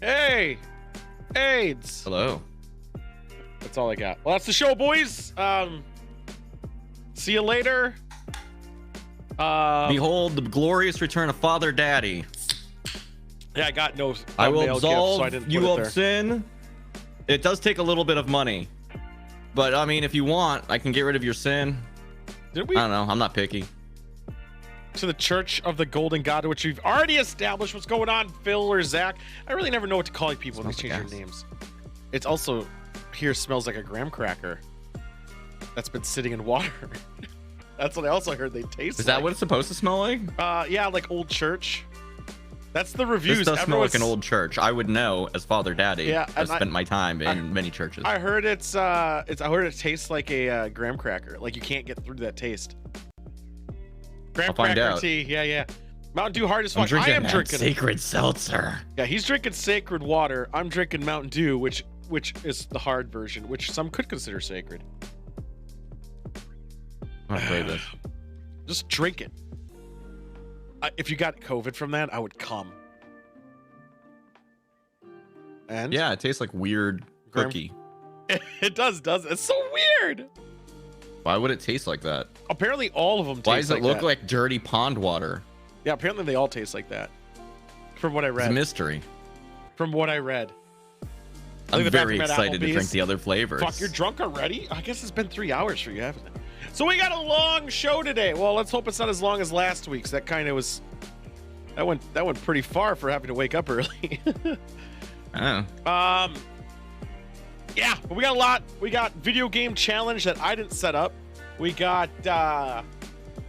Hey, AIDS. Hello. That's all I got. Well, that's the show, boys. See you later. Behold the glorious return of Father Daddy. Yeah, I got no. I will mail absolve gift, so I didn't you put it of there. sin. It does take a little bit of money, but I mean, if you want, I can get rid of your sin. Did we? I don't know. I'm not picky. To the Church of the Golden God, which we've already established. What's going on, Phil or Zach? I really never know what to call people when they change their names. It's also here smells like a graham cracker that's been sitting in water. That's what I also heard they taste. Is that what it's supposed to smell like? Yeah, like old church. That's the reviews. This does smell like an old church. I would know as Father Daddy. Yeah, I've spent my time in many churches. I heard I heard it tastes like a graham cracker. Like you can't get through that taste. Graham I'll find cracker out. tea. Yeah. Mountain Dew hard as I'm fuck. I am drinking sacred seltzer. Yeah, he's drinking sacred water. I'm drinking Mountain Dew, which is the hard version, which some could consider sacred. I'm gonna play this. Just drink it. If you got COVID from that, I would come. And Yeah, it tastes like weird cookie. it does. It's so weird. Why would it taste like that? Apparently, all of them taste Why does it like look that. like dirty pond water? Yeah, apparently they all taste like that. From what I It's a read. mystery. From what I read. I'm Look at the very bathroom at excited to drink Applebee's. the other flavors. Fuck, you're drunk already? I guess it's been 3 hours for you, haven't it? So we got a long show today. Well, let's hope it's not as long as last week's. That kind of was. That went pretty far for having to wake up early. Oh. Yeah, but we got a lot. We got video game challenge that I didn't set up. We got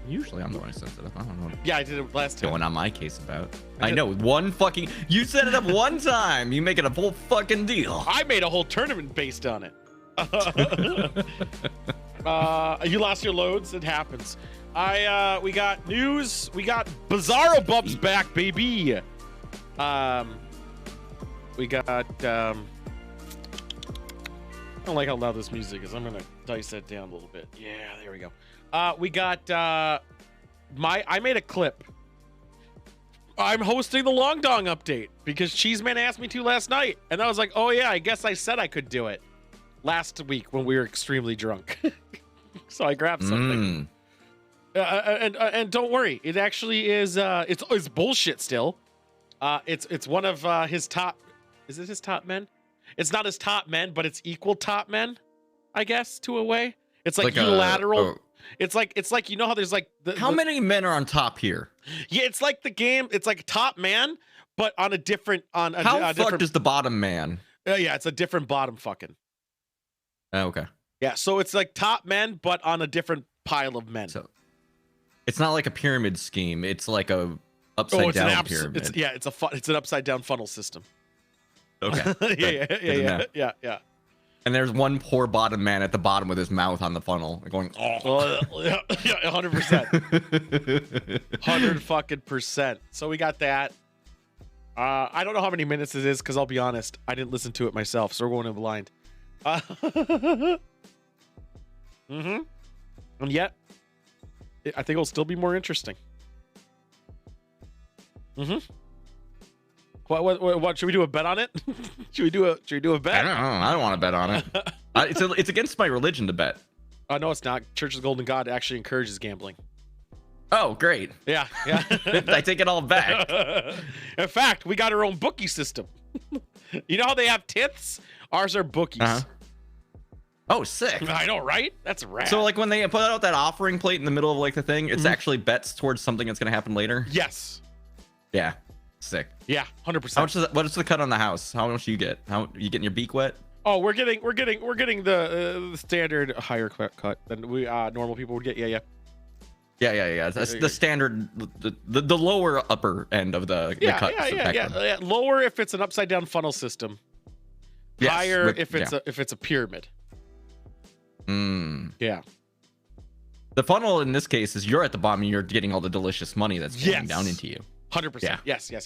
Usually I'm the one who sets it up. I don't know yeah, I did it last what's time. going on my case about. I I did- know one fucking. You set it up one time. You make it a full fucking deal. I made a whole tournament based on it. You lost your loads. It happens. We got news. We got Bizarro Bubs back, baby. We got I don't like how loud this music is. I'm gonna dice that down a little bit. Yeah, there we go. We got I made a clip. I'm hosting the Long Dong update because Cheeseman asked me to last night, and I was like, oh yeah, I guess I said I could do it last week when we were extremely drunk. So I grabbed something. And don't worry, it actually is it's bullshit still. It's one of his top. Is it his top men? It's not his top men, but it's equal top men, I guess, to a way. It's like unilateral. It's like you know how there's like How many men are on top here? Yeah, it's like the game. It's like top man, but on a different How fucked is the bottom man? Yeah, it's a different bottom fucking. Oh, okay. Yeah, so it's like top men, but on a different pile of men. So it's not like a pyramid scheme. It's like a upside down pyramid. It's an upside down funnel system. Okay. Yeah. And there's one poor bottom man at the bottom with his mouth on the funnel, going. Oh. Yeah, 100%. 100%. So we got that. I don't know how many minutes it is because I'll be honest, I didn't listen to it myself, so we're going in blind. And yet, I think it'll still be more interesting. What should we do a bet on it? should we do a bet? I don't know. I don't want to bet on it. It's against my religion to bet. No, it's not. Church of the Golden God actually encourages gambling. Oh, great. Yeah. I take it all back. In fact, we got our own bookie system. You know how they have tiths? Ours are bookies. Uh-huh. Oh, sick. I know, right? That's rad. So, like, when they put out that offering plate in the middle of, like, the thing, it's actually bets towards something that's going to happen later? Yes. Yeah. Sick. Yeah, 100%. How much is what is the cut on the house? How much do you get? How you getting your beak wet? Oh, we're getting the standard higher cut than we normal people would get. Yeah. That's the standard, the lower upper end of the cut. Yeah. Lower if it's an upside down funnel system. Yes, Higher with- if it's a pyramid. Yeah. The funnel in this case is you're at the bottom and you're getting all the delicious money that's flowing down into you. 100%. Yeah. Yes. Yeah.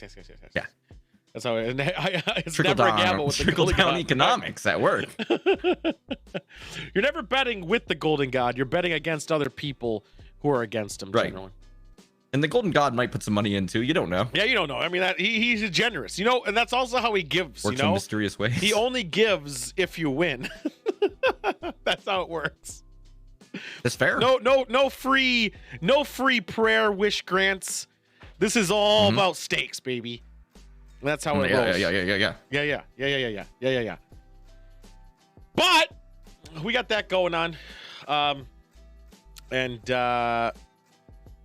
That's how it's Trickle never down, a gamble with the trickle Golden down God. economics at work. You're never betting with the Golden God. You're betting against other people who are against him. Right. Generally. And the Golden God might put some money in too. You don't know. Yeah, you don't know. I mean, he's generous, you know, and that's also how he gives. Works you know, in mysterious ways. he only gives if you win. That's how it works. That's fair. No free prayer wish grants. This is all about stakes, baby. And that's how it rolls. Yeah. But we got that going on, and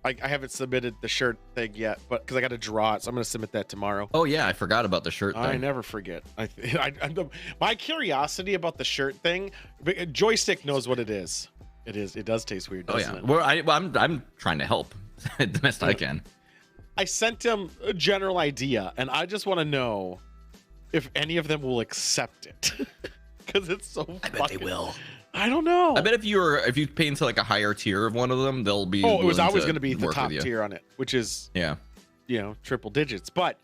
I haven't submitted the shirt thing yet, but because I got to draw it, so I'm going to submit that tomorrow. Oh yeah, I forgot about the shirt thing. I never forget. My curiosity about the shirt thing. Joystick knows what it is. It does taste weird, doesn't it? Well, I'm trying to help the best I can. I sent him a general idea, and I just want to know if any of them will accept it, because it's so. I bet they will. I don't know. I bet if you pay into like a higher tier of one of them, they'll be. Oh, it was always going to be the top tier on it, which is triple digits. But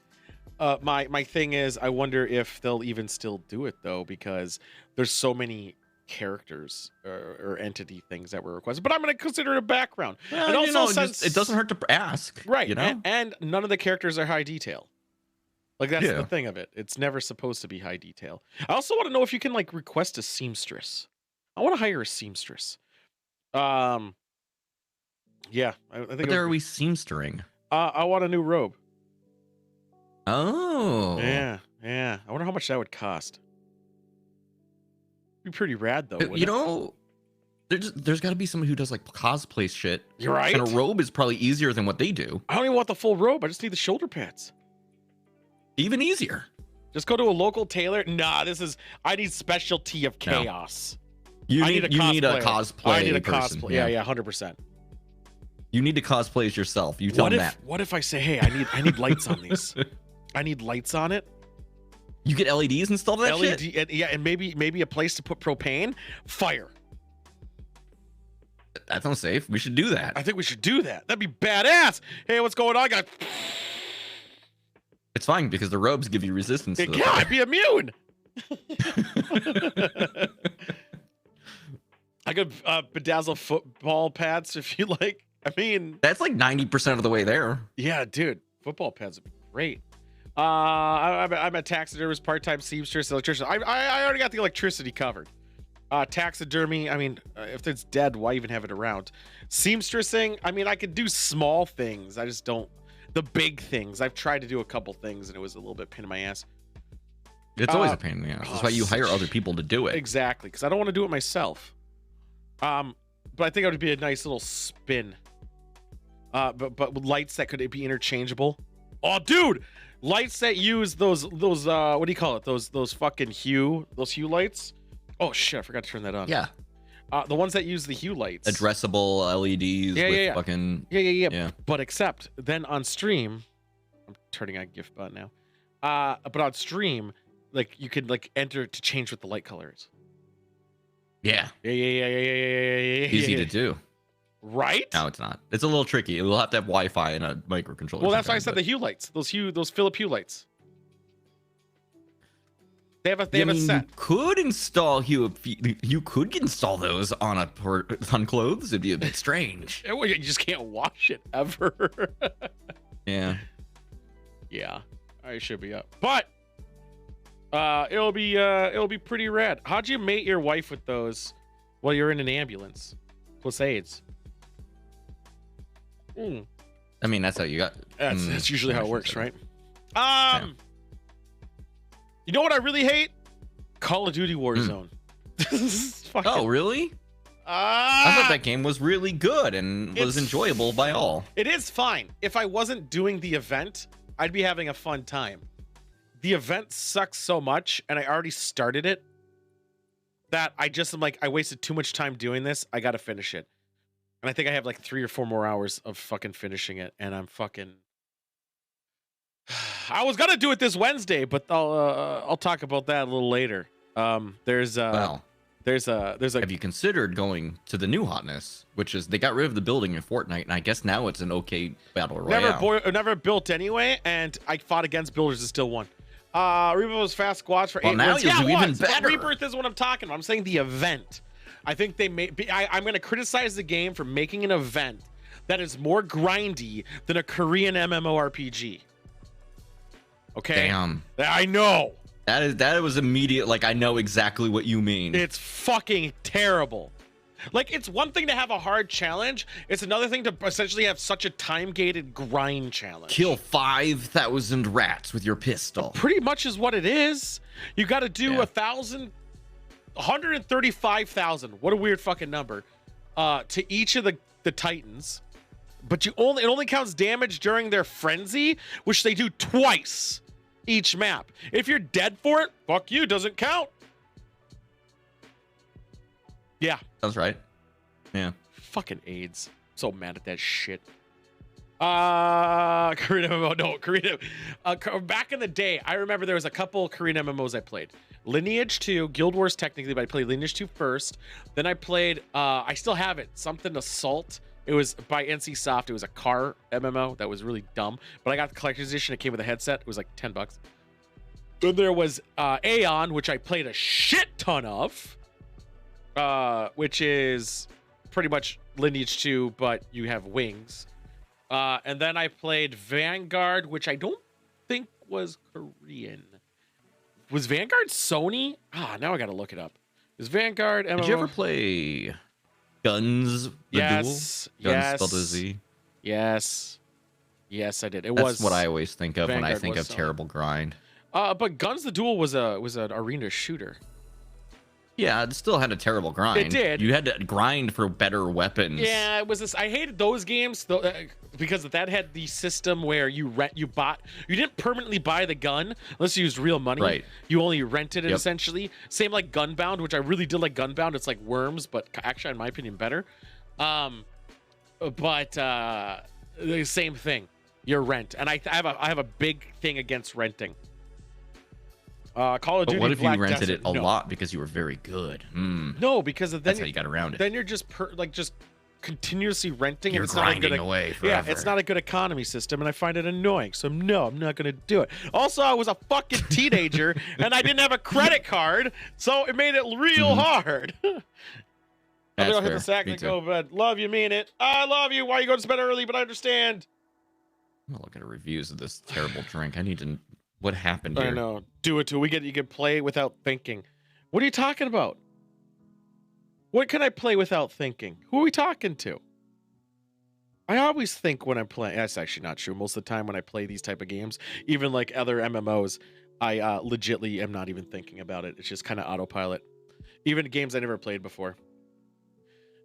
my thing is, I wonder if they'll even still do it though, because there's so many characters or entity things that were requested. But I'm going to consider it a background. And also, since it doesn't hurt to ask, right? You know, and none of the characters are high detail. Like that's the thing of it. It's never supposed to be high detail. I also want to know if you can like request a seamstress. I want to hire a seamstress. Yeah, I think. But are we seamstering? I want a new robe. Oh. Yeah. I wonder how much that would cost. Be pretty rad though. You know, there's got to be someone who does like cosplay shit. You're right. And a robe is probably easier than what they do. I don't even want the full robe. I just need the shoulder pads. Even easier. Just go to a local tailor. Nah, I need specialty of chaos. No. You need a cosplay. I need a person. cosplay. Yeah, 100%. You need to cosplay as yourself. You tell them that. What if I say, hey, I need lights on these? I need lights on it. You get LEDs installed in that shit? And maybe a place to put propane. Fire. That sounds safe. We should do that. I think we should do that. That'd be badass. Hey, what's going on, guys? It's fine because the robes give you resistance. Yeah, I'd be immune. I could bedazzle football pads if you like. I mean, that's like 90% of the way there. Yeah, dude, football pads would be great. I'm a taxidermist, part-time seamstress, electrician. I already got the electricity covered. Taxidermy, I mean, if it's dead, why even have it around? Seamstressing, I mean, I could do small things. I just don't. The big things. I've tried to do a couple things, and it was a little bit pain in my ass. It's always a pain in the ass. That's why you hire other people to do it. Exactly, because I don't want to do it myself. But I think it would be a nice little spin. But with lights that could be interchangeable. Oh, dude, lights that use those what do you call it? Those fucking hue lights. Oh shit, I forgot to turn that on. Yeah. The ones that use the hue lights. Addressable LEDs with fucking yeah. But except then on stream, I'm turning on GIF button now. But on stream, like you could like enter to change what the light color is. Yeah. Yeah. Easy to do. Right? No, it's not. It's a little tricky. We'll have to have Wi-Fi and a microcontroller. Well, that's why I said the hue lights. Those Philip Hue lights. They have a set. You could install you could install those on clothes. It'd be a bit strange. You just can't wash it ever. Yeah. Yeah. I should be up. But it'll be pretty rad. How'd you mate your wife with those while you're in an ambulance? Plus AIDS. I mean, that's how you got. That's usually how it works, right? You know what I really hate? Call of Duty Warzone. Oh, really? I thought that game was really good and was enjoyable by all. It is fine. If I wasn't doing the event, I'd be having a fun time. The event sucks so much, and I already started it, that I just am like, I wasted too much time doing this. I got to finish it. And I think I have like 3 or 4 more hours of fucking finishing it, and I'm fucking... I was gonna do it this Wednesday, but I'll talk about that a little later. There's a. Have you considered going to the new hotness, which is they got rid of the building in Fortnite, and I guess now it's an okay battle royale. Never built anyway, and I fought against builders and still won. Rebirth was fast squads for 8 now wins. you'll do even better. Rebirth is what I'm talking about. I'm saying the event. I think they made. I'm gonna criticize the game for making an event that is more grindy than a Korean MMORPG. Okay. Damn. I know. That was immediate. Like, I know exactly what you mean. It's fucking terrible. Like, it's one thing to have a hard challenge. It's another thing to essentially have such a time-gated grind challenge. Kill 5,000 rats with your pistol. Pretty much is what it is. You got to do 135,000. What a weird fucking number. To each of the Titans. But it only counts damage during their frenzy, which they do twice each map. If you're dead for it, fuck you, doesn't count. Yeah. Sounds right. Yeah. Fucking AIDS. So mad at that shit. Korean MMO, no, Korean. Back in the day, I remember there was a couple Korean MMOs I played. Lineage 2, Guild Wars technically, but I played Lineage 2 first. Then I played, I still have it, something Assault. It was by NC Soft. It was a car MMO that was really dumb. But I got the collector's edition. It came with a headset. It was like $10. Then there was Aeon, which I played a shit ton of. Which is pretty much Lineage 2, but you have wings. And then I played Vanguard, which I don't think was Korean. Was Vanguard Sony? Now I gotta look it up. Is Vanguard MMO? Did you ever play Guns? Yes. Duel? Guns Yes. spelled with a Z. Yes. Yes, I did. That's what I always think of when I Vanguard think was of terrible grind. But Guns the Duel was an arena shooter. Yeah, it still had a terrible grind. It did. You had to grind for better weapons. Yeah, it was this. I hated those games though, because that had the system where you didn't permanently buy the gun unless you used real money. Right. You only rented it essentially. Same like Gunbound, which I really did like Gunbound. It's like Worms, but actually, in my opinion, better. But the same thing. Your rent, and I have a big thing against renting. Call of Duty. But what if Black you rented Desert? it a lot because you were very good? No, because then That's how you got around it. Then you're just just continuously renting. You're and it's not a good, away forever. Yeah, it's not a good economy system, and I find it annoying. So no, I'm not gonna do it. Also, I was a fucking teenager, and I didn't have a credit card, so it made it real hard. That's I'll hit fair. the sack Me and too. go to bed. Love you, mean it. I love you. Why you going to bed early? But I understand. I'm gonna look at reviews of this terrible drink. I need to. What happened here? I know. Do it till you can play without thinking. What are you talking about? What can I play without thinking? Who are we talking to? I always think when I'm playing. That's actually not true. Most of the time when I play these type of games, even like other MMOs, I legitly am not even thinking about it. It's just kind of autopilot. Even games I never played before.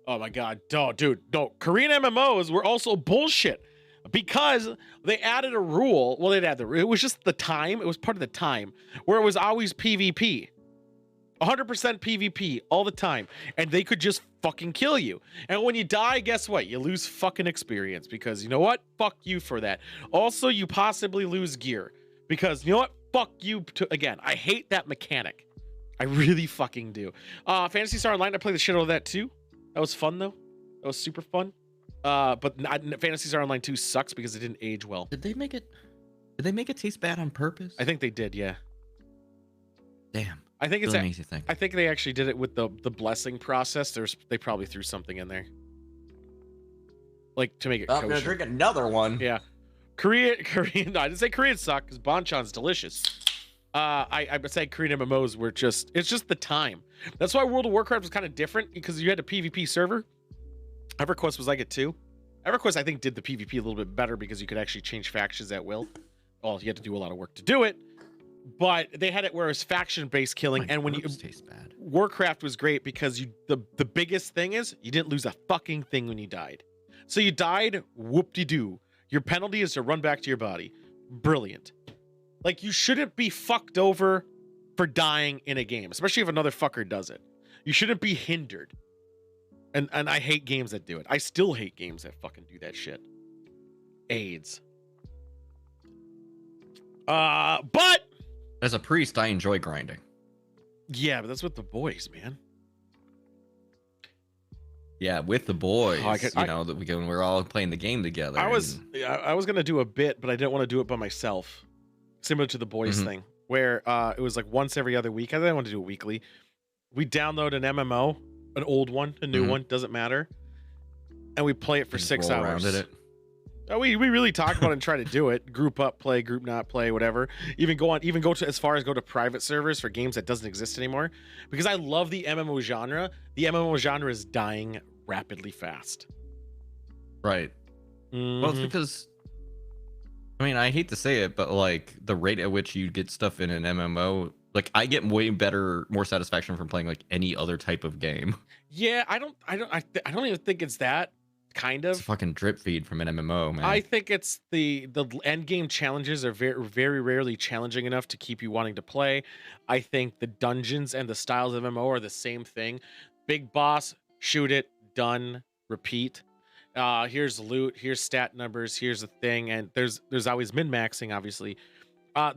Oh my god, dude, no. Korean MMOs were also bullshit. Because they added a rule. Well, it was just the time. It was part of the time where it was always PvP. 100% PvP all the time. And they could just fucking kill you. And when you die, guess what? You lose fucking experience. Because you know what? Fuck you for that. Also, you possibly lose gear. Because you know what? Fuck you. Again, I hate that mechanic. I really fucking do. Phantasy Star Online, I played the shit out of that too. That was fun, though. That was super fun. But Phantasy Star Online 2 sucks because it didn't age well. Did they make it taste bad on purpose? I think they did, yeah. Damn. I think it's really makes you think. I think they actually did it with the blessing process. They probably threw something in there. Like to make it kosher. I'm gonna drink another one. Yeah. Korean no, I didn't say Korean suck because banchan's delicious. I would say Korean MMOs were it's just the time. That's why World of Warcraft was kind of different because you had a PvP server. EverQuest was like it too. EverQuest, I think, did the PvP a little bit better because you could actually change factions at will. Well, you had to do a lot of work to do it, but they had it where it was faction-based killing. And when taste bad. Warcraft was great because the biggest thing is you didn't lose a fucking thing when you died. So you died, whoop-de-doo. Your penalty is to run back to your body. Brilliant. Like, you shouldn't be fucked over for dying in a game, especially if another fucker does it. You shouldn't be hindered. And I hate games that do it. I still hate games that fucking do that shit. AIDS. But as a priest, I enjoy grinding. Yeah, but that's with the boys, man. Yeah, with the boys. Oh, we're all playing the game together. I was gonna do a bit, but I didn't want to do it by myself. Similar to the boys thing, where it was like once every other week. I didn't want to do it weekly. We download an MMO. An old one, a new one, doesn't matter. and we play it for Just 6 roll hours. around in it. We really talk about it and try to do it. Group up, play, group not play, whatever. Even go to as far as go to private servers for games that doesn't exist anymore. Because I love the MMO genre. The MMO genre is dying rapidly fast. Right. Mm-hmm. Well, it's because, I mean, I hate to say it, but like the rate at which you get stuff in an MMO, like I get way more satisfaction from playing like any other type of game. Yeah, I don't even think it's that. Kind of. It's a fucking drip feed from an MMO, man. I think it's the end game challenges are very, very rarely challenging enough to keep you wanting to play. I think the dungeons and the styles of MMO are the same thing. Big boss, shoot it, done, repeat. Here's loot, here's stat numbers, here's the thing, and there's always min-maxing, obviously.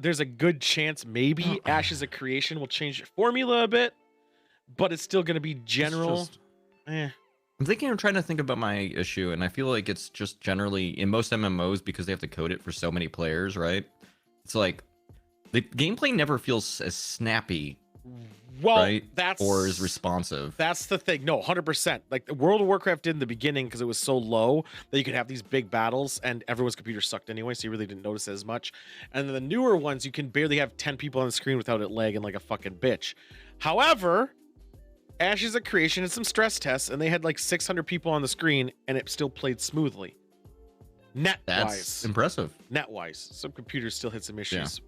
There's a good chance maybe Ashes of Creation will change the formula a bit, but it's still going to be general. I'm trying to think about my issue, and I feel like it's just generally in most MMOs because they have to code it for so many players, right? It's like the gameplay never feels as snappy, right? Or as responsive. That's the thing. No, 100%. Like World of Warcraft did in the beginning because it was so low that you could have these big battles and everyone's computer sucked anyway, so you really didn't notice it as much. And then the newer ones, you can barely have 10 people on the screen without it lagging like a fucking bitch. However, Ashes of Creation had some stress tests, and they had like 600 people on the screen, and it still played smoothly. That's impressive. Net-wise, some computers still had some issues, yeah.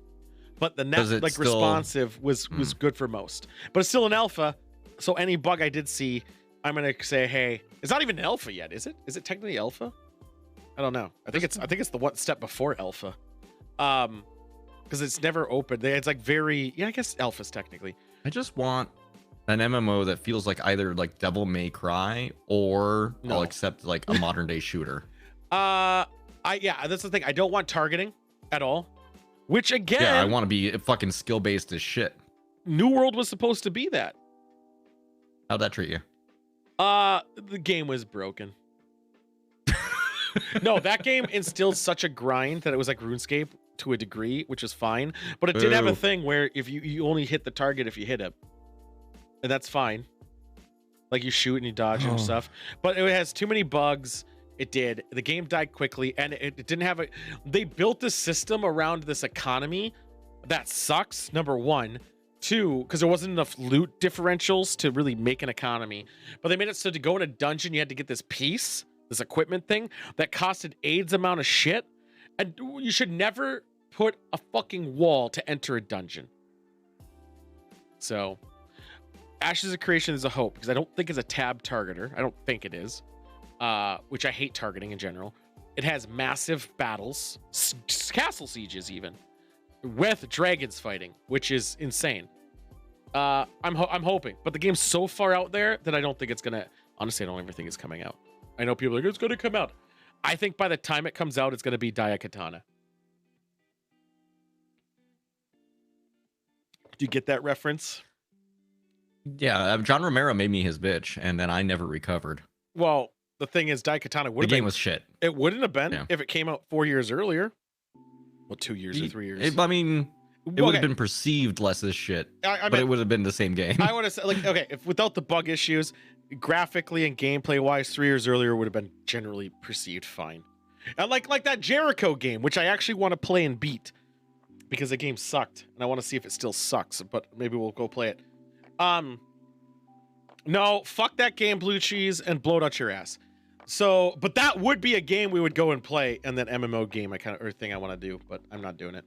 But the net responsive was good for most. But it's still an alpha, so any bug I did see, I'm gonna say, hey, it's not even an alpha yet, is it? Is it technically alpha? I don't know. I think it's the one step before alpha, because it's never open. It's like very I guess alpha's technically. I just want an MMO that feels like either like Devil May Cry or I'll accept like a modern day shooter. That's the thing. I don't want targeting at all. Which again, I want to be fucking skill based as shit. New World was supposed to be that. How'd that treat you? The game was broken. No, that game instilled such a grind that it was like RuneScape to a degree, which is fine. But it did have a thing where if you only hit the target if you hit it. And that's fine. Like you shoot and you dodge and stuff. But it has too many bugs. It did. The game died quickly, and it didn't have a... They built this system around this economy that sucks, number one. Two, because there wasn't enough loot differentials to really make an economy. But they made it so to go in a dungeon, you had to get this piece, this equipment thing, that costed AIDS amount of shit. And you should never put a fucking wall to enter a dungeon. So... Ashes of Creation is a hope because I don't think it's a tab targeter. I don't think it is, which I hate targeting in general. It has massive battles, castle sieges even, with dragons fighting, which is insane. I'm hoping, but the game's so far out there that I don't think it's gonna. Honestly, I don't ever think it's coming out. I know people are like, it's gonna come out. I think by the time it comes out, it's gonna be Daikatana. Do you get that reference? Yeah, John Romero made me his bitch, and then I never recovered. Well, the thing is, Daikatana would have been... The game was shit. It wouldn't have been if it came out 4 years earlier. Well, 2 years or 3 years. I mean, it would have been perceived less as shit, but it would have been the same game. I would have said, like, okay, if without the bug issues, graphically and gameplay-wise, 3 years earlier would have been generally perceived fine. And like that Jericho game, which I actually want to play and beat, because the game sucked, and I want to see if it still sucks, but maybe we'll go play it. No, fuck that game, Blue Cheese, and blow it out your ass. So, but that would be a game we would go and play, and that MMO game thing I want to do, but I'm not doing it.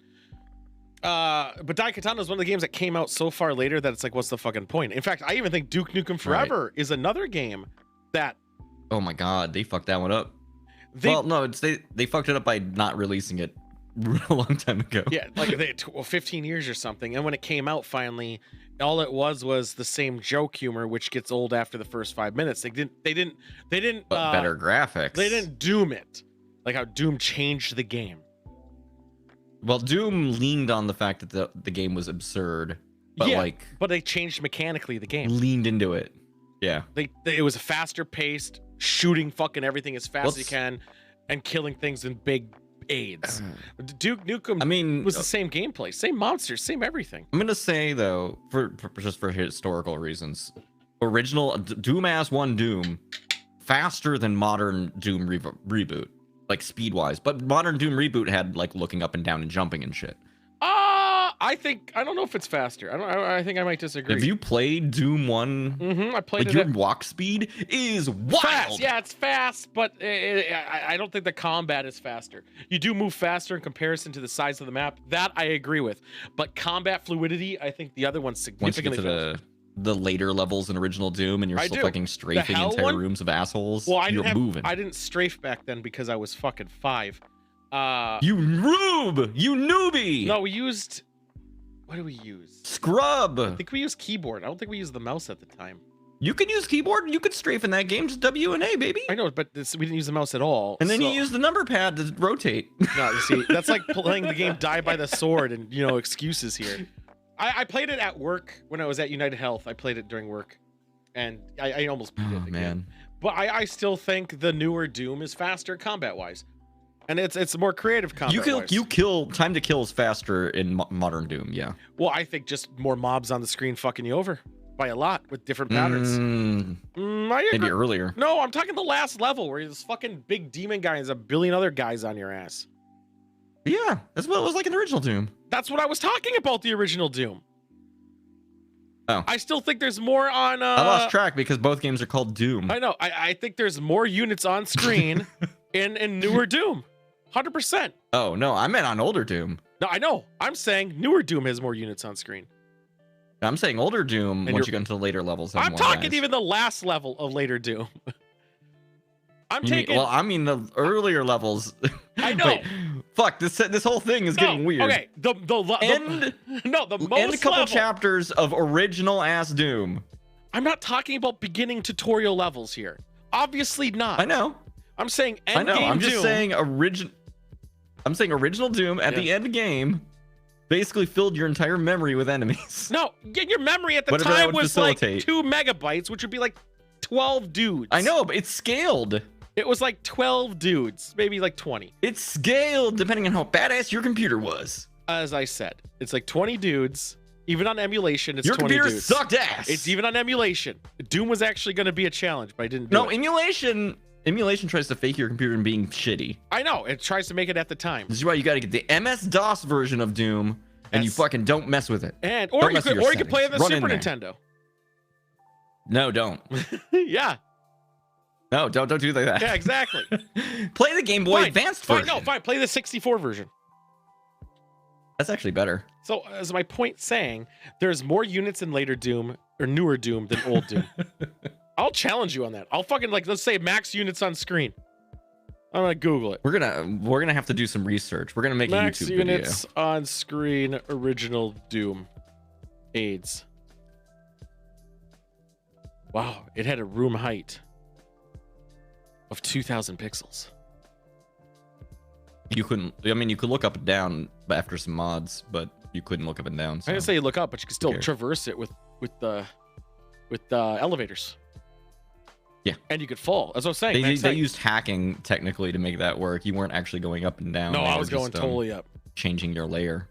But Daikatana is one of the games that came out so far later that it's like, what's the fucking point? In fact, I even think Duke Nukem Forever is another game that... Oh my god, they fucked that one up. Well, no, they fucked it up by not releasing it a long time ago. Yeah, like 15 years or something. And when it came out finally, all it was the same joke humor, which gets old after the first 5 minutes. They didn't but better graphics. They didn't Doom it, like how Doom changed the game. Well, Doom leaned on the fact that the game was absurd, but but they changed mechanically the game. Leaned into it. Yeah. It was a faster paced, shooting fucking everything as fast as you can, and killing things in big AIDS. Duke Nukem was the same gameplay, same monsters, same everything. I'm gonna say though, for just for historical reasons, original Doom ass one Doom faster than modern Doom reboot, like speed wise. But modern Doom reboot had like looking up and down and jumping and shit. I don't know if it's faster. I think I might disagree. Have you played Doom 1? I played like it. Your walk speed is wild. Fast. Yeah, it's fast, but I don't think the combat is faster. You do move faster in comparison to the size of the map. That I agree with. But combat fluidity, I think the other one's significantly faster. The later levels in original Doom, and you're still fucking strafing entire rooms of assholes. Well, I didn't strafe back then because I was fucking 5. You rube, you newbie. No, we used. What do we use? Scrub. I think we used keyboard. I don't think we used the mouse at the time. You can use keyboard. You could strafe in that game. Just W and A, baby. I know, but we didn't use the mouse at all. And then you use the number pad to rotate. No, you see, that's like playing the game Die by the Sword, and excuses here. I played it at work when I was at United Health. I played it during work, and I almost beat it again. Man. But I still think the newer Doom is faster combat-wise. And it's more creative combat. You kill time to kill is faster in modern Doom, yeah. Well, I think just more mobs on the screen fucking you over by a lot with different patterns. Maybe earlier. No, I'm talking the last level where this fucking big demon guy has a billion other guys on your ass. Yeah, that's what it was like in the original Doom. That's what I was talking about, the original Doom. Oh. I still think there's more on I lost track because both games are called Doom. I know. I think there's more units on screen in newer Doom. 100%. Oh, no, I meant on older Doom. No, I know. I'm saying newer Doom has more units on screen. I'm saying older Doom, once you get into the later levels. I'm talking even the last level of later Doom. I mean the earlier levels. I know. Wait, fuck, this whole thing is getting weird. Okay, the most end couple chapters of original ass Doom. I'm not talking about beginning tutorial levels here. Obviously not. I know. I'm saying end game I'm just Doom. saying I'm saying original Doom at the end game basically filled your entire memory with enemies. No, your memory at the time was like 2 megabytes, which would be like 12 dudes. I know, but it's scaled. It was like 12 dudes, maybe like 20. It's scaled depending on how badass your computer was. As I said, it's like 20 dudes. Even on emulation, it's 20 dudes. Your computer sucked ass. It's even on emulation. Doom was actually going to be a challenge, but I didn't do it. Emulation tries to fake your computer and being shitty. I know. It tries to make it at the time. This is why you got to get the MS-DOS version of Doom, and you fucking don't mess with it. Or you could play on the Super Nintendo. No, don't. Yeah. No, don't do that. Yeah, exactly. Play the Game Boy Advanced version. Fine. Play the 64 version. That's actually better. So, as my point saying, there's more units in later Doom or newer Doom than old Doom. I'll challenge you on that. I'll fucking let's say max units on screen. I'm gonna Google it. We're gonna have to do some research. We're gonna make max a YouTube video. Max units on screen original Doom. AIDS. Wow, it had a room height of 2,000 pixels. You couldn't. I mean, you could look up and down after some mods, but you couldn't look up and down. So. I didn't say you look up, but you can still traverse it with elevators. Yeah, and you could fall. As I was saying, they used hacking technically to make that work. You weren't actually going up and down. No, I was going totally up, changing your layer.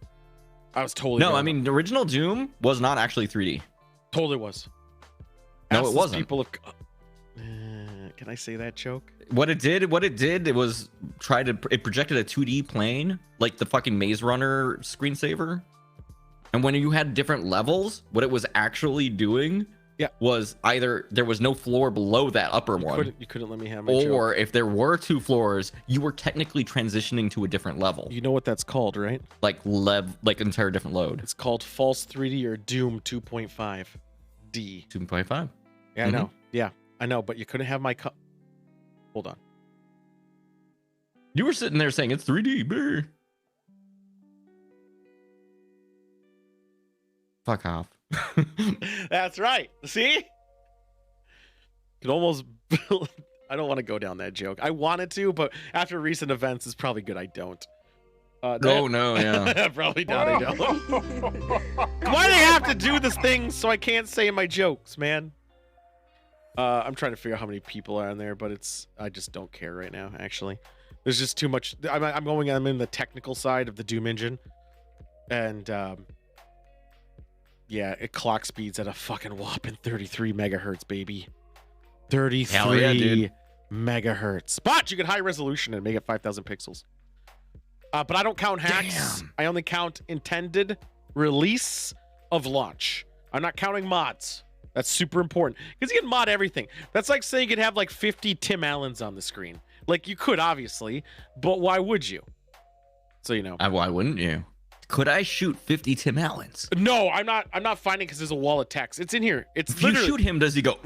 I was totally. No, I mean the original Doom was not actually 3D. Totally was. No, it wasn't. People have. Can I say that joke? What it did, it was it projected a 2D plane, like the fucking Maze Runner screensaver. And when you had different levels, what it was actually doing was either there was no floor below that upper one. You couldn't let me have my joke. Or if there were 2 floors, you were technically transitioning to a different level. You know what that's called, right? Like entire different load. It's called false 3D or Doom 2.5 D. 2.5. Yeah, I know. Yeah, I know, but you couldn't have my Hold on. You were sitting there saying it's 3D. Brr. Fuck off. That's right. See? Could almost. I don't want to go down that joke. I wanted to, but after recent events, it's probably good I don't. Yeah. Probably not. I don't. Why do they have to do this thing so I can't say my jokes, man? I'm trying to figure out how many people are on there, but I just don't care right now, actually. There's just too much. I'm in the technical side of the Doom engine. And, yeah, it clock speeds at a fucking whopping 33 megahertz, baby. 33. Hell yeah, dude. megahertz. But you can high resolution and make it 5,000 pixels. But I don't count hacks. Damn. I only count intended release of launch. I'm not counting mods. That's super important because you can mod everything. That's like saying you could have like 50 Tim Allens on the screen. Like you could obviously, but why would you? So you know. Why wouldn't you? Could I shoot 50 Tim Allens? No, I'm not. I'm not finding because there's a wall of text. It's in here. It's If you literally. shoot him, does he go?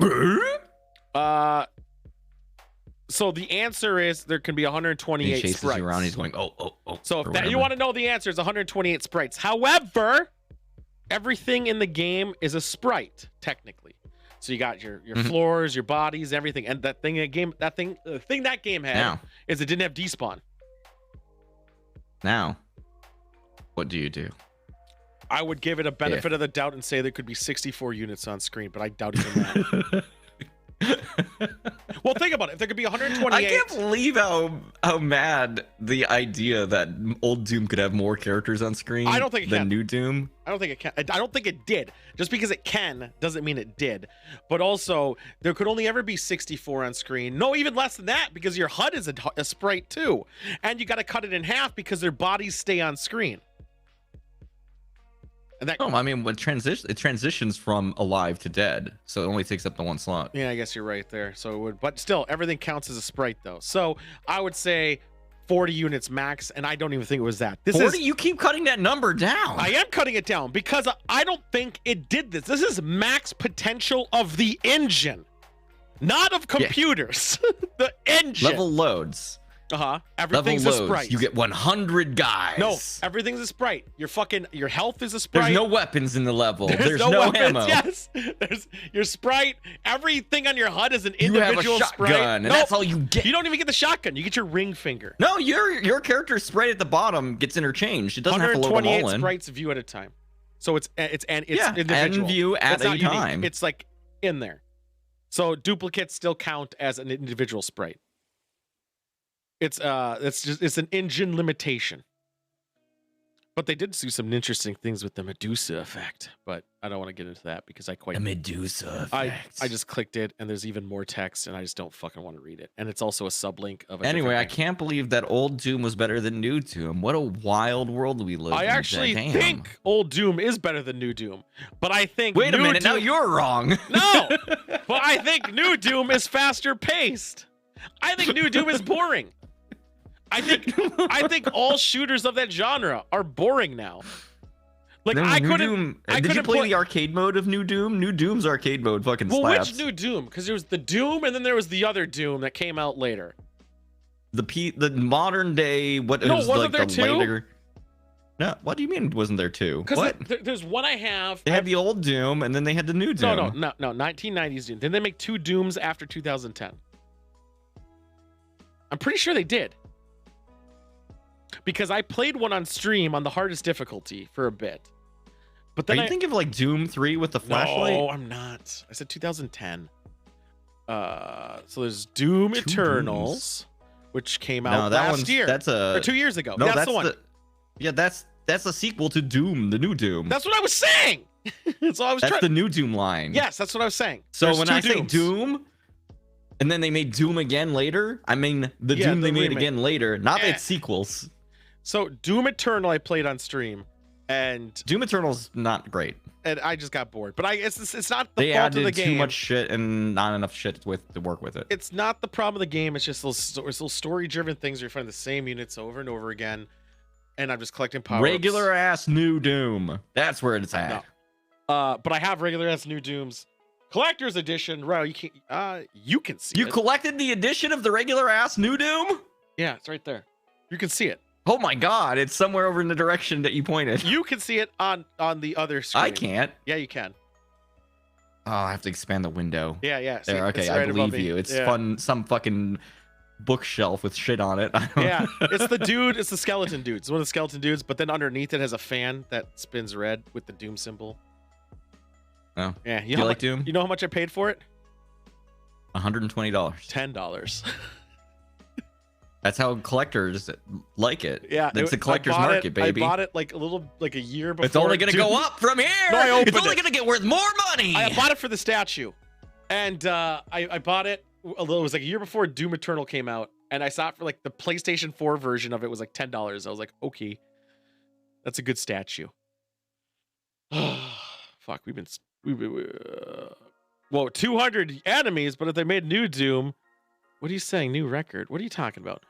So the answer is there can be 128 He chases sprites. you around. He's going, oh. So if or that, you whatever. want to know the answer, is 128 sprites. However, everything in the game is a sprite technically. So you got your floors, your bodies, everything, and the thing that game had Now. is it didn't have despawn. Now, what do you do? I would give it a benefit of the doubt and say there could be 64 units on screen, but I doubt even that. Well, think about it. If there could be 128, I can't believe how mad the idea that old Doom could have more characters on screen I don't think it than can. new Doom. I don't think it can. I don't think it did. Just because it can doesn't mean it did. But also, there could only ever be 64 on screen. No, even less than that, because your HUD is a sprite too, and you got to cut it in half because their bodies stay on screen. And that. Oh, I mean, it transitions from alive to dead, so it only takes up the one slot. Yeah, I guess you're right there. So it would, but still, everything counts as a sprite though. So I would say 40 units max, and I don't even think it was that. This 40? is. You keep cutting that number down. I am cutting it down because I don't think it did this. This is max potential of the engine, not of computers. The engine. Level loads. Everything's Level a loads. sprite. You get 100 guys. No, everything's a sprite. Your health is a sprite. There's no weapons in the level. There's no weapons, ammo. Yes, there's your sprite. Everything on your HUD is an You have a individual shotgun, sprite. and Nope. that's all you get. You don't even get the shotgun. You get your ring finger. No, your character's sprite at the bottom gets interchanged. It doesn't have to load them 128 all in. sprites view at a time. So it's Yeah, individual. and view at It's not a unique. time. It's like in there. So duplicates still count as an individual sprite. It's an engine limitation. But they did do some interesting things with the Medusa effect, but I don't want to get into that because I quite The Medusa I effect. just clicked it and there's even more text and I just don't fucking want to read it. And it's also a sublink of a Anyway, I different game. can't believe that old Doom was better than new Doom. What a wild world we live in. I actually Damn. think old Doom is better than new Doom, but I think Wait a new minute, now Doom, you're wrong. no, but I think new Doom is faster paced. I think new Doom is boring. I think all shooters of that genre are boring now. Like No, I New couldn't. Doom- I Did you couldn't play the arcade mode of New Doom? New Doom's arcade mode fucking Well, slaps. which new Doom? Because there was the Doom, and then there was the other Doom that came out later. The modern day what No, is wasn't like there the two? later. No, what do you mean wasn't there two? Because What? there's one I have. They had the old Doom and then they had the new Doom. No, 1990s Doom. Didn't they make two Dooms after 2010? I'm pretty sure they did. Because I played one on stream on the hardest difficulty for a bit. But Are then you thinking of like Doom 3 with the flashlight? No, I'm not. I said 2010. So there's Doom Two Eternals, which came No, out that last one's year. that's a or 2 years ago. No, that's the one. Yeah, that's a sequel to Doom, the new Doom. That's what I was saying. So I was That's trying. the new Doom line. Yes, that's what I was saying. So There's when two I say Dooms. Doom, and then they made Doom again later, I mean the Yeah, Doom the they made remake. again later, not Eh. its sequels. So Doom Eternal I played on stream, and Doom Eternal's not great. I just got bored. But it's not the They fault of the added game. too much shit and not enough shit to work with it. It's not the problem of the game. It's just those little story-driven things where you find the same units over and over again, and I'm just collecting power. Regular ass new Doom. That's where it's at. No. But I have regular ass new Dooms, collector's edition. Right? You can't. You can see You it. collected the edition of the regular ass new Doom? Yeah, it's right there. You can see it. Oh my god, it's somewhere over in the direction that you pointed. You can see it on the other screen. I can't. Yeah, you can. Oh, I have to expand the window. Yeah. See, There, okay, it's I right above believe me. you. It's Yeah. fun, some fucking bookshelf with shit on it. I don't Yeah, it's the dude. It's the skeleton dude. It's one of the skeleton dudes. But then underneath it has a fan that spins red with the Doom symbol. Oh. Yeah, Do you like Doom? You know how much I paid for it? $120. $10. That's how collectors like it. Yeah, That's the collector's I bought market, it, baby. I bought it like a year before. It's only gonna Doom- go up from here. No, I it's opened only it. gonna get worth more money. I bought it for the statue, and I bought it although it was like a year before Doom Eternal came out, and I saw it for like the PlayStation 4 version of it was like $10. I was like, okay, that's a good statue. Fuck, we've been whoa, 200 enemies, but if they made new Doom, what are you saying? New record? What are you talking about?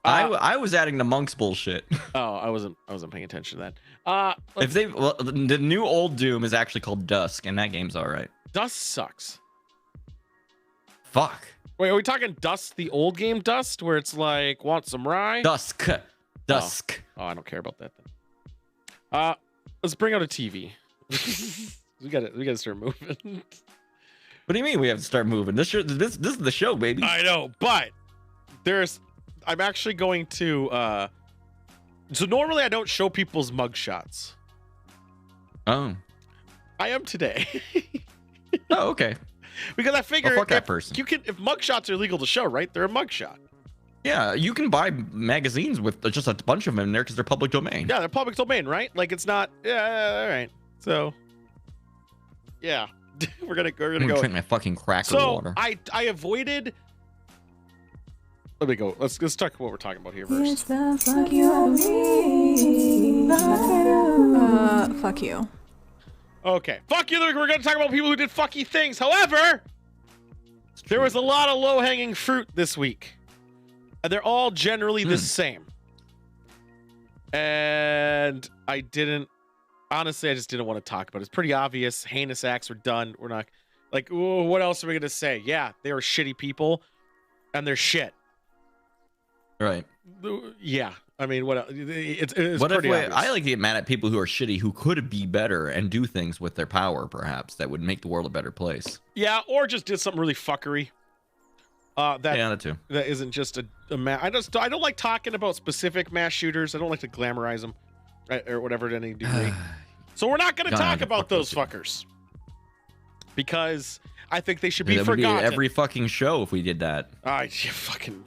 I was adding the monks bullshit. Oh, I wasn't paying attention to that. If they the new old Doom is actually called Dusk, and that game's all right. Dust sucks. Fuck. Wait, are we talking Dust, the old game Dust, where it's like want some rye? Dusk. Oh, I don't care about that then. Let's bring out a TV. we gotta start moving. What do you mean we have to start moving? This is the show, baby. I know, but I'm actually going to so normally I don't show people's mugshots. Oh. I am today. Oh, okay. Because I figure fuck that person. if mugshots are legal to show, right? They're a mugshot. Yeah, you can buy magazines with just a bunch of them in there because they're public domain. Yeah, they're public domain, right? Like it's not. Yeah, all right. So, yeah, we're gonna go. Drink my fucking cracker water. I avoided. Let me go. Let's talk what we're talking about here first. Fuck you. Okay, fuck you. We're gonna talk about people who did fucky things. However, there was a lot of low-hanging fruit this week. And they're all generally the same. And I just didn't want to talk about it. It's pretty obvious. Heinous acts were done. We're not, like, ooh, what else are we going to say? Yeah, they were shitty people. And they're shit. Right. Yeah. I mean, what else? It's what pretty obvious. I like to get mad at people who are shitty who could be better and do things with their power, perhaps, that would make the world a better place. Yeah, or just did something really fuckery. That too. That isn't just a mass. I don't like talking about specific mass shooters. I don't like to glamorize them, right, or whatever to any degree. So we're not going to talk about those fuckers because I think they should be forgotten. Every fucking show if we did that. Fucking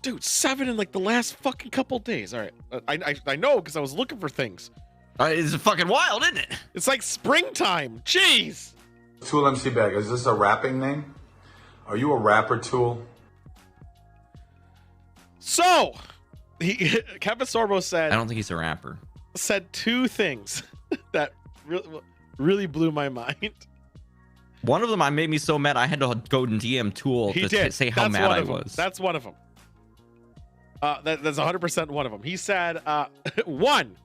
dude, 7 in like the last fucking couple days. All right, I know because I was looking for things. It's fucking wild, isn't it? It's like springtime. Jeez. Tool MC Bag, is this a rapping name? Are you a rapper, Tool? So, Kevin Sorbo said... I don't think he's a rapper. Said 2 things that really blew my mind. One of them made me so mad I had to go and DM Tool to say how mad I was. That's one of them. That's 100% one of them. He said, 1,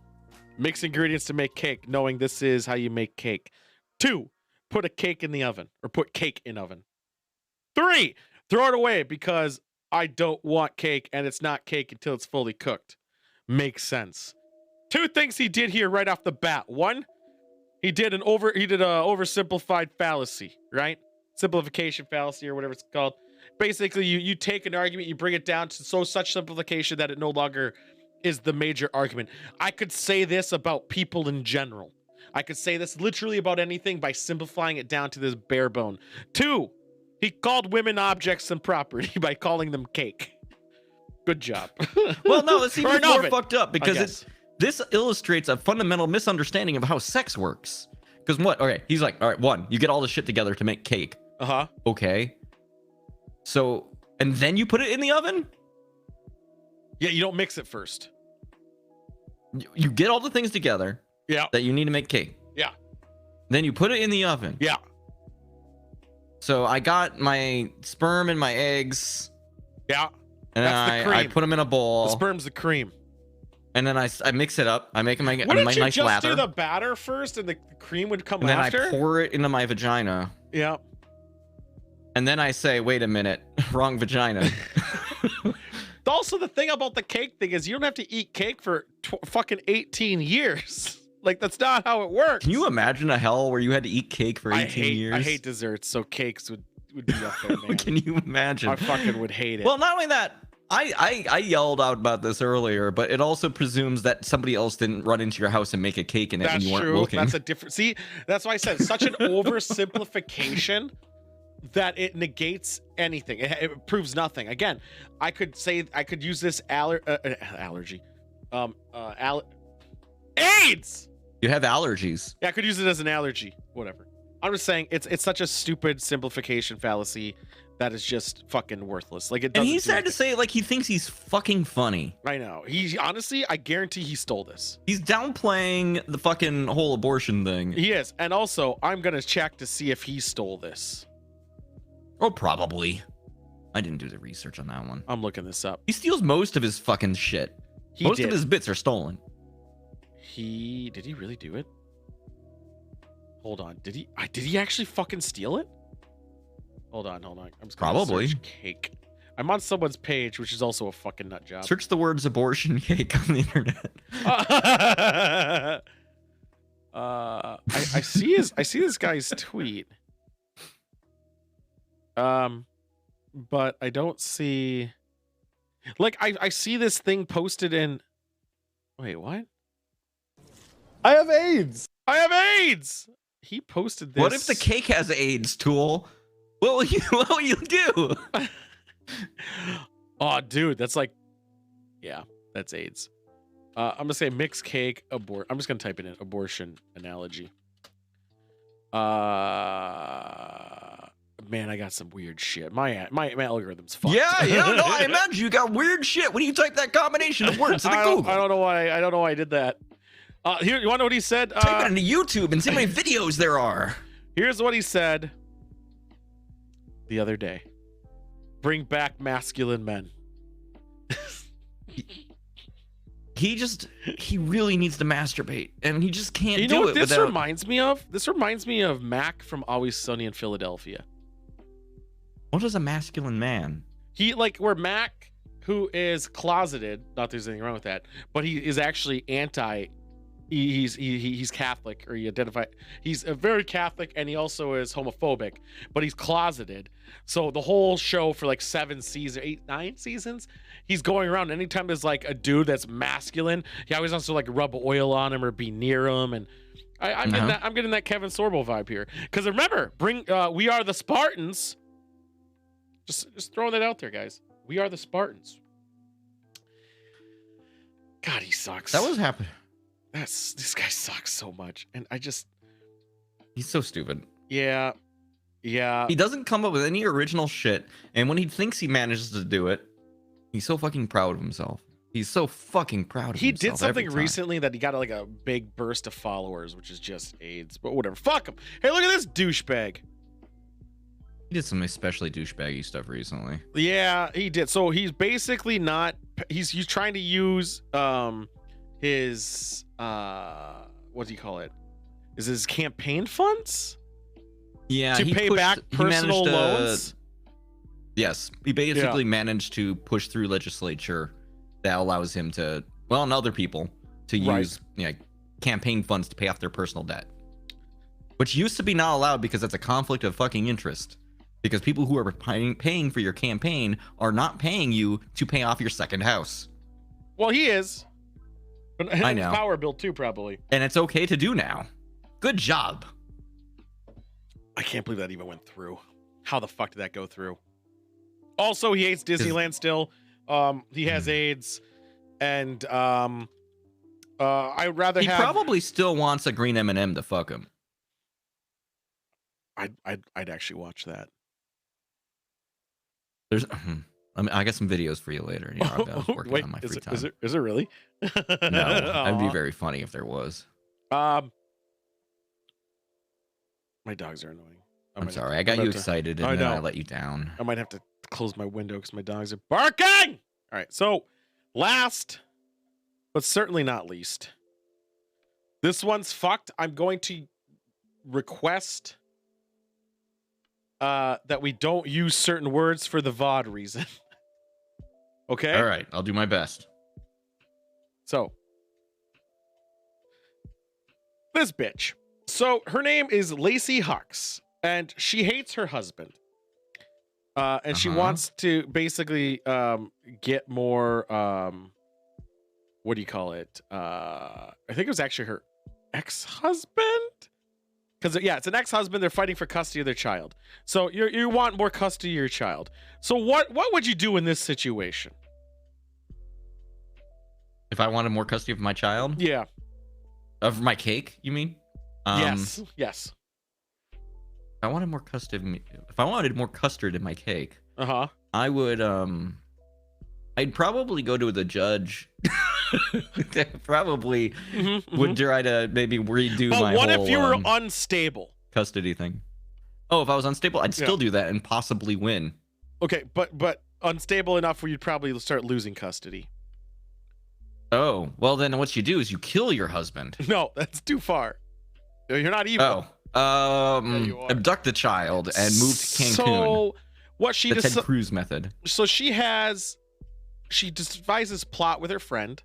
mix ingredients to make cake, knowing this is how you make cake. 2, put a cake in the oven, or put cake in oven. 3, throw it away because I don't want cake and it's not cake until it's fully cooked. Makes sense. 2 things he did here right off the bat. 1, he did a oversimplified fallacy, right? Simplification fallacy or whatever it's called. Basically, you take an argument, you bring it down to such simplification that it no longer is the major argument. I could say this about people in general. I could say this literally about anything by simplifying it down to this bare bone. 2, he called women objects and property by calling them cake. Good job. Well, no, it's even more oven, fucked up because this illustrates a fundamental misunderstanding of how sex works. Because what? Okay, he's like, all right, 1, you get all this shit together to make cake. Uh-huh. Okay. So, and then you put it in the oven? Yeah, you don't mix it first. You get all the things together. Yeah. That you need to make cake. Yeah. Then you put it in the oven. Yeah. So I got my sperm and my eggs. Yeah. And that's the cream. I put them in a bowl. The sperm's the cream. And then I mix it up. I make my Wouldn't nice you just lather. do the batter first and the cream would come and after? then I pour it into my vagina. Yeah. And then I say, wait a minute, wrong vagina. Also, the thing about the cake thing is you don't have to eat cake for fucking 18 years. Like, that's not how it works. Can you imagine a hell where you had to eat cake for 18 years? I hate desserts, so cakes would be up there, man. Can you imagine? I fucking would hate it. Well, not only that, I yelled out about this earlier, but it also presumes that somebody else didn't run into your house and make a cake in it when you weren't looking. That's a different... See, that's why I said such an oversimplification that it negates anything. It proves nothing. Again, I could use this allergy. AIDS! You have allergies. Yeah, I could use it as an allergy. Whatever. I'm just saying it's such a stupid simplification fallacy that is just fucking worthless. Like it. And doesn't he's do had to say it like he thinks he's fucking funny. I know. He honestly, I guarantee he stole this. He's downplaying the fucking whole abortion thing. He is, and also I'm gonna check to see if he stole this. Oh, probably. I didn't do the research on that one. I'm looking this up. He steals most of his fucking shit. Most of his bits are stolen. Did he really do it? Hold on. Did he actually fucking steal it? Hold on. I'm just gonna Probably. search cake. I'm on someone's page, which is also a fucking nut job. Search the words abortion cake on the internet. I see this guy's tweet. But I don't see, like, I see this thing posted in, wait, what? I have AIDS. He posted this. What if the cake has AIDS, Tool? What will you do? Oh, dude, that's like, yeah, that's AIDS. I'm gonna say mixed cake I'm just gonna type it in abortion analogy. Man, I got some weird shit. My algorithm's fucked. Yeah, you don't know. I imagine you got weird shit when you type that combination of words into Google. I don't know why I did that. Here, you want to know what he said? Type it into YouTube and see how many videos there are. Here's what he said the other day. Bring back masculine men. He really needs to masturbate, and he just can't You know do what it this without... reminds me of? This reminds me of Mac from Always Sunny in Philadelphia. What is a masculine man? He, like, where Mac, who is closeted, not there's anything wrong with that, but he is actually he's Catholic, or he's a very Catholic, and he also is homophobic, but he's closeted. So the whole show for like 7 seasons, 8, 9 seasons, he's going around. Anytime there's like a dude that's masculine, he always wants to like rub oil on him or be near him. And I'm getting that Kevin Sorbo vibe here. Because remember, We Are the Spartans. Just throwing that out there, guys. We Are the Spartans. God, he sucks. That was happening. This guy sucks so much, and He's so stupid. Yeah. He doesn't come up with any original shit, and when he thinks he manages to do it, he's so fucking proud of himself. He's so fucking proud of himself. He did something every time. recently that he got like a big burst of followers, which is just AIDS, but whatever. Fuck him. Hey, look at this douchebag. He did some especially douchebaggy stuff recently. Yeah, he did. So he's basically not. He's trying to use his what do you call it? Is his campaign funds? Yeah, to pay back personal loans. Yes, he basically managed to push through legislature that allows him to, well, and other people to use campaign funds to pay off their personal debt, which used to be not allowed because that's a conflict of fucking interest. Because people who are paying for your campaign are not paying you to pay off your second house. Well, he is. But I know. Power bill too, probably. And it's okay to do now. Good job. I can't believe that even went through. How the fuck did that go through? Also, he hates Disneyland still. He has AIDS, and I'd rather he have. He probably still wants a green M&M to fuck him. I'd actually watch that. There's, I got some videos for you later. You know, I'm working on my free time. Is it really? No, that'd be very funny if there was. My dogs are annoying. I'm sorry, I got you excited and then I let you down. I might have to close my window because my dogs are barking. All right, so last, but certainly not least, this one's fucked. I'm going to request that we don't use certain words for the VOD reason. Okay? All right, I'll do my best. So, this bitch. So, her name is Lacey Hux, and she hates her husband. And she wants to basically get more, what do you call it? I think it was actually her ex-husband? Because, yeah, it's an ex-husband. They're fighting for custody of their child. So you want more custody of your child. So what would you do in this situation? If I wanted more custody of my child? Yeah. Of my cake, you mean? Yes. I wanted more custard. If I wanted more custard in my cake, I would I'd probably go to the judge. Probably would try to maybe redo my what whole, if you were unstable? Custody thing. Oh, if I was unstable, I'd still do that and possibly win. Okay, but unstable enough where you'd probably start losing custody. Oh, well then what you do is you kill your husband. No, that's too far. You're not evil. Oh, abduct the child and move to Cancun. So what she the Ted Cruz method. So she devises plot with her friend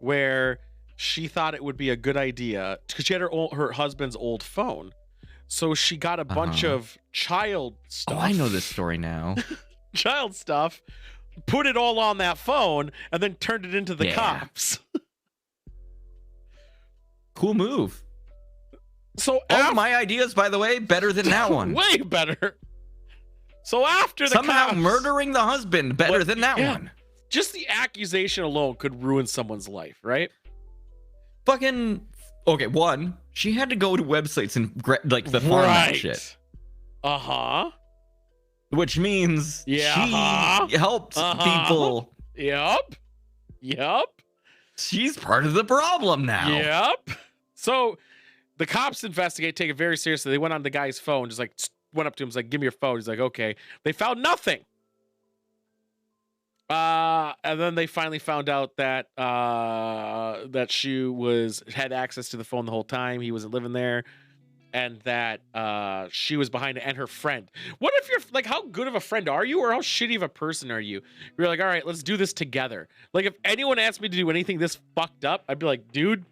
where she thought it would be a good idea because she had her husband's old phone. So she got a bunch of child stuff. Oh, I know this story now. Child stuff, put it all on that phone, and then turned it into the cops. Cool move. So all my ideas, by the way, better than that one. Way better. So after the somehow cops, murdering the husband better than that one. Just the accusation alone could ruin someone's life, right? Fucking okay. One, she had to go to websites and like the farm that shit. Which means she helped people. Yep. She's part of the problem now. Yep. So the cops investigate, take it very seriously. They went on the guy's phone, just like went up to him, was like, "Give me your phone." He's like, "Okay." They found nothing. And then they finally found out that that she had access to the phone the whole time. He wasn't living there, and that she was behind it, and her friend. What if you're like, how good of a friend are you, or how shitty of a person are you? You're like, all right, let's do this together. Like, if anyone asked me to do anything this fucked up, I'd be like, dude,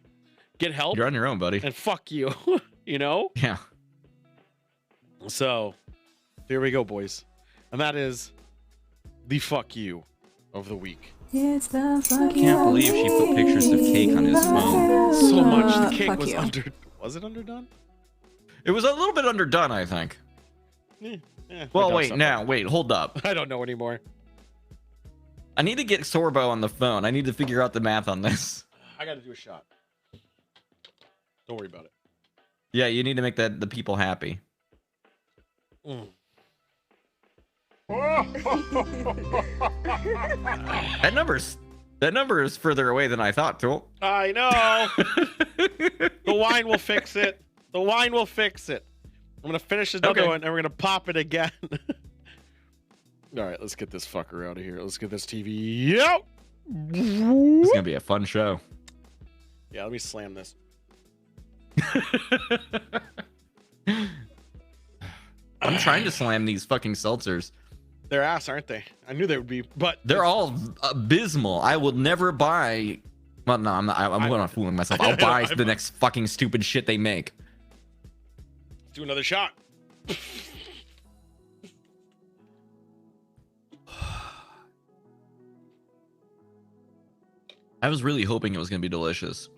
get help. You're on your own, buddy. And fuck you. You know? Yeah. So, there we go, boys. And that is the fuck you of the week. It's the fuck I can't believe she put pictures of cake on his phone. So much. The cake was was it underdone? It was a little bit underdone, I think. Well, wait, hold up. I don't know anymore. I need to get Sorbo on the phone. I need to figure out the math on this. I got to do a shot. Don't worry about it. Yeah, you need to make the people happy. That number is further away than I thought, Tool. I know. The wine will fix it. The wine will fix it. I'm gonna finish another one, and we're gonna pop it again. All right, let's get this fucker out of here. Let's get this TV out. It's gonna be a fun show. Yeah, let me slam this. I'm trying to slam these fucking seltzers. They're ass, aren't they? I knew they would be, but they're all abysmal. I will never buy. Well, no, I'm not. I'm not fooling myself. I'll buy the next fucking stupid shit they make. Let's do another shot. I was really hoping it was gonna be delicious.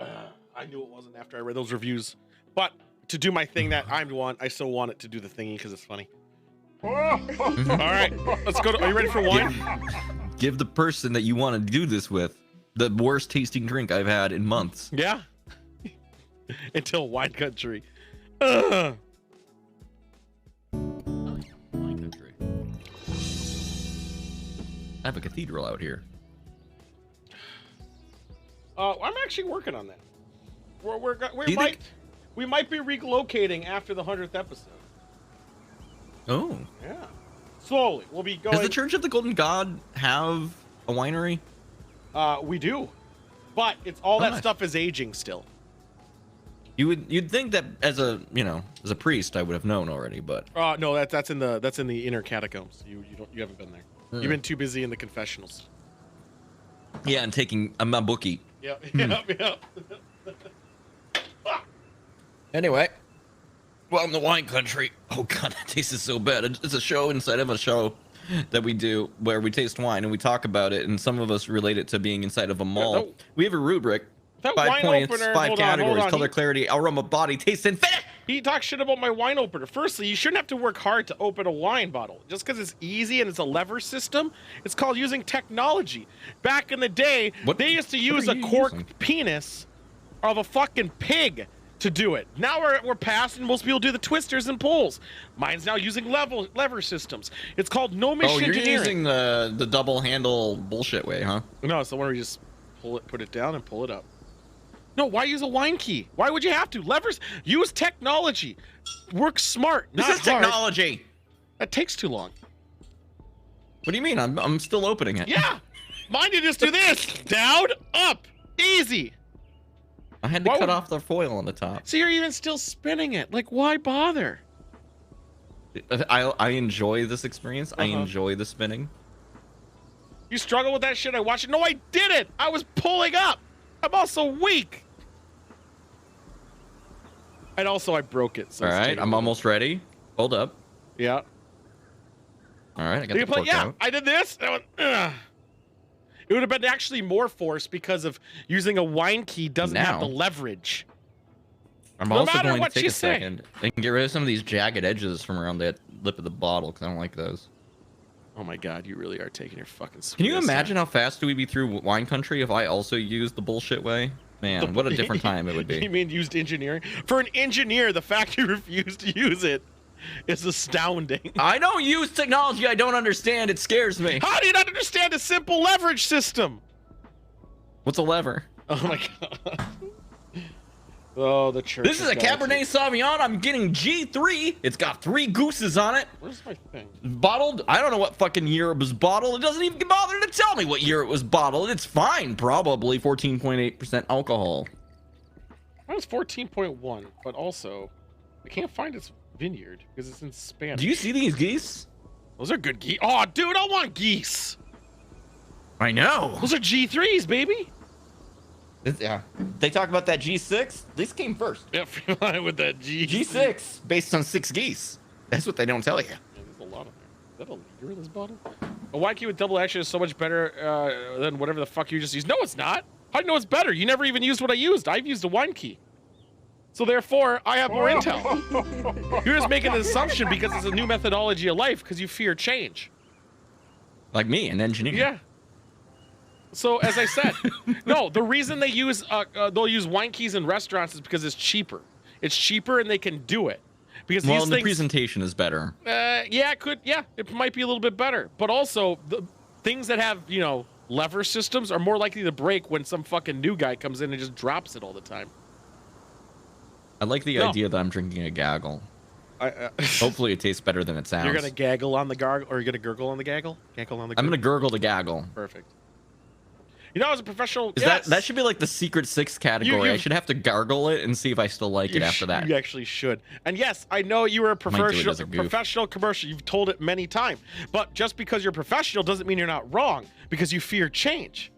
I knew it wasn't after I read those reviews, but to do my thing that I want, I still want it to do the thingy because it's funny. All right, let's go. Are you ready for wine? Give the person that you want to do this with the worst tasting drink I've had in months. Yeah. Until wine country. Wine country. I have a cathedral out here. I'm actually working on that. We might be relocating after the 100th episode. Oh. Yeah. Slowly. We'll be going. Does the Church of the Golden God have a winery? We do. But it's all that stuff is aging still. You'd think that as a priest I would have known already, but no, that's in the inner catacombs. You haven't been there. You've been too busy in the confessionals. Yeah, and taking a bookie. Yep. Anyway, welcome to wine country. Oh god, that tastes so bad. It's a show inside of a show that we do where we taste wine and we talk about it, and some of us relate it to being inside of a mall. We have a rubric. 5 points, 5 categories: color, clarity, aroma, body, taste, and fit. He talks shit about my wine opener. Firstly, you shouldn't have to work hard to open a wine bottle. Just because it's easy and it's a lever system, it's called using technology. Back in the day, they used to use a corked penis of a fucking pig to do it. Now we're past, and most people do the twisters and pulls. Mine's now using lever systems. It's called no mission you're engineering. using the double handle bullshit way, huh? No, it's the one where you just put it down and pull it up. No, why use a wine key? Why would you have to? Levers, use technology. Work smart, not This is hard. technology. That takes too long. What do you mean? I'm still opening it. Yeah, mine you just do this. Down, up, easy. I had to cut off the foil on the top. So you're even still spinning it. Like, why bother? I enjoy this experience. I enjoy the spinning. You struggle with that shit? I watched it. No, I didn't. I was pulling up. I'm also weak. And also, I broke it. So All right, I'm almost ready. Hold up. Yeah. All right, I got the cork out. I did this. And I went, ugh. It would have been actually more force because of using a wine key doesn't have the leverage. I'm No also matter going to what take you a say. second and get rid of some of these jagged edges from around that lip of the bottle because I don't like those. Oh my god, you really are taking your fucking sweet. Can you imagine how fast we'd be through wine country if I also used the bullshit way? Man, what a different time it would be. You mean used engineering? For an engineer, the fact you refuse to use it is astounding. I don't use technology I don't understand. It scares me. How do you not understand a simple leverage system? What's a lever? Oh my god. Oh, the church. This is a Cabernet Sauvignon. I'm getting G3. It's got 3 gooses on it. Where's my thing? Bottled. I don't know what fucking year it was bottled. It doesn't even bother to tell me what year it was bottled. It's fine. Probably 14.8% alcohol. Mine was 14.1, but also I can't find its vineyard because it's in Spanish. Do you see these geese? Those are good geese. Oh, dude, I want geese. I know. Those are G3s, baby. Yeah. They talk about that G6. This came first. Yeah, with that G. G6 based on 6 geese. That's what they don't tell you. Yeah, there's a lot of there. Is that a liter in this bottle? A wine key with double action is so much better than whatever the fuck you just used. No, it's not. How do you know it's better? You never even used what I used. I've used a wine key. So therefore, I have more intel. You're just making an assumption because it's a new methodology of life because you fear change. Like me, an engineer. Yeah. So as I said, no, the reason they use they'll use wine keys in restaurants is because it's cheaper. It's cheaper and they can do it. Because Well, these and things, the presentation is better. yeah, it might be a little bit better. But also the things that have, you know, lever systems are more likely to break when some fucking new guy comes in and just drops it all the time. I like the idea that I'm drinking a gaggle. Hopefully it tastes better than it sounds. You're gonna gaggle on the gargle, or you're gonna gurgle on the gaggle? Gaggle on the. I'm gurgle? gonna gurgle the gaggle. Perfect. You know, as a professional, Is that should be like the secret 6 category. I should have to gargle it and see if I still like it after that. You actually should. And yes, I know you were a professional commercial. You've told it many times. But just because you're professional doesn't mean you're not wrong, because you fear change.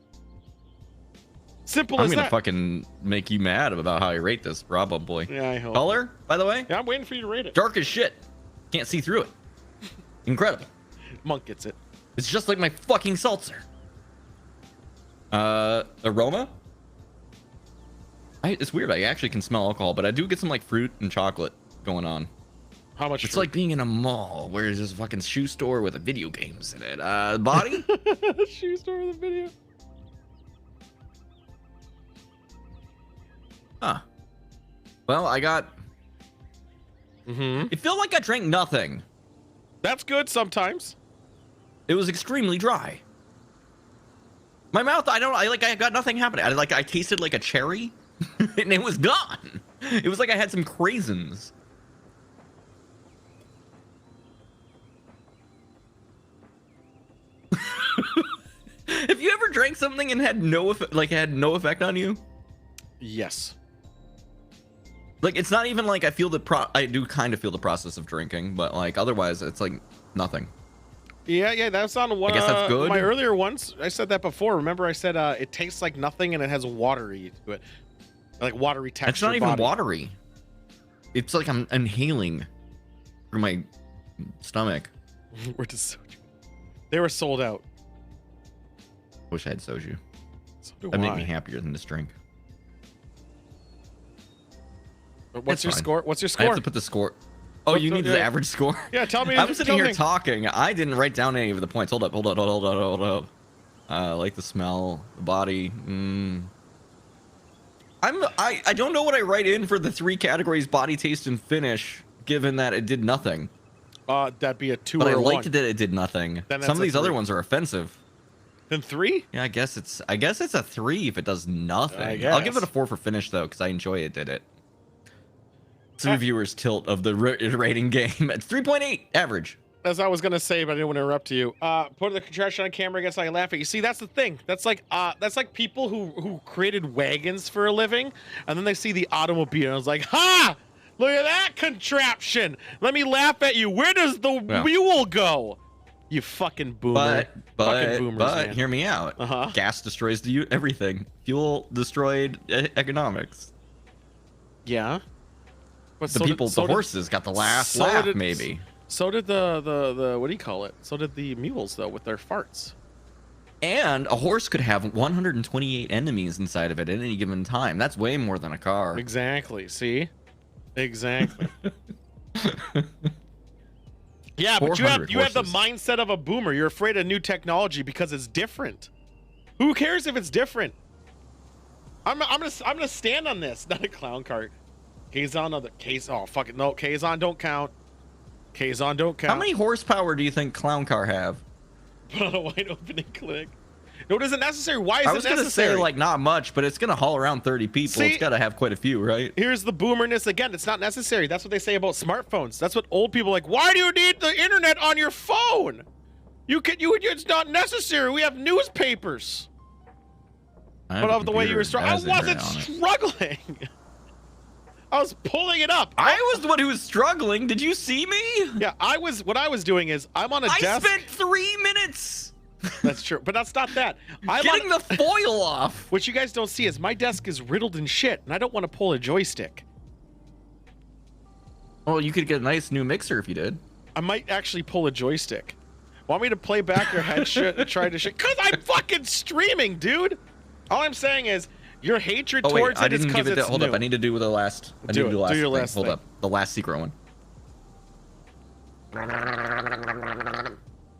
Simple as that. I'm gonna fucking make you mad about how I rate this, probably. Yeah, I hope. Color, by the way? Yeah, I'm waiting for you to rate it. Dark as shit. Can't see through it. Incredible. Monk gets it. It's just like my fucking seltzer. Aroma? It's weird. I actually can smell alcohol, but I do get some like fruit and chocolate going on. How much? It's like being in a mall where there's a fucking shoe store with video games in it. Body? Shoe store with a video. Huh. Well, I got. It felt like I drank nothing. That's good sometimes. It was extremely dry. My mouth, I got nothing happening. I tasted like a cherry, and it was gone. It was like I had some craisins. Have you ever drank something and had no effect on you? Yes. Like, it's not even like I do kind of feel the process of drinking, but like otherwise it's like nothing. Yeah, that's on one I guess that's good. my earlier ones. I said that before. Remember I said it tastes like nothing and it has watery to it. Like watery texture. It's not even watery. It's like I'm inhaling through my stomach. Where does soju? They were sold out. Wish I had soju. So do That'd make I. me happier than this drink. What's your score? What's your I score? have to put the score. Oh, you need the average score? Yeah, tell me. I'm sitting here talking. I didn't write down any of the points. Hold up. I like the smell, the body. I don't know what I write in for the 3 categories: body, taste, and finish. Given that it did nothing. That'd be a 2 But or I a 1. liked that it did nothing. Then Some of that's a these other 3. ones are offensive. Then 3? Yeah, I guess it's a 3 if it does nothing. I'll give it a guess. 4 for finish though, because I enjoy it did it. It's the reviewer's tilt of the rating game. It's 3.8 average. As I was gonna say, but I didn't want to interrupt you. Put the contraption on camera against I laugh at you. See, that's the thing. That's like people who created wagons for a living, and then they see the automobile and it's like, ha! Look at that contraption. Let me laugh at you. Where does the mule go? You fucking boomer. Fucking boomers, But man. hear me out. Gas destroys everything. Fuel destroyed economics. Yeah. But The horses got the last laugh, maybe. So did the what do you call it? So did the mules though with their farts. And a horse could have 128 enemies inside of it at any given time. That's way more than a car. Exactly. See? Exactly. Yeah, but you have the mindset of a boomer. You're afraid of new technology because it's different. Who cares if it's different? I'm gonna stand on this. Not a clown cart. Kazon on the case. Oh fuck it. No, Kazon don't count. Kazon don't count. How many horsepower do you think clown car have? Put on a wide open and click. No, it isn't necessary. Why is it necessary? I was gonna say like not much, but it's gonna haul around 30 people. See, it's gotta have quite a few, right? Here's the boomerness again. It's not necessary. That's what they say about smartphones. That's what old people are like. Why do you need the internet on your phone? It's not necessary. We have newspapers. But of the way you were struggling, I wasn't struggling. I was pulling it up. I was the one who was struggling. Did you see me? Yeah, what I was doing is I'm on a desk. I spent 3 minutes. That's true, but that's not that. I'm getting the foil off. What you guys don't see is my desk is riddled in shit, and I don't want to pull a joystick. Well, you could get a nice new mixer if you did. I might actually pull a joystick. Want me to play back your head shit and try to shit? Cause I'm fucking streaming, dude. All I'm saying is your hatred towards it is because it's hold new. up, I need to do the last. I need to do the last. Do your thing. last Hold thing. up, the last secret one.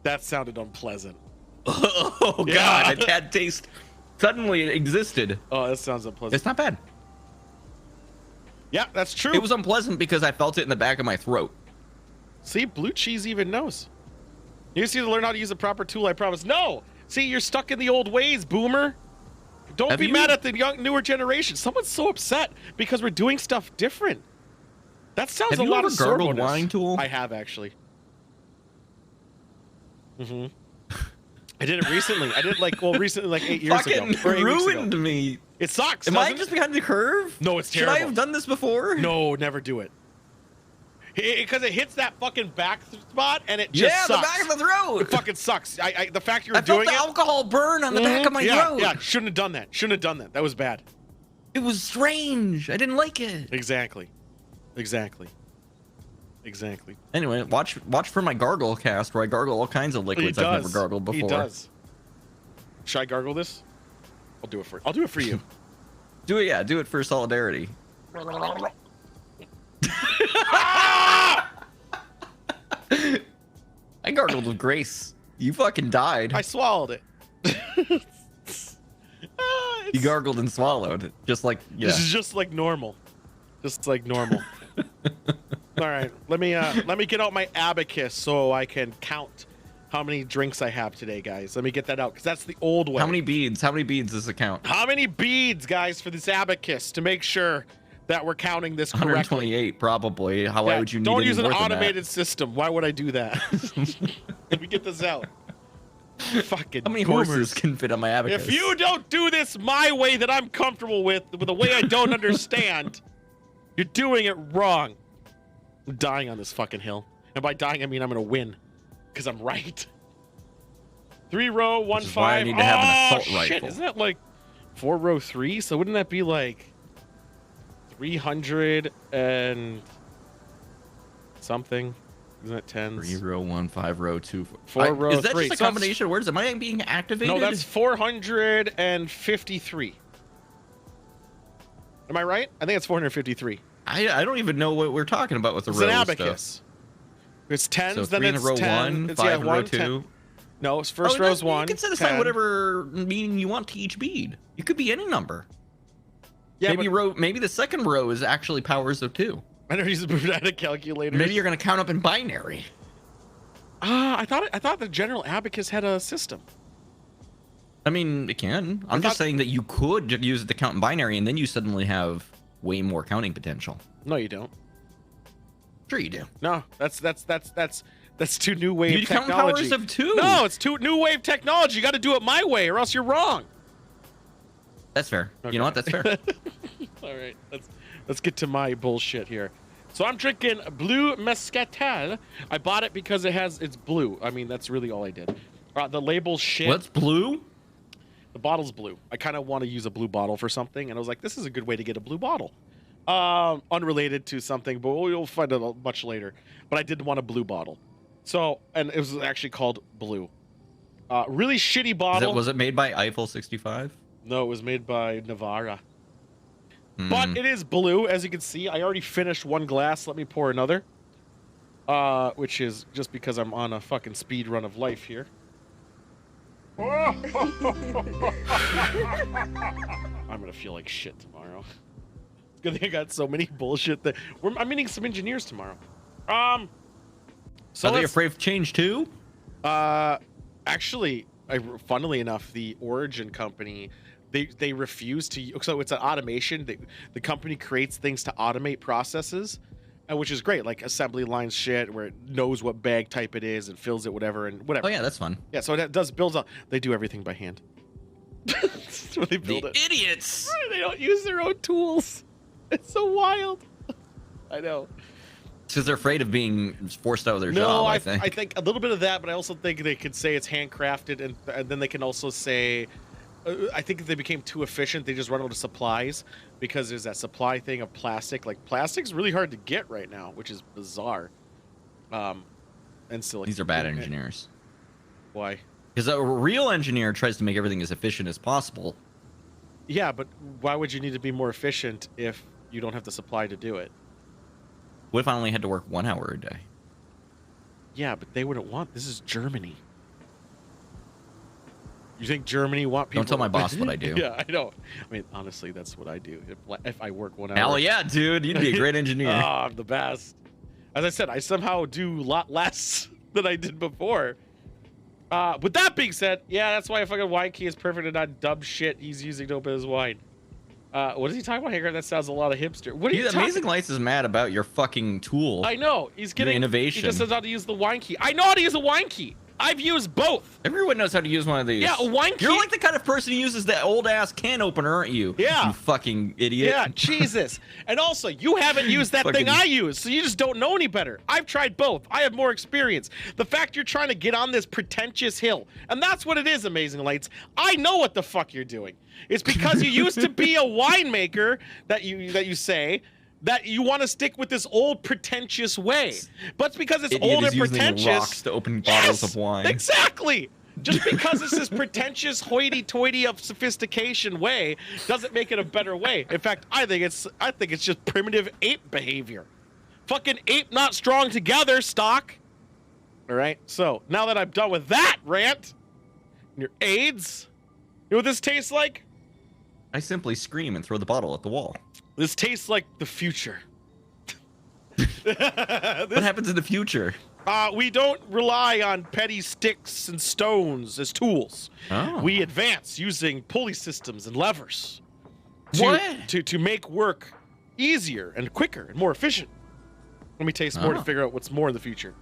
That sounded unpleasant. Oh god, I can't taste. Suddenly it existed. Oh, that sounds unpleasant. It's not bad. Yeah, that's true. It was unpleasant because I felt it in the back of my throat. See, blue cheese even knows. You just need to learn how to use a proper tool, I promise. No! See, you're stuck in the old ways, boomer. Don't be mad at the newer generation. Someone's so upset because we're doing stuff different. That sounds a lot of gargled wine tool? I have, actually. Mm-hmm. I did it recently. I did recently, like 8 years ago. Or 8 weeks ruined ago. me. It sucks. Am I just behind the curve? No, it's terrible. Should I have done this before? No, never do it. Because it hits that fucking back spot and it just sucks. Yeah, the back of the throat. It fucking sucks. The fact you were doing it. I felt the alcohol burn on the back of my throat. Yeah, shouldn't have done that. Shouldn't have done that. That was bad. It was strange. I didn't like it. Exactly. Anyway, watch for my gargle cast where I gargle all kinds of liquids I've never gargled before. He does. Should I gargle this? I'll do it for you. Do it, yeah. Do it for solidarity. I gargled with grace. You fucking died. I swallowed it. You gargled and swallowed, just like This is just like normal. Just like normal. All right, let me get out my abacus so I can count how many drinks I have today, guys. Let me get that out because that's the old way. How many beads? How many beads does it count? How many beads, guys, for this abacus to make sure that we're counting this correctly? 128, probably. Why would you need Don't use an more than automated that? system. Why would I do that? Let me get this out. Fucking How many boomers. horses can fit on my abacus? If you don't do this my way that I'm comfortable with a way I don't understand, you're doing it wrong. I'm dying on this fucking hill. And by dying, I mean I'm going to win. Because I'm right. 3 row, 1 5. Why I need to have an assault shit. rifle. Isn't that like 4 row 3? So wouldn't that be like 300 and something? Isn't that 10s? 3 row 1 5 row 2 4 row 3. Is that just a combination of words? Am I being activated? No, that's 453. Am I right? I think it's 453. I don't even know what we're talking about with the rows. It's an abacus. It's 10s, So then 3 in it's row 10. 1, It's 5 in row 1, 2. 10. No, it's first row's 1. You can set aside whatever meaning you want to each bead. It could be any number. Yeah, maybe the second row is actually powers of 2. I never use the Bermuda calculator. Maybe you're gonna count up in binary. I thought the General Abacus had a system. I mean, it can. I'm just saying that you could use it to count in binary, and then you suddenly have way more counting potential. No, you don't. Sure, you do. No, that's too new wave You technology. count powers of 2. No, it's too new wave technology. You got to do it my way, or else you're wrong. That's fair. Okay. You know what? That's fair. All right, let's get to my bullshit here. So I'm drinking blue Mezcatal. I bought it because it's blue. I mean, that's really all I did. The label's shit. What's blue? The bottle's blue. I kind of want to use a blue bottle for something, and I was like, this is a good way to get a blue bottle. Unrelated to something, but you'll find it much later. But I did want a blue bottle. So, and it was actually called Blue. Really shitty bottle. Was it made by Eiffel 65? No, it was made by Navarra. But it is blue, as you can see. I already finished one glass. Let me pour another. Which is just because I'm on a fucking speed run of life here. I'm gonna feel like shit tomorrow. It's good thing I got so many bullshit that I'm meeting some engineers tomorrow. So are they afraid of change too? Actually, funnily enough, the Origin company, they refuse to. So it's an automation. The company creates things to automate processes, which is great, like assembly line shit, where it knows what bag type it is and fills it whatever and whatever. Oh yeah, that's fun. Yeah, so it does builds up. They do everything by hand. That's what they build it. Idiots. They don't use their own tools. It's so wild. I know. Because they're afraid of being forced out of their No, job, I think. think a little bit of that, but I also think they could say it's handcrafted, and then they can also say, I think if they became too efficient, they just run out of supplies, because there's that supply thing of plastic. Like, plastic's really hard to get right now, which is bizarre. And silicon. These are bad engineers. Why? Because a real engineer tries to make everything as efficient as possible. Yeah, but why would you need to be more efficient if you don't have the supply to do it? What if I only had to work 1 hour a day? Yeah, but they wouldn't want. This is Germany. You think Germany want people? Don't tell my boss what I do. Yeah, I know. I mean, honestly, that's what I do. If I work 1 hour. Hell yeah, dude. You'd be a great engineer. Oh, I'm the best. As I said, I somehow do a lot less than I did before. With that being said, yeah, that's why a fucking wine key is perfect and not dumb shit he's using to open his wine. What is he talking about, Hager? That sounds a lot of hipster. What are you talking? Amazing Lights is mad about your fucking tool. I know. He's getting innovation. He just knows how to use the wine key. I know how to use a wine key. I've used both. Everyone knows how to use one of these. Yeah, a wine key. You're like the kind of person who uses that old ass can opener, aren't you? Yeah. You fucking idiot. Yeah, Jesus. And also, you haven't used that thing I use, so you just don't know any better. I've tried both. I have more experience. The fact you're trying to get on this pretentious hill, and that's what it is, Amazing Lights. I know what the fuck you're doing. It's because you used to be a winemaker that you say that you want to stick with this old pretentious way. But it's because it's old and pretentious. Using rocks to open bottles of wine. Exactly. Just because it's this pretentious hoity-toity of sophistication way doesn't make it a better way. In fact, I think it's just primitive ape behavior. Fucking ape not strong together, stock. All right. So now that I'm done with that rant, and your AIDS, you know what this tastes like? I simply scream and throw the bottle at the wall. This tastes like the future. What happens in the future? We don't rely on petty sticks and stones as tools. Oh. We advance using pulley systems and levers to make work easier and quicker and more efficient. Let me taste more to figure out what's more in the future.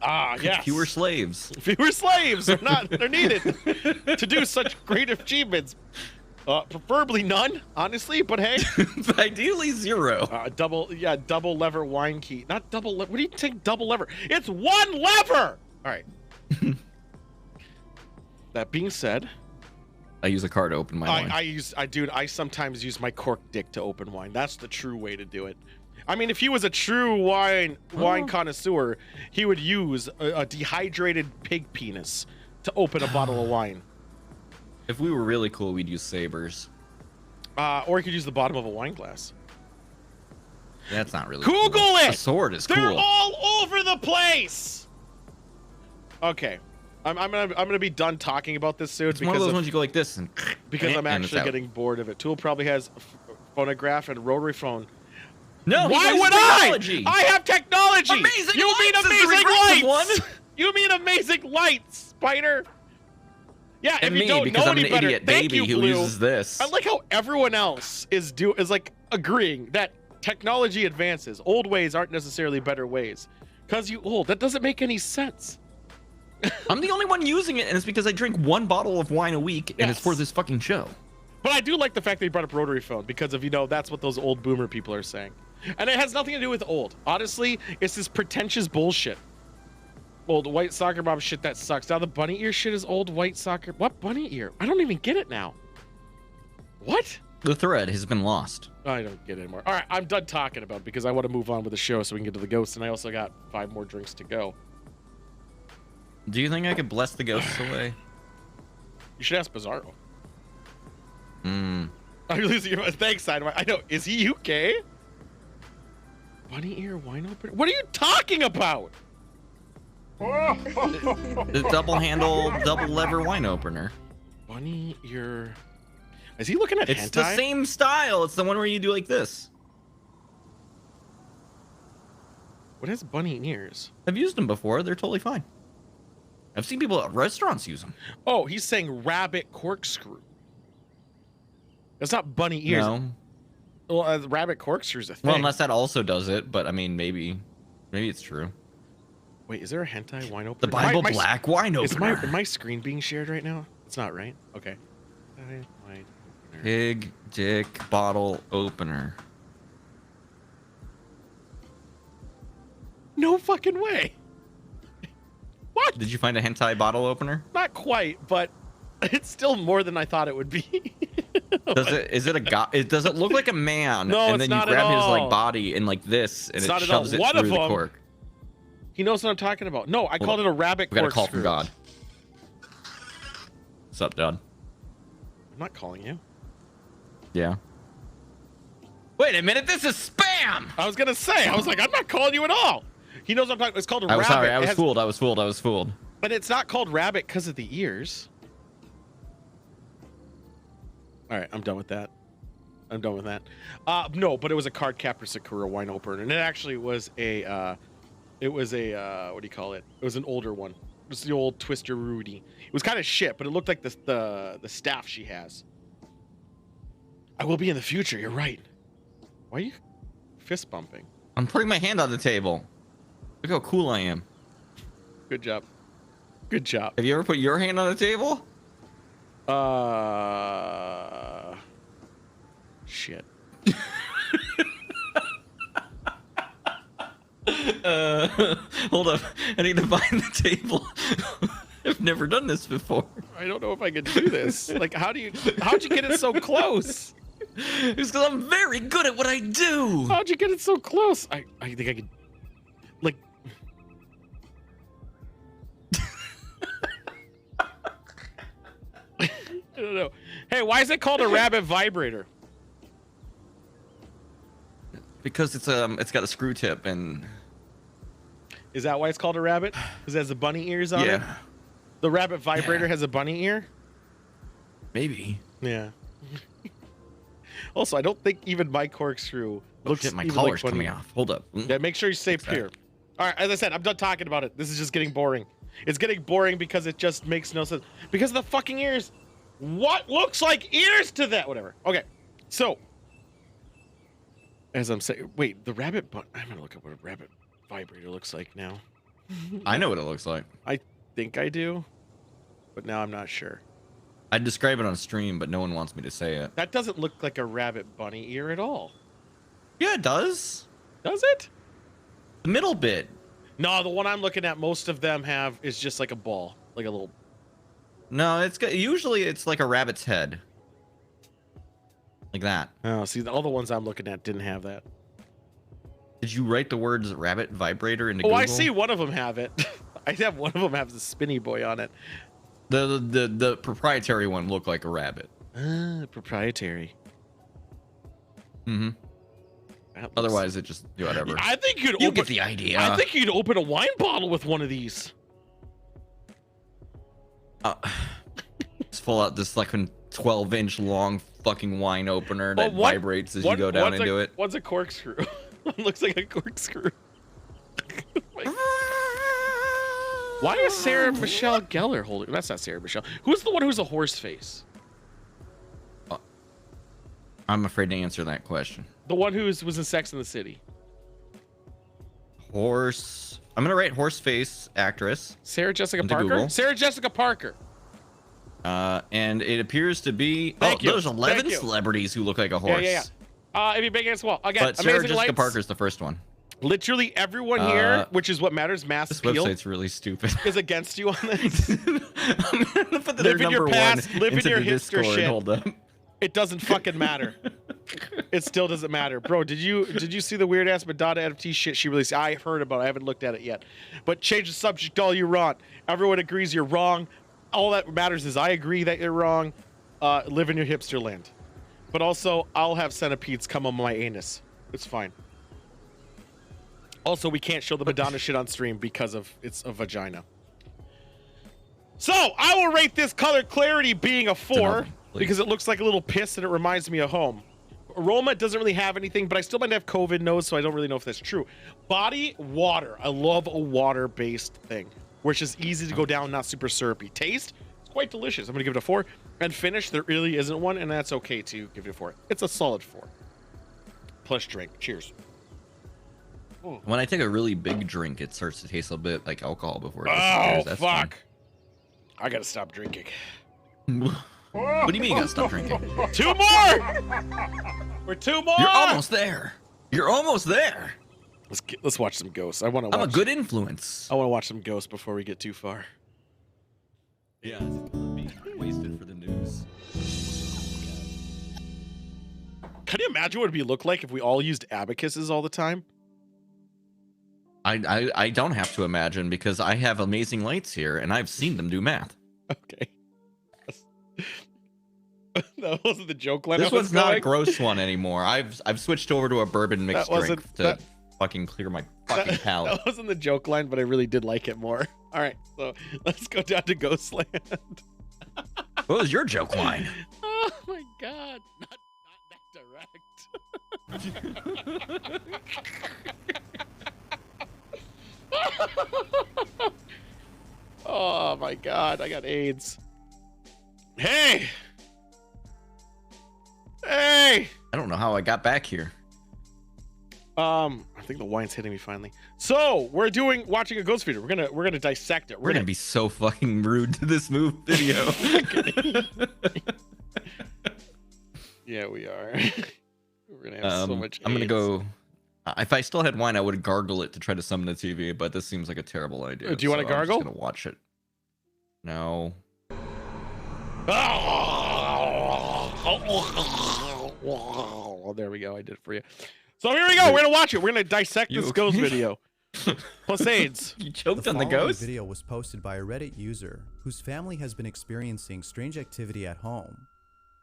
Yes. Fewer slaves. Fewer slaves are needed to do such great achievements. Preferably none, honestly, but hey. Ideally 0. Double lever wine key. Not double lever. What do you think double lever? It's one lever! All right. That being said, I use a car to open my wine. I sometimes use my cork dick to open wine. That's the true way to do it. I mean, if he was a true wine connoisseur, he would use a dehydrated pig penis to open a bottle of wine. If we were really cool, we'd use sabers. Or you could use the bottom of a wine glass. That's not really Google cool. it! A sword is cool. They're all over the place! Okay. I'm gonna be done talking about this soon It's one of those ones you go like this and because I'm and it's actually out. getting bored of it. Tool probably has phonograph and rotary phone. No, Why he would technology. I have technology. Amazing You mean lights is the amazing regressive lights? one. You mean amazing lights, Spider? Yeah, And if you me, don't because know I'm any an better, idiot thank baby you, who Blue. uses this. I like how everyone else is like agreeing that technology advances. Old ways aren't necessarily better ways. Cause you old. That doesn't make any sense. I'm the only one using it, and it's because I drink 1 bottle of wine a week, and it's for Yes. this fucking show. But I do like the fact that you brought up rotary phone because of, that's what those old boomer people are saying. And it has nothing to do with old. Honestly, it's this pretentious bullshit. Old white soccer mom shit that sucks. Now the bunny ear shit is old white soccer. What bunny ear? I don't even get it now. What? The thread has been lost. I don't get it anymore. All right, I'm done talking about it because I want to move on with the show so we can get to the ghosts. And I also got 5 more drinks to go. Do you think I could bless the ghosts away? You should ask Bizarro. Hmm. Thanks, Sideway. I know. Is he UK? Bunny ear wine opener? What are you talking about? The double handle, double lever wine opener. Bunny ear. Is he looking at It's hentai? the same style. It's the one where you do like this. What has bunny ears? I've used them before. They're totally fine. I've seen people at restaurants use them. Oh, he's saying rabbit corkscrew. That's not bunny ears. No. Well, rabbit corkscrew's a thing. Well, unless that also does it, but I mean, maybe it's true. Wait, is there a hentai wine opener? The Bible Black wine Is opener. my screen being shared right now? It's not, right? Okay. Hentai wine opener. Pig dick bottle opener. No fucking way. What? Did you find a hentai bottle opener? Not quite, but it's still more than I thought it would be. Is it a guy? Does it look like a man? No, and it's then not you at grab his all. like body and like this, and It's it not at all. shoves it One of through the them- cork. He knows what I'm talking about. No, I called it a rabbit We got a corkscrew. call from God. What's up, Dad? I'm not calling you. Yeah. Wait a minute, this is spam! I was gonna say, I'm not calling you at all. He knows what I'm talking. It's called a I was rabbit. sorry, I was It has- fooled, I was fooled, I was fooled. But it's not called rabbit because of the ears. All right, I'm done with that. No, but it was a card captor Sakura wine opener, and it actually was a, what do you call it? It was an older one. It was the old Twister Rudy. It was kind of shit, but it looked like the staff she has. I will be in the future. You're right. Why are you fist bumping? I'm putting my hand on the table. Look how cool I am. Good job. Good job. Have you ever put your hand on the table? Shit. Hold up. I need to find the table. I've never done this before. I don't know if I can do this. Like, how'd you get it so close? It's because I'm very good at what I do. How'd you get it so close? I think I could, like. I don't know. Hey, why is it called a rabbit vibrator? Because it's got a screw tip and Is that why it's called a rabbit? Because it has the bunny ears on it? yeah, The rabbit vibrator has a bunny ear? maybe. Yeah. Also, I don't think even my corkscrew Oh looks shit, my even collar's like bunny coming ear. off. Hold up. Yeah, make sure you stay pure. All right, as I said, I'm done talking about it. This is just getting boring. It's getting boring because it just makes no sense. Because of the fucking ears. What looks like ears to that? Whatever. Okay, so as I'm saying, wait, the rabbit. I'm gonna look up what a rabbit vibrator looks like now. I know what it looks like. I think I do, but now I'm not sure. I'd describe it on stream, but no one wants me to say it. That doesn't look like a rabbit bunny ear at all, Yeah, it does. does it? The middle bit. No, the one I'm looking at, most of them have is just like a ball, like a little. No, usually it's like a rabbit's head. Like that. Oh, see, all the ones I'm looking at didn't have that. Did you write the words rabbit vibrator into Oh, Google? I see one of them have it. I have one of them have the spinny boy on it. The proprietary one looked like a rabbit. Proprietary. Mm-hmm. That looks- Otherwise, it just whatever. I think you'd You open. get the idea. I think you'd open a wine bottle with one of these. Just pull out this like 12-inch long fucking wine opener that vibrates as you go down into it. One's a corkscrew. One looks like a corkscrew. Why is Sarah Michelle Gellar holding? That's not Sarah Michelle. Who's the one who's a horse face? I'm afraid to answer that question. The one who was in Sex and the City. Horse. I'm gonna write horse face actress. Sarah Jessica Parker. Google. Sarah Jessica Parker. And it appears to be. Thank you. There's 11 celebrities who look like a horse. Yeah. If you big against the wall again. But Sarah Amazing Jessica Lights. Parker's the first one. Literally everyone here, which is what matters, mass This appeal, website's really stupid. is against you on this. I'm gonna put Live in your past, live in into your the hipster Discord. shit. Hold up. It doesn't fucking matter. It still doesn't matter, bro. Did you see the weird ass Madonna NFT shit she released? I heard about it. I haven't looked at it yet. But change the subject all you want. Everyone agrees you're wrong. All that matters is I agree that you're wrong. Live in your hipster land. But also, I'll have centipedes come on my anus. It's fine. Also, we can't show the Madonna shit on stream because of it's a vagina. So I will rate this color clarity being a 4 because it looks like a little piss and it reminds me of home. Aroma doesn't really have anything, but I still might have COVID nose, so I don't really know if that's true. Body, water. I love a water-based thing, which is easy to go down, not super syrupy. Taste, it's quite delicious. I'm gonna give it a 4. And finish, there really isn't one, and that's okay to give it a 4. It's a solid 4. Plus drink. Cheers. When I take a really big drink, it starts to taste a bit like alcohol before it Oh, disappears. That's fuck. I gotta stop drinking. Fine. What do you mean you gotta stop drinking? 2 more! We're 2 more! You're almost there. You're almost there. Let's watch some ghosts. I want to watch. I'm a good influence. I want to watch some ghosts before we get too far. Yeah, be wasted for the news. Can you imagine what it'd look like if we all used abacuses all the time? I don't have to imagine because I have amazing lights here and I've seen them do math. Okay. That wasn't the joke line. This one's not a gross one anymore. I've switched over to a bourbon mixed drink to fucking clear my fucking palate. That wasn't the joke line, but I really did like it more. All right, so let's go down to Ghostland. What was your joke line? Oh my god, not that direct. Oh my god, I got AIDS. Hey! Hey! I don't know how I got back here. I think the wine's hitting me finally. So we're watching a ghost video. We're gonna dissect it. We're gonna be so fucking rude to this video. Yeah, we are. We're gonna have so much. I'm gonna AIDS. go. If I still had wine, I would gargle it to try to summon the TV, but this seems like a terrible idea. Do you want to gargle? I'm just gonna watch it. No. Oh, there we go. I did it for you. So here we go. We're gonna watch it. We're gonna dissect this ghost video. Plus AIDS. You choked on the following ghost? video was posted by a Reddit user whose family has been experiencing strange activity at home.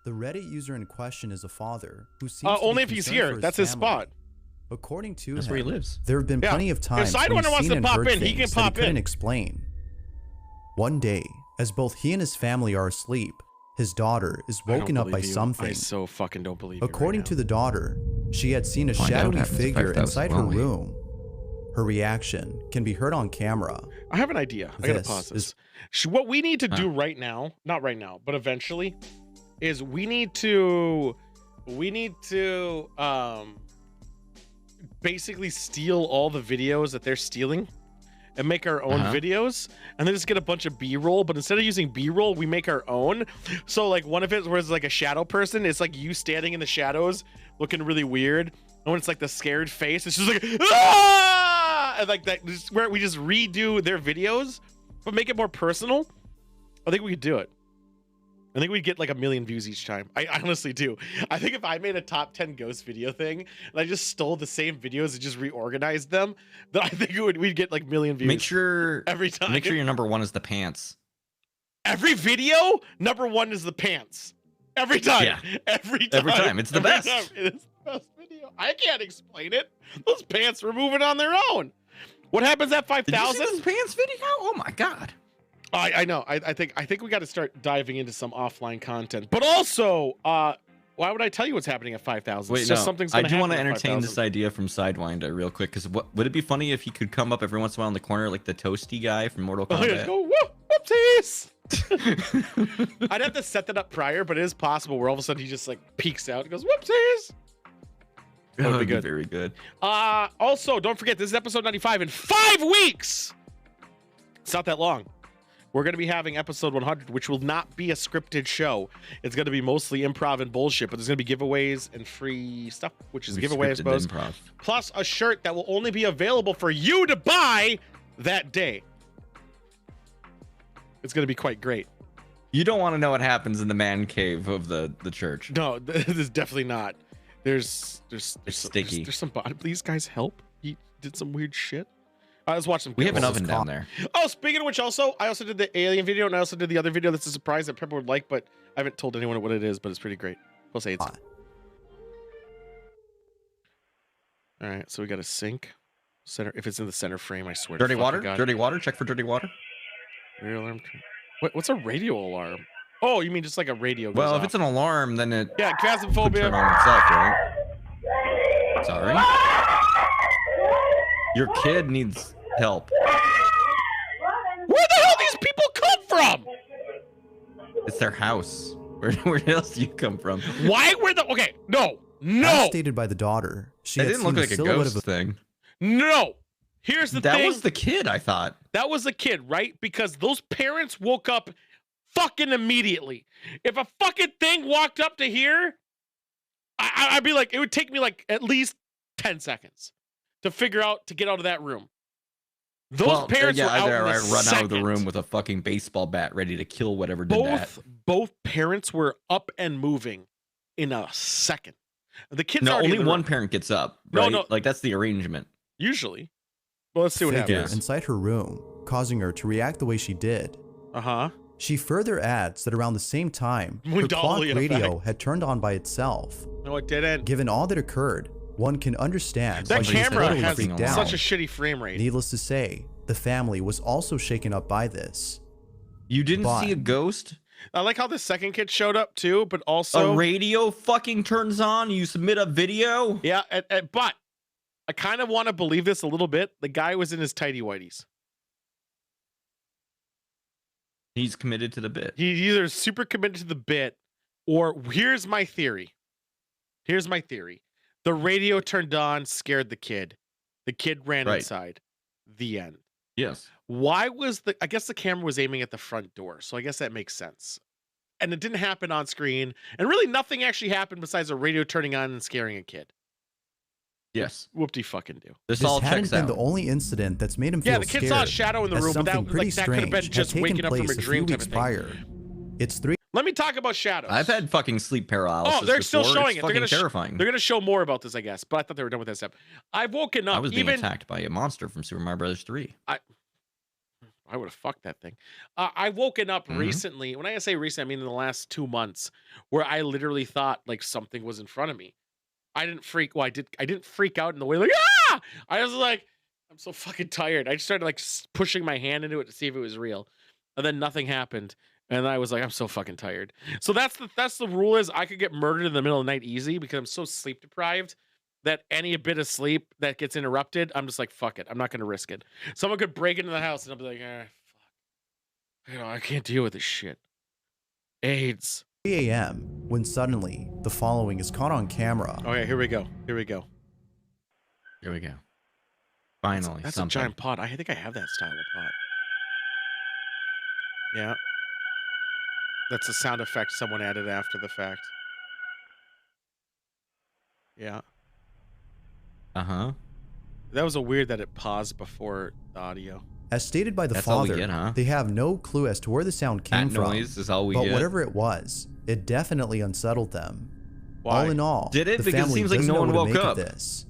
The Reddit user in question is a father who seems to only be if he's concerned here. for his That's his family. spot. According to That's him, where he lives. there have been Yeah. plenty of If times when Sidewinder he's wants seen to and pop heard in, he things can that he pop couldn't in. explain. One day, as both he and his family are asleep, his daughter is I don't woken up by believe you. something. I so fucking don't believe you According right to the daughter, she had seen a Find out shadowy happens to figure 5,000 inside her lonely. room. Her reaction can be heard on camera. now. I have an idea. I gotta This pause is- this. What we need to do right now, not right now, but eventually, is we need to basically steal all the videos that they're stealing and make our own videos, and then just get a bunch of B-roll. But instead of using B-roll, we make our own. So like one of it where it's like a shadow person, it's like you standing in the shadows looking really weird, and when it's like the scared face, it's just like ah! And like that, just where we just redo their videos but make it more personal. I think we could do it. I think we'd get like 1 million views each time. I honestly do. I think if I made a top 10 ghost video thing and I just stole the same videos and just reorganized them, then I think we'd get like 1 million views. Make sure every time. Make sure your number one is the pants. Every video, number one is the pants. Every time. Yeah. Every time. Every time. It's the best. Time. It is the best video. I can't explain it. Those pants were moving on their own. What happens at Did you see 5,000? this pants video? Oh my god. I know. I think we got to start diving into some offline content. But also, why would I tell you what's happening at 5,000? Wait, It's no. just something's I gonna do happen want to at entertain 5,000. this idea from Sidewinder real quick, because would it be funny if he could come up every once in a while in the corner like the toasty guy from Mortal Oh, yeah, Kombat? go, whoopsies! I'd have to set that up prior, but it is possible where all of a sudden he just like peeks out and goes, whoopsies! That would be good. Very good. Also, don't forget, this is episode 95 in 5 weeks. It's not that long. We're going to be having episode 100, which will not be a scripted show. It's going to be mostly improv and bullshit, but there's going to be giveaways and free stuff, which is a giveaway, I suppose. Improv. Plus a shirt that will only be available for you to buy that day. It's going to be quite great. You don't want to know what happens in the man cave of the church. No, this is definitely not. There's sticky. There's some body. Please, guys, help. He did some weird shit. Let's watch some. We have an clips. oven down there. Oh, speaking of which, I also did the alien video, and I also did the other video that's a surprise that Pepper would like, but I haven't told anyone what it is, but it's pretty great. Plus AIDS. All right, so we got a sink. Center. If it's in the center frame, I swear. Dirty to water? God. Dirty water? Check for dirty water. Radio alarm. What's a radio alarm? Oh, you mean just like a radio? Goes Well, if off. it's an alarm, then it yeah, would phasmophobia. turn on itself, right? Sorry. Your kid needs help. Where the hell these people come from? It's their house. Where else do you come from? Why were the okay? No. As stated by the daughter, she It had didn't seen look like the a silhouette ghost of thing. No. Here's the thing. That was the kid, I thought. That was the kid, right? Because those parents woke up fucking immediately. If a fucking thing walked up to here, I'd be like, it would take me like at least 10 seconds to figure out to get out of that room. Those parents were out in a run out of the second. room with a fucking baseball bat ready to kill whatever did that. Both parents were up and moving in a second. The kids No, already only in the one room. parent gets up, No, right? no. Like that's the arrangement. Usually. Well, let's see what figure happens. inside her room, causing her to react the way she did. Uh-huh. She further adds that around the same time, her clock Mondalian radio effect. had turned on by itself. No, it didn't. Given all that occurred, one can understand why That she was camera totally has freaked out. such a shitty frame rate. Needless to say, the family was also shaken up by this. You didn't But- see a ghost? I like how the second kid showed up too, but also A radio fucking turns on, you submit a video? yeah, but I kind of want to believe this a little bit. The guy was in his tighty whities. He's committed to the bit. He either is super committed to the bit, or here's my theory. Here's my theory. The radio turned on, scared the kid. The kid ran Right. inside. The end. Yes. Why was I guess the camera was aiming at the front door, so I guess that makes sense. And it didn't happen on screen, and really nothing actually happened besides a radio turning on and scaring a kid. Yes. Whoop-de fucking do. This This all hadn't checks been out. the only incident that's made him feel Yeah, the kid scared, saw a shadow in the as room, but something that, pretty that could have been strange just had taken waking up from a place dream few type weeks of thing. prior. It's 3 Let me talk about shadows. I've had fucking sleep paralysis. Oh, they're still before. showing It's it. They're fucking gonna terrifying. They're gonna show more about this, I guess. But I thought they were done with that step. I've woken up. I was being even attacked by a monster from Super Mario Bros. 3. I would have fucked that thing. I've woken up Mhm. recently. When I say recent, I mean in the last 2 months, where I literally thought like something was in front of me. I didn't freak. Well, I didn't freak out in the way like ah. I was like, I'm so fucking tired. I just started like pushing my hand into it to see if it was real, and then nothing happened. And I was like, I'm so fucking tired. So that's the rule is I could get murdered in the middle of the night easy because I'm so sleep deprived that any bit of sleep that gets interrupted, I'm just like, fuck it. I'm not going to risk it. Someone could break into the house and I'll be like, fuck. I can't deal with this shit. AIDS. 3 a.m. when suddenly the following is caught on camera. Okay, here we go. Here we go. Here we go. Finally, That's something. a giant pot. I think I have that style of pot. Yeah. That's a sound effect someone added after the fact. Yeah. Uh-huh. That was a weird that it paused before the audio. As stated by the That's all we father, get, huh? they have no clue as to where the sound came That from. noise is all we but get. whatever it was, it definitely unsettled them. Why? All in all, Did it? the Because it family seems like doesn't no know one what to woke make up. of this.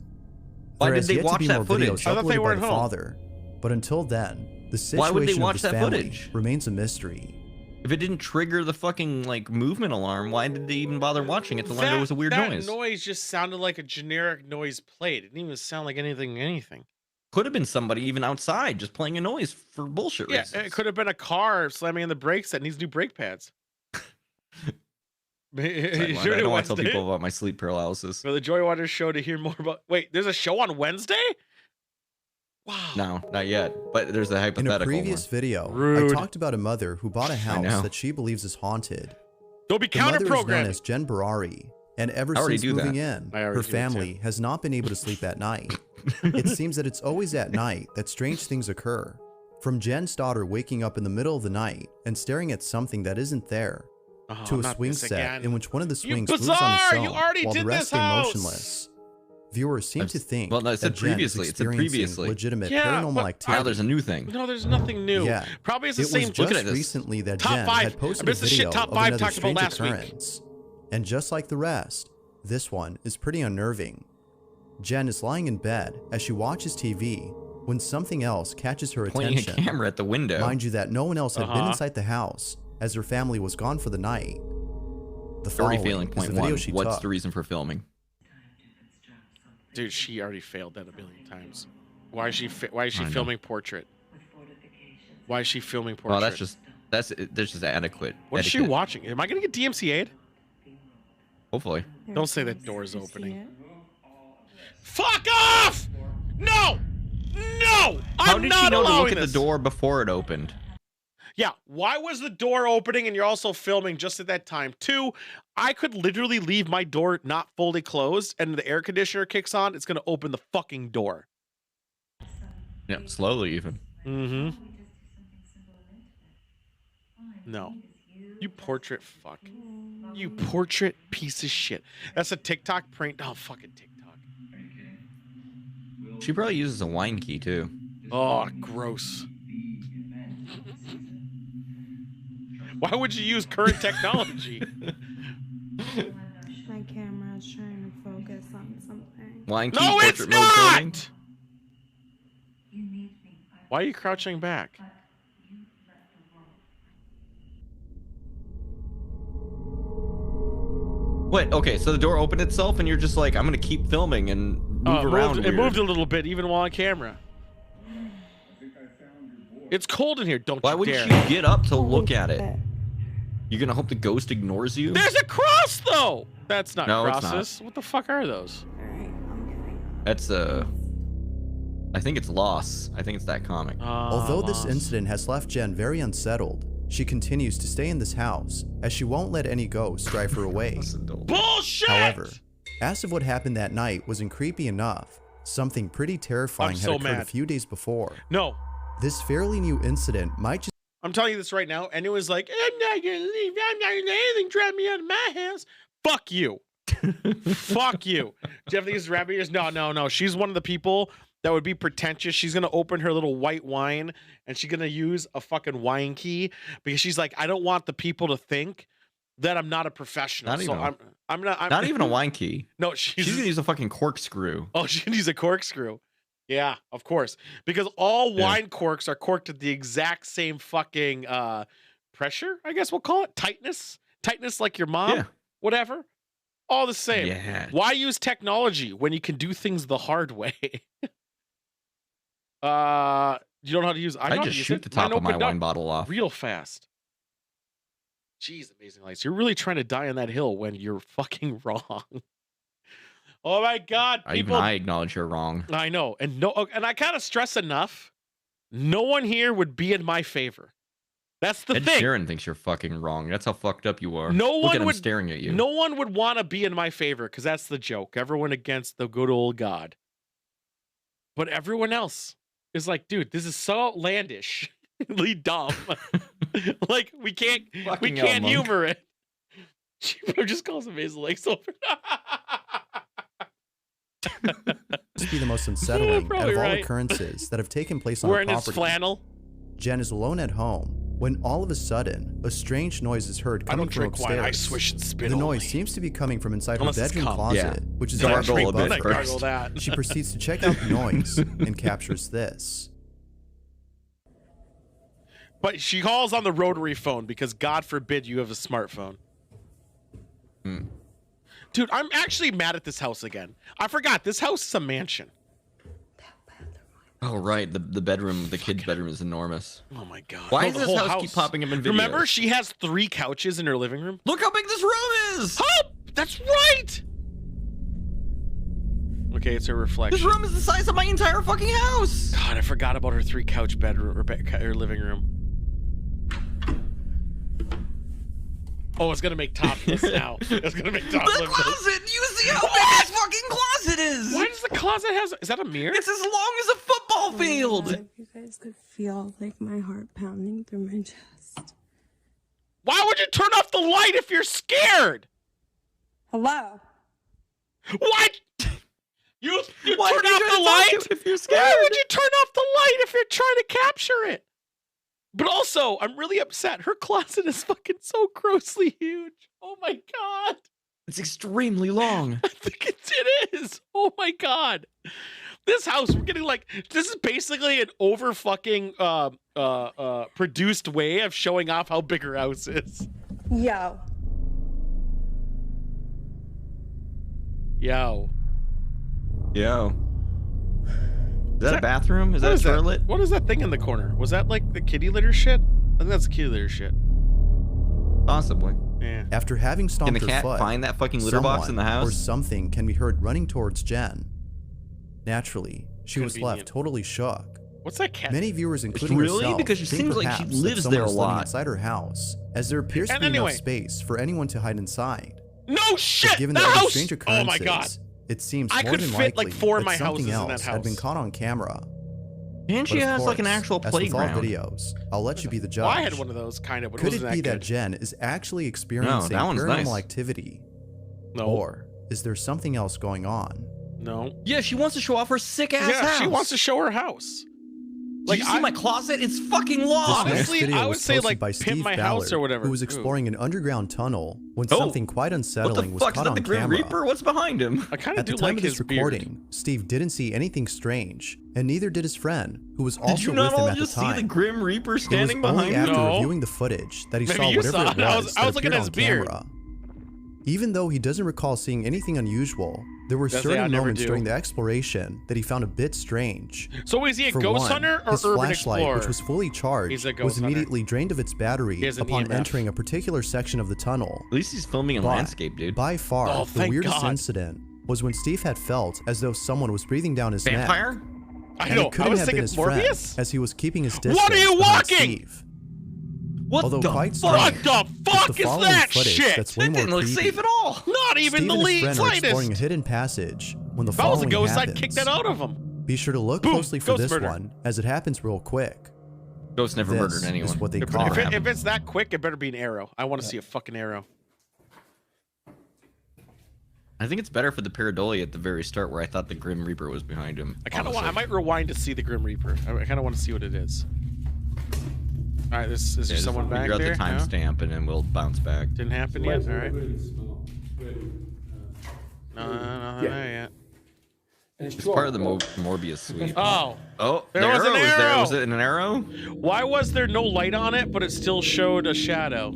Why There did has they yet to watch be that more footage? videos I thought they uploaded by weren't the home. father, but until then, the Why would they situation watch of the that family footage? remains a mystery. If it didn't trigger the fucking like movement alarm, why did they even bother watching it to learn there was a weird that noise? noise just sounded like a generic noise played. It didn't even sound like anything. Could have been somebody even outside just playing a noise for bullshit Yeah, reasons. it could have been a car slamming on the brakes that needs new brake pads. I don't want to tell people about my sleep paralysis. For the Joy Waters show to hear more about. Wait, there's a show on Wednesday? Wow. No, not yet. But there's a In hypothetical a previous one. video, Rude. I talked about a mother who bought a house know. that she believes is haunted. Don't be The mother is known counter-programming. as Jen Barari, and ever I already since do moving that. in, I already her do it family has not been able to sleep at night. It seems that it's always at night that strange things occur. From Jen's daughter waking up in the middle of the night and staring at something that isn't there, Oh, to a not swing this set again. in which one of the You swings moves on bizarre! its own You already while the did rest this stay house! motionless. Viewers seem to think well, no, it said that Jen is previously. It said experiencing previously. legitimate Yeah, paranormal but- Now activity. there's a new thing. No, there's nothing new. Yeah. Probably it's the It same. was Look just at this. recently that Top Jen five. had I posted bet a it's the shit video top of five another talked about strange last week. occurrence. And just like the rest, this one is pretty unnerving. Jen is lying in bed as she watches TV when something else catches her Pointing a attention. camera at the window. Mind you that no one else had been Uh-huh. inside the house as her family was gone for the night. The Story following failing is point the video one. she What's took. the reason for filming? Dude, she already failed that a billion times. Why is she I know. filming portrait? Why is she filming portrait? Well, that's just adequate. What is she etiquette. watching? Am I gonna get DMCA'd? Hopefully. Don't say that door's opening. Fuck off! No! No! How I'm did not she know to allowing look at the this. door before it opened? Yeah, why was the door opening and you're also filming just at that time? Two, I could literally leave my door not fully closed and the air conditioner kicks on, it's gonna open the fucking door. Yeah, slowly even. Mm-hmm. No. You portrait fuck. You portrait piece of shit. That's a TikTok prank. Oh, fucking TikTok. She probably uses a wine key too. Oh, gross. Why would you use current technology? My camera is trying to focus on something. Wine key No, it's portrait mode filming? not! Why are you crouching back? What? Okay, so the door opened itself and you're just like, I'm gonna keep filming and move around. It weird. moved a little bit even while on camera. It's cold in here. Don't Why you wouldn't dare. you get up to look at it? You're gonna hope the ghost ignores you? There's a cross though. That's not No, it's not. crosses. What the fuck are those? Alright, I'm getting up. That's I think it's Loss. I think it's that comic. Although this Lost. incident has left Jen very unsettled, she continues to stay in this house as she won't let any ghosts drive her away. Listen to- Bullshit. However, asked if what happened that night wasn't creepy enough, something pretty terrifying I'm so had occurred mad. a few days before. No, This fairly new incident might just I'm telling you this right now. Anyone's like, I'm not gonna leave. I'm not gonna let anything drive me out of my house. Fuck you. Fuck you. Do you have these rabbit ears? No. She's one of the people that would be pretentious. She's gonna open her little white wine and she's gonna use a fucking wine key because she's like, I don't want the people to think that I'm not a professional. Not so even I'm not. Not even a wine key. No, She's gonna use a fucking corkscrew. Oh, she can use a corkscrew. Yeah, of course. Because all Yeah. wine corks are corked at the exact same fucking pressure, I guess we'll call it. Tightness. Tightness like your mom. Yeah. Whatever. All the same. Yeah. Why use technology when you can do things the hard way? You don't know how to use I just shoot the top of my wine bottle off. real fast. Jeez, Amazing Lights. You're really trying to die on that hill when you're fucking wrong. Oh my God, Even I acknowledge you're wrong. I know, and I kind of stress enough. No one here would be in my favor. That's the Ed thing. Sheeran thinks you're fucking wrong. That's how fucked up you are. No Look one at him would- staring at you. No one would want to be in my favor because that's the joke. Everyone against the good old God. But everyone else is like, dude, this is so outlandish, dumb. Like we can't Fucking hell, Monk. humor it. She just calls him Hazel Lakes over. be the most unsettling out Probably of all right. occurrences that have taken place on the Wearing his property. flannel. Jen is alone at home when all of a sudden a strange noise is heard I coming don't from drink wine. upstairs. I swish and spit The only. noise seems to be coming from inside Unless her it's bedroom cum. closet, Yeah. which is Gargle actually a bit above I her. gargle that. She proceeds to check out the noise and captures this. But she calls on the rotary phone because God forbid you have a smartphone. Hmm. Dude, I'm actually mad at this house again. I forgot this house is a mansion. Oh right, the bedroom, the kid's bedroom is enormous. Oh my god. Why No, does the this whole house keep popping up in videos? Remember, she has 3 couches in her living room. Look how big this room is! Oh, that's right. Okay, it's her reflection. This room is the size of my entire fucking house! God, I forgot about her 3 couch bedroom or her living room. Oh, it's gonna make topless now. It's gonna make topless. The closet! You see how big this fucking closet is! Why does the closet have? Is that a mirror? It's as long as a football field! If you guys could feel like my heart pounding through my chest. Why would you turn off the light if you're scared? Hello? What? You Why turn would you off try the to talk light? to it if you're scared? Why would you turn off the light if you're trying to capture it? But also, I'm really upset. Her closet is fucking so grossly huge. Oh my god. It's extremely long. I think it is. Oh my god. This house, we're getting like, this is basically an over fucking produced way of showing off how big her house is. Yo. Yo. Yo. Is that a bathroom? Is that a toilet? What is that thing in the corner? Was that like the kitty litter shit? I think that's kitty litter shit. Possibly. Yeah. After having Can stomped the her cat foot, find that fucking litter box in the someone or house? something can be heard running towards Jen. Naturally, she was Convenient. left totally shook. What's that cat? Many viewers, including Really? herself, Because she think seems like she perhaps that lives someone there a is living lot. inside her house, as there appears to And be anyway- enough space for anyone to hide inside. No But shit! given The the other house! strange Oh occurrences, my god. it seems I more could than fit, like, likely 4 of that my something houses in that else had been house. caught on camera. And she But of has like an course, actual as with all playground. videos, I'll let you be the judge. Well, I had one of those, kind of, but Could it it wasn't be that that good. Jen is actually experiencing that one's paranormal nice. activity? No. Or is there something else going on? No. Yeah, she wants to show off her sick ass Yeah, house. she wants to show her house. Like, you see my closet? It's fucking long. This Honestly, next video I would was say, posted like, by pimp Steve my Ballard, house or whatever. who was Ooh. exploring an underground tunnel when Oh, something quite What the unsettling was fuck? Is caught that on the Grim camera. Reaper? What's behind him? I kind At of the do time like of this his beard. recording, Steve didn't see anything strange, and neither did his friend, who was Did also you with not him all at the just see the time. Grim Reaper It was standing only behind after him? No. reviewing the footage that he Maybe saw you whatever saw it it. I was, was that looking appeared at on his beard. camera. Even though he doesn't recall seeing anything unusual, there were That's the I certain never moments do. during the exploration that he found a bit strange. So is he a For ghost one, hunter or his urban flashlight, explorer? which was fully charged, He's a ghost was hunter. immediately drained of its battery He has an upon EMF. entering a particular section of the tunnel. At least he's filming a But landscape, dude. by far, Oh, the thank weirdest God. incident was when Steve had felt as though someone was breathing down his neck. Vampire? I And know. it I couldn't was have been thinking his friend, Morbius. as he was keeping his distance. What are you behind walking? Steve. What Although the quite fuck? What strange, the it's fuck the is following that footage shit? that's way That more didn't look creepy. safe at all. Not even Steve the and his lead friend are exploring a slightest. hidden passage when the If I was a following ghost, happens. I'd kick that out of him. Be sure to look Boom, closely for ghost this murder. one, as it happens real quick. Ghost never This murdered anyone. is what they It call never it. happened. If it's that quick, it better be an arrow. I want to see a fucking arrow. I think it's better for the pareidolia at the very start where I thought the Grim Reaper was behind him. I kind of want. I honestly. might rewind to see the Grim Reaper. I kind of want to see what it is. All right, is there Yeah, just someone back figure out there? the No? timestamp and then we'll bounce back. Didn't happen yet. All right. Really small. Really, No, Yeah. not yet. and it's It's part of the Morbius suite. Oh, Oh, There the was an arrow is there. arrow! Was it an arrow? why was there no light on it, but it still showed a shadow?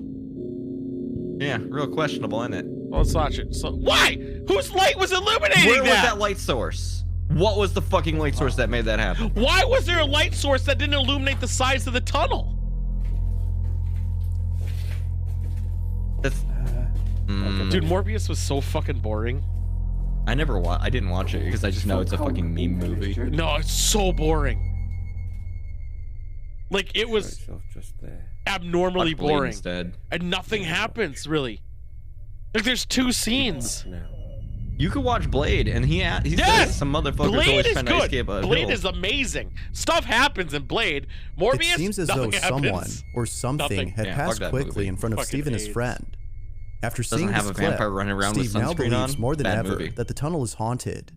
Yeah, real questionable, isn't it? Well, let's watch it. So why? Whose light was illuminating Where was that? that light source? What was the fucking light source that made that happen? Why was there a light source that didn't illuminate the sides of the tunnel? That's. Dude, Morbius was so fucking boring. I didn't watch it because I just know it's a fucking meme movie. No, it's so boring. Like it was just there. abnormally Watch Blade boring, instead. and nothing happens really. Like there's 2 scenes. Now. You could watch Blade, and he Yes! says some motherfuckers Blade always is trying to good. escape a Blade hill. is amazing. Stuff happens in Blade. Morbius, It seems as though nothing someone happens. or something Nothing. had Yeah, fuck passed that quickly movie. in front of Fucking Steve and his AIDS. friend. After Doesn't seeing have this a clip, vampire running around with Steve now sunscreen believes on? more than Bad ever movie. that the tunnel is haunted.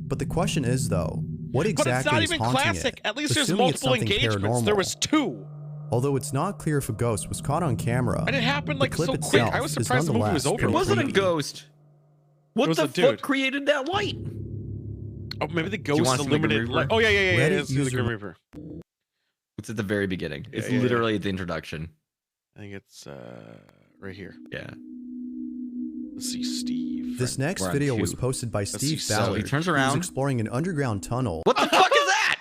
But the question is, though, what But exactly it's not is even haunting classic. it? At least there's assuming it's multiple something engagements. There paranormal. was 2. Although it's not clear if a ghost was caught on camera, And it happened the like clip so quick. itself I was is surprised the movie was nonetheless over. It wasn't a creepy. ghost. It What was the a fuck dude. created that light? Oh, maybe the you ghost wanna see the Grim illuminated. Reaper? Oh yeah. Reddit Let's see the user- Grim Reaper. It's at the very beginning. Yeah, It's yeah, literally at the introduction. I think it's right here. Yeah. Let's see, Steve. This next We're on video was 2. posted by see, Steve so Ballard. he turns who was around. exploring an underground tunnel. What the fuck is that?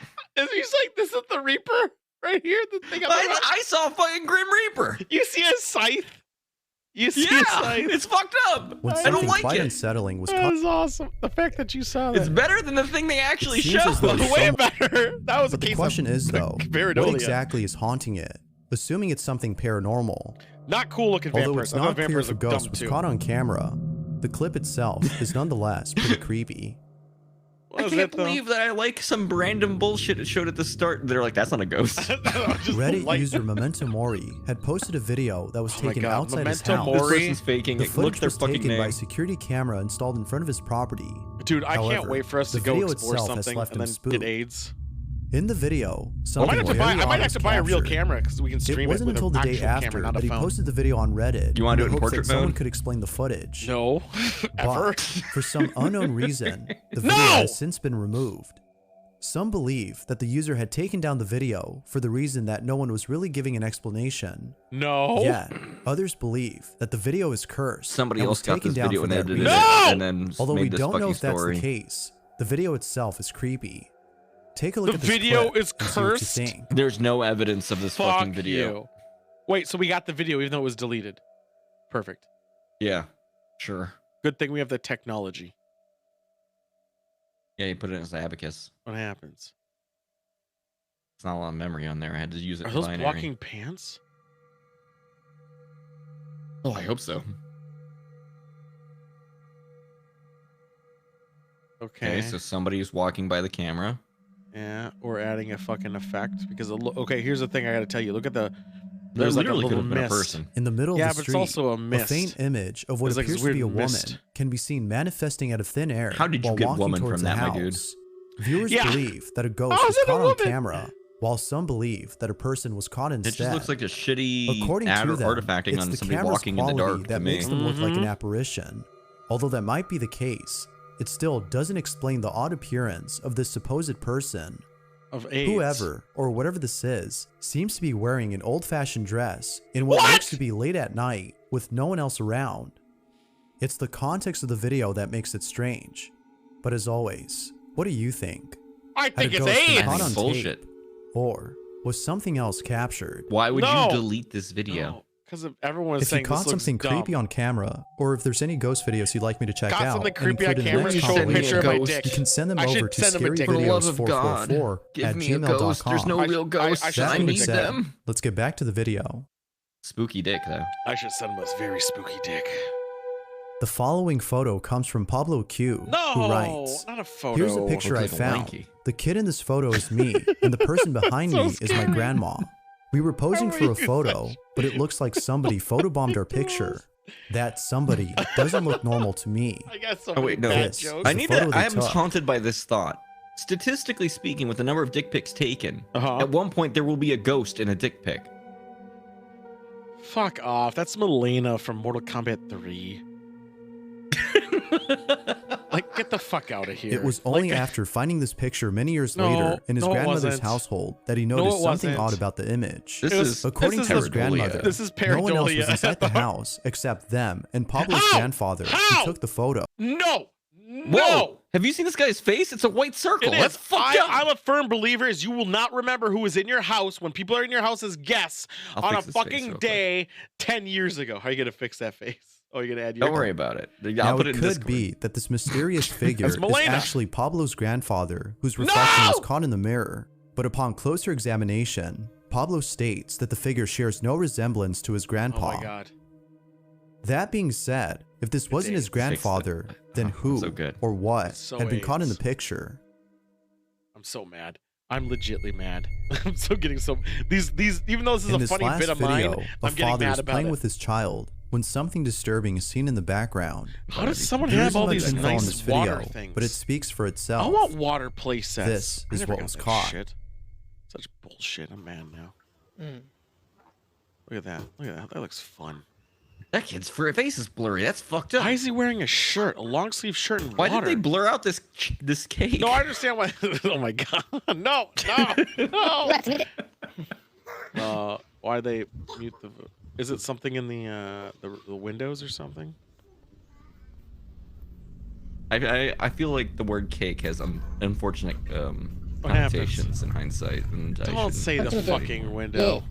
this is the Reaper right here. The thing on the right. I saw a fucking Grim Reaper. You see a scythe? You see a Yeah, scythe? it's fucked up. When I don't something like quite it. unsettling was That is awesome. The fact that you saw that. It's better than the thing they actually It seems showed. as though Way better. That was But a the case question of is, though, pareidolia. what exactly is haunting it? Assuming it's something paranormal. Not cool looking Although vampires. it's I thought not clear vampires if a are ghost dumb was too. caught on camera, the clip itself is nonetheless pretty creepy. I Was can't it, though? believe that I like some random bullshit it showed at the start. They're like, that's not a ghost. Just Reddit like- user Memento Mori had posted a video that was Oh my taken God, outside his Memento house. This Mori. person's faking The it. Look footage at their was fucking taken by a name. security camera installed in front of his property. Dude, I can't However, wait for us to the go video explore itself has something left and him then spooked. get AIDS. In the video, I something might have to very buy. I odd might have was to buy a real captured. camera because we can It stream it. wasn't with until an the day actual after camera, not that a he phone. posted the video on Reddit. You wanna in do it in the hopes that portrait someone mode? could explain the footage. No, ever. But for some unknown reason, the video No! has since been removed. Some believe that the user had taken down the video for the reason that no one was really giving an explanation. No. Yet, others believe that the video is cursed. Somebody and else was got taken this down video for and that edited reason. it No! and then Although we made this don't know fucking if that's story. the case, the video itself is creepy. Take a look The at this video clip is and see what you cursed? think. There's no evidence of this Fuck fucking video. you. Wait, so we got the video even though it was deleted. Perfect. Yeah, sure. Good thing we have the technology. Yeah, you put it as abacus. What happens? It's not a lot of memory on there. I had to use it Are for those binary. blocking pants? Oh, I hope so. Okay. Okay, so somebody's walking by the camera. Yeah, or adding a fucking effect because okay. Here's the thing I got to tell you. Look at the. There There's like a literally could little have been a mist. person. In the middle Yeah, of the but street, it's also a mist. faint image of what There's, like, appears this to be a weird woman mist. can be seen manifesting out of thin air How did you while get walking woman towards from a that, my house. dude? Viewers Yeah. believe that a ghost How was is it a caught on woman? camera, while some believe that a person was caught It instead. just looks like a shitty According ad to or them, artifacting it's on the somebody camera's walking in the quality dark to that me. makes them look like an Mhm. apparition. Although that might be the case, it still doesn't explain the odd appearance of this supposed person. Of AIDS. Whoever, or whatever this is, seems to be wearing an old-fashioned dress in what looks to be late at night with no one else around. It's the context of the video that makes it strange. But as always, what do you think? I Had think a it's ghost been AIDS. caught I on think bullshit. tape? Or was something else captured? Why would No. you delete this video? Because everyone is If you saying caught this looks something dumb. creepy on camera, or if there's any ghost videos you'd like me to check Got out, something and creepy on include in the camera, next you show a send me a picture of my ghost. dick. you can send them I should over to send them a dick. For the love of God, scaryvideos444 give at me a ghost. gmail.com. There's no real ghosts. I should I That send being need them a dick. said, them. let's get back to the video. Spooky dick, though. I should send him a very spooky dick. The following photo comes from Pablo Q, No, who writes, not a photo. "Here's a picture I Looks like a found. lanky. The kid in this photo is me, and the person behind So me is my scary. grandma. We were posing How for are a you photo, but it looks like somebody photobombed our picture. That somebody doesn't look normal to me. I got so Oh, many wait, no. bad This jokes. is I the need photo to. they I am took. haunted by this thought. Statistically speaking, with the number of dick pics taken, Uh-huh. at one point there will be a ghost in a dick pic. Fuck off. That's Melina from Mortal Kombat 3. Like, get the fuck out of here. It was only Like, after finding this picture many years No, later in his no, it grandmother's wasn't. household that he No, noticed it something wasn't. odd about the image. This It was- is According this to is his pareidolia. grandmother, This is no one else was pareidolia. inside the house except them and Pablo's How? grandfather How? who took the photo. No. Whoa! No. Have you seen this guy's face? It's a white circle. It That's is. fucked up. I'm a firm believer is you will not remember who was in your house when people are in your house as guests I'll on a fix this face fucking real quick. day 10 years ago. How are you going to fix that face? Oh, you're going to add your... Don't worry about it. I'll Now put it it in could Discord. be that this mysterious figure is Melina. actually Pablo's grandfather whose reflection No! was caught in the mirror. But upon closer examination, Pablo states that the figure shares no resemblance to his Oh grandpa. my God. That being said, if this wasn't his AIDS. grandfather, then Oh, who so good. or what It's so had been caught in the AIDS. picture? I'm so mad. I'm legitly mad. I'm so getting so... These even though this is In a this funny last bit of video, mine, a I'm getting father mad is about playing it. with his child when something disturbing is seen in the background. How does someone There have isn't all much these info on nice this water video, things? but it speaks for itself. I want water play sets. This I is never what got was that caught. Shit. Such bullshit. I'm mad now. Look at that. Look at that. That looks fun. That kid's face is blurry. That's fucked up. Why is he wearing a shirt, a long sleeve shirt in Why water? did they blur out this cake? No, I understand why. Oh my God. No, no. Why they mute the? Is it something in the windows or something? I feel like the word cake has unfortunate What happens? connotations in hindsight. And I Don't shouldn't- say the fucking window.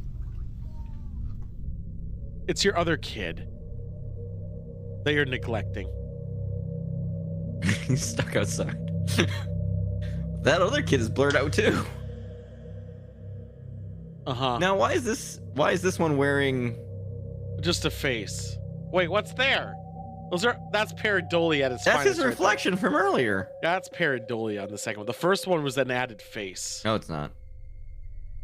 It's your other kid that you're neglecting. He's stuck outside. That other kid is blurred out too. Uh-huh. Now, why is this one wearing? Just a face. Wait, what's there? That's pareidolia at its That's finest. his reflection from earlier. That's pareidolia on the second one. The first one was an added face. No, it's not.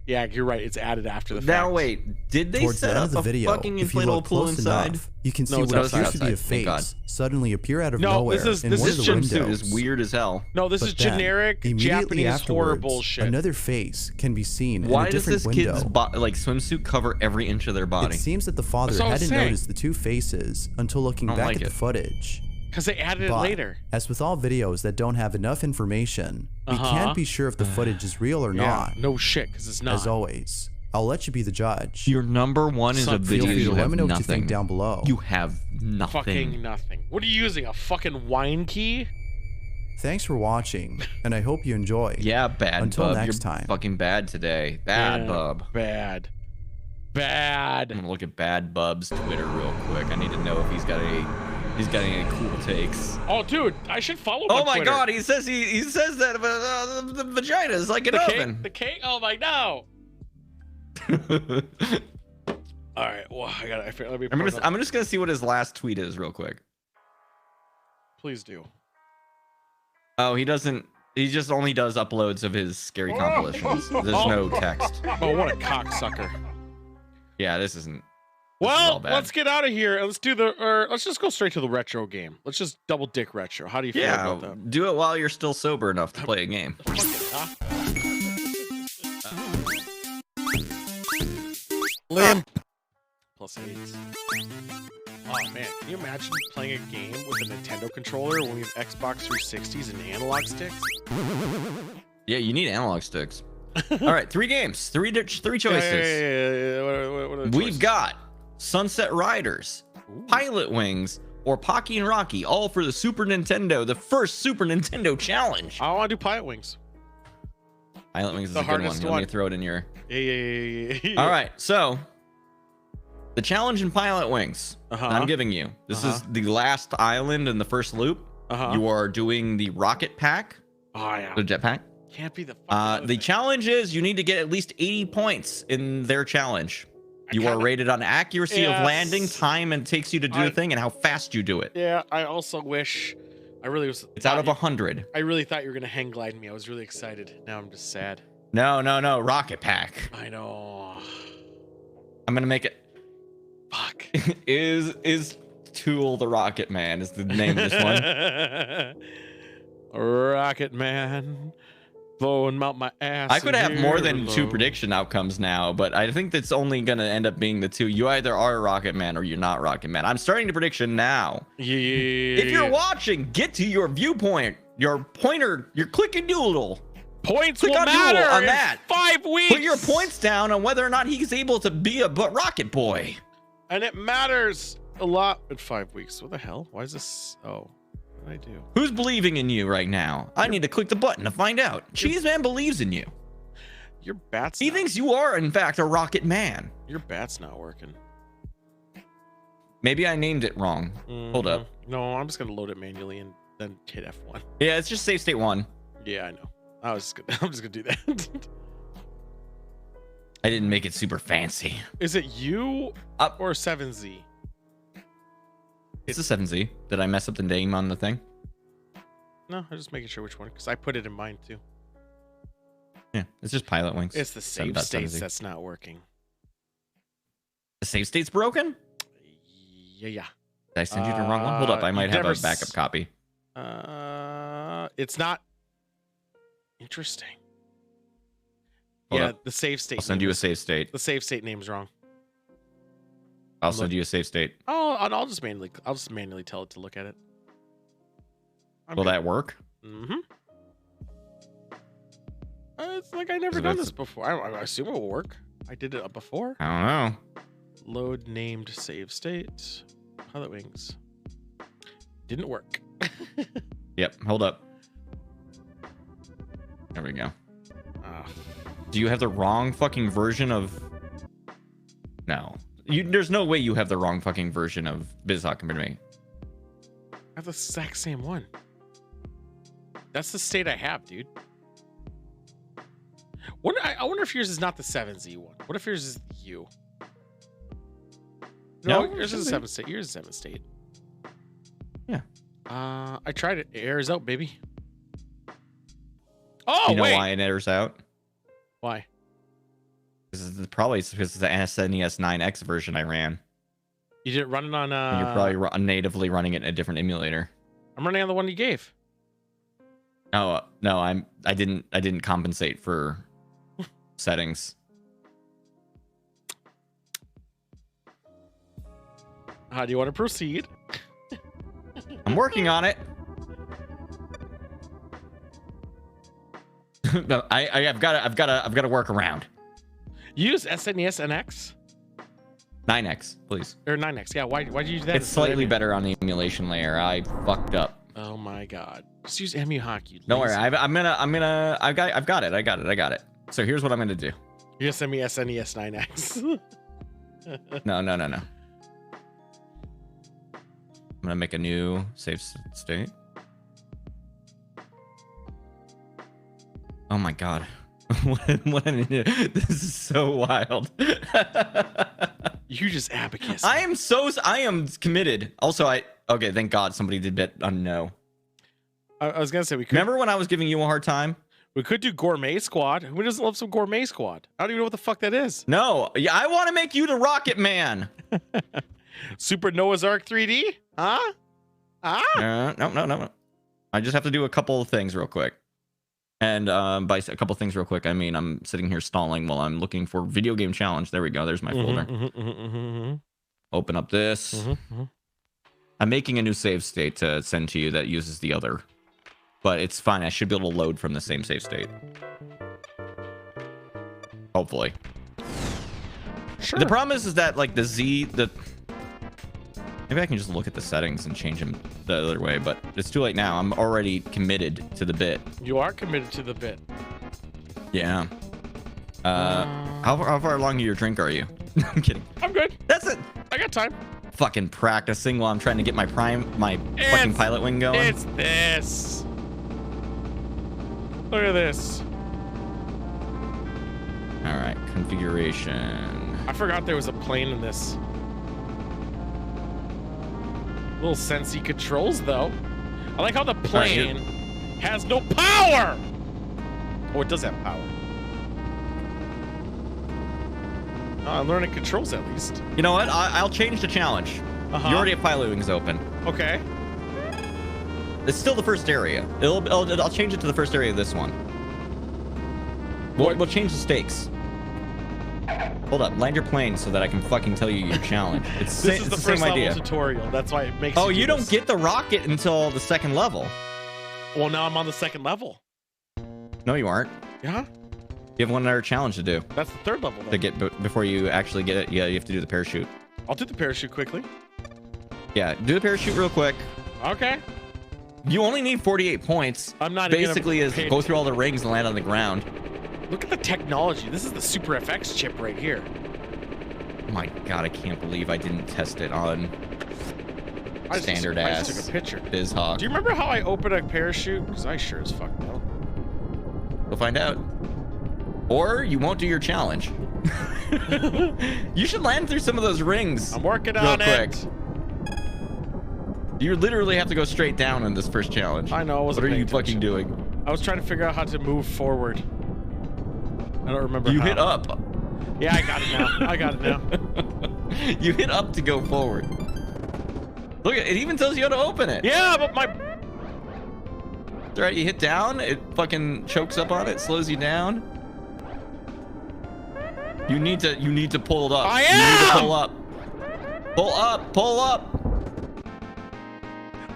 Yeah, you're right. It's added after the fact. Now wait, did they Towards the set end up of the a video, fucking if you inflatable look pool close inside? enough, you can see No, it's what appears to be outside, a thank God. face suddenly appear out of No, nowhere this in is one of the This jumpsuit windows. is weird as hell. No, this is But then, generic immediately Japanese horror afterwards, bullshit. Another face can be seen Why in a does different this window. kid's swimsuit cover every inch of their body? It seems that the father That's what I'm hadn't saying. noticed the two faces until looking I don't back like at it. the footage. Because they added it But, later. as with all videos that don't have enough information, we can't be sure if the footage is real or Yeah, not. no shit, because it's not. As always, I'll let you be the judge. Your number one is a Feel video Feel free you to let have me know what you think nothing. down below. You have nothing. Fucking nothing. What are you using? A fucking wine key? Thanks for watching, and I hope you enjoy. Yeah, bad Until bub. next You're time. fucking bad today. Bad Yeah, bub. Bad. I'm Bad. gonna look at Bad Bub's Twitter real quick. I need to know if he's got any cool takes. Oh, dude, I should follow him Oh on my Twitter. God, he says that the vagina is like an The oven. cake? The cake? Oh my no. All right, well, let me I'm just gonna see what his last tweet is real quick. Please do. Oh, he doesn't. He just only does uploads of his scary compilations. There's no text. Oh, what a cocksucker. Yeah, this isn't. Well, all bad. let's get out of here. Let's let's just go straight to the retro game. Let's just double dick retro. How do you feel Yeah, about that? do it while you're still sober enough to play a game. Fuck it, huh? Limp. Plus 8s. Oh man, can you imagine playing a game with a Nintendo controller when we have Xbox 360s and analog sticks? Yeah, you need analog sticks. All right, 3 games, three choices. Yeah. What are the We've choices? got Sunset Riders, Pilot Wings, or Pocky and Rocky, all for the Super Nintendo, the first Super Nintendo challenge. I want to do Pilot Wings. Pilot Wings is The a good one. hardest Let one. me throw it in your. Yeah. All right, so the challenge in Pilot Wings Uh-huh. that I'm giving you. This is the last island in the first loop. Uh-huh. You are doing the rocket pack, Oh yeah. the jetpack. Can't be the fucking The challenge is you need to get at least 80 points in their challenge. You are kinda- rated on accuracy Yes. of landing, time it takes you to do the thing, and how fast you do it. Yeah, I also wish I really was It's out of thought 100. I really thought you were gonna hang glide me. I was really excited. Now I'm just sad. No, rocket pack. I know. I'm gonna make it. Fuck. is Tool the Rocket Man is the name of this one. Rocket Man. Blowing out my ass. I could have more than here 2 low. prediction outcomes now, but I think that's only gonna end up being the 2. You either are a Rocket Man or you're not Rocket Man. I'm starting to prediction now. Yeah. If you're watching, get to your viewpoint, your pointer, your click and doodle. points click will on Duel matter on in that. 5 weeks. Put your points down on whether or not he's able to be a Rocket Boy. And it matters a lot in 5 weeks. What the hell? Why is this? Oh, what did I do? Who's believing in you right now? I need to click the button to find out. Cheeseman believes in you. Your bat's. He not, thinks you are, in fact, a Rocket Man. your bat's not working. Maybe I named it wrong. Hold up. No, I'm just gonna load it manually and then hit F1. Yeah, it's just save state 1. Yeah, I know. I'm just gonna do that. I didn't make it super fancy. Is it you Up. or 7Z? It's a 7Z. Did I mess up the name on the thing? No, I'm just making sure which one because I put it in mine too. Yeah, it's just Pilot Wings. It's the save 7.7Z. states that's not working. The save state's broken? Yeah. Did I send you the wrong one? Hold up, I you might have never a backup copy. It's not interesting. Hold yeah, up. the save state. I'll send name you a is- save state. The save state name's wrong. I'll send you a save state. Oh, and I'll just manually tell it to look at it. Will that work? Mm-hmm. It's like I never Is it done a- this before. I assume it will work. I did it before. I don't know. Load named save state. Pilot Wings. Didn't work. Yep, hold up. There we go. Do you have the wrong fucking version of? No, there's no way you have the wrong fucking version of BizHawk compared to me. I have the exact same one. That's the state I have, dude. I wonder if yours is not the 7Z one. What if yours is the U? No, yours is a 7 state. Yours is 7 state. Yeah. I tried it. It airs out, baby. Oh, you know wait. why it airs out? Why? Probably because it's the SNES 9X version I ran. You didn't run it on. And you're probably natively running it in a different emulator. I'm running on the one you gave. Oh no, I didn't compensate for settings. How do you want to proceed? I'm working on it. No, I've got to work around. Use SNES NX 9X, please. or 9X. Yeah, why did you use that? It's slightly better on the emulation layer. I fucked up. Oh my god! Just use EMU Hockey. Don't worry. I've got it. So here's what I'm gonna do. You're gonna send me SNES 9X. No. I'm gonna make a new save state. Oh my god. What an idiot. This is so wild. You just abacus. I am committed. Also, okay, thank God somebody did bet on no. I was gonna say we could. Remember when I was giving you a hard time? We could do Gourmet Squad. Who doesn't love some Gourmet Squad? I don't even know what the fuck that is. No, yeah, I want to make you the Rocket Man. Super Noah's Ark 3D? Huh? No. I just have to do a couple of things real quick. And by a couple things real quick, I mean I'm sitting here stalling while I'm looking for video game challenge. There we go. There's my folder. Open up this. I'm making a new save state to send to you that uses the other. But it's fine. I should be able to load from the same save state. Hopefully. Sure. The problem is that like maybe I can just look at the settings and change them the other way, but it's too late now. I'm already committed to the bit. You are committed to the bit. Yeah. How far along your drink are you? I'm kidding. I'm good. That's it. I got time. Fucking practicing while I'm trying to get my fucking pilot wing going. It's this. Look at this. All right, configuration. I forgot there was a plane in this. Little sensey controls though. I like how the plane has no power. Oh, it does have power. I'm learning controls at least. You know what? I'll change the challenge. You already have pilot wings open. Okay. It's still the first area. I'll change it to the first area of this one. We'll change the stakes. Hold up, land your plane so that I can fucking tell you your challenge. It's This is the first same idea. level tutorial. That's why it makes. Oh, you don't get the rocket until the second level. Well, now I'm on the second level. No, you aren't. Yeah. You have one other challenge to do. That's the third level. To Then. get before you actually get it. Yeah, you have to do the parachute. I'll do the parachute quickly. Yeah, do the parachute real quick. Okay. You only need 48 points. I'm not even basically is go through all the rings and land on the ground. Look at the technology. This is the Super FX chip right here. Oh my god, I can't believe I didn't test it on standard I ass just took a picture. BizHawk. Do you remember how I opened a parachute? Because I sure as fuck know. We'll find out. Or you won't do your challenge. You should land through some of those rings. I'm working on it. You literally have to go straight down in this first challenge. I know. I wasn't What are you paying fucking attention. doing? I was trying to figure out how to move forward. I don't remember. You how. hit up. Yeah, I got it now. I got it now. You hit up to go forward. Look, it even tells you how to open it. Yeah, but my. That's right, you hit down, it fucking chokes up on it, slows you down. You need to pull it up. I You am! need to pull up. Pull up, pull up.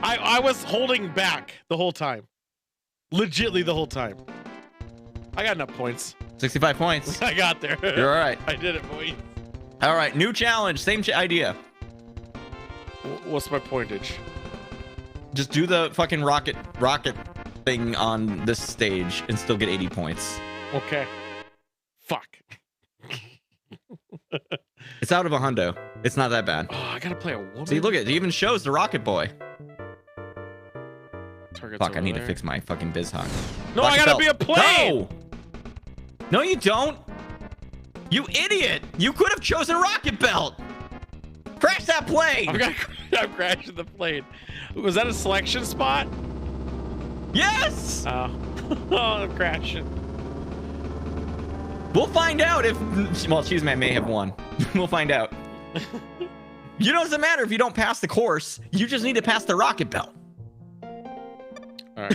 I was holding back the whole time. Legitly the whole time. I got enough points. 65 points. I got there. You're all right. I did it, boy. All right, new challenge, same idea. What's my pointage? Just do the fucking rocket thing on this stage and still get 80 points. Okay. Fuck. It's out of a hundo. It's not that bad. Oh, I gotta play a woman. See, look, it even shows the Rocket Boy. Target's Fuck, I over need there. to fix my fucking biz hog. No, I gotta be a plane. No! No, you don't. You idiot! You could have chosen Rocket Belt. Crash that plane. I'm crashing the plane. Was that a selection spot? Yes. Oh, oh, I'm crashing. We'll find out if. Well, Cheeseman may have won. We'll find out. You doesn't matter if you don't pass the course. You just need to pass the Rocket Belt. All right.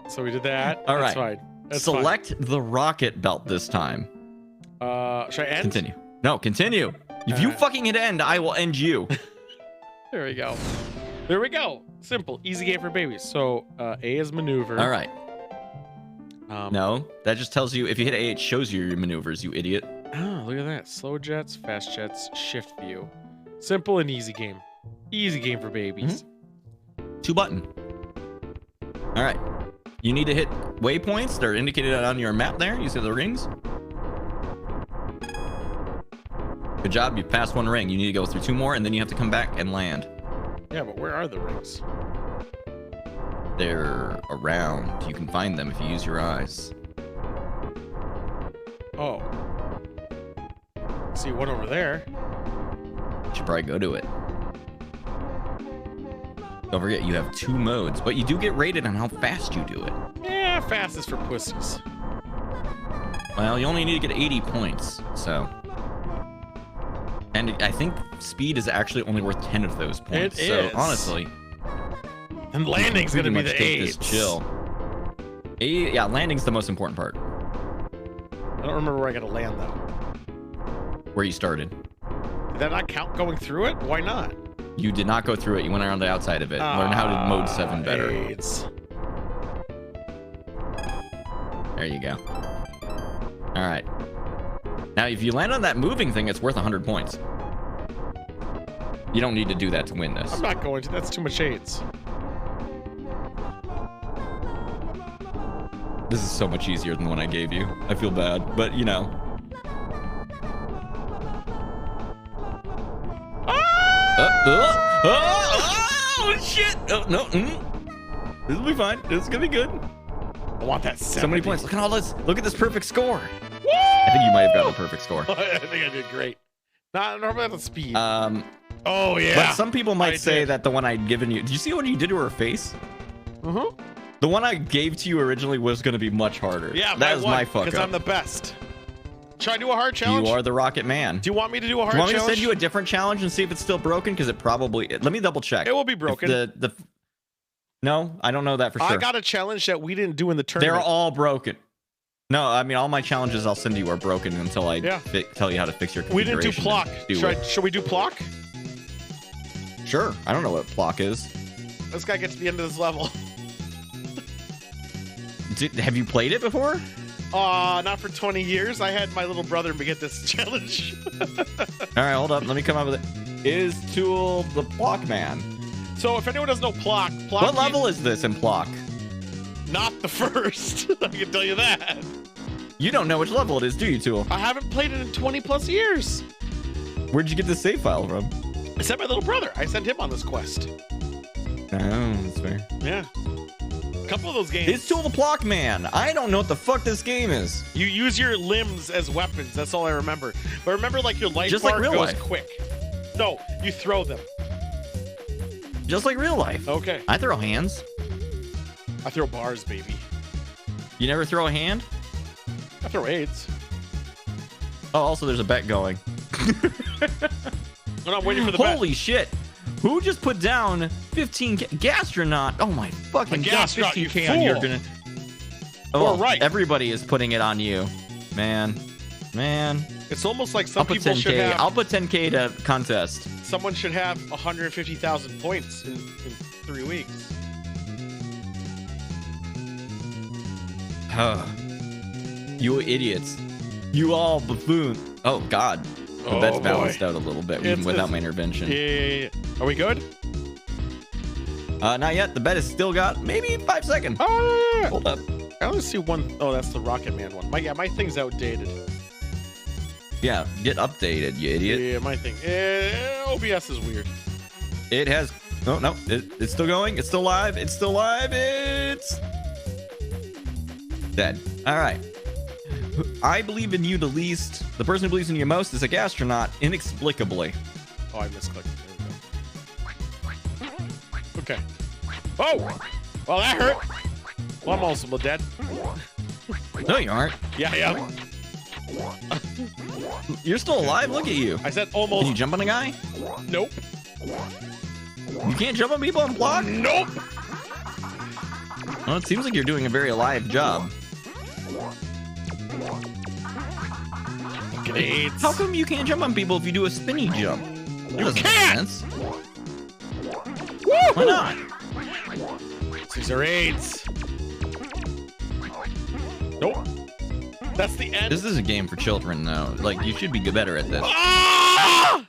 So we did that. All That's right. fine. That's Select the Rocket Belt this time. fine. Should I end? Continue. No, continue. If you Alright. fucking hit end, I will end you. There we go. There we go. Simple, easy game for babies. So A is maneuver. All right. No. No, that just tells you if you hit A, it shows you your maneuvers, you idiot. Oh, look at that. Slow jets, fast jets, shift view. Simple and easy game. Easy game for babies. 2-button. All right. You need to hit waypoints. They're indicated on your map there. You see the rings? Good job. You passed one ring. You need to go through 2 more, and then you have to come back and land. Yeah, but where are the rings? They're around. You can find them if you use your eyes. Oh. See one over there. You should probably go to it. Don't forget, you have 2 modes, but you do get rated on how fast you do it. Yeah, fast is for pussies. Well, you only need to get 80 points, so. And I think speed is actually only worth 10 of those points. It so is. honestly, And landing's pretty gonna be much the take AIDS. this chill. Yeah, landing's the most important part. I don't remember where I gotta land though. Where you started. Did that not count going through it? Why not? You did not go through it. You went around the outside of it. Learn how to mode 7 better. AIDS. There you go. All right. Now, if you land on that moving thing, it's worth 100 points. You don't need to do that to win this. I'm not going to. That's too much AIDS. This is so much easier than the one I gave you. I feel bad, but you know. Oh, shit! Oh, no. This will be fine. This is gonna be good. I want that 70. So many points. Look at all this. Look at this perfect score. I think you might have gotten a perfect score. I think I did great. Not normally the speed. Oh yeah. But some people might I say did. that the one I'd given you. Did you see what you did to her face? Mm-hmm. The one I gave to you originally was going to be much harder. Yeah, that was my fuck because up. I'm the best. Should I do a hard challenge? You are the Rocket Man. Do you want me to do a hard Do you want me challenge? to send you a different challenge and see if it's still broken? Because it probably. Let me double check. It will be If broken. No, I don't know that for sure. I got a challenge that we didn't do in the They're tournament. all broken. No, I mean all my challenges I'll send you are broken until I Yeah. tell you how to fix your We didn't do configuration. Plock. and do it. Should we do Plock? Sure. I don't know what Plock is. Let's gotta get to the end of this level. Have you played it before? Not for 20 years. I had my little brother get this challenge. All right, hold up. Let me come up with it. Is Tool the Plock Man? So if anyone doesn't know Plock, What level is this in Plock? Not the first. I can tell you that. You don't know which level it is, do you, Tool? I haven't played it in 20 plus years. Where'd you get the save file from? I sent my little brother. I sent him on this quest. Oh, that's fair. Yeah. A couple of those games. Is Tool the Plock Man? I don't know what the fuck this game is. You use your limbs as weapons. That's all I remember. But remember, like your life Just bar like real goes life. quick. No, you throw them. Just like real life. Okay. I throw hands. I throw bars, baby. You never throw a hand? I throw AIDS. Oh, also there's a bet going. No, I'm waiting for the bet. Holy shit. Who just put down 15K? Gastronaut. Oh my fucking A god. Gastronaut, you 15K on your fool. gonna. Or Oh, right. Everybody is putting it on you. Man. It's almost like some I'll put people should 10K. have. I'll put 10K to contest. Someone should have 150,000 points in 3 weeks. You idiots. You all buffoon. Oh god. The Oh, bet's boy. balanced out a little bit even It's- without it's- my intervention. Yeah. Are we good? Not yet. The bet has still got maybe 5 seconds. Oh, yeah. Hold up. I only see one. Oh, that's the Rocket Man one. My thing's outdated. Yeah, get updated, you idiot. Yeah, my thing. OBS is weird. It has. Oh, no. It's still going. It's still live. It's still live. It's dead. All right. I believe in you the least. The person who believes in you most is a gastronaut, inexplicably. Oh, I misclicked. There we go. Okay. Oh! Well, that hurt. Well, I'm also dead. No, you aren't. Yeah, I am. You're still alive. Look at you. I said almost. Can you jump on a guy? Nope. You can't jump on people on block? Nope. Well, it seems like you're doing a very alive job. Grenades. How come you can't jump on people if you do a spinny jump? That doesn't make can't! sense. Woo! Why not? These are AIDS. Nope. That's the end. This is a game for children, though. Like, you should be better at this. Ah!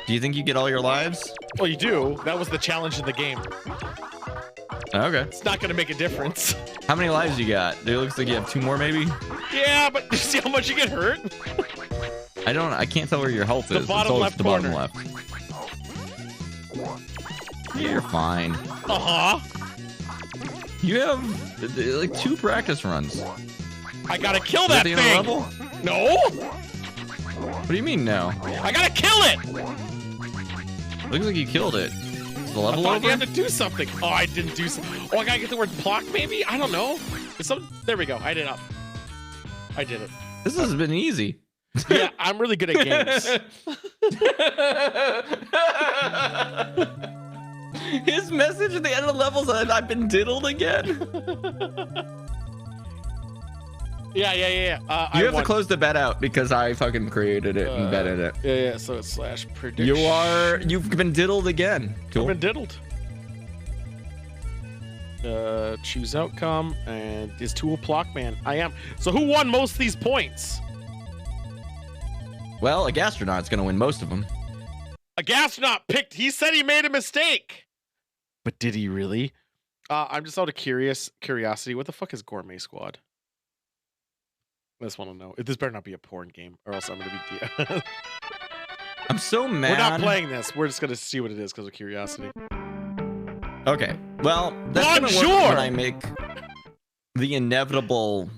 Do you think you get all your lives? Well, you do. That was the challenge in the game. Okay. It's not going to make a difference. How many lives you got? It looks like you have 2 more, maybe? Yeah, but you see how much you get hurt? I can't tell where your health is. Bottom left the bottom corner. left. You're fine. Uh-huh. You have like 2 practice runs. I gotta kill Is that the end thing. of the level? No. What do you mean no? I gotta kill it. Looks like you killed it. Is the I level thought over? you had to do something. Oh, I didn't do something. Oh, I gotta get the word block, maybe? I don't know. There we go. I did it. I did it. This has been easy. Yeah, I'm really good at games. His message at the end of the levels is I've been diddled again. Yeah. You have to close the bet out because I fucking created it and betted it. Yeah. So it's / prediction. You've been diddled again. Cool. I've been diddled. Choose outcome and is Tool Blockman. I am. So who won most of these points? Well, a gastronaut's gonna win most of them. A gastronaut picked. He said he made a mistake. But did he really? I'm just out of curiosity. What the fuck is Gourmet Squad? I just want to know. This better not be a porn game, or else I'm gonna be. I'm so mad. We're not playing this. We're just gonna see what it is because of curiosity. Okay. Well, that's gonna work Bonjour! when I make the inevitable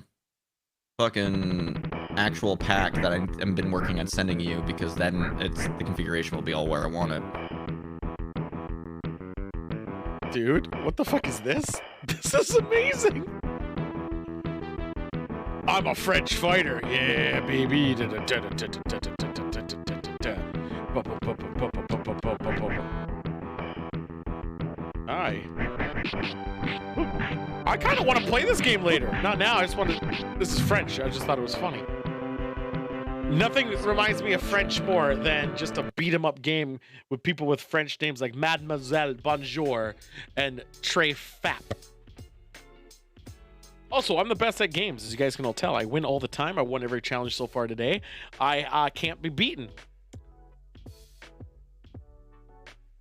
fucking actual pack that I've been working on sending you, because then the configuration will be all where I want it. Dude, what the fuck is this? This is amazing. I'm a French fighter. Yeah, baby. Hi. I kind of want to play this game later. Not now. I just want to. This is French. I just thought it was funny. Nothing reminds me of French more than just a beat 'em up game with people with French names like Mademoiselle Bonjour and Trey Fap. Also, I'm the best at games, as you guys can all tell. I win all the time. I won every challenge so far today. I can't be beaten.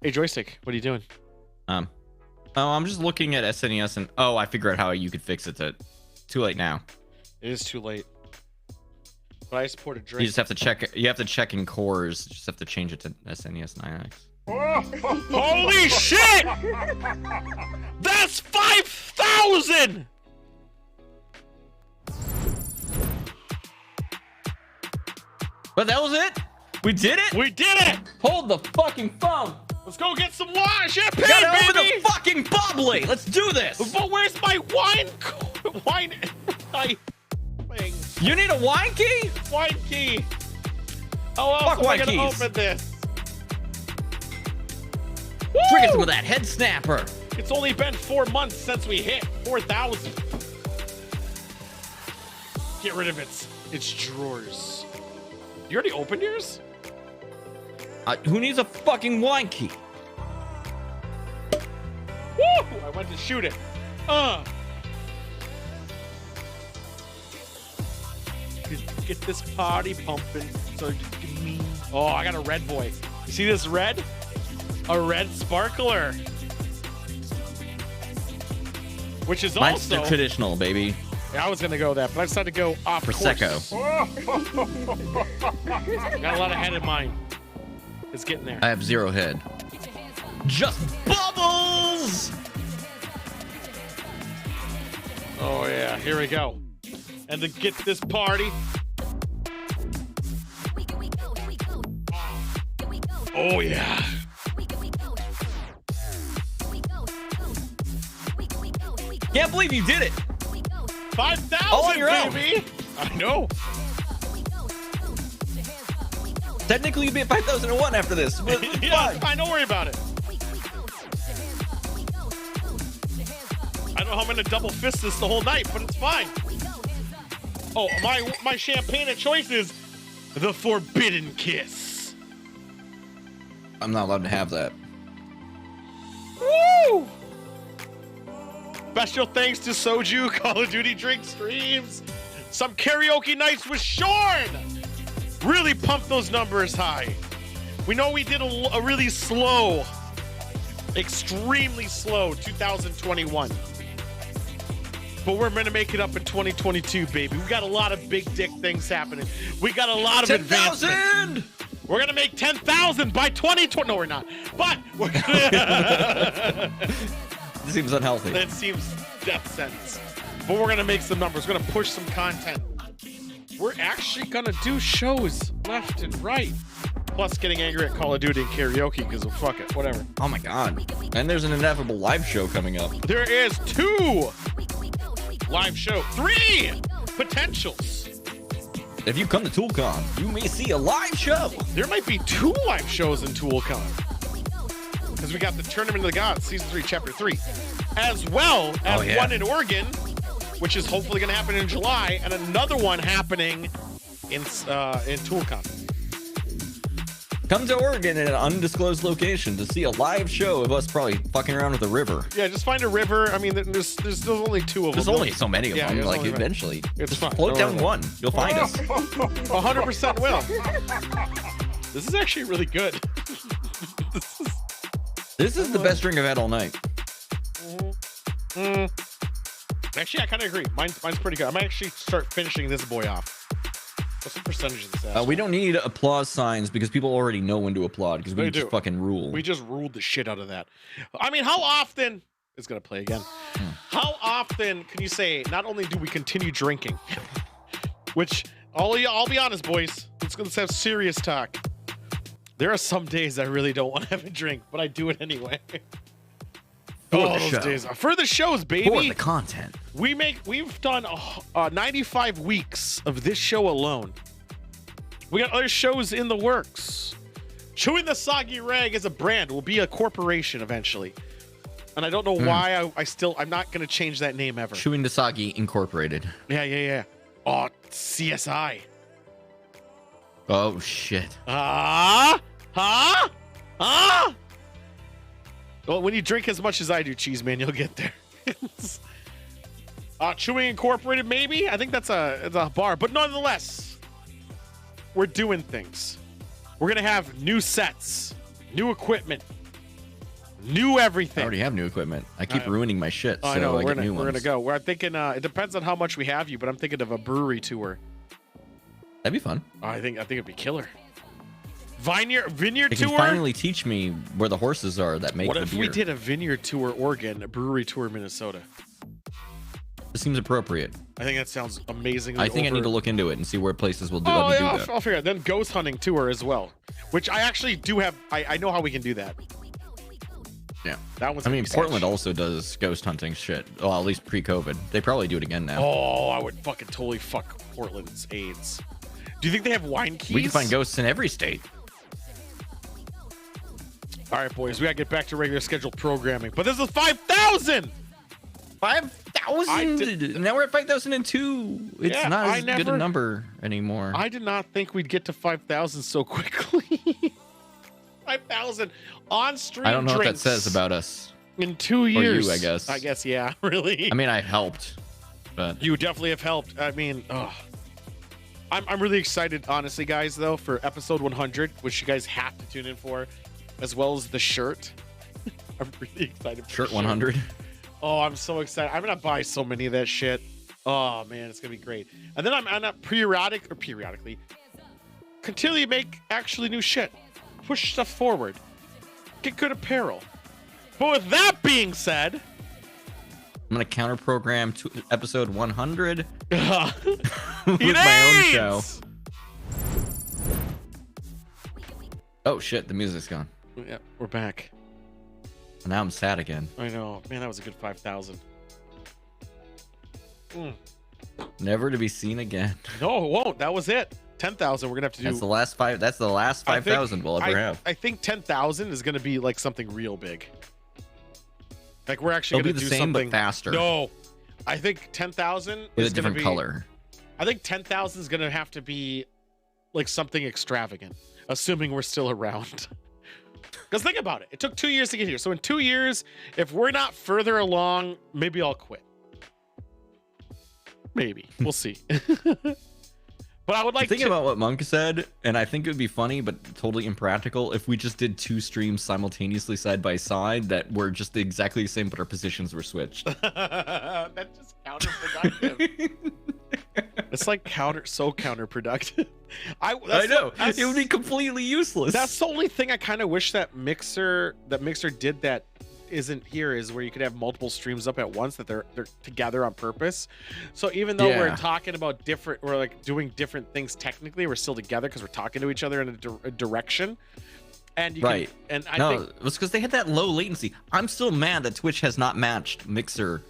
Hey, Joystick, what are you doing? Oh, I'm just looking at SNES and I figured out how you could fix it. Too late now. It is too late. But I support a drink. You just have to check. You have to check in cores. You just have to change it to SNES 9X. Holy shit! That's 5,000! But that was it? We did it? We did it! Hold the fucking phone! Let's go get some wine, champagne, Gotta open baby! the fucking bubbly! Let's do this! But where's my wine? Thing? You need a wine key? Wine key. How else Fuck am I wine gonna keys. open this? Drinking some Woo! of that head snapper. It's only been 4 months since we hit 4,000. Get rid of its drawers. You already opened yours? Who needs a fucking wine key? Woo! I went to shoot it. Get this party pumping. So you can me. Oh, I got a red boy. You see this red? A red sparkler. which is Mine's also traditional, baby. Yeah, I was gonna go that, but I decided to go off Prosecco. course. Got a lot of head in mind. It's getting there. I have 0 head. Just bubbles! Oh yeah, here we go. And to get this party. Oh yeah. Can't believe you did it! 5,000, All on your own. baby. I know. Technically, you'd be at 5,001 after this. But Yeah, fine. fine. Don't worry about it. I don't know how I'm gonna double fist this the whole night, but it's fine. Oh, my champagne of choice is the Forbidden Kiss. I'm not allowed to have that. Woo! Special thanks to Soju, Call of Duty Drink Streams, some karaoke nights with Shorn. Really pumped those numbers high. We know we did a really slow, extremely slow 2021. But we're gonna make it up in 2022, baby. We got a lot of big dick things happening. We got a lot of 10,000! advancement. We're gonna make 10,000 by 2020. No, we're not. But we're gonna. This seems unhealthy. That seems death sentence. But we're gonna make some numbers. We're gonna push some content. We're actually gonna do shows left and right. Plus getting angry at Call of Duty and karaoke because of fuck it, whatever. Oh my god. And there's an inevitable live show coming up. There is 2 live show, 3 potentials. If you come to ToolCon, you may see a live show. There might be 2 live shows in ToolCon. Because we got the Tournament of the Gods, Season 3, Chapter 3. As well as one in Oregon, which is hopefully going to happen in July, and another one happening in ToolCon. Come to Oregon in an undisclosed location to see a live show of us probably fucking around with a river. Yeah, just find a river. I mean, there's only 2 of them. There's only so many of them. there's Like, only eventually. It's just fine. float Don't down worry. one. You'll find us. 100% will. This is actually really good. This is the best drink I've had all night. Actually, I kind of agree. Mine's pretty good. I might actually start finishing this boy off. What's the percentage of this? We don't need applause signs because people already know when to applaud because we They just do. fucking rule. We just ruled the shit out of that. I mean, how often? It's gonna play again. How often can you say? Not only do we continue drinking, which I'll be honest, boys. Let's have serious talk. There are some days I really don't want to have a drink, but I do it anyway. For the those show. days for the shows, baby. For the content. We've done 95 weeks of this show alone. We got other shows in the works. Chewing the Soggy Rag as a brand will be a corporation eventually, and I don't know why I'm not gonna change that name ever. Chewing the Soggy Incorporated. Yeah. Oh, CSI. Oh shit. Huh? Well, when you drink as much as I do, Cheese Man, you'll get there. Chewing Incorporated, maybe? I think it's a bar, but nonetheless, we're doing things. We're gonna have new sets, new equipment, new everything. I already have new equipment. I keep ruining my shit, so I know. I We're get new gonna ones. go. We're thinking. It depends on how much we have you, but I'm thinking of a brewery tour. That'd be fun. I think it'd be killer. Vineyard They can tour. finally teach me where the horses are that make What the if beer. we did a vineyard tour Oregon, a brewery tour Minnesota? This seems appropriate. I think that sounds amazing. I think I need to look into it and see where places will do, Oh, let me yeah, do that. I'll figure it. Then ghost hunting tour as well, which I actually do have. I know how we can do that. Yeah. That one's. I gonna mean, be Portland sketch. also does ghost hunting shit. Well, at least pre-COVID. They probably do it again now. Oh, I would fucking totally fuck Portland's AIDS. Do you think they have wine keys? We can find ghosts in every state. All right, boys, we gotta get back to regular scheduled programming. But this is 5,000. 5,000. Now we're at 5,002. It's Yeah, not I as good a never- number anymore. I did not think we'd get to 5,000 so quickly. 5,000 on stream. I don't know what that drinks says about us. in 2 Or years. you, I guess. I guess, yeah, really. I mean, I helped, but You definitely have helped. I mean, I'm really excited, honestly, guys, though, for episode 100, which you guys have to tune in for, as well as the shirt. I'm really excited for shirt the 100. Oh, I'm so excited. I'm gonna buy so many of that shit. Oh man, it's gonna be great. And then I'm gonna periodically continually make actually new shit. Push stuff forward. Get good apparel. But with that being said, I'm gonna counter program to episode 100 with Eat my own AIDS! show. Oh shit, the music's gone. Yeah, we're back. Now I'm sad again. I know. Man, that was a good 5,000. Never to be seen again. No, it won't. That was it. 10,000. We're gonna have to do. That's the last five. That's the last 5,000 we'll ever have. I think 10,000 is gonna be like something real big. Like we're actually It'll gonna be the do same something but faster. No, I think 10,000 With is a gonna different be, color. I think 10,000 is gonna have to be like something extravagant, assuming we're still around. Because think about it. It took 2 years to get here. So in 2 years, if we're not further along, maybe I'll quit. Maybe. We'll see. But I would like Think to about what Monk said, and I think it would be funny but totally impractical if we just did 2 streams simultaneously side by side that were just exactly the same, but our positions were switched. That's just counterproductive. It's like counterproductive. I know. It would be completely useless. That's the only thing I kind of wish that Mixer did that isn't here, is where you could have multiple streams up at once, that they're together on purpose. So even though we're talking about we're like doing different things technically, we're still together because we're talking to each other in a direction. And you right. Can, and I no, think it was because they had that low latency. I'm still mad that Twitch has not matched Mixer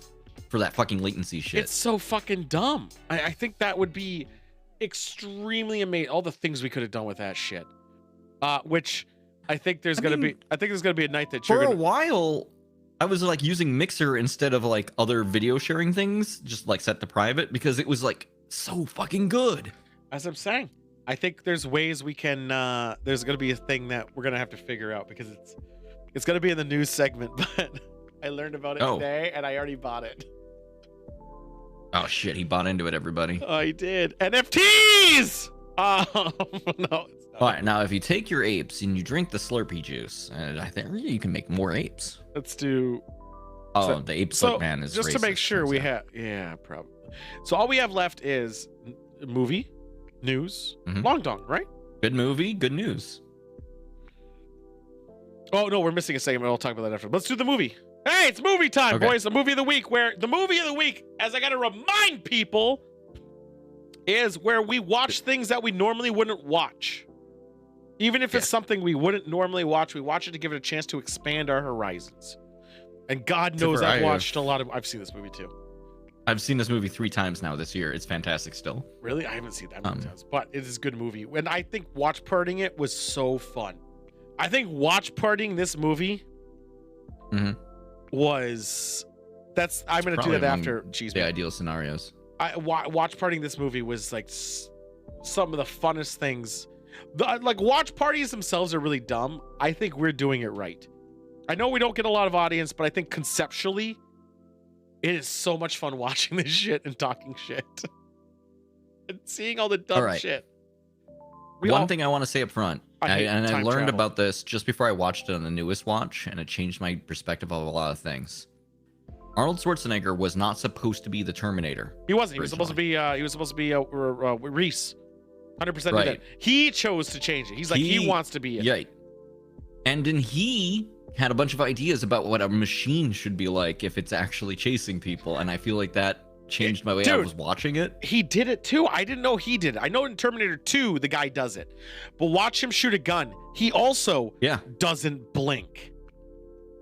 for that fucking latency shit. it's so fucking dumb. I think that would be extremely amazing. All the things we could have done with that shit. Which I think there's gonna be a night that for you're a gonna. while. I was like using Mixer instead of like other video sharing things, just like set to private, because it was like so fucking good. As I'm saying, I think there's ways we can. There's gonna be a thing that we're gonna have to figure out, because it's gonna be in the news segment. But I learned about it today, and I already bought it. Oh shit, he bought into it, everybody. I did. NFTs. No, it's not. All right, now if you take your apes and you drink the Slurpee juice, I think you can make more apes. Let's do. Oh, the ape slip man is just to racist, make sure we have. Yeah, probably. So all we have left is movie, news, Long Dong, right? Good movie, good news. Oh no, we're missing a segment. I'll talk about that after. Let's do the movie. Hey, it's movie time, boys. The movie of the week. Where the movie of the week, as I got to remind people, is where we watch things that we normally wouldn't watch. Even if it's something we wouldn't normally watch, we watch it to give it a chance to expand our horizons. And God knows I've watched a lot of. I've seen this movie too. I've seen this movie 3 times now this year. It's fantastic still. Really? I haven't seen that many times, but it is a good movie. And I think watch partying it was so fun. I think watch partying this movie was. I'm going to do that after the ideal scenarios. Watch partying this movie was like some of the funnest things. Like watch parties themselves are really dumb. I think we're doing it right. I know we don't get a lot of audience, but I think conceptually, it is so much fun watching this shit and talking shit and seeing all the dumb shit. One thing I want to say up front, I learned travel. about this just before I watched it on the newest watch, and it changed my perspective of a lot of things. Arnold Schwarzenegger was not supposed to be the Terminator. He wasn't. He was supposed to be. Reese. 100% did that. He chose to change it. He's like he wants to be it. Yeah. And then he had a bunch of ideas about what a machine should be like if it's actually chasing people, and I feel like that changed my way I was watching it. He did it too. I didn't know he did it. I know in Terminator 2 the guy does it, but watch him shoot a gun. He also doesn't blink.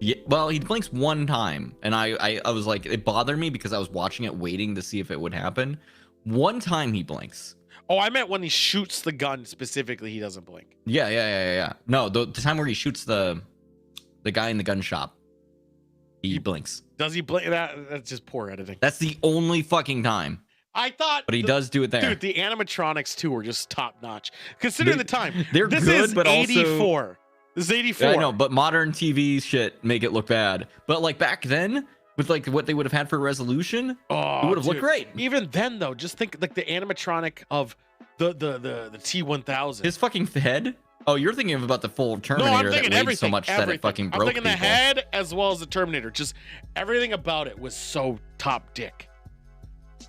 Yeah, well, he blinks one time, and I was like, it bothered me because I was watching it, waiting to see if it would happen. One time he blinks. Oh, I meant when he shoots the gun specifically, he doesn't blink. Yeah. No, the time where he shoots the guy in the gun shop, he blinks. Does he blink? That's just poor editing. That's the only fucking time. I thought, but he does do it there. Dude, the animatronics too were just top notch. Considering the time, they're this good, is but 84. Also, this is 84. I know, but modern TV shit make it look bad. But like back then, with like what they would have had for resolution, it would have looked great. Even then, though, just think like the animatronic of the T-1000. His fucking head. Oh, you're thinking about the full No, Terminator I'm that thinking weighed everything. so much everything. that it fucking broke I'm thinking people. the head as well as the Terminator. Just everything about it was so top dick.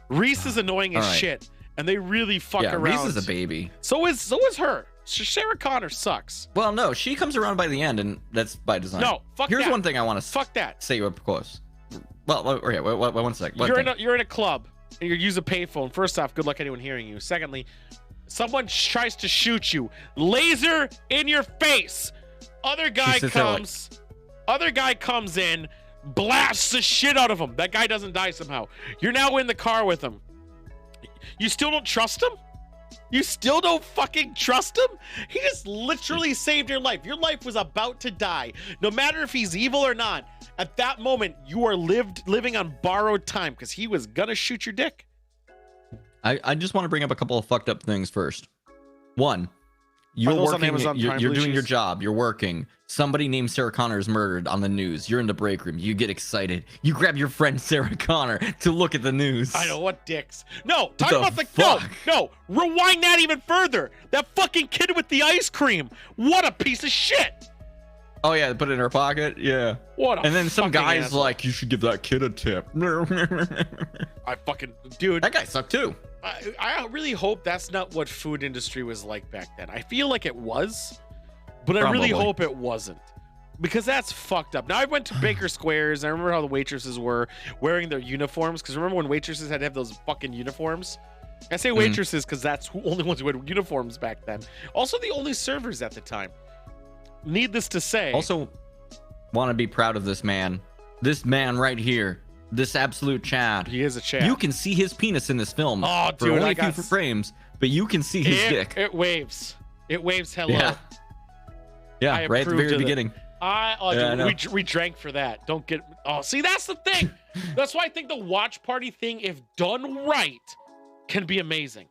Reese is annoying as All right. shit, and they really fuck Yeah, around. Reese is a baby. So is her. Sarah Connor sucks. Well, no, she comes around by the end, and that's by design. No, fuck Here's that. one thing I want to Fuck that. say up close. Well, okay, wait, one sec. One You're thing. in a club and you use a payphone. First off, good luck anyone hearing you. Secondly, someone tries to shoot you. Laser in your face. Other guy sits there like- comes in, blasts the shit out of him. That guy doesn't die somehow. You're now in the car with him. You still don't trust him? You still don't fucking trust him? He just literally saved your life. Your life was about to die. No matter if he's evil or not, at that moment, you are living on borrowed time because he was gonna shoot your dick. I just want to bring up a couple of fucked up things first. One, you're those on working, Amazon you're, Prime you're Blue doing your Cheese? job, you're working. Somebody named Sarah Connor is murdered on the news. You're in the break room. You get excited. You grab your friend Sarah Connor to look at the news. I know what dicks. No, talk the about the fuck? no. Rewind that even further. That fucking kid with the ice cream. What a piece of shit. Oh yeah, put it in her pocket. Yeah. What a And then some fucking guy's asshole. like, you should give that kid a tip. I fucking dude. That guy sucked too. I really hope that's not what food industry was like back then. I feel like it was, but I really Probably. hope it wasn't. Because that's fucked up. Now I went to Baker Squares. And I remember how the waitresses were wearing their uniforms. Because remember when waitresses had to have those fucking uniforms? I say waitresses because that's the only ones who had uniforms back then. Also the only servers at the time. Needless to say. Also, want to be proud of this man. This man right here. This absolute Chad. He is a Chad. You can see his penis in this film. Oh, for dude, only I a few got frames, but you can see his dick. It waves. It waves hello. Yeah. Yeah, I right at the approved very of it. beginning. I Yeah, I dude, we drank for that. Don't get. Oh, see, that's the thing. That's why I think the watch party thing, if done right, can be amazing.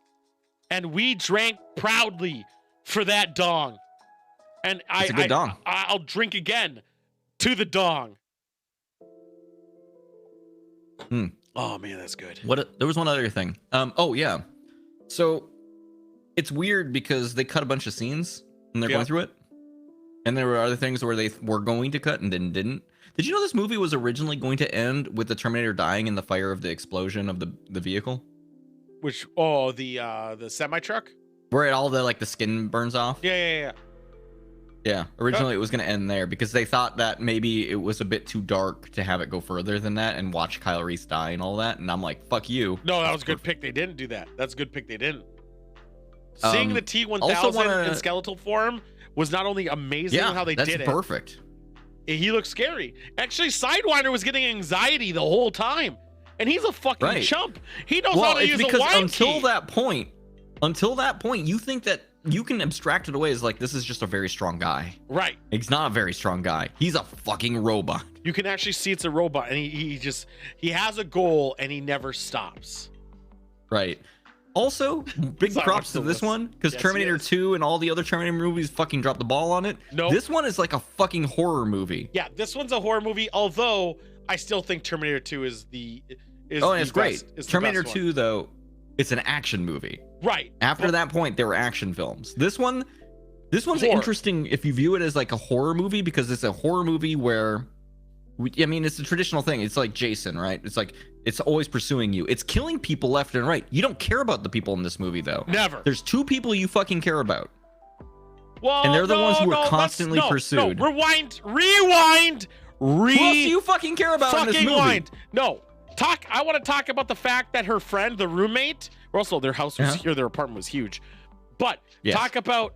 And we drank proudly for that dong. And It's a good dong. I'll drink again to the dong. Hmm. Oh man, that's good. There was one other thing. Oh yeah. So it's weird because they cut a bunch of scenes and they're Yeah. going through it. And there were other things where they were going to cut and then didn't. Did you know this movie was originally going to end with the Terminator dying in the fire of the explosion of the vehicle? Which the semi truck? Where all the skin burns off? Yeah. Yeah, originally it was going to end there because they thought that maybe it was a bit too dark to have it go further than that and watch Kyle Reese die and all that. And I'm like, fuck you. No, that was a good pick. They didn't do that. That's a good pick. They didn't. Seeing the T-1000 in skeletal form was not only amazing how they did it. That's perfect. He looked scary. Actually, Sidewinder was getting anxiety the whole time, and he's a fucking chump. He knows how to use a wine key. Until that point, you think that you can abstract it away as like this is just a very strong guy. Right. He's not a very strong guy. He's a fucking robot. You can actually see it's a robot, and he has a goal, and he never stops. Right. Also, big Sorry, props I'm to still this one because Yes, he Terminator is. 2 and all the other Terminator movies fucking dropped the ball on it. Nope. This one is like a fucking horror movie. Yeah, this one's a horror movie. Although I still think Terminator 2 is the and it's great. best, is the Terminator best 2 one. though, it's an action movie. Right. After that point, there were action films. This one's Horror. interesting if you view it as like a horror movie because it's a horror movie where, it's a traditional thing. It's like Jason, right? It's like it's always pursuing you. It's killing people left and right. You don't care about the people in this movie though. Never. There's two people you fucking care about. Well, And they're the ones who are constantly pursued. No, rewind. Who else do you fucking care about in this Fucking movie? wind. No. I want to talk about the fact that her friend, the roommate, also their house was here, their apartment was huge. But Yes. talk about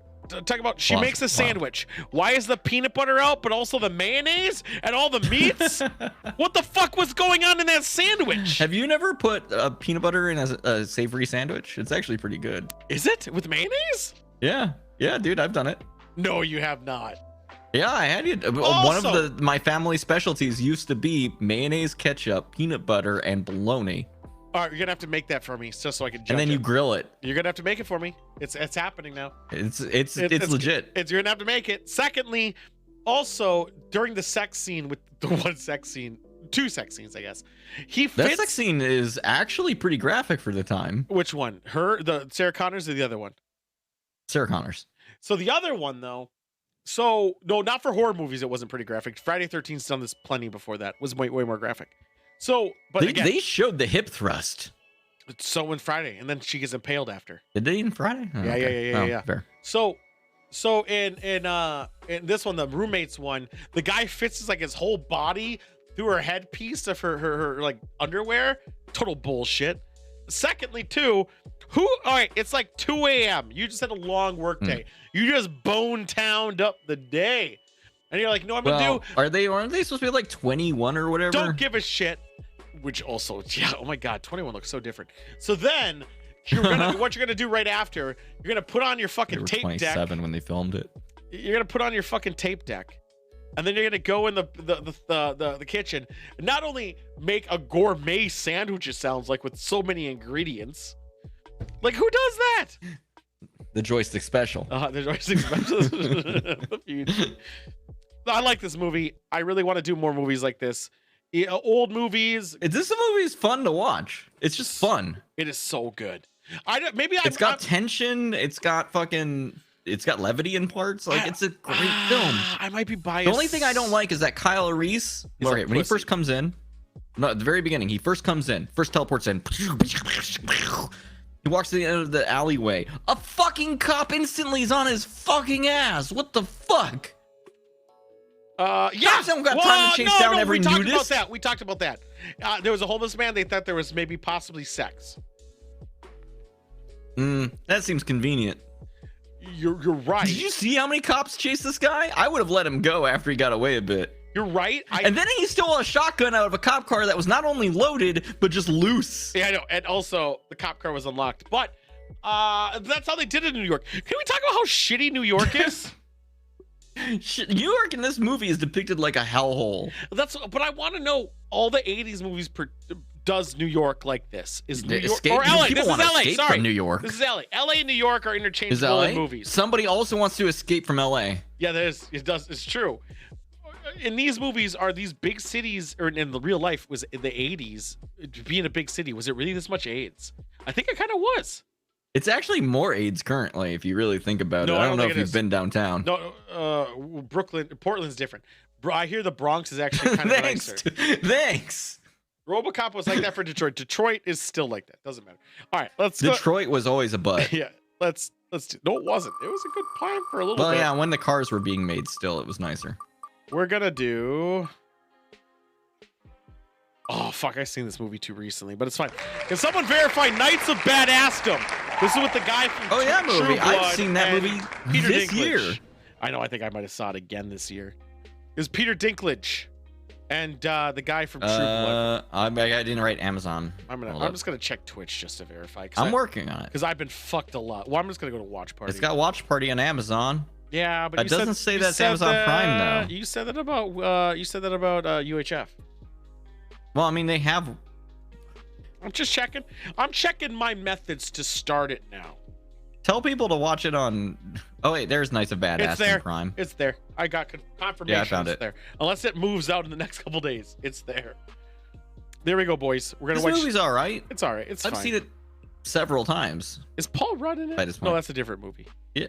she Wow. makes a Wow. sandwich. Why is the peanut butter out, but also the mayonnaise and all the meats? What the fuck was going on in that sandwich? Have you never put peanut butter in a savory sandwich? It's actually pretty good. Is it with mayonnaise? Yeah, dude, I've done it. No, you have not. Yeah, I had it. One Also- of my family specialties used to be mayonnaise, ketchup, peanut butter, and bologna. All right, you're gonna have to make that for me, just so I can judge And then you it. grill it. You're gonna have to make it for me. It's happening now. It's legit. You're gonna have to make it. Secondly, also during the sex scene with the two sex scenes, I guess. He That fits. sex scene is actually pretty graphic for the time. Which one? The Sarah Connors or the other one? Sarah Connors. So the other one though, so no, not for horror movies. It wasn't pretty graphic. Friday 13th's done this plenty before that. Was way more graphic. So, but They, again, they showed the hip thrust. so in Friday, and then she gets impaled after. Did they in Friday? Oh, Yeah, okay. yeah. Fair. So in this one, the roommates one, the guy fits like his whole body through her headpiece of her like underwear. Total bullshit. Secondly, too, all right, it's like 2 a.m. You just had a long work day. You just bone-towned up the day. And you're like, no, I'm gonna do. Aren't they supposed to be like 21 or whatever? Don't give a shit. Which also, yeah, oh my god, 21 looks so different. So then what you're gonna do right after, you're gonna put on your They fucking were tape 27 deck. when they filmed it. You're gonna put on your fucking tape deck, and then you're gonna go in the kitchen and not only make a gourmet sandwich, it sounds like, with so many ingredients. Like, who does that? The joystick special. The joystick special. I like this movie. I really want to do more movies like this. Old movies. This movie is fun to watch. It's just fun. It is so good. It's got tension. It's got levity in parts. Like, it's a great film. I might be biased. The only thing I don't like is that Kyle Reese, when he first comes in, no, at the very beginning, he first comes in, first teleports in. He walks to the end of the alleyway. A fucking cop instantly is on his fucking ass. What the fuck? Yeah. Cops don't got time to chase down every nudist. We talked about that. There was a homeless man. They thought there was maybe possibly sex. That seems convenient. You're right. Did you see how many cops chased this guy? I would have let him go after he got away a bit. You're right. And then he stole a shotgun out of a cop car that was not only loaded, but just loose. Yeah, I know. And also, the cop car was unlocked. But that's how they did it in New York. Can we talk about how shitty New York is? New York in this movie is depicted like a hellhole. But I want to know, all the 80s movies does New York like this? Is New York Escape, or LA? people This is want to LA. escape Sorry, from New York. This is LA. LA and New York are Is interchangeable LA? in movies. Somebody also wants to escape from LA. Yeah, there is. It does. It's true. In these movies, are these big cities, or in the real life, was in the 80s, being a big city, was it really this much AIDS? I think it kind of was. It's actually more AIDS currently, if you really think about it. I don't know if you've been downtown. No, Portland's different. I hear the Bronx is actually kind of nicer. Thanks. RoboCop was like that for Detroit. Detroit is still like that. Doesn't matter. All right, let's go. Detroit was always a butt. Yeah, let's do. No, it wasn't. It was a good time for a little Well, bit. yeah, when the cars were being made still, it was nicer. We're gonna do. Oh fuck! I've seen this movie too recently, but it's fine. Can someone verify Knights of Badassdom? This is with the guy from True movie. I've Blood seen that and movie Peter this Dinklage. year. I know. I think I might have saw it again this year. It was Peter Dinklage and the guy from True Blood. I didn't write Amazon. I'm just gonna check Twitch just to verify. I'm working on it. Because I've been fucked a lot. Well, I'm just gonna go to Watch Party. It's got Watch Party on Amazon. Yeah, but It doesn't say that's Amazon Prime though. You said that about UHF. Well, I mean, they have. I'm just checking. I'm checking my methods to start it now. Tell people to watch it on. Oh wait, there's Knights of Badass It's there. on Prime. It's there. I got confirmation. Yeah, I found it's it. there. Unless it moves out in the next couple days, it's there. There we go, boys. We're gonna This watch. movie's all right. It's all right. It's I've fine. seen it several times. Is Paul Rudd in it? By this No, point. that's a different movie. Yeah.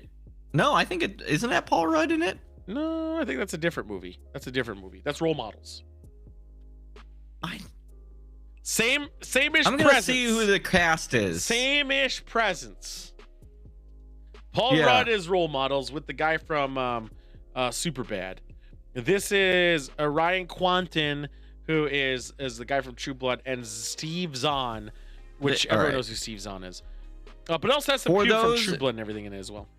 No, I think it isn't that Paul Rudd in it. No, I think that's a different movie. That's a different movie. That's Role Models. Same-ish I'm gonna presence. see who the cast is. Same-ish presence. Paul Yeah. Rudd is Role Models with the guy from Superbad. This is Ryan Quanten, who is the guy from True Blood, and Steve Zahn, which All everyone right. knows who Steve Zahn is. But it also has some For people from those- True Blood and everything in it as well.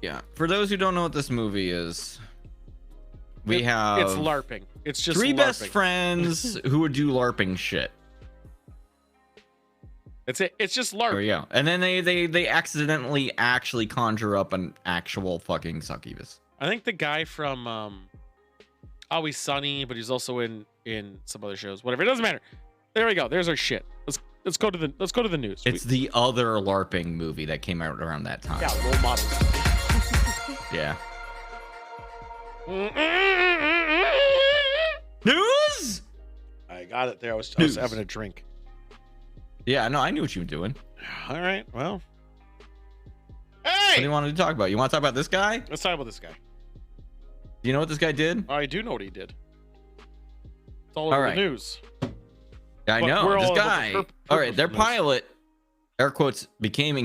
Yeah. For those who don't know what this movie is, we have It's LARPing. It's just three LARPing. best friends who would do LARPing shit. That's it. It's just There we LARPing. go. And then they accidentally actually conjure up an actual fucking succubus. I think the guy from Always Sunny, but he's also in some other shows. Whatever. It doesn't matter. There we go. There's our shit. Let's go to the news. It's the other LARPing movie that came out around that time. Yeah, Role Models. Yeah. News? I got it there. I was News. having a drink. Yeah, no, I knew what you were doing. All right. Well. Hey! What do you want to talk about? You want to talk about this guy? Let's talk about this guy. Do you know what this guy did? I do know what he did. It's all over All right. the news. Yeah, I But know we're this all guy. about the All right, their purpose of this. pilot, air quotes, became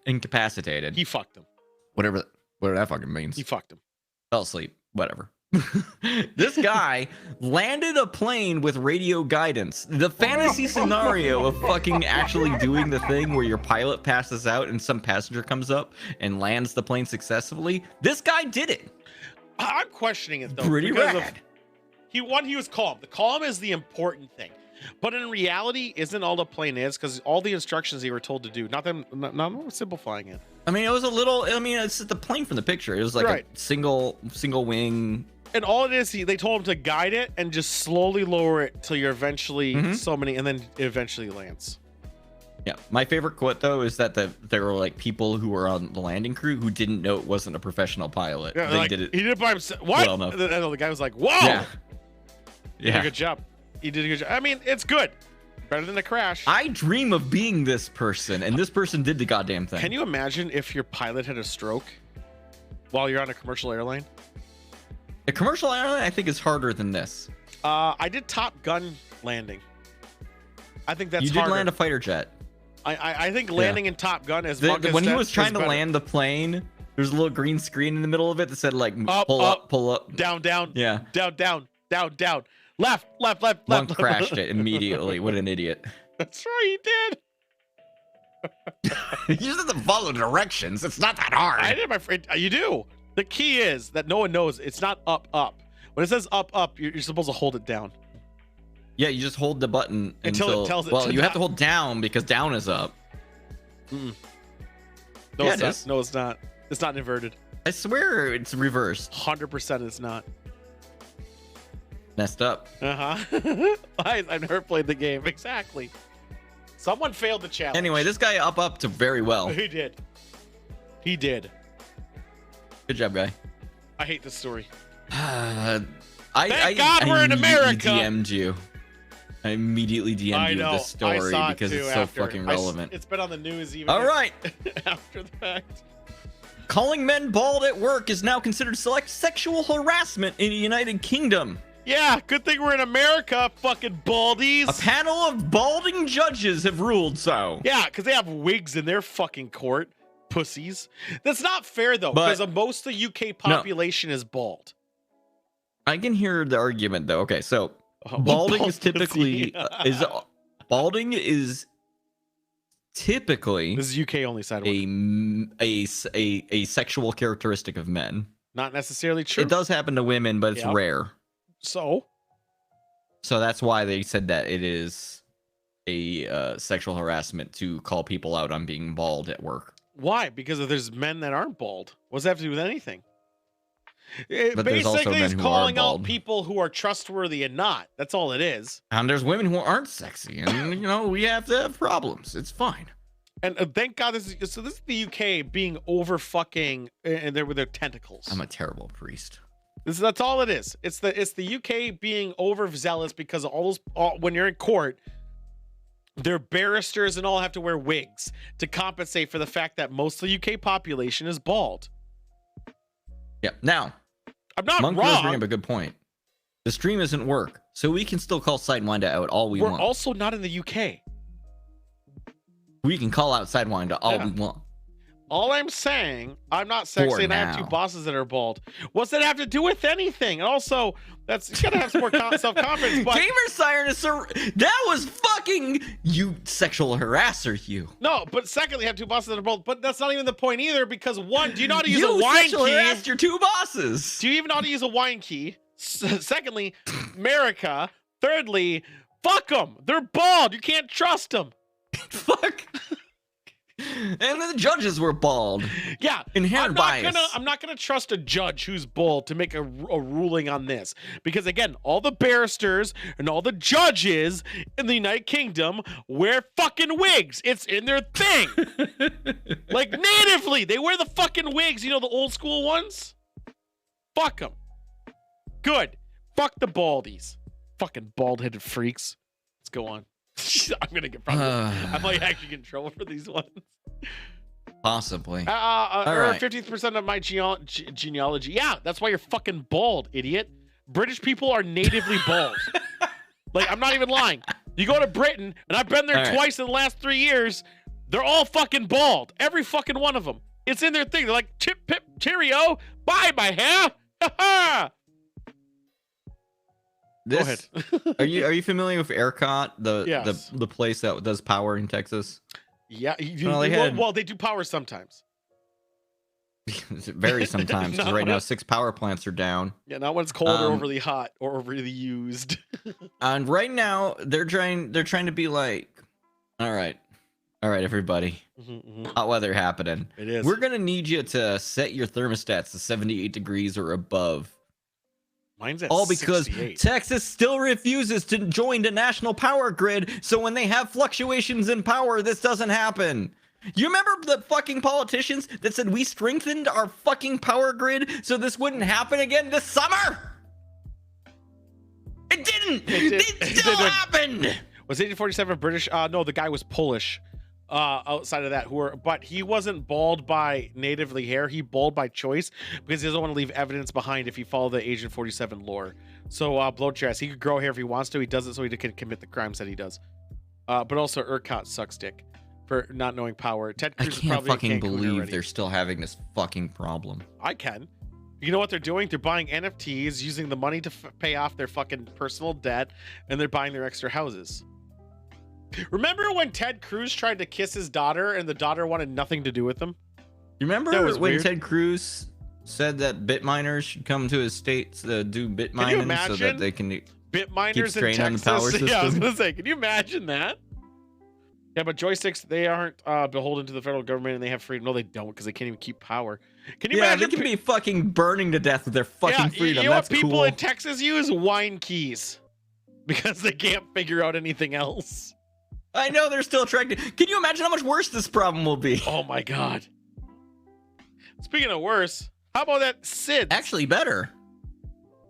incapacitated. He fucked him. Whatever that fucking means. He fucked him. Fell asleep. Whatever. This guy landed a plane with radio guidance. The fantasy scenario of fucking actually doing the thing where your pilot passes out and some passenger comes up and lands the plane successfully. This guy did it. I'm questioning it though. Pretty because rad. He was calm. The calm is the important thing. But in reality, isn't all the plane is because all the instructions they were told to do. Not simplifying it. I mean, it was a little. I mean, it's the plane from the picture. It was like Right. a single wing. And all it is, they told him to guide it and just slowly lower it till you're eventually and then it eventually lands. Yeah, my favorite quote though is that there were like people who were on the landing crew who didn't know it wasn't a professional pilot. Yeah, They like, did it. He did it by himself. What? well enough. And then the guy was like, "Whoa!" Yeah. He did a good job. He did a good job. I mean, it's good. Better than a crash. I dream of being this person, and this person did the goddamn thing. Can you imagine if your pilot had a stroke while you're on a commercial airline? A commercial airline, I think, is harder than this. I did Top Gun landing. I think that's You did harder. land a fighter jet. I think landing in Top Gun is When he was trying to land the plane, there's a little green screen in the middle of it that said like pull up, pull up, down, Yeah. down, left. One crashed it immediately. What an idiot. That's right, he did. You just have to follow directions. It's not that hard. I did, my friend. You do. The key is that no one knows it's not up. When it says up, you're supposed to hold it down. Yeah, you just hold the button Until it tells it Well, to you have to not- hold down because down is up. No, Yeah, it's it not. is. No, it's not. It's not inverted. I swear it's reversed. 100% it's not. Messed up. I've never played the game. Exactly. Someone failed the challenge. Anyway, this guy up to very well. He did. Good job, guy. I hate this story. Thank God we're in America. DM'd you. I immediately DM'd I you know. this story I saw it because too it's so after. fucking relevant. It's been on the news even All right. after the fact. Calling men bald at work is now considered sexual harassment in the United Kingdom. Yeah, good thing we're in America, fucking baldies. A panel of balding judges have ruled so. Yeah, because they have wigs in their fucking court. Pussies. That's not fair though, But- because most of the UK population is bald. I can hear the argument though. Okay, so Oh, balding bald is typically pussy. balding is typically This is UK only side. a sexual characteristic of men. Not necessarily true. It does happen to women, but it's Yeah. rare. So So that's why they said that it is a sexual harassment to call people out on being bald at work. why? Because if there's men that aren't bald. What does that have to do with anything? But there's also Basically, men it's who are calling out bald. people who are trustworthy and not. That's all it is. And there's women who aren't sexy, and we have to have problems. It's fine. And thank God this is the UK being over fucking and they're with their tentacles. I'm a terrible priest. That's all it is. It's the UK being overzealous because of when you're in court, their barristers and all have to wear wigs to compensate for the fact that most of the UK population is bald. Yeah. Now, I'm not Monk does bring wrong. up a good point. The stream isn't work, so we can still call Sidewinder out all we We're want. also not in the UK. We can call out Sidewinder all Yeah. we want. All I'm saying, I'm not sexy and I have two now. bosses that are bald. What's that have to do with anything? And also, you gotta have some more self-confidence. But Gamer Siren is that was fucking you, sexual harasser. You. no, but secondly, I have two bosses that are bald. But that's not even the point either, because one, do you know how to use You a wine sexual key? harassed your two bosses. Do you even know how to use a wine key? Secondly, America. Thirdly, fuck them. They're bald. You can't trust them. Fuck. And then the judges were bald. Yeah, Inherent bias. I'm not gonna trust a judge who's bald to make a ruling on this, because again, all the barristers and all the judges in the United Kingdom wear fucking wigs. It's in their thing. Like natively, they wear the fucking wigs. You know, the old school ones. Fuck them. Good. Fuck the baldies. Fucking bald-headed freaks. Let's go on. I'm gonna get probably. I might actually get in trouble for these ones. Possibly. Or right. 50% of my genealogy. Yeah, that's why you're fucking bald, idiot. British people are natively bald. Like, I'm not even lying. You go to Britain, and I've been there All right. twice in the last 3 years. They're all fucking bald. Every fucking one of them. It's in their thing. They're like, chip, pip, cheerio. Bye, my hair. Ha ha. Go ahead. Are you familiar with ERCOT, Yes. the place that does power in Texas? Yeah. Well, They do power sometimes. Very sometimes. 'Cause No. right now, 6 power plants are down. Yeah, not when it's cold or Um, overly hot or overly used. And right now, they're trying to be like, all right, everybody, hot weather happening. It is. We're gonna need you to set your thermostats to 78 degrees or above. Mine's at All because 68. Texas still refuses to join the national power grid. So when they have fluctuations in power, this doesn't happen. You remember the fucking politicians that said we strengthened our fucking power grid so this wouldn't happen again this summer? It didn't. It still happened. Was 1847 British? No, the guy was Polish. Outside of that, but he wasn't bald by natively hair. He bald by choice because he doesn't want to leave evidence behind if you follow the Agent 47 lore. So blow your ass. He could grow hair if he wants to. He does it so he can commit the crimes that he does. But also ERCOT sucks dick for not knowing power. Ted I Cruz is can't probably fucking in Cancun believe already. they're still having this fucking problem. I can. You know what they're doing? They're buying NFTs, using the money to pay off their fucking personal debt, and they're buying their extra houses. Remember when Ted Cruz tried to kiss his daughter and the daughter wanted nothing to do with him? You remember That was when weird. Ted Cruz said that bit miners should come to his state to do bit mining so imagine? that they can Bit miners in strain on the Texas. power Yeah, I was system. gonna say, can you imagine that? Yeah, but joysticks, they aren't beholden to the federal government and they have freedom. No, they don't, because they can't even keep power. Can you yeah, imagine? they can be fucking burning to death with their fucking freedom. You know That's what people cool. in Texas use? Wine keys. Because they can't figure out anything else. I know they're still trying to. Can you imagine how much worse this problem will be? Oh my god. Speaking of worse, how about that Sid? Actually, better.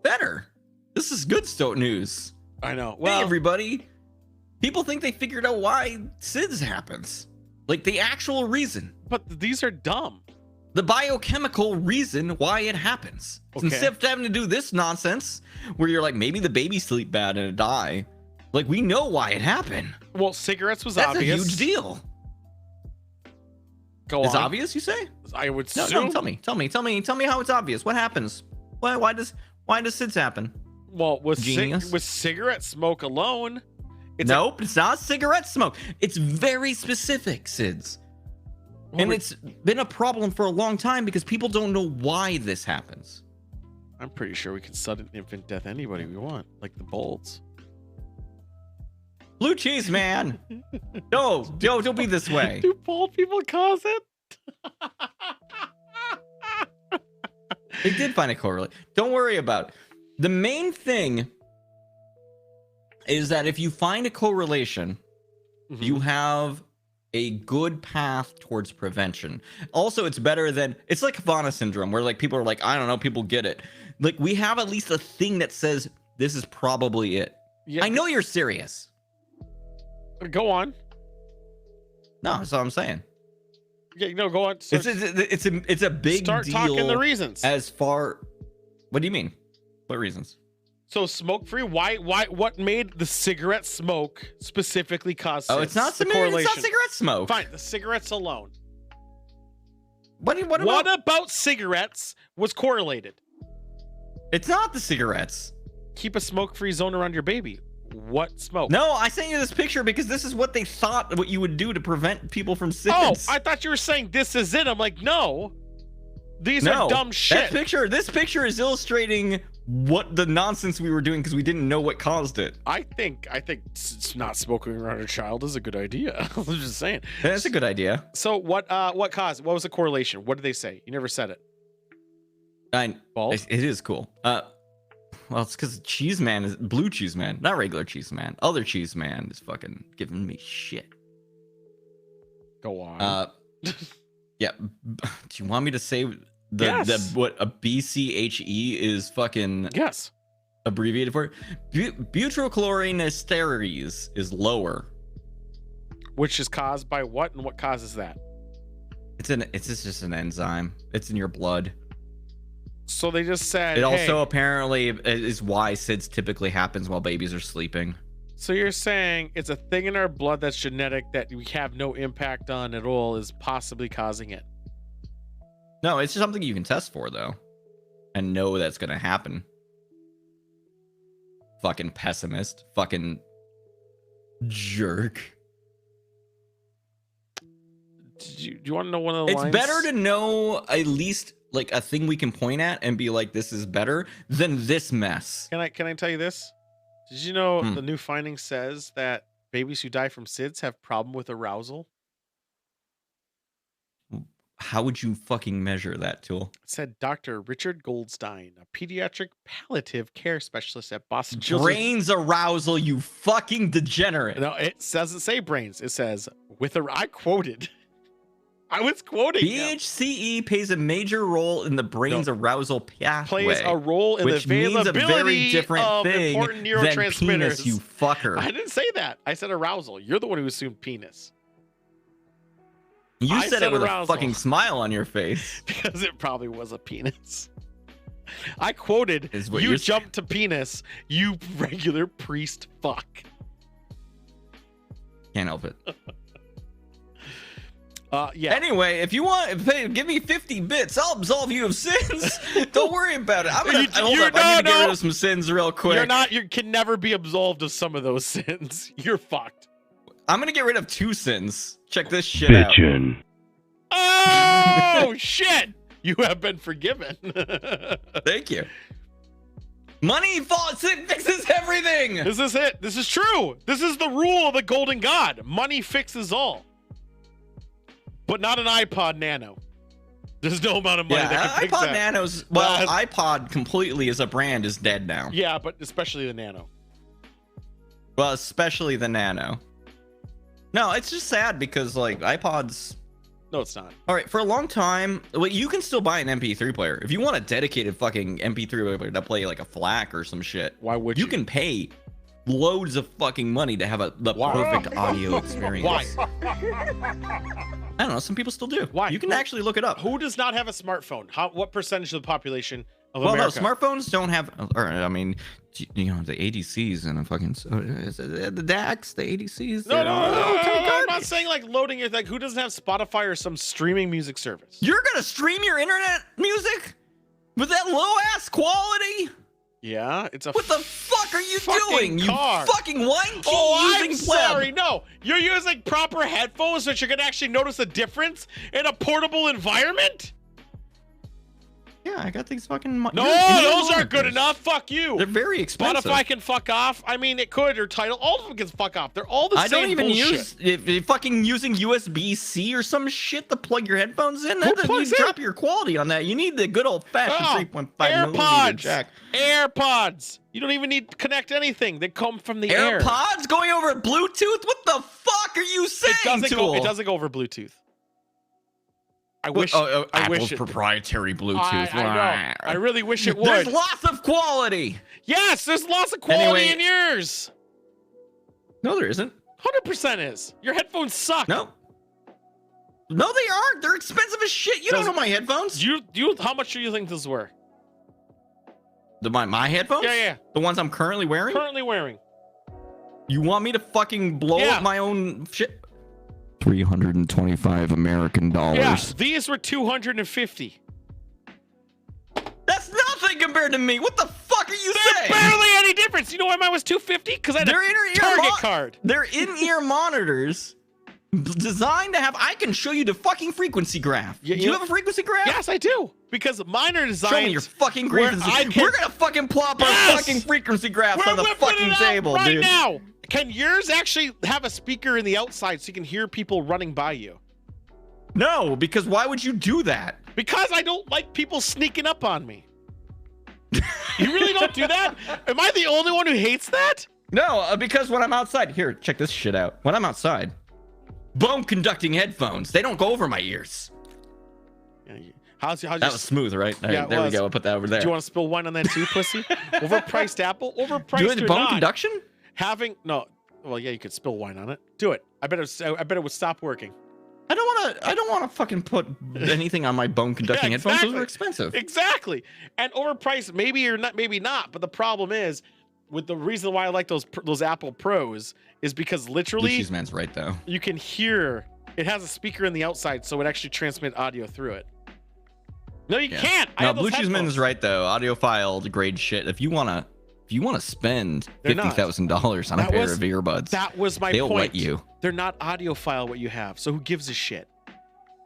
Better. This is good stoat news. I know. Well, Hey, everybody. People think they figured out why SIDS happens. Like the actual reason. but these are dumb. The biochemical reason why it happens. Okay. Instead of having to do this nonsense where you're like, maybe the baby sleep bad and it die. Like, we know why it happened. Well, cigarettes was That's obvious. a huge deal. Go It's on. obvious, you say? I would No, assume. no, tell me how it's obvious. What happens? Why does SIDS happen? Well, with Genius. with cigarette smoke alone, it's Nope, it's not cigarette smoke. It's very specific, SIDS. And it's been a problem for a long time because people don't know why this happens. I'm pretty sure we can sudden infant death anybody we want, like the Bolts. Blue cheese, man. No, don't be this way. Do bald people cause it? They did find a correlate. Don't worry about it. The main thing is that if you find a correlation, you have a good path towards prevention. Also, it's better than, it's like Havana syndrome, where like people are like, I don't know, people get it. Like, we have at least a thing that says this is probably it. Yeah, I know you're serious. Go on. No, that's all I'm saying. Yeah, no, go on. It's a big Start deal. talking the reasons. As far, what do you mean? What reasons? So smoke free. Why? What made the cigarette smoke specifically cause? Oh, it's not the cigarette. It's not cigarette smoke. Fine, the cigarettes alone. What What about cigarettes was correlated? It's not the cigarettes. Keep a smoke-free zone around your baby. What smoke? No, I sent you this picture because this is what they thought what you would do to prevent people from Oh, SIDS. I thought you were saying this is it. I'm like, no. These are dumb shit. This picture is illustrating what the nonsense we were doing because we didn't know what caused it. I think not smoking around a child is a good idea. I'm just saying. That's a good idea. So what caused? What was the correlation? What did they say? You never said it. Bald? It is cool. Well, it's because Cheese Man is blue Cheese Man, not regular Cheese Man. Other Cheese Man is fucking giving me shit. Go on. Yeah. Do you want me to say what a BCHE is fucking yes abbreviated for? Butyrylchlorine esterase is lower. Which is caused by what, and what causes that? It's just an enzyme. It's in your blood. So they just said. It also hey, apparently is why SIDS typically happens while babies are sleeping. So you're saying it's a thing in our blood that's genetic that we have no impact on at all is possibly causing it. No, it's just something you can test for though, and know that's gonna happen. Fucking pessimist. Fucking jerk. Do you want to know one of the It's lines? better to know at least like a thing we can point at and be like, this is better than this mess. Can I tell you this? Did you know the new finding says that babies who die from SIDS have problem with arousal? How would you fucking measure that, Tool? It said Dr. Richard Goldstein, a pediatric palliative care specialist at Boston Children's. Brains arousal, you fucking degenerate. No, it doesn't say brains. It says with a. I quoted. I was quoting him. BHCE plays a major role in the brain's arousal pathway. Plays a role in which the means a very availability different of thing important than neurotransmitters. penis, you fucker. I didn't say that. I said arousal. You're the one who assumed penis. You I said it with arousal. a fucking smile on your face. Because it probably was a penis. I quoted, Is what you you're jumped to penis, you regular priest fuck. Can't help it. Yeah. Anyway, if you want, give me 50 bits. I'll absolve you of sins. Don't worry about it. I'm gonna hold up. I need to get rid of some sins real quick. You can never be absolved of some of those sins. You're fucked. I'm gonna get rid of 2 sins. Check this shit out. Oh shit! You have been forgiven. Thank you. Money fixes everything. This is it. This is true. This is the rule of the golden god. Money fixes all. But not an iPod Nano. There's no amount of money that can fix iPod that. Nanos. Well, iPod completely as a brand is dead now. Yeah, but especially the Nano. Well, especially the Nano. No, it's just sad because like iPods. No, it's not. All right, for a long time, well, you can still buy an MP3 player if you want a dedicated fucking MP3 player to play like a FLAC or some shit. Why would you? You can pay loads of fucking money to have the perfect audio experience. Why? I don't know. Some people still do. Why? You can actually look it up. Who does not have a smartphone? What percentage of the population of Well, America? no, smartphones don't have. Or I mean, you know, the ADCs and the fucking the DACs, the ADCs. No, okay, I'm good. not saying like loading your like who doesn't have Spotify or some streaming music service? You're gonna stream your internet music with that low ass quality? Yeah, it's a What the fuck are you fucking doing? car. You fucking wine king I'm using pleb. sorry. No, you're using proper headphones, so you're gonna actually notice a difference in a portable environment. Yeah, I got these fucking. No, those aren't good enough. Fuck you. They're very expensive. Spotify can fuck off. I mean, it could, or Tidal. All of them can fuck off. They're all the same I don't even bullshit. use if you're fucking using USB-C or some shit to plug your headphones in. Who Then plugs you in? drop your quality on that. You need the good old-fashioned 3.5 millimeter AirPods. jack. AirPods. You don't even need to connect anything. They come from the air. AirPods going over Bluetooth? What the fuck are you saying, Tool? It doesn't go over Bluetooth. I wish. I wish wish it. proprietary Bluetooth. I know. I really wish it would. There's lots of quality. Yes, there's lots of quality Anyway. in yours. No, there isn't. 100% is. Your headphones suck. No. No, they aren't. They're expensive as shit. You don't know my headphones. You how much do you think those were? My headphones? Yeah. The ones I'm currently wearing? Currently wearing. You want me to fucking blow Yeah. up my own shit? $325 American dollars. Yeah, these were 250. That's nothing compared to me. What the fuck are you There's saying? barely any difference. You know why mine was 250? Because I had They're a in-ear Target card. They're in-ear monitors designed to have. I can show you the fucking frequency graph. Yeah, Do you have a frequency graph? Yes, I do. Because mine are designed. Show me your fucking where frequency. I can- We're gonna fucking plop our Yes! fucking frequency graphs We're on the whipping fucking it out table, right dude. now. Can yours actually have a speaker in the outside so you can hear people running by you? No, because why would you do that? Because I don't like people sneaking up on me. You really don't do that? Am I the only one who hates that? No, because when I'm outside, here, check this shit out. When I'm outside, bone conducting headphones, they don't go over my ears. How's That was smooth, right? All right, Yeah, it there we was. go. I'll put that over there. Do you want to spill wine on that too, pussy? Overpriced Apple? Overpriced Do it or bone not? conduction? Having no. Well, yeah, you could spill wine on it. Do it. I bet it would stop working. I don't want to fucking put anything on my bone conducting Yeah, headphones. Those exactly. are expensive. Exactly. And overpriced, maybe or not, maybe not. But the problem is, with the reason why I like those Apple Pros is because literally Blue Cheese Man's right though. you can hear it has a speaker in the outside, so it actually transmits audio through it. No, you can't. I No, have those Blue Cheese headphones. Man's right though. Audiophile grade shit. If you wanna spend They're not. $50,000 on a That pair was- of earbuds, That was my they'll point. let you. They're not audiophile what you have, so who gives a shit?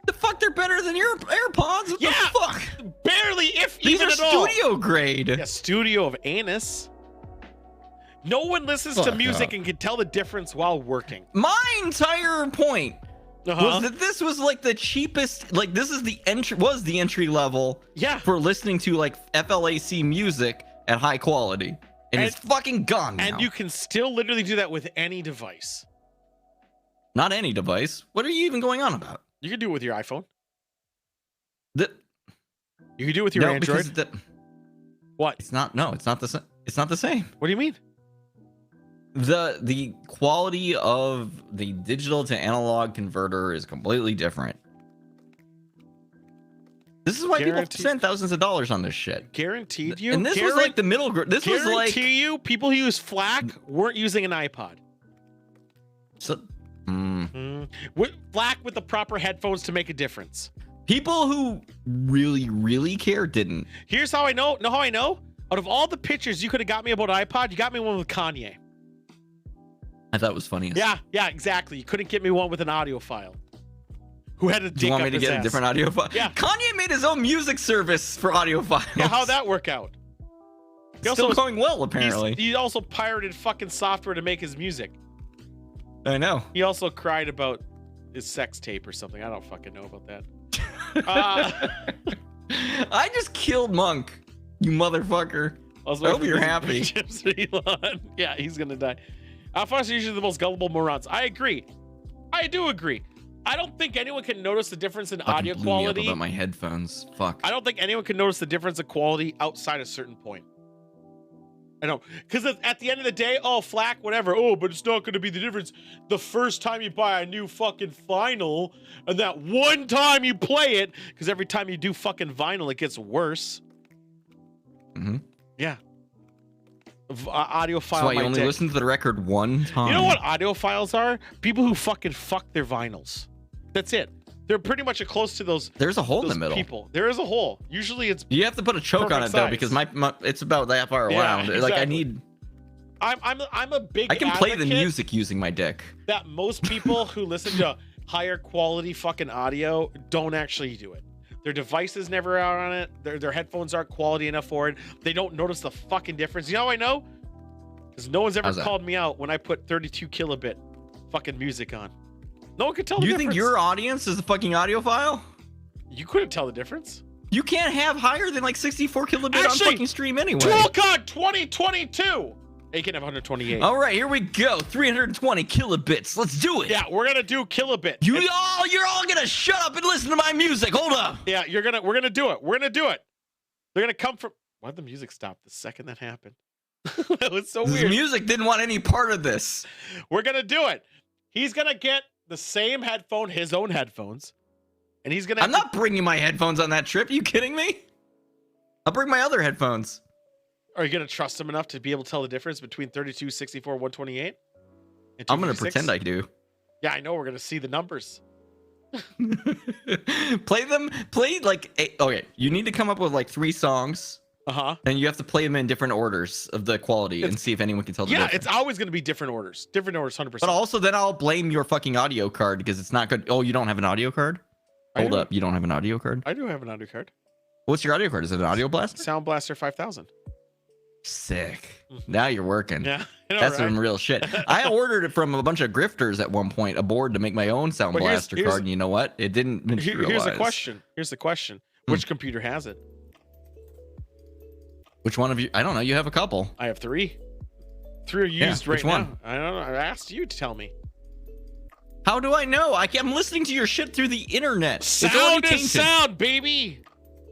The fuck, they're better than your AirPods. What Yeah. the fuck? Barely, if These even are at all. studio grade. Yeah, studio of anus. No one listens to Fuck music up. and can tell the difference while working. My entire point Uh-huh. was that this was like the cheapest, like this is the entry level Yeah. for listening to like FLAC music at high quality. And it's fucking gone now. And you can still literally do that with any device. Not any device. What are you even going on about? You can do it with your iPhone. The, You can do it with your no, Android. because What? it's not. No, it's not the same. It's not the same. What do you mean? The quality of the digital to analog converter is completely different. This is why people Guaranteed- spend thousands of dollars on this shit. Guaranteed you. And this was like the middle. This was like Guarantee you, people who use FLAC weren't using an iPod. so, With FLAC with the proper headphones to make a difference. people who really care didn't. Here's how I know. Know how I know? Out of all the pictures you could have got me about iPod, you got me one with Kanye. I thought it was funny. Yeah, exactly. You couldn't get me one with an audiophile who had a Do you want me to get a different audio file? Yeah. Kanye made his own music service for audio files. Yeah, how'd that work out? He Still also- going well, apparently. He also pirated fucking software to make his music. I know. He also cried about his sex tape or something. I don't fucking know about that. Uh, I just killed Monk, you motherfucker. I was I hope waiting for you're these happy. chips for Elon. Yeah, he's gonna die. Alphonse are usually the most gullible morons. I agree. I do agree. I don't think anyone can notice the difference in Fucking audio blew me up quality. about my headphones. Fuck. I don't think anyone can notice the difference in quality outside a certain point. I know, because at the end of the day, oh, FLAC, whatever. Oh, but it's not going to be the difference the first time you buy a new fucking vinyl and that one time you play it, because every time you do fucking vinyl, it gets worse. Mm-hmm. Yeah. Audiophile. That's why you my only dick. listen to the record one time. You know what audiophiles are? People who fucking fuck their vinyls. That's it. They're pretty much close to those. There's a hole in those the middle. people. There is a hole. Usually it's. You have to put a choke on Perfect it though, size. because my it's about that far Yeah, around. Like I exactly. need. I'm a big. I can play the advocate music using my dick. that most people who listen to higher quality fucking audio don't actually do it. Their devices never are on it. Their headphones aren't quality enough for it. They don't notice the fucking difference. You know how I know? Because no one's ever How's that? called me out when I put 32 kilobit fucking music on. No one could tell Do the you difference. think your audience is a fucking audiophile? You couldn't tell the difference. You can't have higher than like 64 kilobit Actually, on fucking stream anyway. ToolCon 2022. They can have 128. All right, here we go. 320 kilobits. Let's do it. Yeah, we're gonna do kilobit. You're all gonna shut up and listen to my music. Hold up. Yeah, we're gonna do it. We're gonna do it. They're gonna come from. Why'd the music stop the second that happened? That was so This weird. music didn't want any part of this. We're gonna do it. He's gonna get the same headphone, his own headphones, and he's gonna. I'm not bringing my headphones on that trip. Are you kidding me? I'll bring my other headphones. Are you gonna trust him enough to be able to tell the difference between 32, 64, 128? And I'm gonna 256? pretend I do. Yeah, I know. We're gonna see the numbers. Play like okay. You need to come up with like 3 songs, and you have to play them in different orders of the quality and see if anyone can tell the Yeah, difference. it's always gonna be different orders. Different orders, 100%. But also, then I'll blame your fucking audio card because it's not good. Oh, you don't have an audio card? Hold up, you don't have an audio card? I do have an audio card. What's your audio card? Is it an Audio Blaster? Sound Blaster 5000. Sick. Now you're working. Yeah, I know, That's right? some real shit. I ordered it from a bunch of grifters at one point, a board to make my own Sound But Blaster here's- card, and you know what? It didn't materialize. Here's the question. Here's the question. Which computer has it? Which one of you? I don't know. You have a couple. I have 3. 3 are Yeah, used which right one? now. I don't know. I asked you to tell me. How do I know? I'm listening to your shit through the internet. It's already Sound tainted. is sound, baby.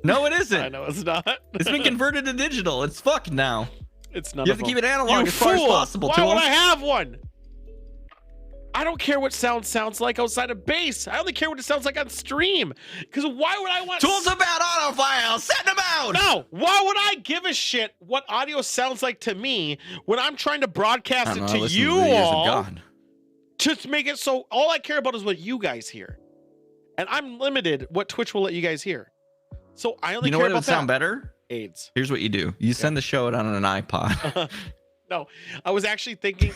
No, it isn't. I know it's not. It's been converted to digital. It's fucked now. It's not. You have to keep it analog You as far as fool. possible. Why to would him. I have one? I don't care what sounds like outside of base. I only care what it sounds like on stream. Because why would I want Tools about auto files, send them out. No, why would I give a shit what audio sounds like to me when I'm trying to broadcast it to you all? Just make it so all I care about is what you guys hear. And I'm limited what Twitch will let you guys hear. So I only care about that. You know what would sound better? AIDS. Here's what you do. You send the show out on an iPod. No, I was actually thinking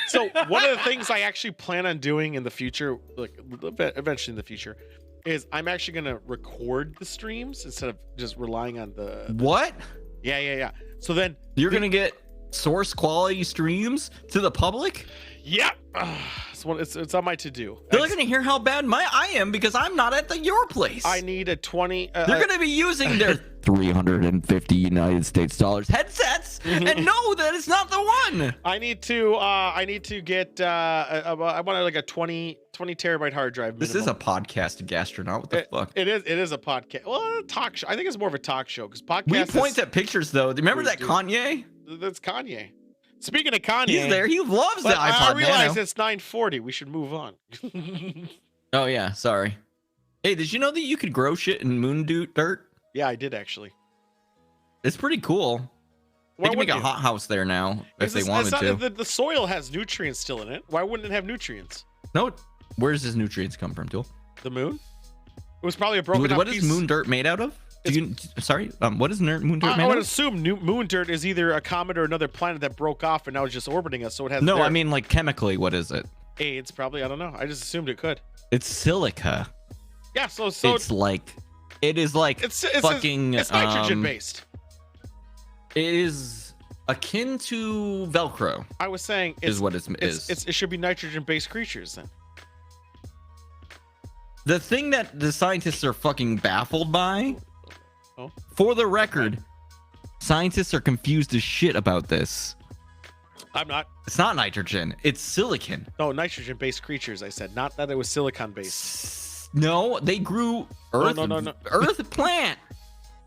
so one of the things I actually plan on doing in the future, like eventually in the future, is I'm actually going to record the streams instead of just relying on the What? Yeah. So then You're going to get source quality streams to the public? Yep. It's on my to-do. They're going to hear how bad I am because I'm not at your place. I need a 20. They're going to be using their 350 United States dollars headsets and know that it's not the one. I need to get. I want like a 20 terabyte hard drive. This is a podcast, Gastronaut. What the fuck? It is a podcast. Well, a talk show. I think it's more of a talk show because podcast. We point at pictures though. Remember that Kanye? That's Kanye. Speaking of Kanye, he's there. He loves the iPod I realize Nano. it's 9:40. We should move on. Oh yeah, sorry. Hey, did you know that you could grow shit in moon dirt? Yeah, I did actually. It's pretty cool. They can make a hothouse there now if they wanted to. The soil has nutrients still in it. Why wouldn't it have nutrients? No, where does his nutrients come from, Tool? The moon? It was probably a broken up What piece. is moon dirt made out of? What is moon dirt made I would out of? assume moon dirt is either a comet or another planet that broke off and now is just orbiting us, so it has. No, I mean like chemically. What is it? AIDS, probably. I don't know. I just assumed it could. It's silica. Yeah, so it's like it's fucking. It's nitrogen based. It is akin to Velcro. I was saying is what it is. It should be nitrogen based creatures then. The thing that the scientists are fucking baffled by. For the record, scientists are confused as shit about this. I'm not. It's not nitrogen. It's silicon. No, nitrogen-based creatures. I said, not that it was silicon-based. No, they grew Earth. No. Earth plant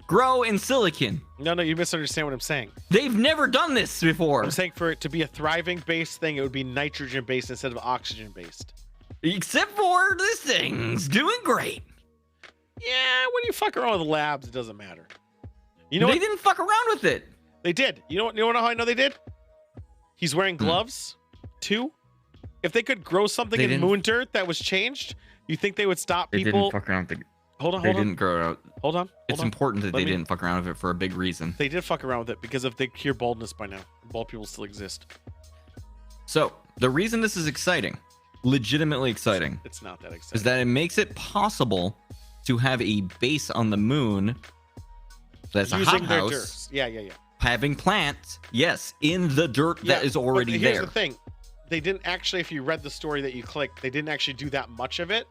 grow in silicon. No, you misunderstand what I'm saying. They've never done this before. I'm saying for it to be a thriving-based thing, it would be nitrogen-based instead of oxygen-based. Except for this thing's doing great. Yeah, when you fuck around with labs, it doesn't matter. You know they didn't fuck around with it. They did. You know how I know they did? He's wearing gloves. 2. If they could grow something in moon dirt that was changed, you think they would stop people? They didn't fuck around with it. Hold on. They didn't grow out. Hold on. It's important that they didn't fuck around with it for a big reason. They did fuck around with it because of they cure baldness by now. Bald people still exist. So the reason this is exciting, legitimately exciting, it's not that exciting, is that it makes it possible to have a base on the moon that's a hothouse. Yeah. Having plants, yes, in the dirt that is already there. Here's the thing. They didn't actually, if you read the story that you clicked, they didn't actually do that much of it.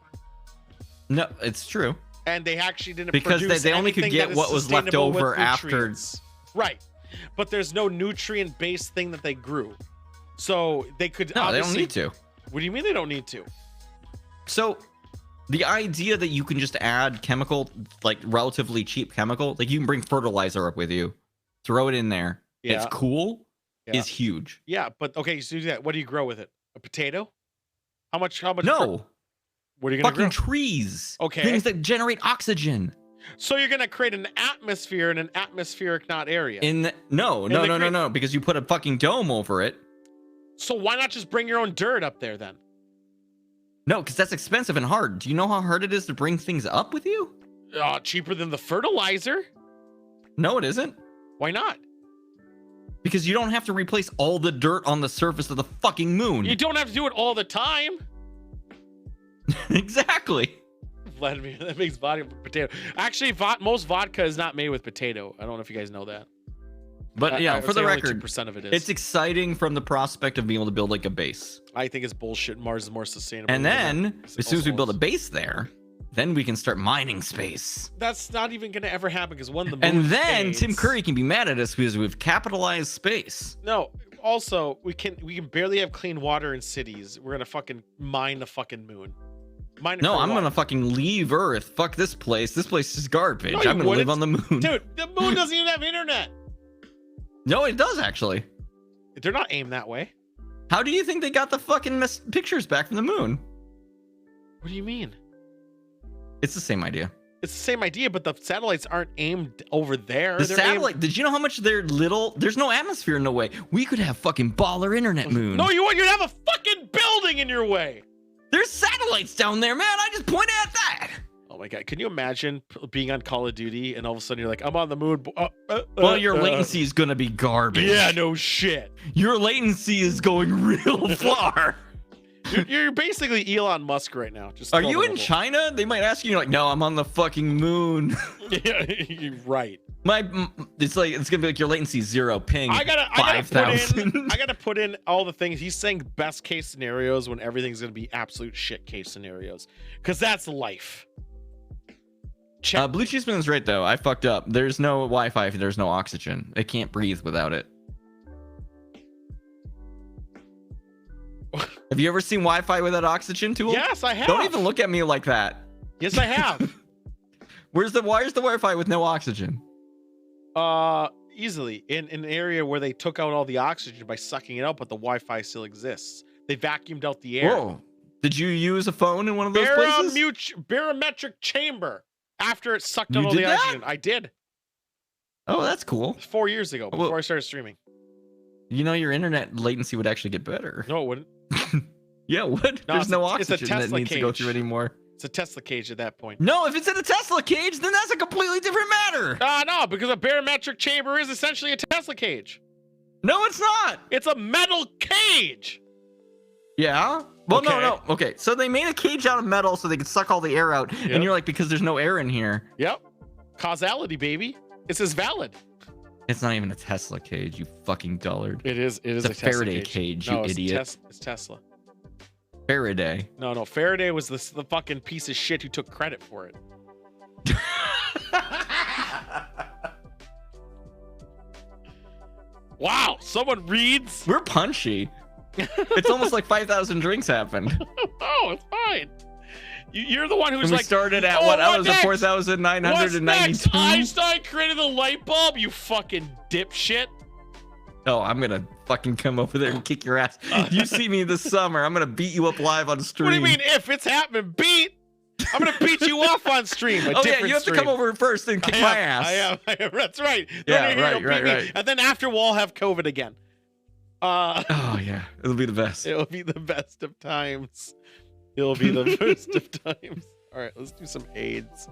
No, it's true. And they actually didn't because produce they only could get what was left over after. Right. But there's no nutrient-based thing that they grew. So they could No, they don't need to. What do you mean they don't need to? So the idea that you can just add chemical, like relatively cheap chemical, like you can bring fertilizer up with you, throw it in there. Yeah. It's cool. Yeah. Is huge. Yeah, but okay, so do that. What do you grow with it? A potato? How much? No. What are you gonna fucking grow? Trees. Okay. Things that generate oxygen. So you're gonna create an atmosphere in an atmospheric not area. No, because you put a fucking dome over it. So why not just bring your own dirt up there then? No, because that's expensive and hard. Do you know how hard it is to bring things up with you? Cheaper than the fertilizer. No, it isn't. Why not? Because you don't have to replace all the dirt on the surface of the fucking moon. You don't have to do it all the time. Exactly. Vladimir, that makes vodka potato. Actually, most vodka is not made with potato. I don't know if you guys know that. But yeah, for the record, 2% of it is. It's exciting from the prospect of being able to build like a base. I think it's bullshit. Mars is more sustainable. And then, as soon as we build a base there, then we can start mining space. That's not even going to ever happen because one of the and then Tim Curry can be mad at us because we've capitalized space. No. Also, we can barely have clean water in cities. We're gonna fucking mine the fucking moon. No, I'm gonna fucking leave Earth. Fuck this place. This place is garbage. No, I'm gonna live on the moon. Dude, the moon doesn't even have internet. No, it does actually. They're not aimed that way. How do you think they got the fucking pictures back from the moon? What do you mean? It's the same idea. It's the same idea, but the satellites aren't aimed over there. The They're satellite. Did you know how much they're little? There's no atmosphere in the way. We could have fucking baller internet moon. No, you would. You'd have a fucking building in your way. There's satellites down there, man. I just pointed at that. Oh my god! Can you imagine being on Call of Duty and all of a sudden you're like, I'm on the moon. Well, your latency is gonna be garbage. Yeah, no shit. Your latency is going real far. You're basically Elon Musk right now. Just Are you in China? They might ask you, you're like, no, I'm on the fucking moon. Yeah, you're right. It's gonna be like your latency 0 ping. I gotta 5,000. I gotta put in all the things. He's saying best case scenarios when everything's gonna be absolute shit case scenarios, because that's life. Blue Cheese Man's right though. I fucked up. There's no Wi-Fi if there's no oxygen. It can't breathe without it. Have you ever seen Wi-Fi without oxygen, Tool? Yes, I have. Don't even look at me like that. Yes, I have. Where's the Wi-Fi with no oxygen? Easily in an area where they took out all the oxygen by sucking it out, but the Wi-Fi still exists. They vacuumed out the air. Whoa. Did you use a phone in one of those places? Barometric chamber. After it sucked out You all did the that? oxygen, I did. Oh, that's cool. 4 years ago, before I started streaming. You know, your internet latency would actually get better. No, it wouldn't. Yeah, it would. No, There's no it's a oxygen that Tesla needs to go cage. through anymore. It's a Tesla cage at that point. No, if it's in a Tesla cage, then that's a completely different matter. No, because a barometric chamber is essentially a Tesla cage. No, it's not. It's a metal cage. Yeah. Well, Okay. no. Okay, so they made a cage out of metal so they could suck all the air out, Yep. and you're like, because there's no air in here. Yep. Causality, baby. It's as valid. It's not even a Tesla cage, you fucking dullard. It is. It is It's a Tesla Faraday cage, no, you it's idiot. It's Tesla. Faraday. No. Faraday was the fucking piece of shit who took credit for it. Wow. Someone reads. We're punchy. It's almost like 5,000 drinks happened. Oh, it's fine. You're the one who's And we like. started at "Oh, what? I was at next? 4,992. Einstein created the light bulb. You fucking dipshit. Oh, I'm gonna fucking come over there and kick your ass. You see me this summer, I'm gonna beat you up live on stream. What do you mean if it's happening? I'm gonna beat you off on stream. Oh yeah, you have to come over first and kick my ass. I am. That's right. Yeah, Then you'll right. beat me. And then after we'll all have COVID again. Oh yeah, it'll be the best. It'll be the best of times. It'll be the best of times. All right, let's do some AIDS.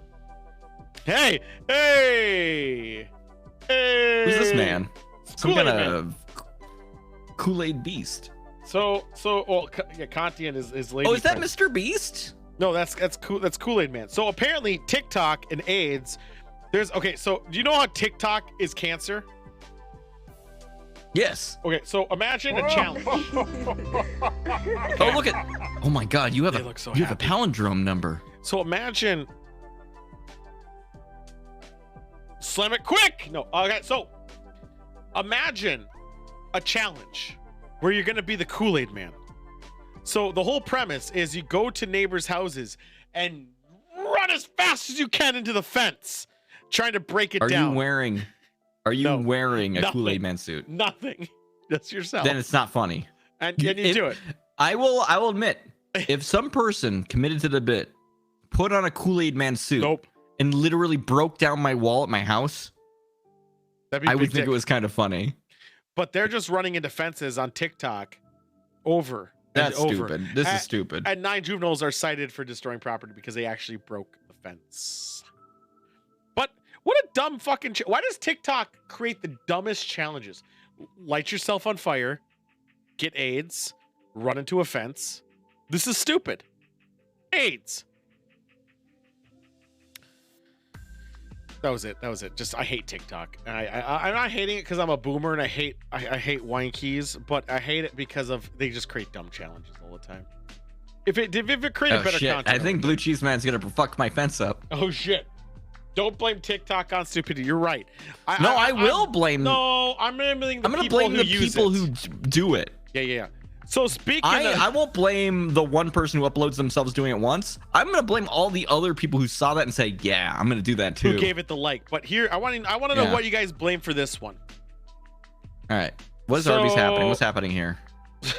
Hey. Who's this man? Some Kool-Aid kind man. of Kool-Aid beast. Kantian is lady. Oh, is that friend. Mr. Beast? No, that's Kool-Aid Man. So apparently TikTok and AIDS. So do you know how TikTok is cancer? Yes. Okay, so imagine a challenge. Oh, look at. Oh my God, you have They a look so you have a happy. palindrome number. So imagine. Slam it quick. No. Okay. So imagine a challenge where you're gonna be the Kool-Aid Man. So the whole premise is you go to neighbors' houses and run as fast as you can into the fence, trying to break it Are down. you wearing a nothing. Kool-Aid Man suit? Nothing. Just yourself. Then it's not funny. and you do it. I will admit, if some person committed to the bit, put on a Kool-Aid Man suit, Nope. and literally broke down my wall at my house, That'd be I would big think dick. it was kind of funny. But they're just running into fences on TikTok over. and That's over. stupid. This And- is stupid. And 9 juveniles are cited for destroying property because they actually broke the fence. But what a dumb fucking... why does TikTok create the dumbest challenges? Light yourself on fire, get AIDS, run into a fence. This is stupid. AIDS. That was it. Just I hate TikTok. I'm not hating it because I'm a boomer and I hate wine keys, but I hate it because they just create dumb challenges all the time. If it created Oh better shit! content, I think Blue Cheese Man's gonna fuck my fence up. Oh shit! Don't blame TikTok on stupidity. You're right. I will blame. No, I'm blaming the I'm gonna people blame who the use people it. who do it. Yeah. So speaking I of, won't blame the one person who uploads themselves doing it once. I'm gonna blame all the other people who saw that and say, "Yeah, I'm gonna do that too." who gave it the like, but here I want to know Yeah. what you guys blame for this one. All right, what's Arby's So- happening? What's happening here?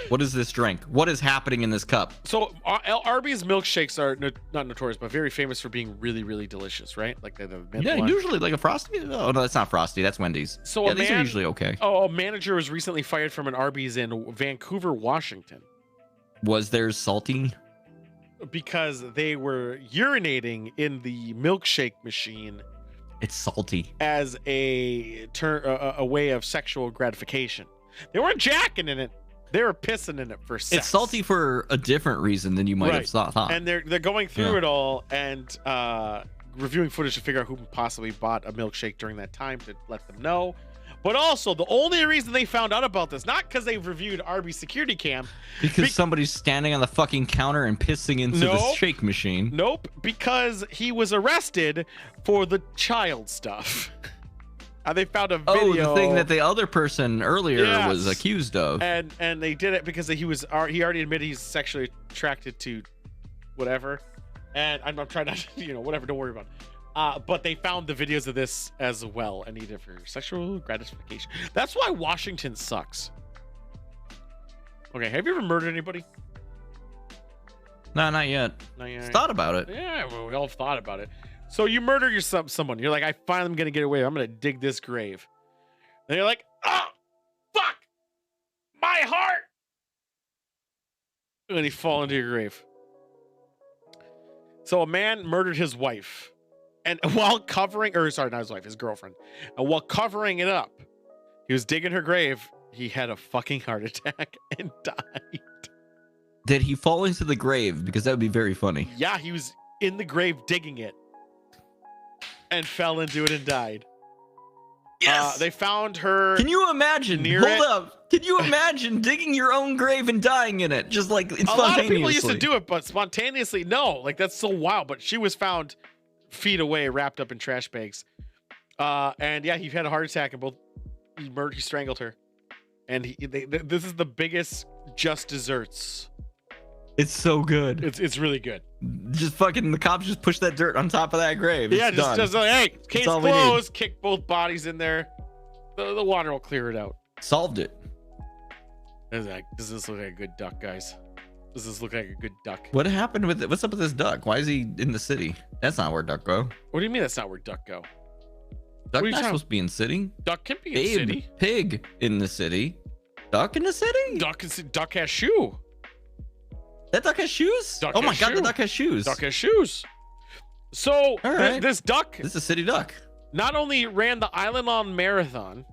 What is this drink? What is happening in this cup? So Arby's milkshakes are not notorious, but very famous for being really, really delicious, right? Like the mint Yeah, one. usually like a Frosty. Oh, no, that's not Frosty. That's Wendy's. So yeah, a these man, are usually okay. Oh, a manager was recently fired from an Arby's in Vancouver, Washington, Was theirs salty? because they were urinating in the milkshake machine It's salty. as a way of sexual gratification. They weren't jacking in it; they were pissing in it for sex. It's salty for a different reason than you might have thought. And they're going through Yeah. it all and reviewing footage to figure out who possibly bought a milkshake during that time to let them know. But also, the only reason they found out about this, not because they've reviewed Arby's security cam, Because somebody's standing on the fucking counter and pissing into the Nope. shake machine. nope, because he was arrested for the child stuff. They found a video. Oh, the thing that the other person earlier Yes. was accused of. and they did it because he already admitted he's sexually attracted to whatever, and I'm trying not to, whatever, don't worry about it. But they found the videos of this as well and needed it for sexual gratification. That's why Washington sucks. Okay, have you ever murdered anybody? No, not yet. No, you ain't. Thought about it. Yeah, well, we all have thought about it. So you murder someone. You're like, I finally am gonna get away. I'm gonna dig this grave. And you're like, oh, fuck, my heart. And then you fall into your grave. So a man murdered his wife, and while covering, or sorry, not his wife, his girlfriend, and while covering it up, he was digging her grave. He had a fucking heart attack and died. Did he fall into the grave? Because that would be very funny. Yeah, he was in the grave digging it and fell into it and died. Yes. They found her. Can you imagine? near Hold it. up. Can you imagine digging your own grave and dying in it? Just like A spontaneously. lot of people used to do it, but spontaneously, no. Like, that's so wild. But she was found feet away, wrapped up in trash bags. And yeah, he had a heart attack, and he strangled her. And this is the biggest just desserts. It's so good. It's really good. Just fucking the cops just push that dirt on top of that grave. Yeah, It's just done. like, hey, case all we need. closed. Kick both bodies in there. The water will clear it out. Solved it. Does this look like a good duck, guys? Does this look like a good duck? What happened with it? What's up with this duck? Why is he in the city? That's not where duck go. What do you mean that's not where duck go? Duck are you not talking- supposed to be in city. Duck can be in Babe, city. pig in the city. Duck in the city? Duck has shoe. That duck has shoes? Duck Oh my has god, the shoe. duck has shoes. Duck has shoes. So All right. this duck This is a city duck. not only ran the Island on Marathon,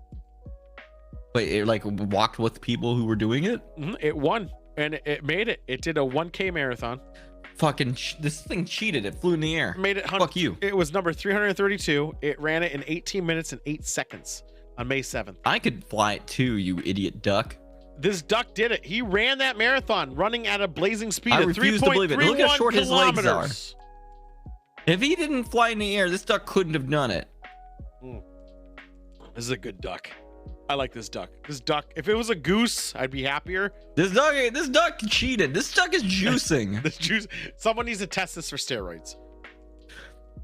Wait, it like walked with people who were doing it? it won and it made it. It did a 1K marathon. Fucking this thing cheated. It flew in the air. Made it. Fuck you. It was number 332. It ran it in 18 minutes and 8 seconds on May 7th. I could fly it too, you idiot duck. This duck did it. He ran that marathon running at a blazing speed I of refuse to believe it. Look how 3.31 short his legs are. kilometers. If he didn't fly in the air, this duck couldn't have done it. This is a good duck. I like this duck. This duck, if it was a goose, I'd be happier. This duck cheated. This duck is juicing. This juice. Someone needs to test this for steroids.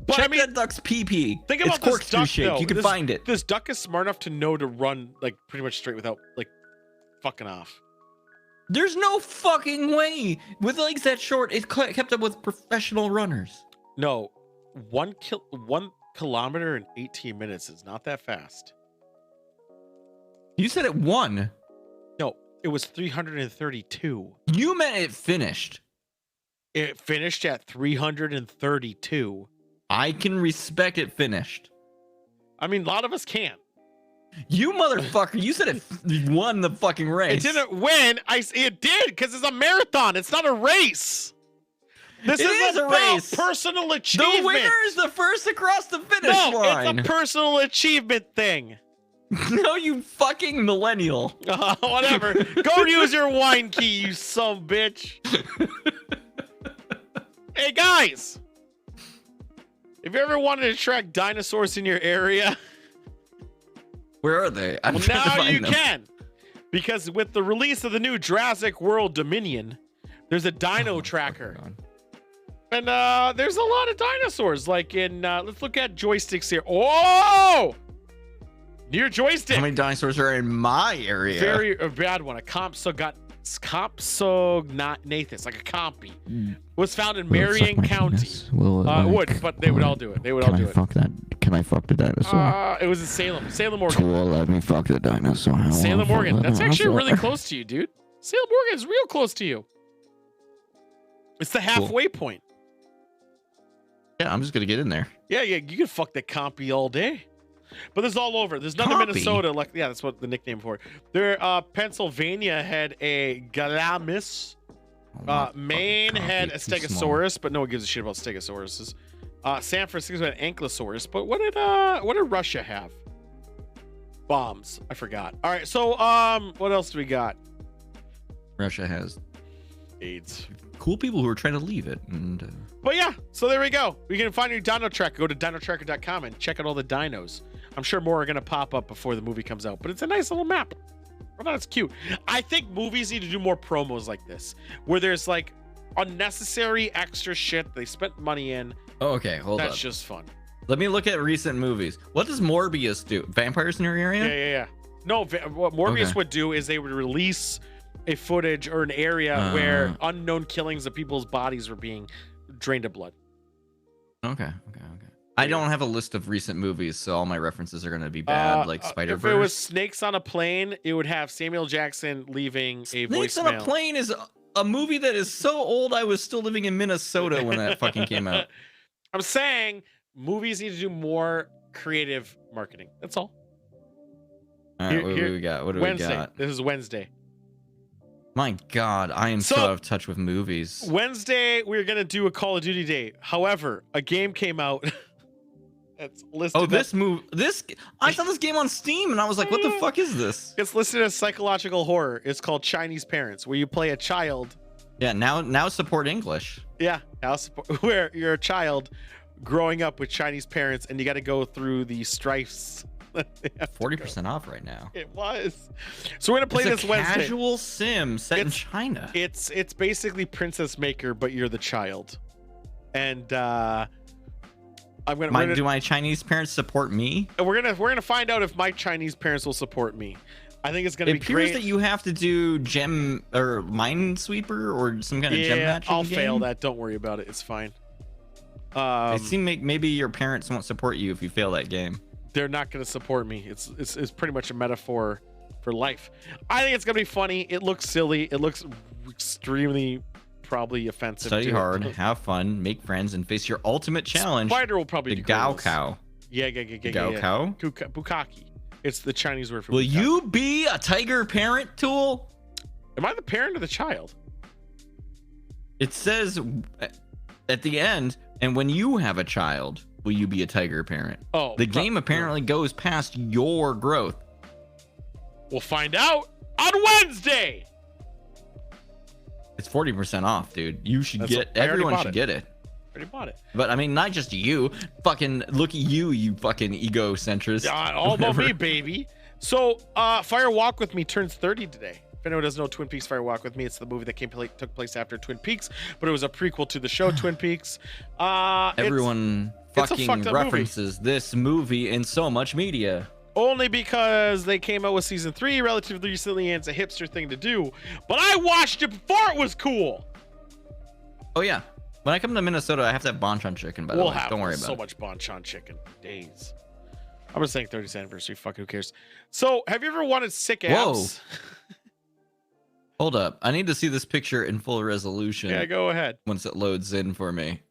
But Check I mean, that duck's pee-pee. think It's about this corkscrew duck, shape. though. You can This- find it. This duck is smart enough to know to run like pretty much straight without like fucking off. There's no fucking way. With legs that short, it kept up with professional runners. No, 1 kilometer in 18 minutes is not that fast. You said it won. No, it was 332. You meant it finished. It finished at 332. I can respect it finished. I mean, a lot of us can't. You motherfucker, you said it won the fucking race. It didn't win. It did because it's a marathon. It's not a race. This It is is a about race. personal The achievement. winner is the first across the finish No, line. it's a personal achievement thing. No, you fucking millennial. Whatever. Go use your wine key, you son of a bitch. Hey guys, if you ever wanted to track dinosaurs in your area, Where are they? I'm trying to now find you them. can. Because with the release of the new Jurassic World Dominion, there's a dino tracker. And there's a lot of dinosaurs. Like in, let's look at joysticks here. Oh! Near joystick. How many dinosaurs are in my area? A bad one. A comp so got Compsognathus, like a compy, was found in Marion County. Would, but they would all do it. They would all do it. Can I fuck the dinosaur? It was in Salem, Oregon. Cool, let me fuck the dinosaur. I wanna Salem, fuck Oregon. the That's actually dinosaur. really close to you, dude. Salem, Oregon is real close to you. It's the halfway point. Yeah, I'm just gonna get in there. Yeah, you can fuck the compy all day. But there's all over. There's none in Compy? Minnesota. Like, yeah, that's what the nickname for it. There, Pennsylvania had a Galamis. Maine had a Stegosaurus, but no one gives a shit about Stegosauruses. San Francisco had an Ankylosaurus, but what did Russia have? Bombs. I forgot. All right, so what else do we got? Russia has AIDS. cool people who are trying to leave it, and But yeah, so there we go. You can find your dino tracker. Go to dinotracker.com and check out all the dinos. I'm sure more are going to pop up before the movie comes out, but it's a nice little map. I thought it's cute. I think movies need to do more promos like this, where there's like unnecessary extra shit they spent money in. oh, okay, hold That's up. just fun. Let me look at recent movies. What does Morbius do? Vampires in your area? Yeah. No, what Morbius Okay. would do is they would release a footage or an area where unknown killings of people's bodies were being drained of blood. Okay. I don't have a list of recent movies, so all my references are gonna be bad, like Spider-Verse. If it was Snakes on a Plane, it would have Samuel Jackson leaving a Snakes voicemail. on a Plane is a movie that is so old I was still living in Minnesota when that fucking came out. I'm saying movies need to do more creative marketing. That's all. All right, what do we got? What do Wednesday. we got? This is Wednesday. My God, I am so out of touch with movies. Wednesday, we're gonna do a Call of Duty day. However, a game came out. That's listed. Oh, I saw this game on Steam and I was like, what the fuck is this? It's listed as psychological horror. It's called Chinese Parents, where you play a child. Yeah, now support English. Yeah, where you're a child growing up with Chinese parents, and you got to go through the strifes. 40% off right now. It was. So we're gonna play this Wednesday. Casual sim set in China. It's basically Princess Maker, but you're the child. And do my Chinese parents support me? We're gonna find out if my Chinese parents will support me. I think it's gonna be It appears great. that you have to do gem or Minesweeper or some kind of gem matching I'll game. fail that. Don't worry about it. It's fine. It seems like maybe your parents won't support you if you fail that game. They're not going to support me. It's pretty much a metaphor for life. I think it's going to be funny. It looks silly. It looks extremely probably offensive. Study hard, have fun, make friends, and face your ultimate challenge. Spider will probably the do Gao this. Cow. Yeah. Gao Cow? Bukaki. It's the Chinese word for Will bukaki. you be a tiger parent, Tool? Am I the parent or the child? It says at the end, and when you have a child, will you be a tiger parent? Oh, the game apparently goes past your growth. We'll find out on Wednesday. It's 40% off, dude. You should I already everyone bought should it. get it. Already bought it. But I mean, not just you. Fucking look at you fucking egocentrist. All about Whatever. me, baby. So, Fire Walk With Me turns 30 today. If anyone doesn't know Twin Peaks Fire Walk With Me, it's the movie that took place after Twin Peaks, but it was a prequel to the show Twin Peaks. Everyone it's a fucking fucked up movie. references this movie in so much media. Only because they came out with season 3 relatively recently, and it's a hipster thing to do. But I watched it before it was cool. Oh yeah. When I come to Minnesota, I have to have bonchon chicken, by the We'll way. have Don't worry so about it. much bonchon chicken. Days. I'm just saying 30th anniversary. Fuck, who cares? So, have you ever wanted sick abs? Hold up. I need to see this picture in full resolution. Yeah, go ahead. Once it loads in for me.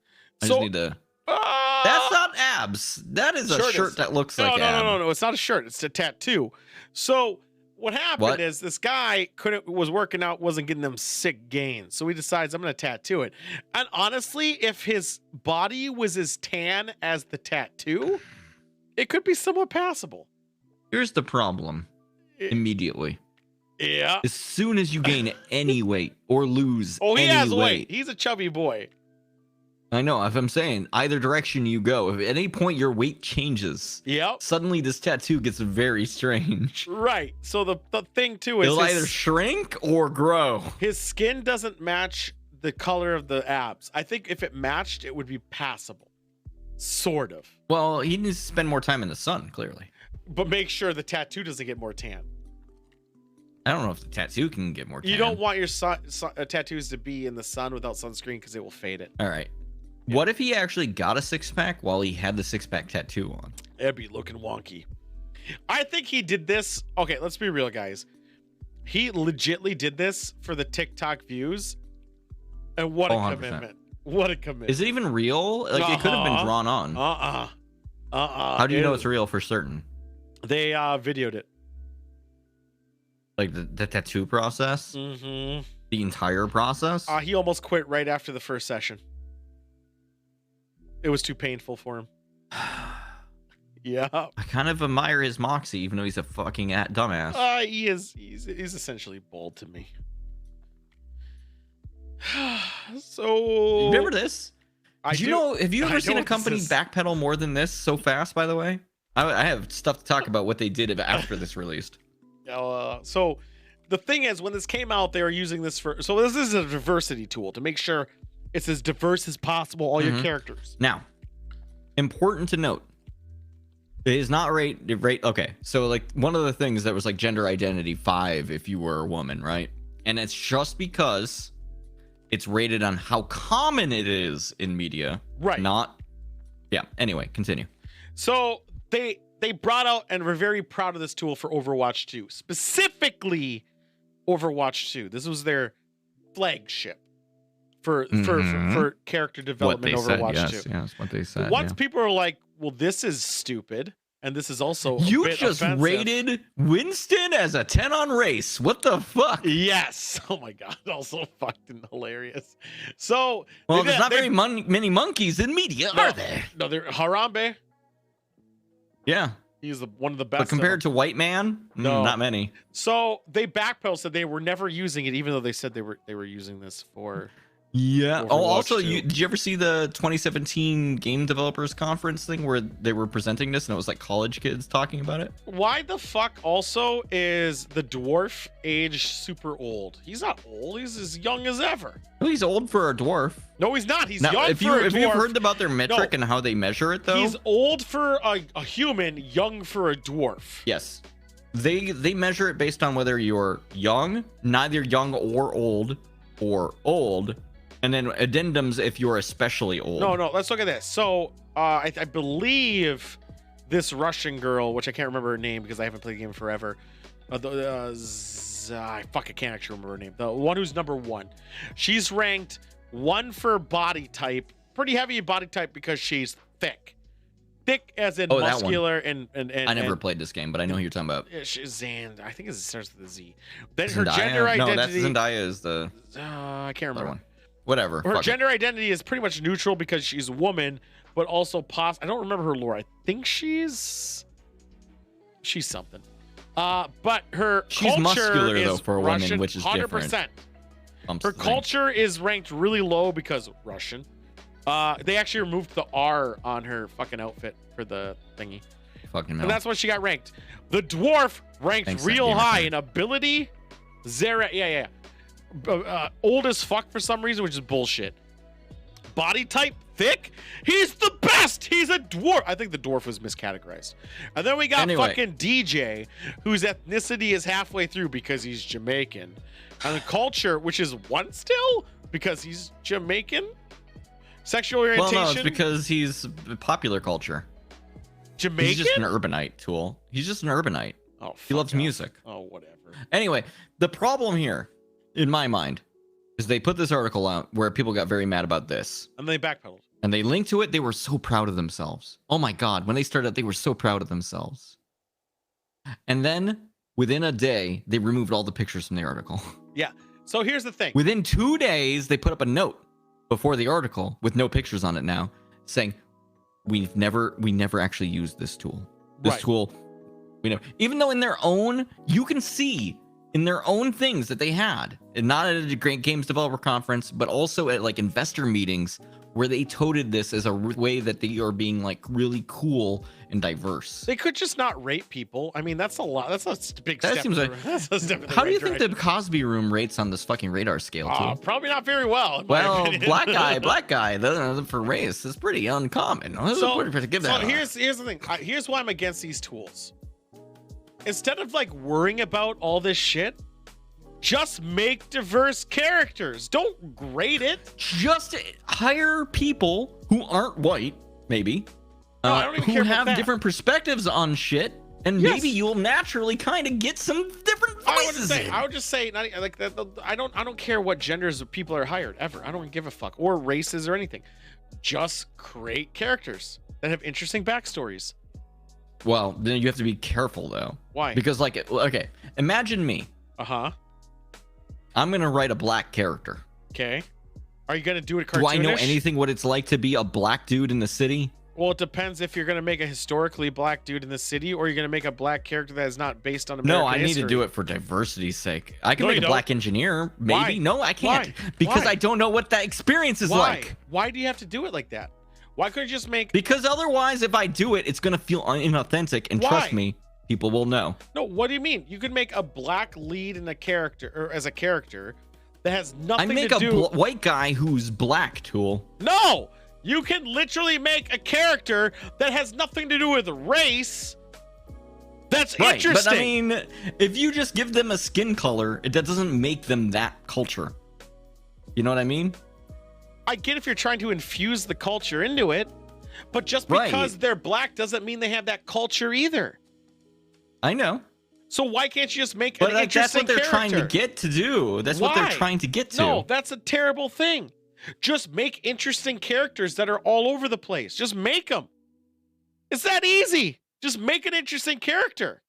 I So- just need to... That's not abs. That is a Sure it shirt is. that looks like no, abs. no. It's not a shirt. It's a tattoo. So what happened What? is this guy was working out, wasn't getting them sick gains. So he decides I'm going to tattoo it. And honestly, if his body was as tan as the tattoo, it could be somewhat passable. Here's the problem. Immediately. Yeah. As soon as you gain any weight or lose Oh, he any has weight. weight. He's a chubby boy. I know. If I'm saying either direction you go, if at any point your weight changes, Yep. suddenly this tattoo gets very strange. Right. So the thing too is It'll either shrink or grow. his skin doesn't match the color of the abs. I think if it matched, it would be passable. Sort of. Well, he needs to spend more time in the sun, clearly. But make sure the tattoo doesn't get more tan. I don't know if the tattoo can get more tan. You don't want your tattoos to be in the sun without sunscreen because it will fade it. All right. What if he actually got a six-pack while he had the six-pack tattoo on? It'd be looking wonky. I think he did this. Okay, let's be real, guys. He legitly did this for the TikTok views. And what a 100%. commitment. What a commitment. Is it even real? Like, it could have been drawn on. How do you know it's real for certain? They videoed it. Like the tattoo process? Mm-hmm. The entire process? He almost quit right after the first session. It was too painful for him. Yeah. I kind of admire his moxie, even though he's a fucking dumbass. He is. He's essentially bald to me. So Remember this? Have you ever seen a what this company is. backpedal more than this so fast, by the way? I have stuff to talk about what they did after this released. So the thing is, when this came out, they were using this for. So this is a diversity tool to make sure it's as diverse as possible. All your characters. Now, important to note, it is not rate. Okay, so like one of the things that was like gender identity 5 if you were a woman, right? And it's just because it's rated on how common it is in media, Right. Not. Yeah. Anyway, continue. So they brought out and were very proud of this tool for Overwatch 2, specifically Overwatch 2. This was their flagship for character development. Overwatch 2. Yes, what they said. Once people are like, "Well, this is stupid," and this is also You a bit just offensive. rated Winston as a 10 on race. What the fuck? Yes. Oh my god. Also fucking hilarious. So Well, there's not very many monkeys in media, are there? No, they're Harambe. Yeah. He's one of the best. But compared to White Man, No. not many. So they backpedaled, said they were never using it, even though they said they were using this for. Yeah. Overwatch Oh, also, 2. did you ever see the 2017 Game Developers Conference thing where they were presenting this and it was like college kids talking about it? Why the fuck also is the dwarf age super old? He's not old. He's as young as ever. Well, he's old for a dwarf. No, he's not. He's Now, young if for a dwarf. you've heard about their metric No. and how they measure it, though, He's old for a human, young for a dwarf. yes, they measure it based on whether you're young, neither young or old, and then addendums if you're especially old. No, let's look at this. So, I believe this Russian girl, which I can't remember her name because I haven't played the game forever. I can't actually remember her name. The one who's number 1. She's ranked 1 for body type. Pretty heavy body type because she's thick. Thick as in Oh, that one. muscular and I never played this game, but I know who you're talking about. She's Zand. I think it starts with a Z. Then her Zendaya? gender No, that's identity. Zendaya is the I can't other remember. one. Whatever. Her fuck it. gender identity is pretty much neutral because she's a woman, but also I don't remember her lore. I think she's something. But her She's culture muscular, is though, for a woman, Russian, which is 100%. different. Her culture is ranked really low because Russian. They actually removed the R on her fucking outfit for the thingy. Fucking And that's why she got ranked. The dwarf ranked Thanks, real Gamer high Fan. in ability. Yeah. Old as fuck for some reason, which is bullshit. Body type thick. He's the best. He's a dwarf. I think the dwarf was miscategorized. And then we got fucking DJ, whose ethnicity is halfway through because he's Jamaican, and the culture, which is 1 still because he's Jamaican. Sexual orientation. Well, no, it's because he's popular culture. Jamaican. He's just an urbanite tool. He's just an urbanite. Oh, He loves fuck off. music. Oh, whatever. Anyway, the problem here, in my mind, is they put this article out where people got very mad about this. And they backpedaled. And they linked to it. They were so proud of themselves. Oh my God. When they started, they were so proud of themselves. And then within a day, they removed all the pictures from the article. Yeah. So here's the thing. Within 2 days, they put up a note before the article with no pictures on it now saying, we never actually used this tool. This Right. tool, we never, even though in their own, you can see in their own things that they had, and not at a great games developer conference, but also at like investor meetings where they toted this as a way that they are being like really cool and diverse. They could just not rate people. I mean, that's a lot. That's a big That step. seems like- That's a step in the How do right you think direction. the Cosby Room rates on this fucking radar scale too? Probably not very well. in my Well, opinion. black guy for race is pretty uncommon. Give that a- here's the thing. Here's why I'm against these tools. Instead of like worrying about all this shit, Just make diverse characters. Don't grade it. Just hire people who aren't white, maybe, No, I don't even who care about have that. different perspectives on shit, and Yes. maybe you'll naturally kind of get some different voices in. I would just say, not like that. I don't care what genders of people are hired ever. I don't give a fuck, or races or anything. Just create characters that have interesting backstories. Well, then you have to be careful though. Why? Because like, okay, imagine me. Uh-huh. I'm gonna write a black character. Okay. Are you gonna do it cartoonish? Do I know anything what it's like to be a black dude in the city? Well, it depends if you're gonna make a historically black dude in the city, or you're gonna make a black character that is not based on American No, I history. need to do it for diversity's sake. I can No, make you a don't. black engineer, maybe. Why? No, I can't. Why? Because Why? I don't know what that experience is Why? like. Why do you have to do it like that? Why couldn't you just make? Because otherwise, if I do it, it's gonna feel inauthentic, and Why? trust me, people will know. No, what do you mean? You could make a black lead in a character, or as a character, that has I nothing make to a do. white guy who's black, Tool. No, you can literally make a character that has nothing to do with race. That's Right, interesting. but I mean, if you just give them a skin color, that doesn't make them that culture. You know what I mean? I get if you're trying to infuse the culture into it, but just Right. because they're black doesn't mean they have that culture either. I know. So why can't you just make But an like, that's interesting what they're trying to character? get to do. That's what Why? they're trying to get to. No, that's a terrible thing. Just make interesting characters that are all over the place. Just make them. It's that easy. Just make an interesting character.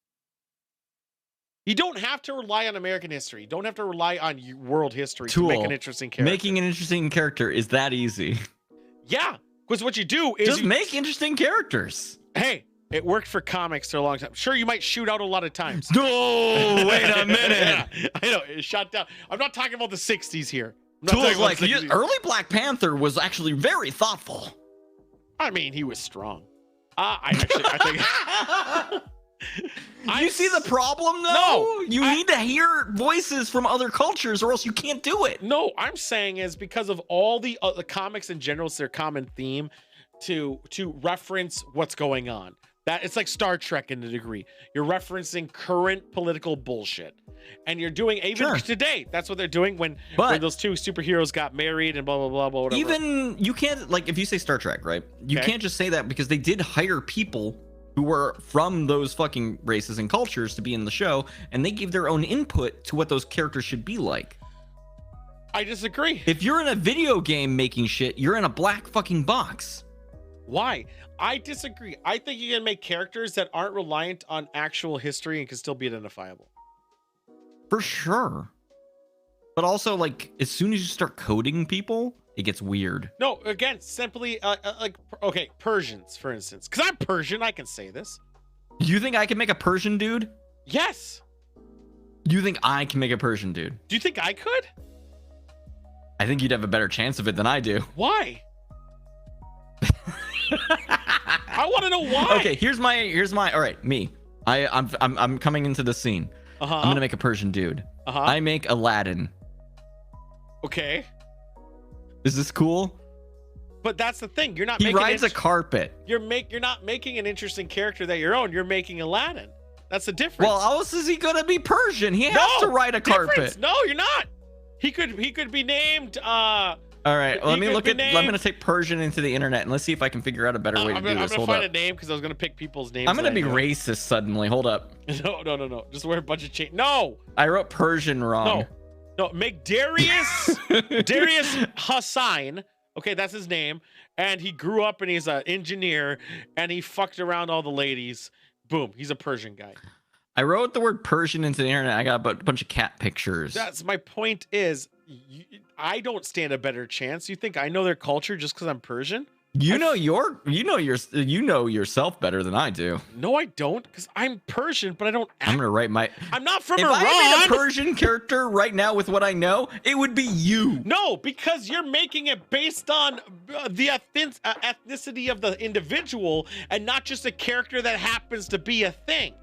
You don't have to rely on American history. You don't have to rely on world history to make Tool. an interesting character. Making an interesting character is that easy. Yeah, because what you do is Just you, make interesting characters. hey, it worked for comics for a long time. Sure, you might shoot out a lot of times. No, wait a minute. Yeah, I know, it shot down. I'm not talking about the 60s here. I'm not Tool's talking about like, the 60s. early Black Panther was actually very thoughtful. I mean, he was strong. I think... You see the problem though? No, you need to hear voices from other cultures or else you can't do it. No, I'm saying is because of all the comics in general, it's their common theme to reference what's going on. That it's like Star Trek in a degree. You're referencing current political bullshit, and you're doing even Sure. today. That's what they're doing when those two superheroes got married and blah blah blah blah. Whatever. Even you can't, like, if you say Star Trek, right? You Okay. can't just say that because they did hire people who were from those fucking races and cultures to be in the show, and they gave their own input to what those characters should be like. I disagree. If you're in a video game making shit, you're in a black fucking box. Why? I disagree. I think you can make characters that aren't reliant on actual history and can still be identifiable. For sure. But also, like, as soon as you start coding people, it gets weird. No, again, simply like okay, Persians, for instance. Because I'm Persian, I can say this. You think I can make a Persian dude? Yes. You think I can make a Persian dude? Do you think I could? I think you'd have a better chance of it than I do. Why? I want to know why. Okay, here's my all right, me. I'm coming into the scene. Uh-huh. I'm gonna make a Persian dude. Uh-huh. I make Aladdin. Okay. Is this cool? But that's the thing. You're not He making rides a carpet. you're not making an interesting character that your own. You're making Aladdin. That's the difference. Well, how else is he gonna be Persian? He has No, to ride a difference. carpet. No, you're not. He could be named All right, He let me could look be at. named- I'm gonna take Persian into the internet and let's see if I can figure out a better way to I'm do gonna this. Hold find up. a name because I was gonna pick people's names. I'm gonna that be I know. racist suddenly. Hold up. No. Just wear a bunch of chain. No. I wrote Persian wrong. No, make Darius Hussain. Okay, that's his name. And he grew up and he's an engineer and he fucked around all the ladies. Boom, he's a Persian guy. I wrote the word Persian into the internet. I got a bunch of cat pictures. That's my point is I don't stand a better chance. You think I know their culture just because I'm Persian? You know yourself better than I do. No, I don't, because I'm Persian, but I don't act. I'm gonna write my. I'm not from If Iran. I made a Persian character right now with what I know, it would be you. No, because you're making it based on the ethnicity of the individual and not just a character that happens to be a thing.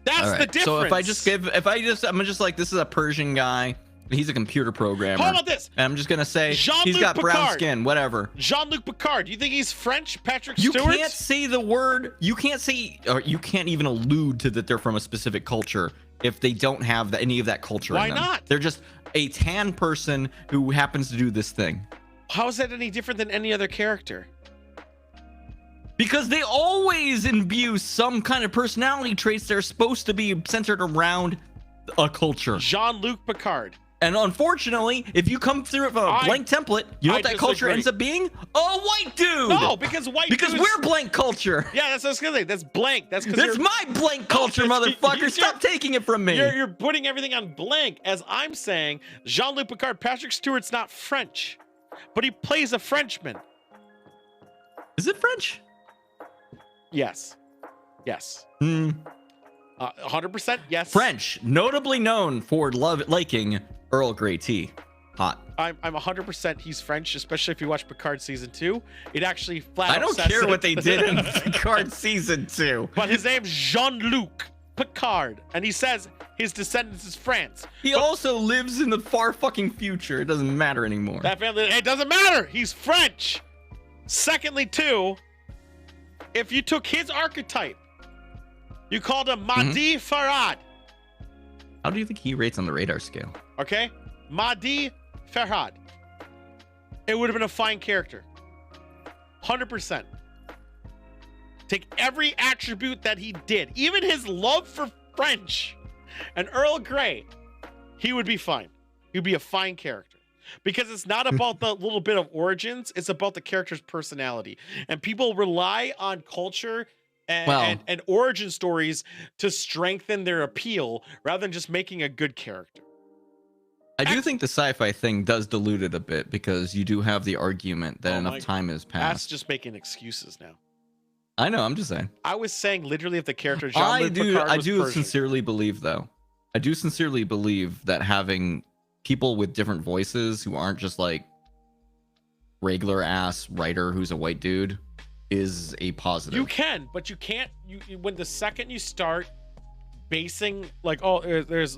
That's All the right. difference. So I'm just like, this is a Persian guy. He's a computer programmer. How about this? And I'm just gonna say Jean-Luc he's got brown Picard. skin. Whatever. Jean-Luc Picard. Do you think he's French? Patrick You Stewart? can't say the word. You can't say, or you can't even allude to that they're from a specific culture if they don't have any of that culture. Why in them. not? They're just a tan person who happens to do this thing. How is that any different than any other character? Because they always imbue some kind of personality traits that are supposed to be centered around a culture. Jean-Luc Picard. And unfortunately, if you come through with a blank template, you know what that culture disagree. ends up being? A white dude! No, because Because we're blank culture. Yeah, that's what I was gonna say. That's blank. That's because That's my blank culture, motherfucker. Stop taking it from me. You're putting everything on blank. As I'm saying, Jean-Luc Picard, Patrick Stewart's not French, but he plays a Frenchman. Is it French? Yes. Yes. 100% yes. French, notably known for liking Earl Grey tea. Hot. I'm 100% he's French, especially if you watch Picard season 2. It actually flat I out don't says care it. what they did in Picard season 2. But his name's Jean-Luc Picard, and he says his descendants is France. He also lives in the far fucking future. It doesn't matter anymore. That family, it doesn't matter. He's French. Secondly, too, if you took his archetype, you called him Mahdi Farad. How do you think he rates on the radar scale? Okay? Mahdi Farhad. It would have been a fine character. 100%. Take every attribute that he did, even his love for French and Earl Grey, he would be fine. He'd be a fine character. Because it's not about the little bit of origins, it's about the character's personality. And people rely on culture and origin stories to strengthen their appeal rather than just making a good character. I do think the sci-fi thing does dilute it a bit because you do have the argument that enough time has That's passed. just making excuses now. I know, I'm just saying. I was saying literally if the character I Jean-Luc Picard was do Persian. sincerely believe though. I do sincerely believe that having people with different voices who aren't just like regular ass writer who's a white dude is a positive. You can, but you can't. When the second you start basing like, oh, there's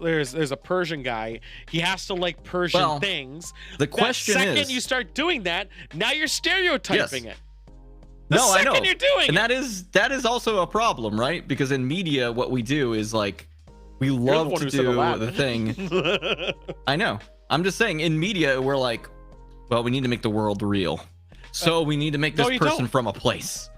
a Persian guy, he has to like Persian things. The question the second is, you start doing that, now you're stereotyping it. No, I know. You're doing and it. that is also a problem, right? Because in media, what we do is like we love to do the thing. I know. I'm just saying, in media, we're like, well, we need to make the world real, so we need to make this person from a place.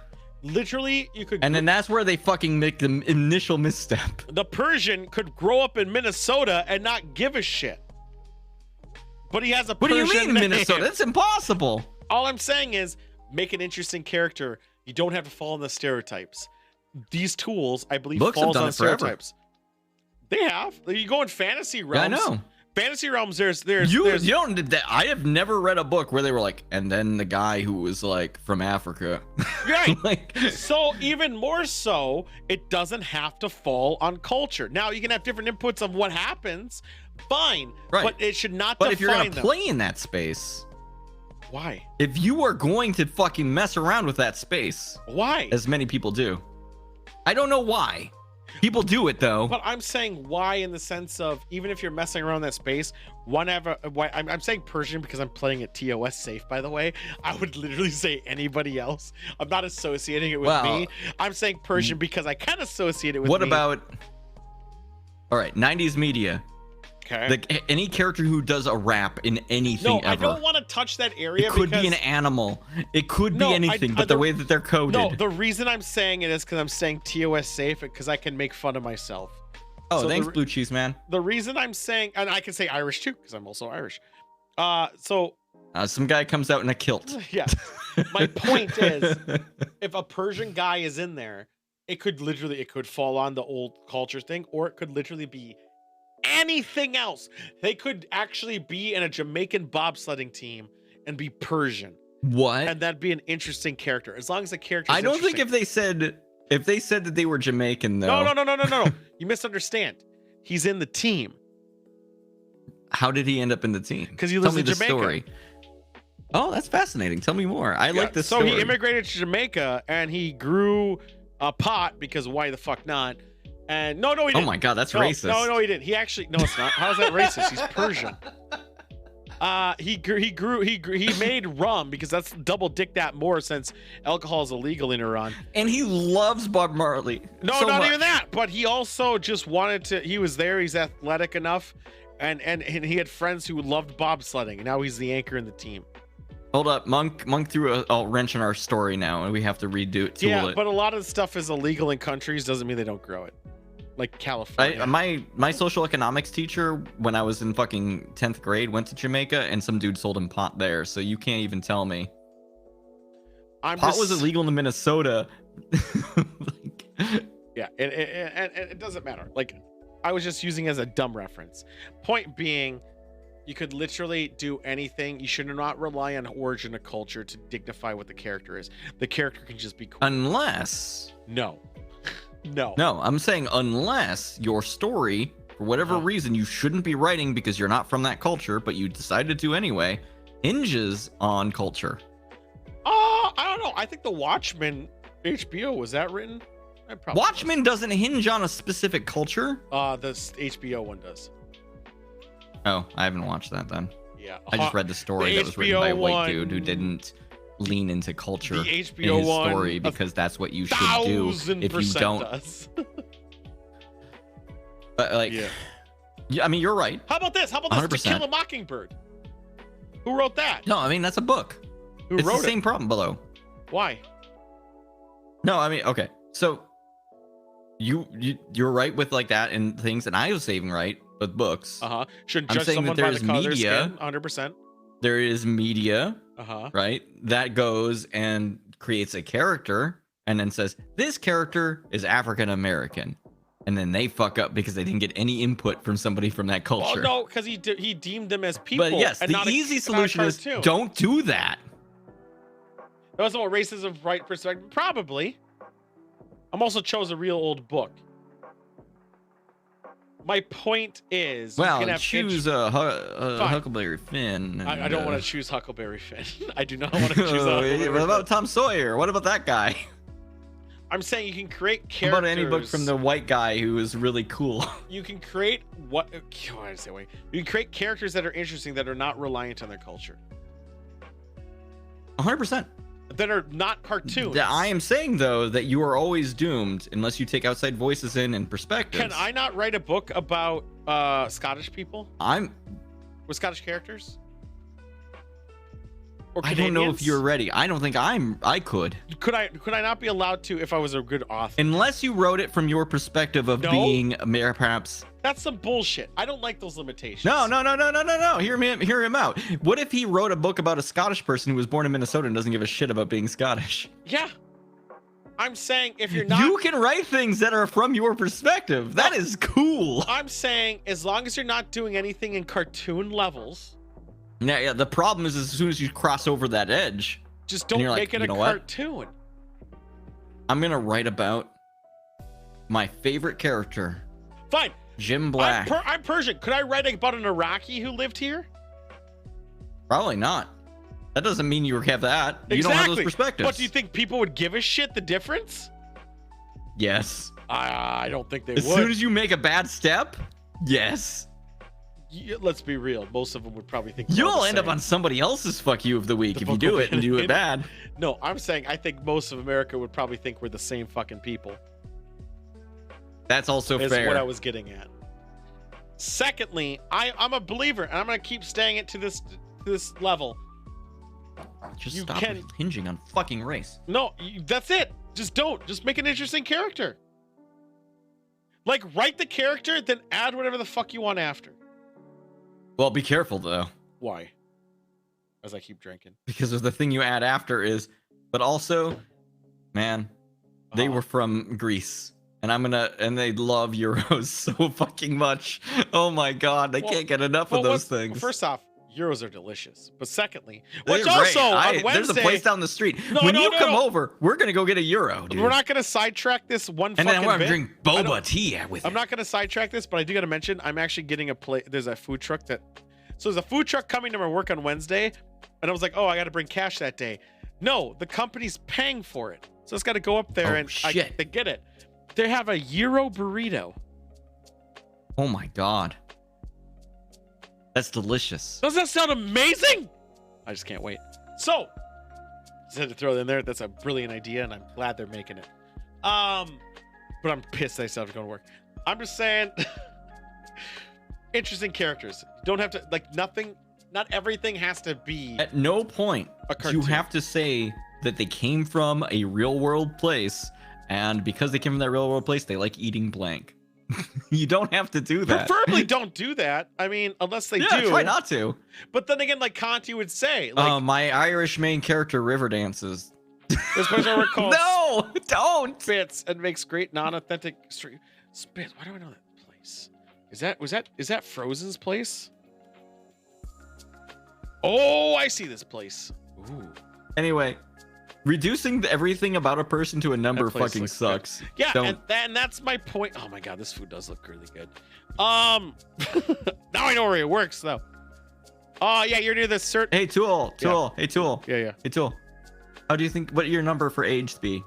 Literally, you could. And then that's where they fucking make the initial misstep. The Persian could grow up in Minnesota and not give a shit. But he has a What Persian do you mean, name. Minnesota? That's impossible. All I'm saying is, make an interesting character. You don't have to fall in the stereotypes. These tools, I believe, Books have falls done on it forever. stereotypes. They have. You go in fantasy realms. Yeah, I know. Fantasy realms. There's You don't. I have never read a book where they were like, and then the guy who was like from Africa. Right. Like, so even more so, it doesn't have to fall on culture. Now you can have different inputs of what happens. Fine. Right. But it should not but define if you're gonna them. play in that space, Why? if you are going to fucking mess around with that space, Why? as many people do, I don't know why. People do it though. But I'm saying why in the sense of even if you're messing around that space, I'm saying Persian because I'm playing it TOS safe, by the way. I would literally say anybody else. I'm not associating it with me. I'm saying Persian because I can associate it with what me. about, all right, 90s media? Okay. Like any character who does a rap in anything No, ever. I don't want to touch that area. It could be an because- animal. It could be No, anything, but the way that they're coded. No, the reason I'm saying it is because I'm saying TOS safe because I can make fun of myself. Oh, So thanks, Blue Cheese Man. The reason I'm saying, and I can say Irish too because I'm also Irish. Some guy comes out in a kilt. Yeah. My point is, if a Persian guy is in there, it could fall on the old culture thing, or it could literally be anything else. They could actually be in a Jamaican bobsledding team and be Persian. What? And that'd be an interesting character. As long as the character I don't think if they said that they were Jamaican though. No. You misunderstand. He's in the team. How did he end up in the team? Because he lives in Jamaica. Story. Oh, that's fascinating. Tell me more. I like this so story. he immigrated to Jamaica and he grew a pot because why the fuck not? And no, he didn't. Oh my god, that's No, racist. No, he didn't. He actually, no, it's not. How is that racist? He's Persian. He made rum because that's double dick that more since alcohol is illegal in Iran. And he loves Bob Marley. No, so not much. even that. But he also just wanted to. He was there. He's athletic enough, and he had friends who loved bobsledding, and now he's the anchor in the team. Hold up, Monk threw a wrench in our story now, and we have to redo it. Yeah, it. but a lot of the stuff is illegal in countries. Doesn't mean they don't grow it. Like California. My social economics teacher, when I was in fucking 10th grade, went to Jamaica, and some dude sold him pot there. So you can't even tell me. Pot was illegal in Minnesota. Yeah, and it doesn't matter. Like, I was just using it as a dumb reference. Point being, you could literally do anything. You should not rely on origin of culture to dignify what the character is. The character can just be cool. Unless... No, I'm saying unless your story, for whatever reason, you shouldn't be writing because you're not from that culture, but you decided to anyway, hinges on culture. I don't know. I think The Watchmen, HBO, was that written? Watchmen doesn't hinge on a specific culture. The HBO one does. Oh, I haven't watched that then. Yeah, I just read the story that was written by a white dude who didn't lean into culture the HBO in his one, story because that's what you should do if you don't. But like, yeah, I mean, you're right. How about this? 100%. To Kill a Mockingbird? Who wrote that? No, I mean that's a book. Who it's wrote the same problem below. Why? No, I mean, okay, so you're right with like that and things, and I was saying right with books. Shouldn't I'm judge saying someone that by there's the color of their media. skin. 100%. There is media, right? That goes and creates a character and then says this character is African American, and then they fuck up because they didn't get any input from somebody from that culture. Well, no, because he deemed them as people. But yes, and the easy solution is don't do that. That was what racism right perspective. Probably. I'm also chose a real old book. My point is, well, you can have choose Huckleberry Finn. I don't want to choose Huckleberry Finn. I do not want to choose Huckleberry What about Tom Sawyer? What about that guy? I'm saying you can create characters. How about any book from the white guy who is really cool? You can create what? Why did I say white? You can create characters that are interesting that are not reliant on their culture. 100%. That are not cartoons. I am saying though that you are always doomed unless you take outside voices in and perspectives. Can I not write a book about Scottish people? With Scottish characters? Or I don't know if you're ready. I don't think I could. Could I not be allowed to if I was a good author? Unless you wrote it from your perspective of being perhaps. That's some bullshit. I don't like those limitations. No. Hear him out. What if he wrote a book about a Scottish person who was born in Minnesota and doesn't give a shit about being Scottish? Yeah. I'm saying if you're not... You can write things that are from your perspective. That is cool. I'm saying as long as you're not doing anything in cartoon levels... Yeah, the problem is as soon as you cross over that edge... Just don't make it a cartoon. I'm going to write about my favorite character. Fine. Jim Black. I'm Persian. Could I write about an Iraqi who lived here? Probably not. That doesn't mean you have that. Exactly. You don't have those perspectives. But do you think people would give a shit the difference? Yes. I don't think they would. As soon as you make a bad step, yes. Let's be real. Most of them would probably think you'll end up on somebody else's fuck you of the week if you do it and do it bad. No, I'm saying I think most of America would probably think we're the same fucking people. That's also fair. Is what I was getting at. Secondly, I'm a believer, and I'm gonna keep staying it to this level. Just stop hinging on fucking race. No, that's it. Just don't. Just make an interesting character. Like, write the character, then add whatever the fuck you want after. Well, be careful though. Why? As I keep drinking. Because of the thing you add after is, but also, man, they were from Greece. And they love Euros so fucking much. Oh my God, they can't get enough of those things. First off, Euros are delicious. But secondly, which also on Wednesday, there's a place down the street. When you come over, we're gonna go get a Euro, dude. We're not gonna sidetrack this one. And then we're gonna drink boba tea with it. I'm not gonna sidetrack this, but I do gotta mention I'm actually getting there's a food truck so there's a food truck coming to my work on Wednesday, and I was like, oh, I gotta bring cash that day. No, the company's paying for it, so it's gotta go up there they get it. They have a Euro burrito. Oh my God. That's delicious. Doesn't that sound amazing? I just can't wait. So, just had to throw it in there. That's a brilliant idea, and I'm glad they're making it. But I'm pissed they still have to go to work. I'm just saying, interesting characters. Don't have to, like, nothing, not everything has to be. At no point A do you cartoon. have to say that they came from a real world place, and because they came from that real world place, they like eating blank. You don't have to do that. Preferably don't do that. I mean, unless they Yeah, do. try not to. But then again, like Conti would say, like, My Irish main character river dances. this place I recall No, don't. spits and makes great non-authentic spits. Why do I know that place? Is that Frozen's place? Oh, I see this place. Ooh. Anyway, reducing everything about a person to a number That place fucking looks sucks. Yeah, Don't. and that's my point. Oh my god, this food does look really good. Now I know where it works though. Oh yeah, you're near the cert. Hey, Tool. Yeah. Hey, Tool. Yeah. Hey, Tool. How do you think? What your number for age be?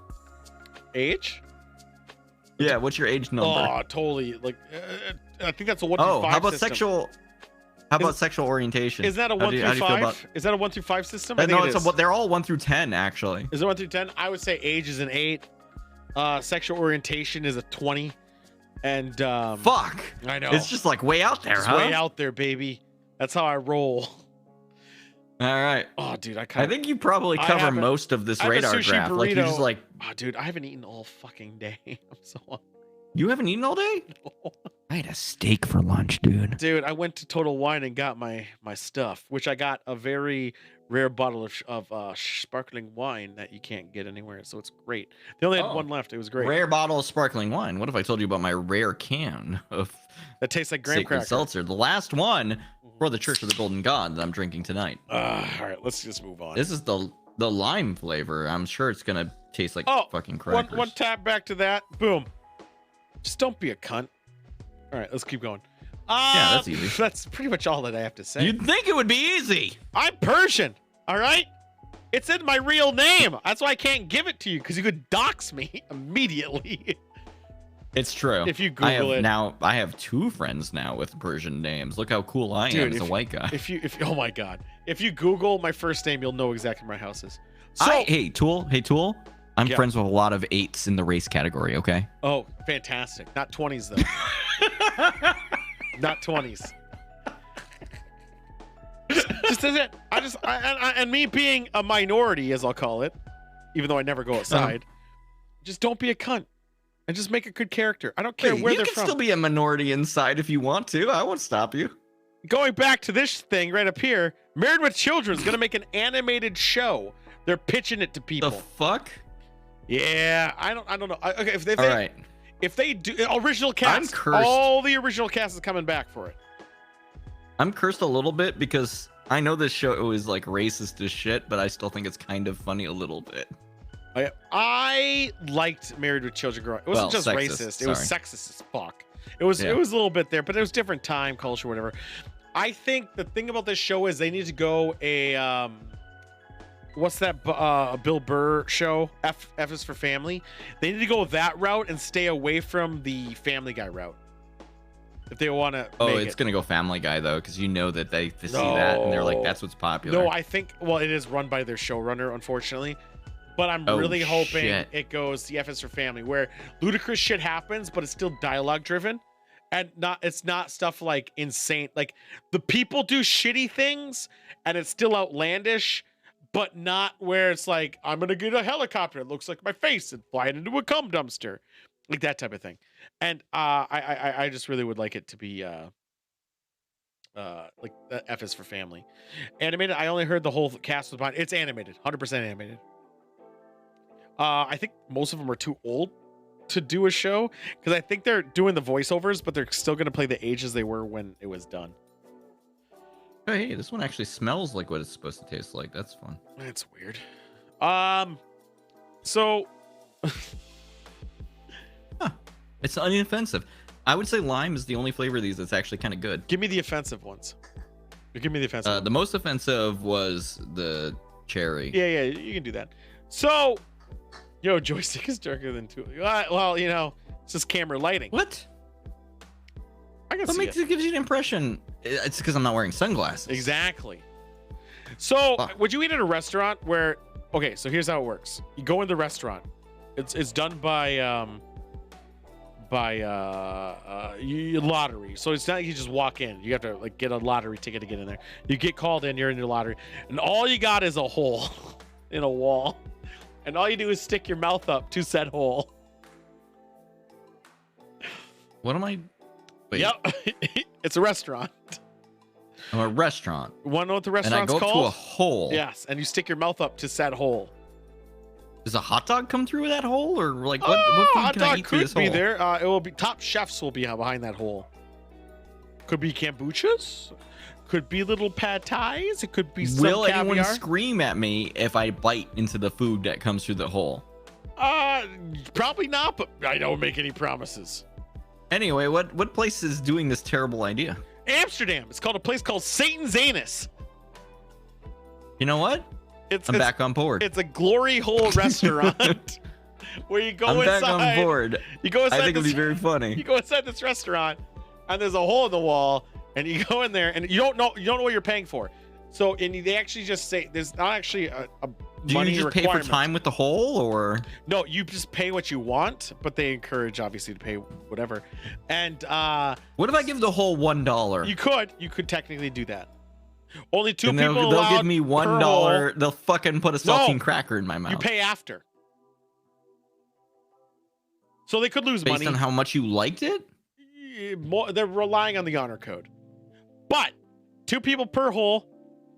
Age? Yeah, what's your age number? Oh, totally. Like, I think that's a 1 through 5 how about system. sexual? How about sexual orientation? Is that a How 1 do you- through how do you feel 5? Is that a 1 through 5 system? I about- think no, it it's is. they're all 1 through 10 actually. Is it 1 through 10? I would say age is an 8. Sexual orientation is a 20. And Fuck. I know. It's just like way out there, It's huh? way out there, baby. That's how I roll. All right. Oh, dude, I I think you probably I cover haven't- most of this I have a radar sushi graph. Like you're just burrito. like, Oh, dude, I haven't eaten all fucking day. I'm so hungry. you haven't eaten all day? I had a steak for lunch, dude. Dude, I went to Total Wine and got my stuff, which I got a very rare bottle of sparkling wine that you can't get anywhere. So it's great. They only had Oh. one left. It was great. Rare bottle of sparkling wine. What if I told you about my rare can of That tastes like graham Sacred cracker. Seltzer? The last one for the Church of the Golden God that I'm drinking tonight. All right, let's just move on. This is the lime flavor. I'm sure it's gonna taste like Oh, fucking one crackers. one tap back to that. Boom. Just don't be a cunt. All right, let's keep going. Yeah, that's easy. That's pretty much all that I have to say. You'd think it would be easy. I'm Persian. All right. It's in my real name. That's why I can't give it to you because you could dox me immediately. It's true. If you I have Google it. now, I have 2 friends now with Persian names. Look how cool I Dude, am as a white guy. If oh my god, if you Google my first name, you'll know exactly where my house is. So Hey Tool. I'm Yeah. friends with a lot of 8s in the race category. Okay. oh, fantastic. Not 20s though. Not 20s. Just as it. And me being a minority, as I'll call it, even though I never go outside, just don't be a cunt and just make a good character. I don't care where you they're can from. still be a minority inside if you want to. I won't stop you. Going back to this thing right up here, Married with Children is gonna make an animated show. They're pitching it to people. The fuck? Yeah, I don't know. Okay, if they All right. if they do original cast, cursed. all the original cast is coming back for it. I'm cursed a little bit because I know this show is like racist as shit, but I still think it's kind of funny a little bit. I liked Married with Children growing. It wasn't Well, just sexist, racist; it was sorry. sexist as fuck. It was Yeah. a little bit there, but it was different time, culture, whatever. I think the thing about this show is they need to go a what's that Bill Burr show? F is for Family. They need to go that route and stay away from the Family Guy route. If they want to Oh, make it's it. gonna go Family Guy though, because you know that they see that and they're like, No. that's what's popular. No, I think it is run by their showrunner, unfortunately. But I'm Oh, really hoping shit. it goes the F is for Family, where ludicrous shit happens, but it's still dialogue driven, and it's not stuff like insane. Like the people do shitty things, and it's still outlandish, but not where it's like I'm gonna get a helicopter that looks like my face and fly it into a cum dumpster, like that type of thing. And I just really would like it to be like the F is for Family. Animated, I only heard the whole cast was behind. It's animated, 100% animated. I think most of them are too old to do a show because I think they're doing the voiceovers, but they're still going to play the ages they were when it was done. Oh, hey, this one actually smells like what it's supposed to taste like. That's fun. That's weird. So It's unoffensive. I would say lime is the only flavor of these that's actually kind of good. give me the offensive ones. Give me the offensive. ones. The most offensive was the cherry. Yeah, you can do that. So, joystick is darker than two. Well, it's just camera lighting. What? I can What see makes it. it gives you an impression? It's because I'm not wearing sunglasses. Exactly. So, Fuck. would you eat at a restaurant where? Okay, so here's how it works. You go in the restaurant. It's done by lottery. So it's not like you just walk in. You have to like get a lottery ticket to get in there. You get called in. You're in your lottery, and all you got is a hole in a wall, and all you do is stick your mouth up to said hole. What am I? Wait, Yep, it's a restaurant. I'm a restaurant, Want to know what the and I restaurant's go up called? to a hole. Yes, and you stick your mouth up to said hole. Does a hot dog come through that hole, or like what food Hot can I dog eat through could this be hole? there. It will be top chefs will be behind that hole. Could be kombuchas. Could be little pad thais. It could be some Will caviar. anyone scream at me if I bite into the food that comes through the hole? Probably not, but I don't make any promises. Anyway, what place is doing this terrible idea? Amsterdam. It's called a place called Satan's Anus. You know what? I'm back on board. It's a glory hole restaurant where you go I'm inside. back on board. You go inside. I think it'll this, be very funny. You go inside this restaurant, and there's a hole in the wall, and you go in there, and you don't know what you're paying for. So, and they actually just say there's not actually a Do money you just pay for requirement. time with the hole, or No, you just pay what you want, but they encourage obviously to pay whatever. And what if I give the hole $1? you could technically do that. Only two And people they'll allowed give me per $1. hole. They'll fucking put a saltine cracker in my mouth. You pay after. So they could lose based money. on how much you liked it. They're relying on the honor code. But 2 people per hole.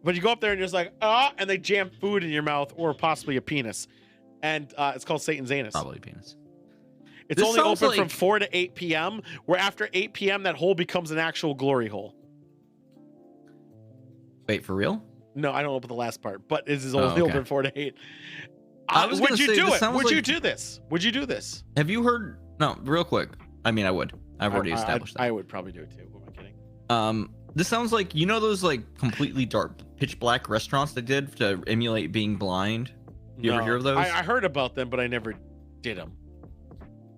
But you go up there and you're just like, and they jam food in your mouth or possibly a penis. And it's called Satan's Anus. Probably penis. It's This only sounds open from like- 4 to 8 p.m., where after 8 p.m., that hole becomes an actual glory hole. Wait, for real? No, I don't know about the last part, but it is Oh, only okay. open 4 to 8. I was Would gonna you say, do this it? sounds Would you like- do this? Would you do this? Have you heard? No, real quick. I mean, I would. I've already established that. I would probably do it too. Who am I kidding? This sounds like, you know, those like completely dark, pitch black restaurants they did to emulate being blind. You ever No. hear of those? I heard about them, but I never did them.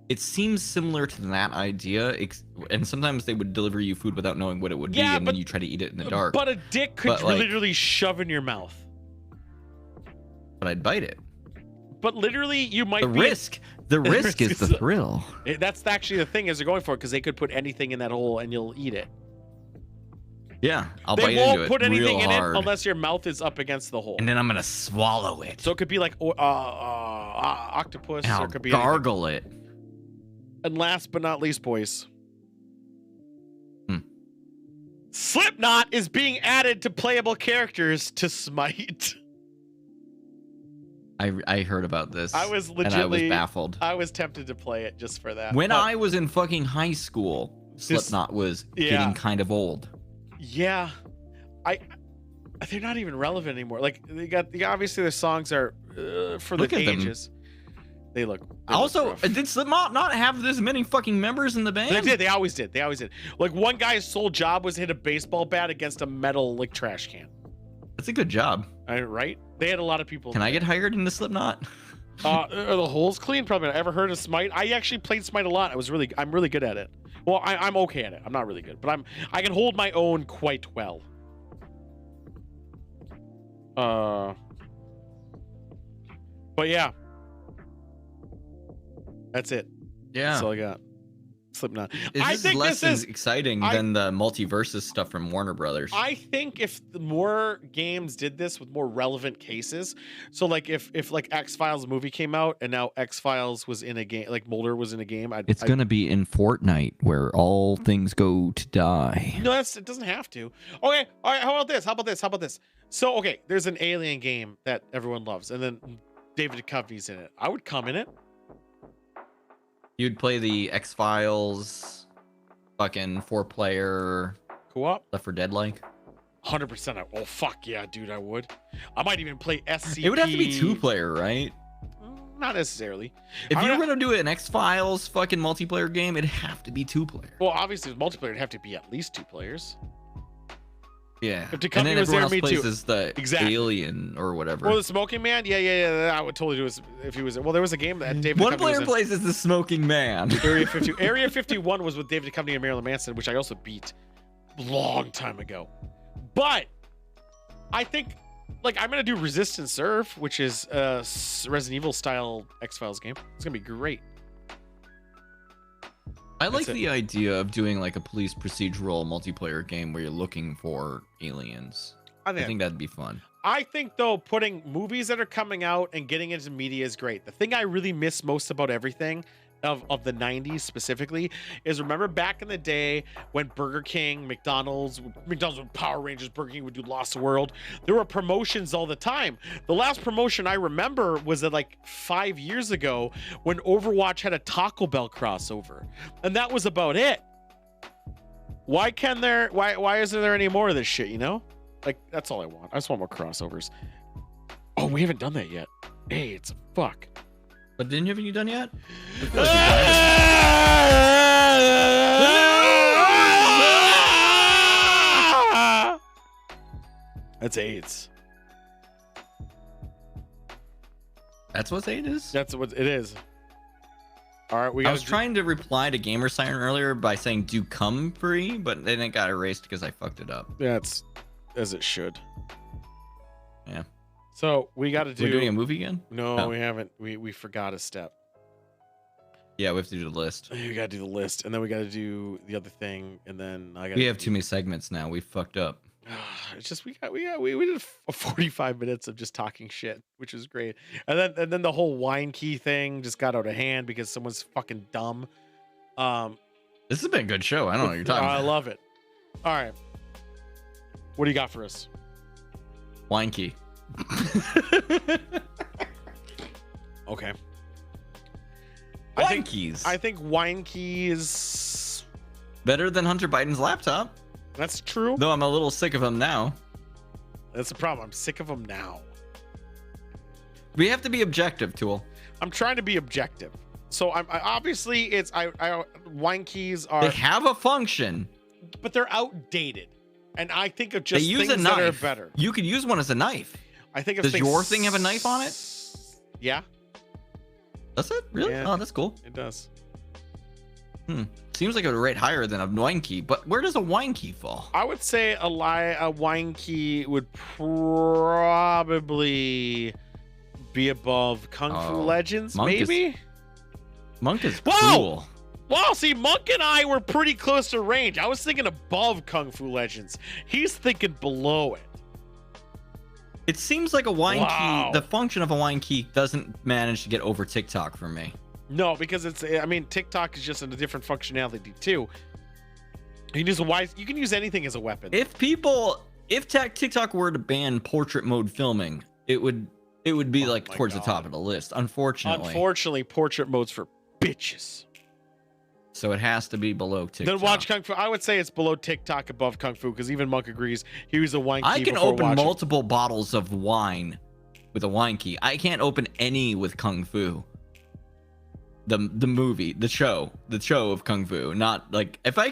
It seems similar to that idea, and sometimes they would deliver you food without knowing what it would be, Yeah, and but- then you try to eat it in the dark. But a dick could But, like- literally shove in your mouth. But I'd bite it. But literally, you might The be risk is the thrill. That's actually the thing is they're going for it because they could put anything in that hole and you'll eat it. Yeah, I'll They bite into won't it put anything real in hard, it unless your mouth is up against the hole. and then I'm gonna swallow it. So it could be like octopus, And or I'll it could be anything. gargle it. And last but not least, boys, Hmm. Slipknot is being added to playable characters to Smite. I heard about this. I was and I was legitly baffled. I was tempted to play it just for that. When but I was in fucking high school, Slipknot was Yeah. getting kind of old. yeah, they're not even relevant anymore. Like obviously their songs are for Look the at them. ages. They look Also, rough. did Slipknot not have this many fucking members in the band? They did. They always did. They always did. Like one guy's sole job was to hit a baseball bat against a metal like trash can. That's a good job. Right? They had a lot of people. Can I get hired into Slipknot? Are the holes clean? Probably not. Ever heard of Smite? I actually played Smite a lot. I'm really good at it. Well, I'm okay at it. I'm not really good, but I can hold my own quite well. But yeah, that's it. Yeah. That's all I got. Slipknot. I This is think less this is. exciting than the multiverses stuff from Warner Brothers. I think if the more games did this with more relevant cases, so like if like X-Files movie came out and now X-Files was in a game, like Mulder was in a game, It's gonna be in Fortnite where all things go to die. No, it doesn't have to. Okay, all right. How about this? So okay, there's an alien game that everyone loves, and then David Duchovny's in it. I would come in it. You'd play the X-Files, fucking 4-player Co-op. Left 4 Dead like. 100%. Oh fuck yeah, dude, I would. I might even play SCP. It would have to be 2-player, right? Not necessarily. If I you would- were gonna do an X-Files fucking multiplayer game, it'd have to be 2-player. Well, obviously, with multiplayer, it'd have to be at least 2 players. Yeah. If the And company then was everyone there, else me too. plays as the Exactly. alien or whatever. Well, the Smoking Man, yeah. I would totally do it if he was. Well, there was a game that David One Duchovny player was in. plays as the smoking man. Area 50. Area 51 was with David Duchovny and Marilyn Manson, which I also beat long time ago. But I think, like, I'm gonna do Resistance Serve, which is a Resident Evil style X-Files game. It's gonna be great. I like That's it. the idea of doing like a police procedural multiplayer game where you're looking for aliens. I think that'd be fun. I think though, putting movies that are coming out and getting into media is great. The thing I really miss most about everything of the 90s specifically is, remember back in the day when Burger King, McDonald's with Power Rangers, Burger King would do Lost World. There were promotions all the time. The last promotion I remember was like 5 years ago when Overwatch had a Taco Bell crossover, and that was about it. Why isn't there any more of this shit, you know? Like, that's all I want. I just want more crossovers. Oh, we haven't done that yet. Hey, it's fuck. But haven't you done yet? That's AIDS. That's what AIDS is? That's what it is. All right, I was trying to reply to Gamer Siren earlier by saying "do come free," but then it got erased because I fucked it up. That's as it should. Yeah. So we got to do. We're doing a movie again? No, we haven't. We forgot a step. Yeah, we have to do the list. We got to do the list, and then we got to do the other thing, and then I got. We have too many segments now. We fucked up. It's just we did 45 minutes of just talking shit, which is great. And then the whole wine key thing just got out of hand because someone's fucking dumb. This has been a good show. I don't know what you're talking about. I love it. All right. What do you got for us? Wine key. Okay. Wine keys. I think wine keys. Better than Hunter Biden's laptop. That's true. Though I'm a little sick of him now. That's the problem. I'm sick of them now. We have to be objective, Tool. I'm trying to be objective. So I obviously it's wine keys are. They have a function, but they're outdated. And I think of just they use things a that are knife. better. You could use one as a knife. I think of Does things... your thing have a knife on it? Yeah. Does it? Really? Yeah. Oh, that's cool. It does. Seems like it would rate higher than a wine key, but where does a wine key fall? I would say a wine key would probably be above Kung Fu Legends, maybe? Monk is Whoa! cool. Wow, see, Monk and I were pretty close to range. I was thinking above Kung Fu Legends. He's thinking below it. It seems like a wine Wow. key, the function of a wine key doesn't manage to get over TikTok for me. No, because TikTok is just a different functionality too. You can use you can use anything as a weapon. If TikTok were to ban portrait mode filming, it would be like towards the top of the list. Unfortunately, portrait mode's for bitches. So it has to be below TikTok. Then watch Kung Fu. I would say it's below TikTok, above Kung Fu, because even Monk agrees he was a wine key. I can before open watching. multiple bottles of wine with a wine key. I can't open any with Kung Fu. The movie, the show of Kung Fu. Not like if I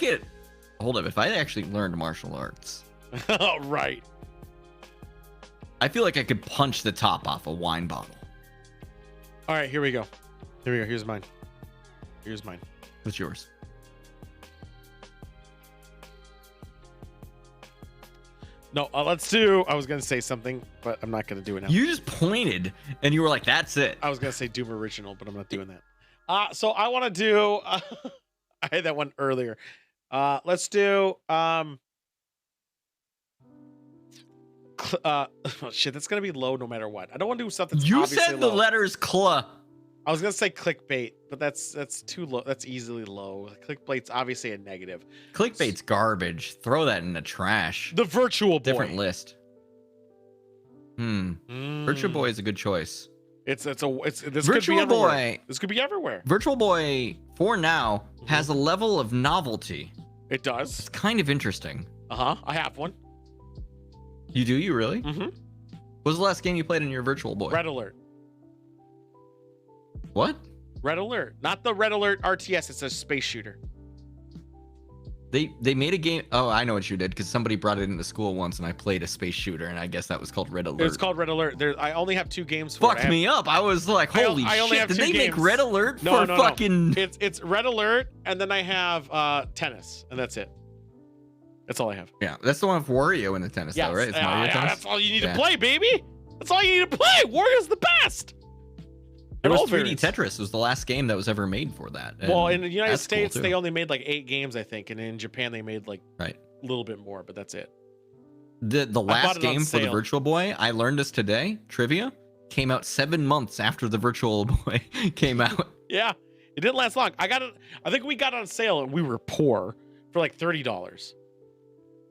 actually learned martial arts. Right. I feel like I could punch the top off a wine bottle. All right, here we go. Here's mine. What's yours? No, let's do. I was gonna say something, but I'm not gonna do it now. You just pointed and you were like, "That's it." I was gonna say Doom Original, but I'm not doing that. So I want to do. I had that one earlier. Let's do. Oh, shit, that's gonna be low no matter what. I don't want to do something. You said the letters "cl." I was gonna say clickbait, but that's too low. That's easily low. Clickbait's obviously a negative. Clickbait's garbage. Throw that in the trash. The Virtual Boy. Different list. Virtual Boy is a good choice. This Virtual could be everywhere. Boy. This could be everywhere. Virtual Boy, for now, has a level of novelty. It does. It's kind of interesting. I have one. You do? You really? Mm-hmm. What was the last game you played in your Virtual Boy? Red Alert. What? Red Alert. Not the Red Alert RTS. It's a space shooter. They made a game. Oh, I know what you did because somebody brought it into school once, and I played a space shooter, and I guess that was called Red Alert. It's called Red Alert. I only have 2 games for it. Fucked me up. I was like, holy I only shit! have Did 2 they make games. Red Alert No, for fucking? It's Red Alert, and then I have tennis, and that's it. That's all I have. Yeah, that's the one with Wario in the tennis, though, right? It's Mario tennis. That's all you need to play, baby. That's all you need to play. Wario's the best. It And was all 3D variants. Tetris. Was the last game that was ever made for that. Well, and in the United that's cool, States, too. they only made like 8 games, I think, and in Japan they made like right. a little bit more, but that's it. The bought last it on game for the sale. Virtual Boy, I learned this today. Trivia came out 7 months after the Virtual Boy came out. Yeah, it didn't last long. I got it. I think we got it on sale, and we were poor for like $30.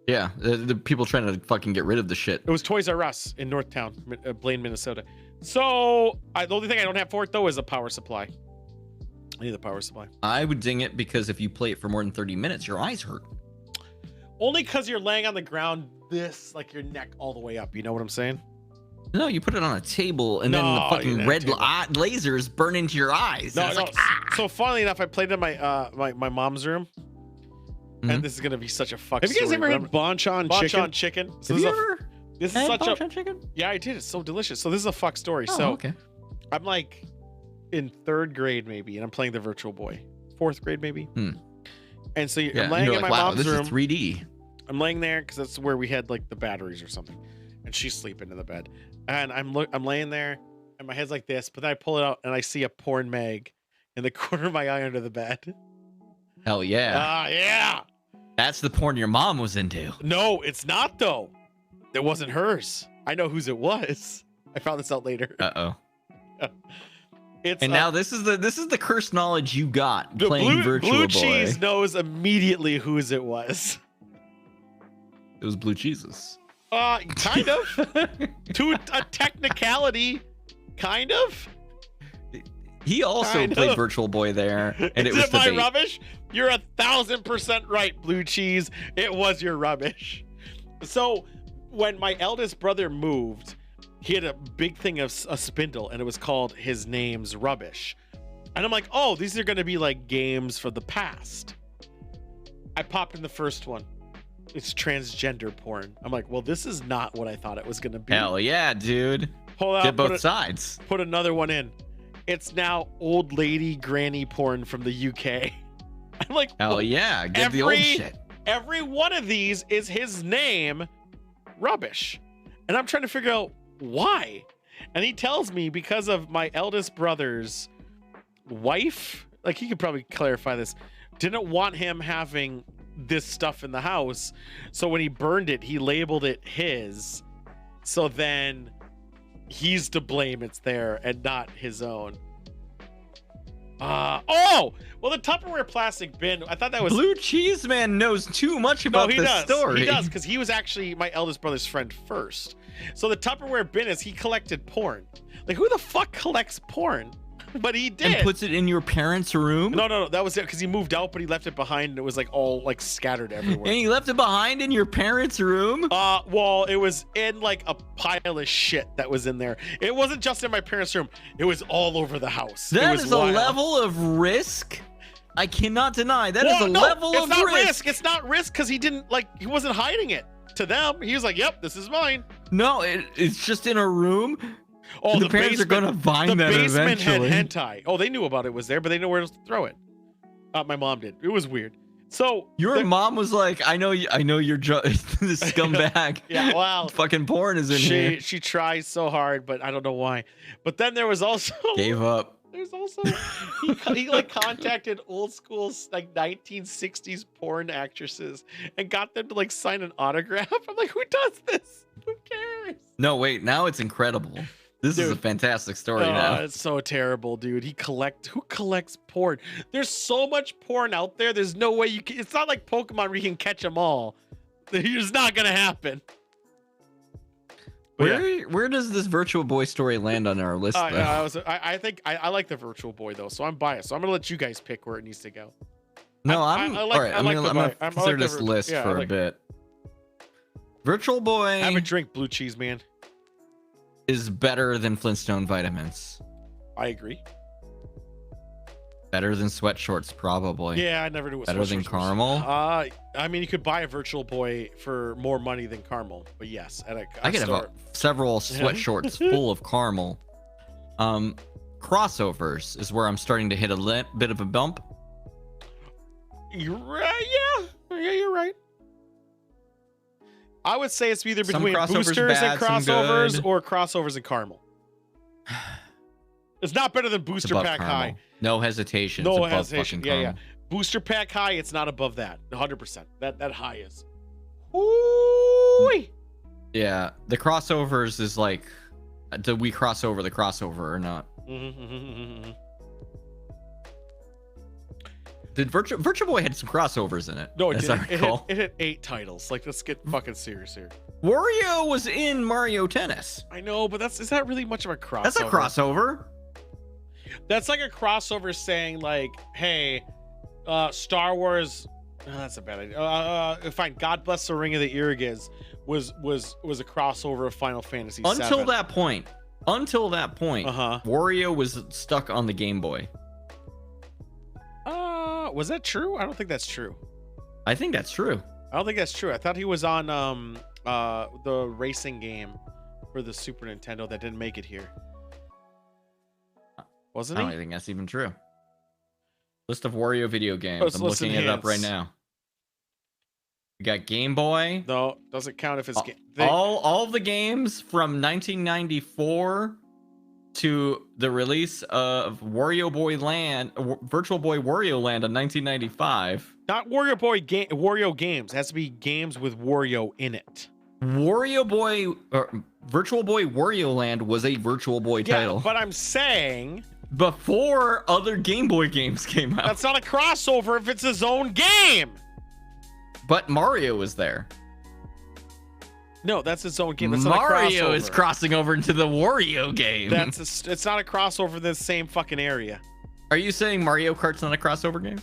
Yeah, the people trying to fucking get rid of the shit. It was Toys R Us in Northtown, Blaine, Minnesota. So the only thing I don't have for it though is a power supply. I need the power supply. I would ding it because if you play it for more than 30 minutes, your eyes hurt. Only because you're laying on the ground, this like your neck all the way up. You know what I'm saying? No, you put it on a table and then the No, fucking you red didn't lasers burn into your eyes. No, And no. it's like, So funnily enough, I played in my my mom's room, Mhm. and this is gonna be such a fuck. Have you guys story, ever but had bonchon Bonchon chicken? chicken? So have this you is a- ever this is had such a bonchon chicken? yeah, I did. It's so delicious. So this is a fuck story. Oh, so okay. I'm like in 3rd grade maybe, and I'm playing the Virtual Boy. 4th grade maybe. And so Yeah, I'm laying you're in like, my wow, mom's this room. is 3D. I'm laying there because that's where we had like the batteries or something, and she's sleeping in the bed, and I'm laying there, and my head's like this, but then I pull it out and I see a porn mag in the corner of my eye under the bed. Hell yeah. Yeah. That's the porn your mom was into. No, it's not though. It wasn't hers. I know whose it was. I found this out later. Uh-oh. It's And now this is the cursed knowledge you got the playing Virtual Blue Boy. Cheese knows immediately whose it was. It was Blue Cheeses. Kind of. To a technicality, kind of. He also Kind played of. Virtual Boy there, and Is it was it my debate. rubbish? You're 1,000% right, Blue Cheese. It was your rubbish. So when my eldest brother moved, he had a big thing of a spindle, and it was called His Name's Rubbish. And I'm like, oh, these are going to be like games for the past. I popped in the first one. It's transgender porn. I'm like, well, this is not what I thought it was going to be. Hell yeah, dude. Hold on, Get both sides. put another one in. It's now old lady granny porn from the UK. I'm like, Hell yeah, get the old shit. every one of these is his name rubbish. And I'm trying to figure out why. And he tells me because of my eldest brother's wife, like he could probably clarify this, didn't want him having this stuff in the house. So when he burned it, he labeled it his. So then he's to blame it's there and not his own. Oh, well, the Tupperware plastic bin, I thought that was Blue Cheese Man knows too much about he this does. story. He does, because he was actually my eldest brother's friend first. So the Tupperware bin is he collected porn. Like, who the fuck collects porn? But he did. And puts it in your parents' room? No, that was it, because he moved out, but he left it behind, and it was like all like scattered everywhere. And you left it behind in your parents' room? Well, it was in like a pile of shit that was in there. It wasn't just in my parents' room. It was all over the house. It That was is a wild. level of risk I cannot deny. That is Well, a no, level it's of not risk. It's not risk because he wasn't hiding it to them. He was like, "Yep, this is mine." No, it's just in a room. Oh, The parents are gonna find the that basement eventually. had hentai. Oh, they knew about it was there, but they didn't know where else to throw it. My mom did. It was weird. So Your mom was like, I know you're this scumbag. Yeah, wow. Fucking porn is in here. She tries so hard, but I don't know why. But then there was also Gave up. There's also he like contacted old school like 1960s porn actresses and got them to like sign an autograph. I'm like, who does this? Who cares? No, wait, now it's incredible. This is a Dude. fantastic story Oh, now. it's so terrible, dude. Who collects porn? There's so much porn out there. There's no way you can. It's not like Pokemon where you can catch them all. It's not gonna happen. But yeah. Where does this Virtual Boy story land on our list, though? I think I like the Virtual Boy though, so I'm biased. So I'm gonna let you guys pick where it needs to go. No, I all like- right. I I'm like gonna the Boy. I consider like the this Vir- list yeah, I for a like- bit. Virtual Boy Have a drink, Blue Cheese Man. is better than Flintstone vitamins. I agree. Better than sweatshorts, probably. Yeah, I never knew what Better than sweatshorts was. caramel. I mean, you could buy a Virtual Boy for more money than caramel, but yes, at a I could have store. several sweatshorts full of caramel. Crossovers is where I'm starting to hit a bit of a bump. You're right. Yeah, you're right. I would say it's either Some between crossovers boosters bad, and some crossovers good. or crossovers and caramel. It's not better than It's booster above pack caramel. high. No hesitation. No it's above hesitation. fucking Yeah, yeah. caramel. Booster pack high, it's not above that. 100%. That high is. Ooh. Yeah, the crossovers is like, do we cross over the crossover or not? Did Virtual Boy had some crossovers in it? No, it as I didn't. It recall. hit 8 titles. Like, let's get fucking serious here. Wario was in Mario Tennis. I know, but is that really much of a crossover? That's a crossover. That's like a crossover saying like, hey, Star Wars. Oh, that's a bad idea. Fine. God Bless the Ring of the Irrigas was a crossover of Final Fantasy VII. Until that point, Uh-huh. Wario was stuck on the Game Boy. Was that true? I don't think that's true. I think that's true. I don't think that's true. I thought he was on the racing game for the Super Nintendo that didn't make it here. Wasn't I he? don't think that's even true. List of Wario video games. Let's I'm looking it up right enhance. now. We got Game Boy. No, doesn't count if it's All the games from 1994 to the release of Wario Boy Land, Virtual Boy Wario Land in 1995. not Wario games. It has to be games with Wario in it. Wario Boy, Virtual Boy Wario Land was a Virtual Boy title But I'm saying before other Game Boy games came out. that's not a crossover if it's his own game. But Mario was there. No, that's its own game. That's not a Mario crossover. is crossing over into the Wario game. It's not a crossover in the same fucking area. Are you saying Mario Kart's not a crossover game?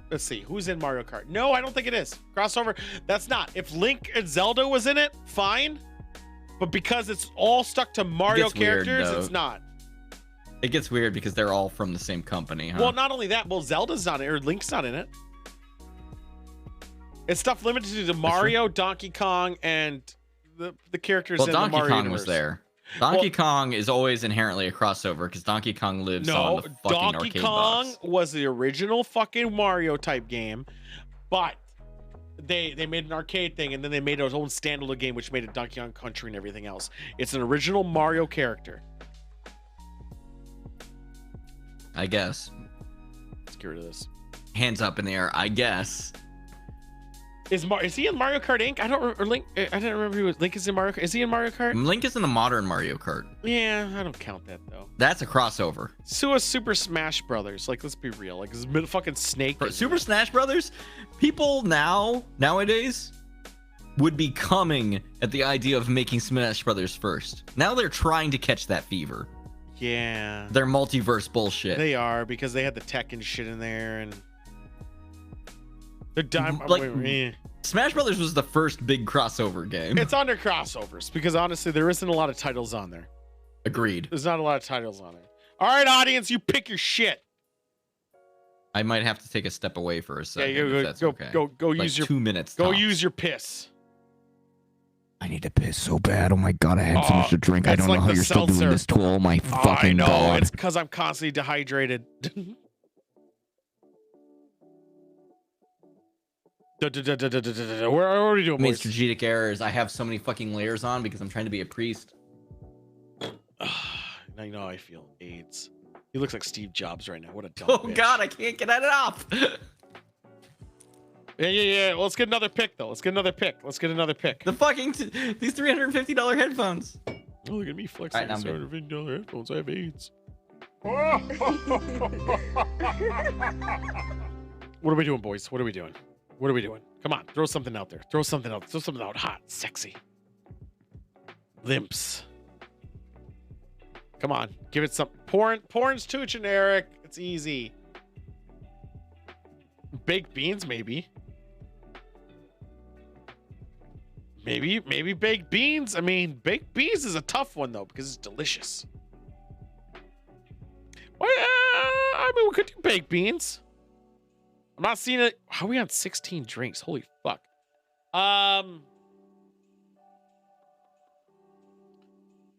Let's see. Who's in Mario Kart? No, I don't think it is. Crossover. That's not. If Link and Zelda was in it, fine. But because it's all stuck to Mario gets weird, characters, though. it's not. It gets weird because they're all from the same company, huh? Well, not only that, Zelda's not in it, or Link's not in it. It's stuff limited to Mario, Donkey Kong, and the characters in the Donkey Mario Kong universe. was there. Donkey Kong is always inherently a crossover because Donkey Kong lives on No, the fucking Donkey arcade Kong box. was the original fucking Mario type game, but they made an arcade thing and then they made their own standalone game which made it Donkey Kong Country and everything else. It's an original Mario character. I guess. Let's get rid of this. Hands up in the air, I guess. Is he in Mario Kart Inc? I don't remember Link. I didn't remember who was Link is in Mario Kart. Is he in Mario Kart? Link is in the modern Mario Kart. Yeah, I don't count that though. That's a crossover. Super Smash Brothers. Like, let's be real. Like, this fucking Snake. For is Super in it. Smash Brothers, people nowadays would be coming at the idea of making Smash Brothers first. Now they're trying to catch that fever. Yeah. Their multiverse bullshit. They are because they had the tech and shit in there and they're dime. Smash Brothers was the first big crossover game. It's under crossovers because honestly, there isn't a lot of titles on there. Agreed. There's not a lot of titles on there. All right, audience, you pick your shit. I might have to take a step away for a second. If that's go okay. like use your 2 minutes. Go tops. use your piss. I need to piss so bad. Oh my god, I had so much to drink. I it's don't like know how the you're still doing seltzer. this to all my I fucking know god. it's because I'm constantly dehydrated. Where are we doing, I made boys? strategic errors. I have so many fucking layers on because I'm trying to be a priest. Now you know how I feel. AIDS. He looks like Steve Jobs right now. What a dumb Oh bitch. god, I can't get it off. Yeah. Well, let's get another pick though. Let's get another pick. The fucking these $350 headphones. Oh, look at me flexing. All right, now I'm $750 headphones. I have AIDS. What are we doing, boys? What are we doing? Come on, throw something out there. Throw something out hot, sexy. Limps. Come on, give it some. Porn's too generic. It's easy. Baked beans, maybe. Maybe baked beans. I mean, baked beans is a tough one though because it's delicious. Well, I mean, we could do baked beans. I'm not seeing it. How are we on 16 drinks? Holy fuck.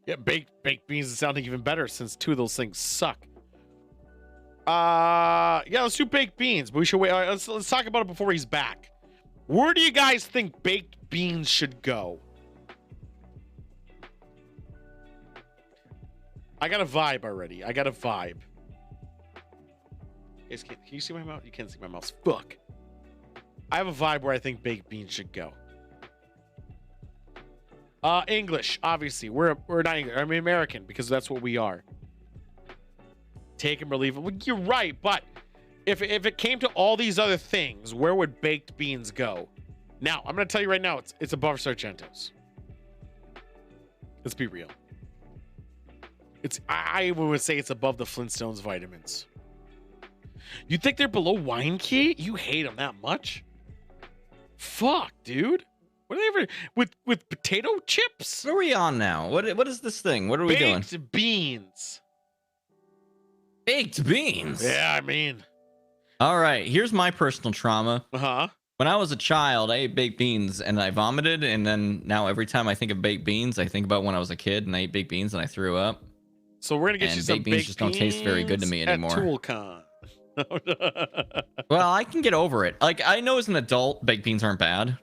Yeah, baked beans is sounding even better since 2 of those things suck. Yeah, let's do baked beans, but we should wait. Let's talk about it before he's back. Where do you guys think baked beans should go? I got a vibe already. I got a vibe. Can you see my mouse? You can't see my mouse. Fuck. I have a vibe where I think baked beans should go. English, obviously. We're not English. I mean American, because that's what we are. Take them or leave them. Well, you're right, but if it came to all these other things, where would baked beans go? Now, I'm going to tell you right now, it's above Sargento's. Let's be real. I would say it's above the Flintstones vitamins. You think they're below Wine Key? You hate them that much? Fuck, dude. What are they ever with potato chips? What are we on now? What is this thing? What are we doing? Baked beans. Baked beans. Yeah, I mean. All right, here's my personal trauma. Uh-huh. When I was a child, I ate baked beans and I vomited, and then now every time I think of baked beans, I think about when I was a kid and I ate baked beans and I threw up. So we're gonna get and you some baked beans just don't taste very good to me anymore. At ToolCon. Well, I can get over it. Like, I know as an adult, baked beans aren't bad,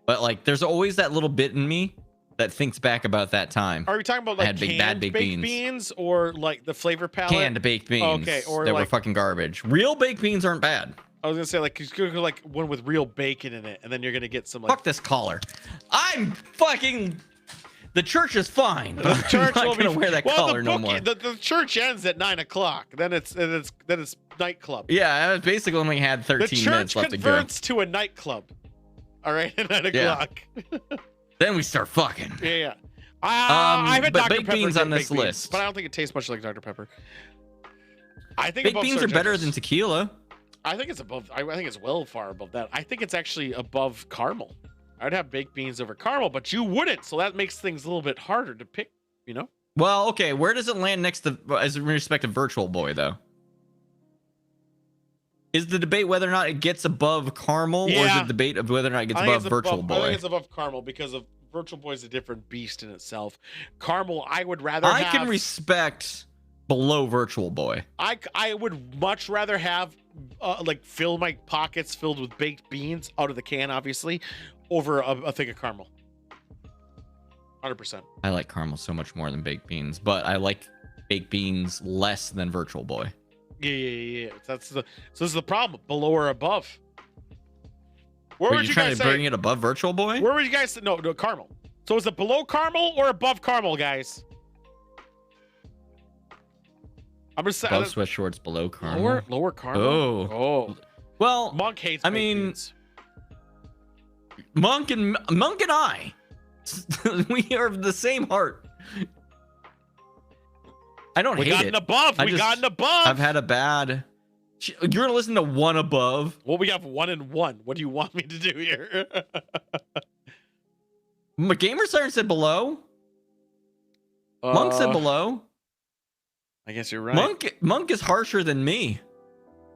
but like, there's always that little bit in me that thinks back about that time. Are we talking about like had canned baked beans or like the flavor palette? Canned baked beans. Okay, or that like, were fucking garbage. Real baked beans aren't bad. I was gonna say like you could go like one with real bacon in it, and then you're gonna get some like. Fuck this collar. I'm fucking. The church is fine, but The church I'm will not gonna be wear that collar no more. The church ends at 9 o'clock. Then it's nightclub. Yeah, I basically only had 13 The minutes church left to go. converts to a nightclub. All right, at 9 Yeah. o'clock. Then we start fucking. Yeah. I've had but Dr. baked Pepper beans get on this baked beans, list. but I don't think it tastes much like Dr. Pepper. I think Baked above beans are better Sargento's. than tequila. I think it's above. I think it's well far above that. I think it's actually above caramel. I'd have baked beans over caramel, but you wouldn't, so that makes things a little bit harder to pick. You know? Well, okay. Where does it land next to, as in respect to Virtual Boy, though? Is the debate whether or not it gets above caramel, or is Yeah. it the debate of whether or not it gets I think above it's Virtual I Boy? think it's above caramel because of Virtual Boy is a different beast in itself. Caramel, I would rather. I have, can respect below Virtual Boy. I would much rather have like fill my pockets filled with baked beans out of the can, obviously, over a thing of caramel. 100%. I like caramel so much more than baked beans, but I like baked beans less than Virtual Boy. Yeah. So this is the problem. Below or above? Where Were would you you trying guys to say? bring it above Virtual Boy? Where would you guys say? No, caramel. So is it below caramel or above caramel, guys? I'm just saying. Above sweat shorts, below caramel. Lower caramel. Oh. Well, Monk hates. I baked mean, beans. Monk and I, we are of the same heart. I don't We hate got it. an above. We got an above. I've had a bad. You're gonna listen to one above. Well, we have 1 and 1. What do you want me to do here? Gamer Siren said below. Monk said below. I guess you're right. Monk is harsher than me.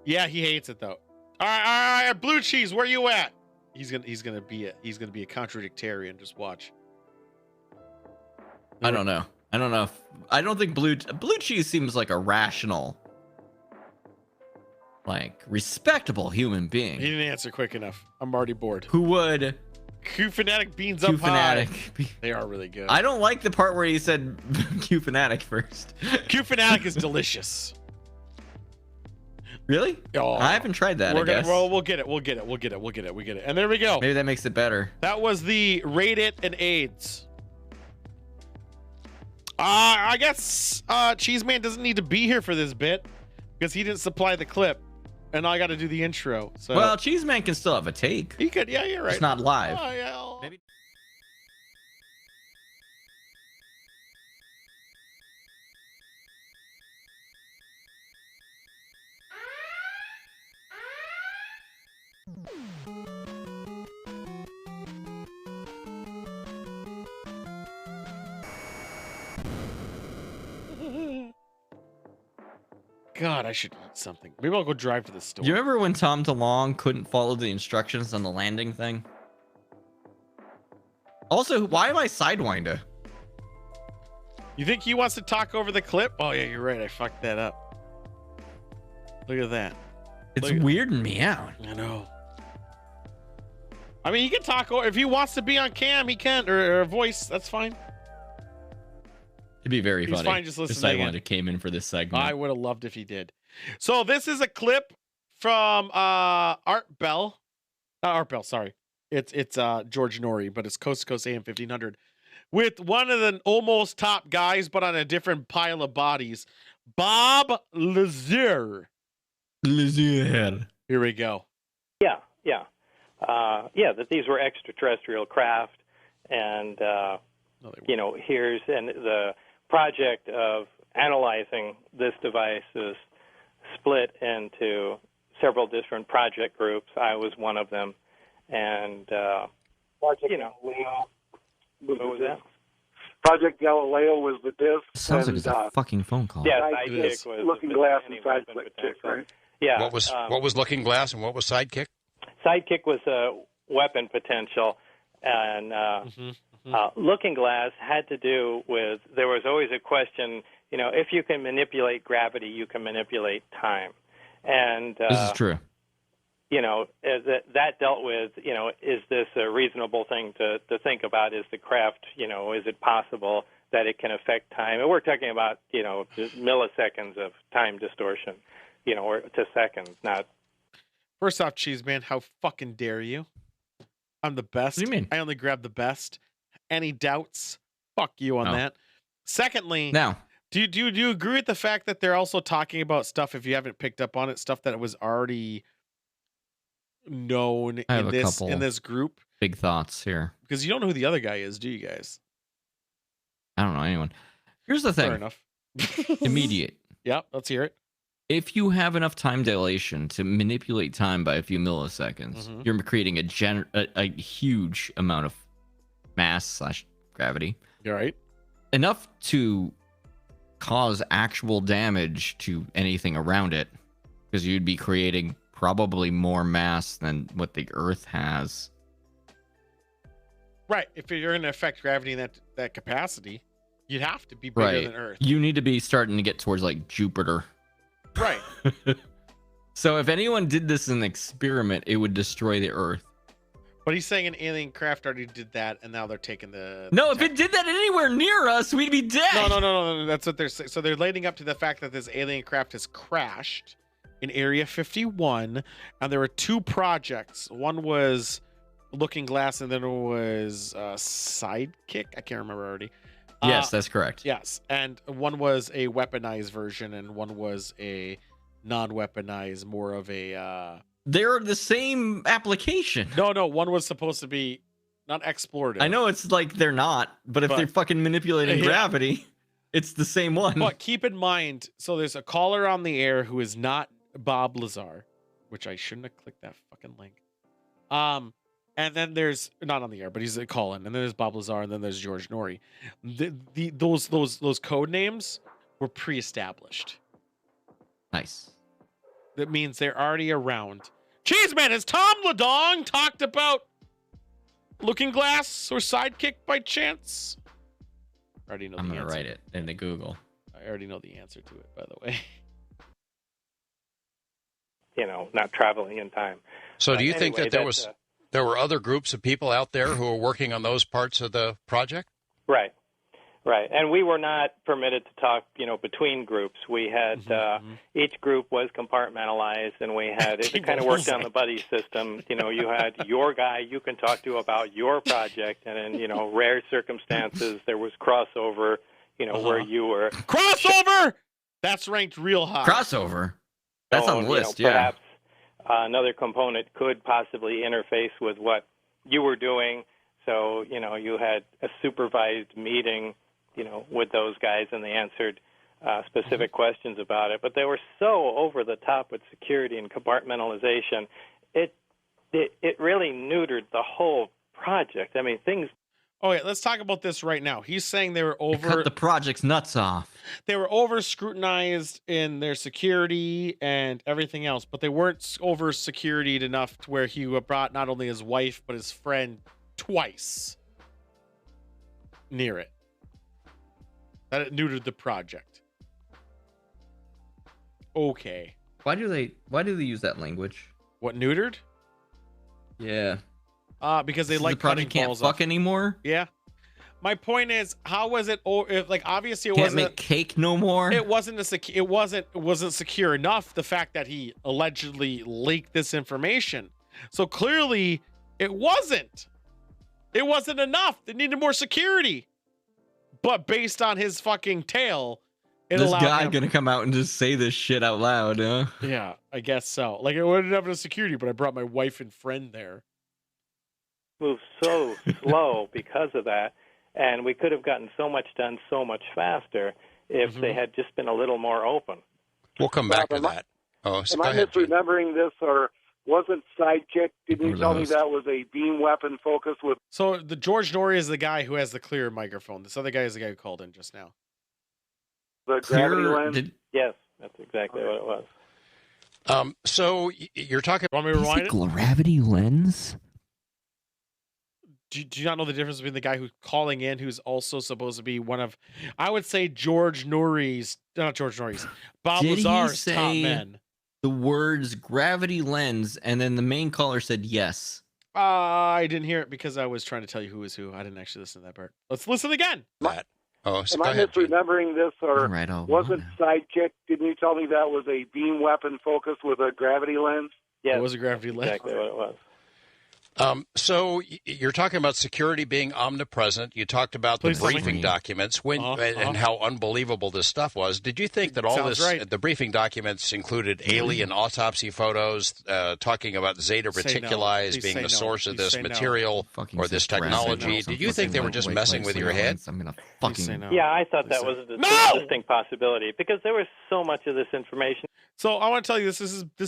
Yeah, he hates it though. All right. Blue cheese, where you at? He's gonna be a contradictarian. Just watch. I don't know. I don't think blue cheese seems like a rational, like respectable human being. He didn't answer quick enough. I'm already bored. Who would? Q Fanatic beans Q up high. Fanatic. They are really good. I don't like the part where he said Q Fanatic first. Q Fanatic is delicious. Really? Oh, I haven't tried that. I guess. We'll get it. And there we go. Maybe that makes it better. That was the Rate It and AIDS. I guess Cheeseman doesn't need to be here for this bit because he didn't supply the clip, and I got to do the intro. So Well, Cheeseman can still have a take. he could. Yeah, you're right. It's not live. Oh, yeah. Maybe. God, I should eat something. Maybe I'll go drive to the store. You remember when Tom DeLonge couldn't follow the instructions on the landing thing? Also, why am I Sidewinder? You think he wants to talk over the clip? Oh yeah, you're right. I fucked that up. Look at that. It's Look at- weirding me out. I know. I mean, he can talk over if he wants to be on cam. He can, or voice. That's fine. It'd be very He's funny. fine just if listening in. Sidewinder came in for this segment. I would have loved if he did. So this is a clip from Art Bell. Not Art Bell, sorry. It's George Norrie, but it's Coast to Coast AM 1500 with one of the almost top guys, but on a different pile of bodies, Bob Lazare. Lazare. Here we go. That these were extraterrestrial craft, and here's the project of analyzing this device is split into several different project groups. I was one of them, and what was that? Project Galileo was the disk. Sounds like it's a fucking phone call. Yeah, Sidekick was Looking Glass and Sidekick, right? Yeah. What was Looking Glass and what was Sidekick? Sidekick was a weapon potential, and Looking Glass had to do with, there was always a question, if you can manipulate gravity, you can manipulate time. And this is true. That dealt with, is this a reasonable thing to think about? Is the craft, is it possible that it can affect time? And we're talking about, just milliseconds of time distortion, or to seconds, not. First off, Cheese Man, how fucking dare you? I'm the best. What do you mean? I only grab the best. Any doubts? Fuck you on that. Secondly, Now, do you agree with the fact that they're also talking about stuff, if you haven't picked up on it, stuff that was already known I have in a this couple in this group? big thoughts here. Because you don't know who the other guy is, do you guys? I don't know anyone. Here's the thing. Fair enough. Immediate. Yeah, let's hear it. If you have enough time dilation to manipulate time by a few milliseconds, you're creating a huge amount of mass / gravity. You're right. Enough to cause actual damage to anything around it, because you'd be creating probably more mass than what the Earth has. Right. If you're going to affect gravity in that capacity, you'd have to be bigger than Earth. You need to be starting to get towards like Jupiter. Right. So if anyone did this in an experiment, it would destroy the Earth. But he's saying an alien craft already did that, and now they're taking the... No, if it did that anywhere near us, we'd be dead. No. That's what they're saying. So they're leading up to the fact that this alien craft has crashed in Area 51, and there were two projects. One was Looking Glass, and then it was Sidekick. I can't remember already. Yes, that's correct. Yes, and one was a weaponized version, and one was a non-weaponized, more of a... They're the same application. No, one was supposed to be not explorative. I know it's like they're not, but if they're fucking manipulating gravity, it's the same one. But keep in mind, so there's a caller on the air who is not Bob Lazar, which I shouldn't have clicked that fucking link. And then there's not on the air, but he's a call-in. And then there's Bob Lazar, and then there's George Norrie. Those code names were pre-established. Nice. That means they're already around. Cheeseman, has Tom Ladong talked about Looking Glass or Sidekick by chance? I already know I'm the gonna answer. write it into Google. I already know the answer to it, by the way. Not traveling in time. So do you think that there were other groups of people out there who were working on those parts of the project? Right. And we were not permitted to talk, between groups. We had, each group was compartmentalized, and we had, it kind of worked on the buddy system. You had your guy you can talk to about your project, and in, rare circumstances, there was crossover, where you were. Crossover! That's ranked real high. Crossover? That's on the list, yeah. Perhaps another component could possibly interface with what you were doing. So, you had a supervised meeting, with those guys, and they answered specific questions about it. But they were so over the top with security and compartmentalization, it really neutered the whole project. I mean, things Oh yeah, let's talk about this right now. He's saying they were Cut the project's nuts off. They were over scrutinized in their security and everything else, but they weren't over securityed enough to where he brought not only his wife but his friend twice near it. That it neutered the project. Okay. Why do they use that language? What, neutered? Yeah. Because they The like project cutting can't balls fuck off. anymore. Yeah. My point is, how was it? Like, obviously, it Can't wasn't make cake no more. It wasn't secure enough. The fact that he allegedly leaked this information, so clearly it wasn't. It wasn't enough. They needed more security. But based on his fucking tale, This guy gonna come out and just say this shit out loud, huh? Yeah, I guess so. Like, it wouldn't have enough security, but I brought my wife and friend there. Moved so slow because of that, and we could have gotten so much done so much faster if they had just been a little more open. We'll come back to Am that. Oh, so Am go I ahead. Gene. misremembering this, or wasn't Sidekick? Didn't you tell me that was a beam weapon focused with? So the George Norrie is the guy who has the clear microphone. This other guy is the guy who called in just now. The gravity lens? Yes, that's exactly what it was. So you're talking. Want me to rewind it? Gravity lens? Do you not know the difference between the guy who's calling in, who's also supposed to be one of, I would say, Bob Did he Lazar's top say men. the words gravity lens, and then the main caller said yes? I didn't hear it because I was trying to tell you who is who. I didn't actually listen to that part. Let's listen again. That. Oh, so Am go I ahead. misremembering this, or wasn't Sidekick? Didn't you tell me that was a beam weapon focused with a gravity lens? Yes, it was a gravity lens. Exactly what it was. So you're talking about security being omnipresent. You talked about the briefing documents and how unbelievable this stuff was. Did you think that all Sounds this, right. the briefing documents included alien autopsy photos, talking about zeta Say no. reticuli as Please being say the no. source of Please this say no. material or this technology? Did you think they were just messing with your head? I'm gonna Please say no. Yeah, I thought that was a distinct possibility because there was so much of this information. So I want to tell you this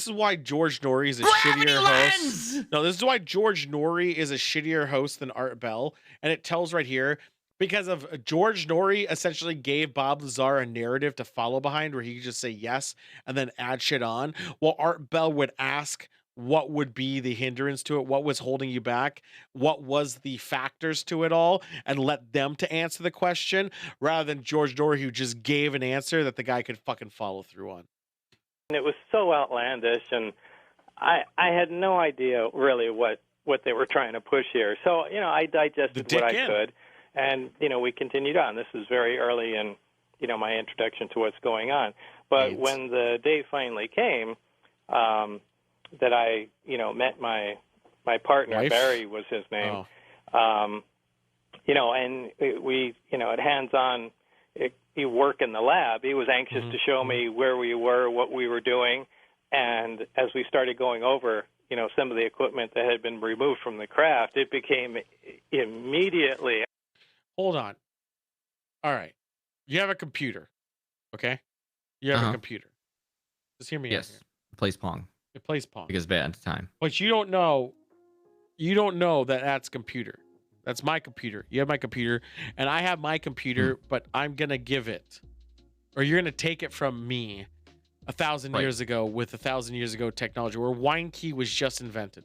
is why George Norrie is a shittier host. No, this is why George Norrie is a shittier host than Art Bell, and it tells right here because of George Norrie essentially gave Bob Lazar a narrative to follow behind where he could just say yes and then add shit on, while Art Bell would ask what would be the hindrance to it, what was holding you back, what was the factors to it all, and let them to answer the question rather than George Norrie who just gave an answer that the guy could fucking follow through on. And it was so outlandish, and I had no idea really what they were trying to push here. So, I digested what I could, and, we continued on. This is very early in, my introduction to what's going on. But when the day finally came, that I, met my partner, Wife? Barry was his name, and we, at hands-on, he work in the lab. He was anxious to show me where we were, what we were doing, and as we started going over, some of the equipment that had been removed from the craft, it became immediately. Hold on. All right. You have a computer, okay? You have a computer. Just hear me out Yes. here. It plays Pong. It plays Pong. Because bad at the time. But you don't know that that's computer. That's my computer. You have my computer, and I have my computer, but I'm going to give it, or you're going to take it from me 1,000 years ago with 1,000 years ago technology where wine key was just invented.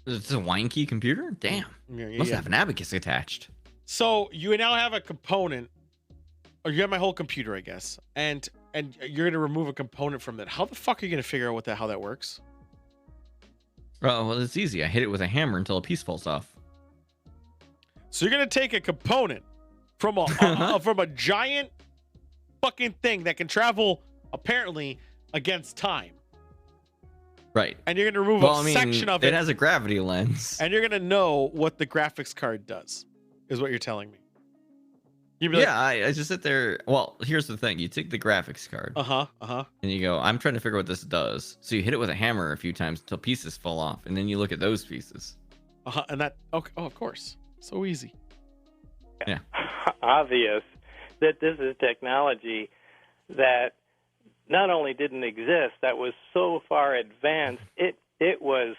It's a wine key computer? Damn. Must have an abacus attached. So you now have a component, or you have my whole computer, I guess, and you're going to remove a component from that. How the fuck are you going to figure out how that works? Well, it's easy. I hit it with a hammer until a piece falls off. So you're gonna take a component from a giant fucking thing that can travel apparently against time, right? And you're gonna remove a section of it. It has a gravity lens, and you're gonna know what the graphics card does, is what you're telling me. I just sit there. Well, here's the thing: you take the graphics card, and you go, "I'm trying to figure out what this does." So you hit it with a hammer a few times until pieces fall off, and then you look at those pieces. And that of course. So easy. Yeah. Obvious that this is technology that not only didn't exist, that was so far advanced, it was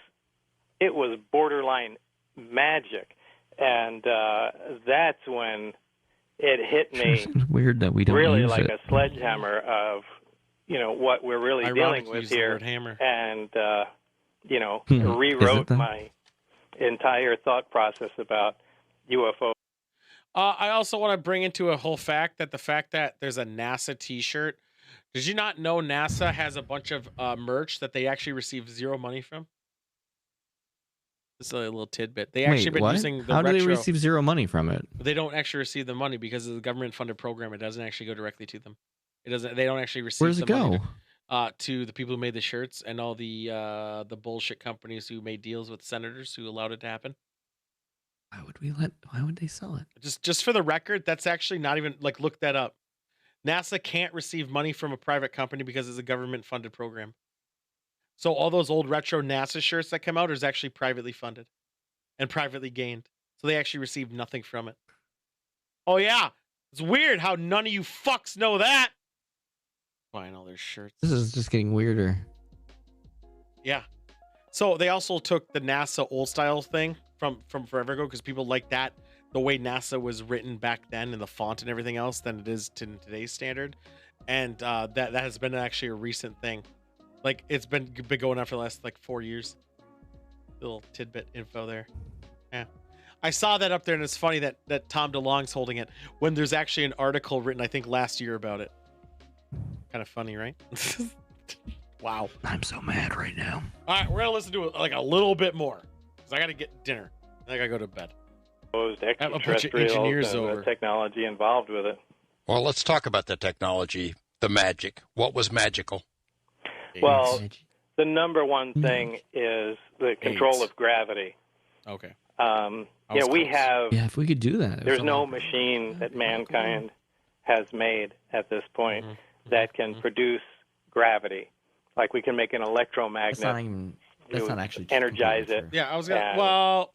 borderline magic. And that's when it hit me It's weird that we don't really use like it. a sledgehammer of, what we're really Ironic dealing you with used the here. word hammer. And, Is rewrote it though? my entire thought process about UFO. I also want to bring into a whole fact that the fact that there's a NASA T-shirt. Did you not know NASA has a bunch of merch that they actually receive zero money from? This is a little tidbit. They actually Wait, been what? using the How do retro. they receive zero money from it? They don't actually receive the money because of the government-funded program. It doesn't actually go directly to them. It doesn't. They don't actually receive. Where does it the money go? to the people who made the shirts and all the bullshit companies who made deals with senators who allowed it to happen. Why would they sell it? Just for the record, that's actually not even like look that up. NASA can't receive money from a private company because it's a government-funded program. So all those old retro NASA shirts that come out is actually privately funded and privately gained. So they actually receive nothing from it. Oh yeah, it's weird how none of you fucks know that. Buying all their shirts. This is just getting weirder. Yeah. So they also took the NASA old style thing from forever ago because people like that, the way NASA was written back then and the font and everything else than it is to today's standard. And that has been actually a recent thing. Like it's been going on for the last like 4 years. Little tidbit info there. Yeah. I saw that up there and it's funny that Tom DeLonge's holding it when there's actually an article written, I think last year about it. Kind of funny, right? Wow. I'm so mad right now. All right, we're gonna listen to it like a little bit more because I gotta get dinner. I gotta go to bed. Extraterrestrials a bunch of engineers and over. the technology involved with it. Well, let's talk about the technology, the magic. What was magical? Well, the number one thing is the control of gravity. Okay. We have. Yeah, if we could do that. There's no machine that mankind has made at this point that can produce gravity. Like we can make an electromagnet. That's not actually energize it. Yeah, I was gonna. Well,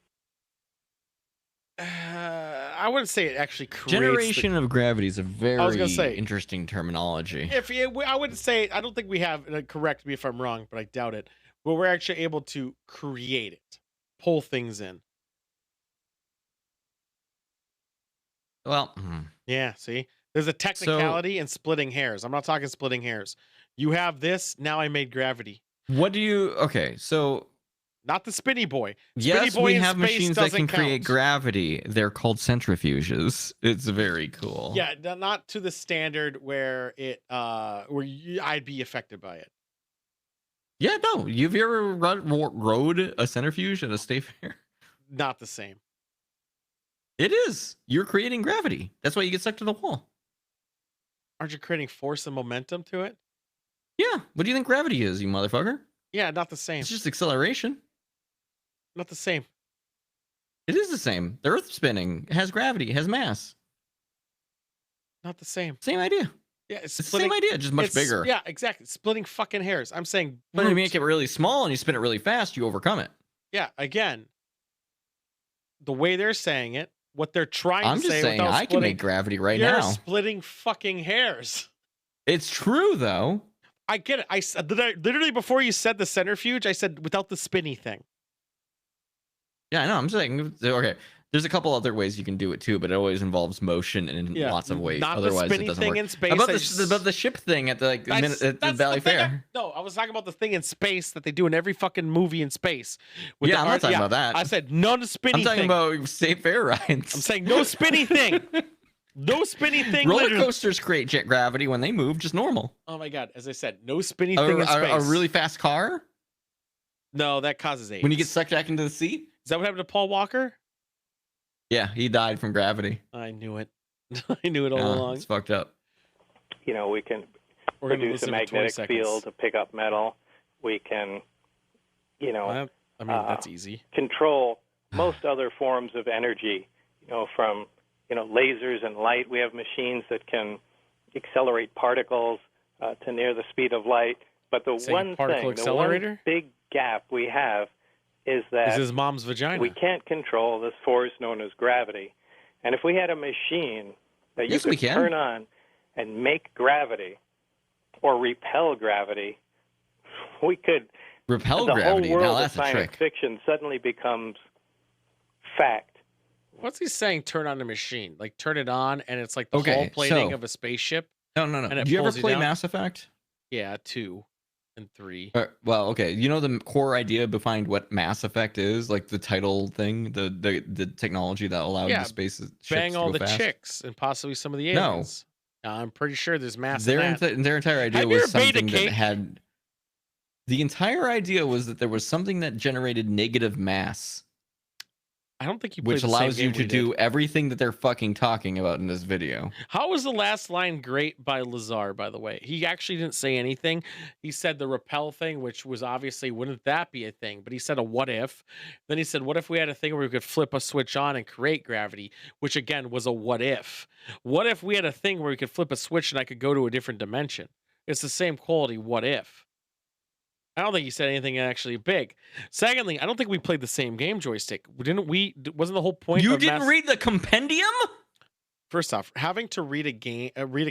I wouldn't say it actually creates. Generation of gravity is a very I was gonna say, interesting terminology. I wouldn't say. I don't think we have. Correct me if I'm wrong, but I doubt it. But we're actually able to create it, pull things in. Well, yeah. See, there's a technicality in splitting hairs. I'm not talking splitting hairs. You have this. Now I made gravity. What do you? Okay, so not the spinny boy. Yes, Spinny boy we in have space machines that doesn't can create count. gravity. They're called centrifuges. It's very cool. Yeah, not to the standard where it I'd be affected by it. Yeah, no. You've ever rode a centrifuge at a state fair? Not the same. It is. You're creating gravity. That's why you get stuck to the wall. Aren't you creating force and momentum to it? Yeah. What do you think gravity is, you motherfucker? Yeah, not the same. It's just acceleration. Not the same. It is the same. The Earth spinning. It has gravity. It has mass. Not the same. Same idea. Yeah, it's the same idea, just much bigger. Yeah, exactly. Splitting fucking hairs. I'm saying. But if you make it really small and you spin it really fast, you overcome it. Yeah, again, the way they're saying it, what they're trying I'm to just say. saying I can make gravity right you're now. Splitting fucking hairs. It's true, though. I get it. I literally before you said the centrifuge, I said without the spinny thing. Yeah, I know. I'm saying, okay, there's a couple other ways you can do it too, but it always involves motion in lots of ways. Not Otherwise, the spinny it doesn't thing work. in space. About the ship thing at the at the Valley Fair. No, I was talking about the thing in space that they do in every fucking movie in space. Yeah, I'm not talking about that. I said none spinny. I'm talking thing. about state fair rides. I'm saying no spinny thing. No spinny thing. Roller literally. coasters create jet gravity when they move, just normal. Oh my god! As I said, no spinny thing in space. A really fast car? No, that causes AIDS. When you get sucked back into the seat? Is that what happened to Paul Walker? Yeah, he died from gravity. I knew it. I knew it all along. It's fucked up. We can We're produce a magnetic field to pick up metal. We can, that's easy. Control most other forms of energy, from, lasers and light. We have machines that can accelerate particles to near the speed of light. But the one big gap we have is that is his mom's vagina. We can't control this force known as gravity. And if we had a machine that you could turn on and make gravity or repel gravity, we could repel the gravity. whole world Now that's of science fiction suddenly becomes fact What's he saying? Turn on the machine, like turn it on, and it's like the hull plating of a spaceship. No. And Do you ever play down? Mass Effect? Yeah, 2 and 3. Well, okay. You know the core idea behind what Mass Effect is, like the title thing, the technology that allowed the space ships bang all to the go fast? chicks and possibly some of the aliens. No, I'm pretty sure there's mass. Their entire idea was something that had. The entire idea was that there was something that generated negative mass. I don't think you which played the allows same you game to we do did. everything that they're fucking talking about in this video. How was the last line great by Lazar, by the way? He actually didn't say anything. He said the repel thing, which was obviously, wouldn't that be a thing? But he said a what if. Then he said, what if we had a thing where we could flip a switch on and create gravity, which again was a what if. What if we had a thing where we could flip a switch and I could go to a different dimension? It's the same quality, what if. I don't think he said anything actually big. Secondly, I don't think we played the same game, Joystick. Didn't we? Wasn't the whole point? You didn't read the compendium? First off, having to read a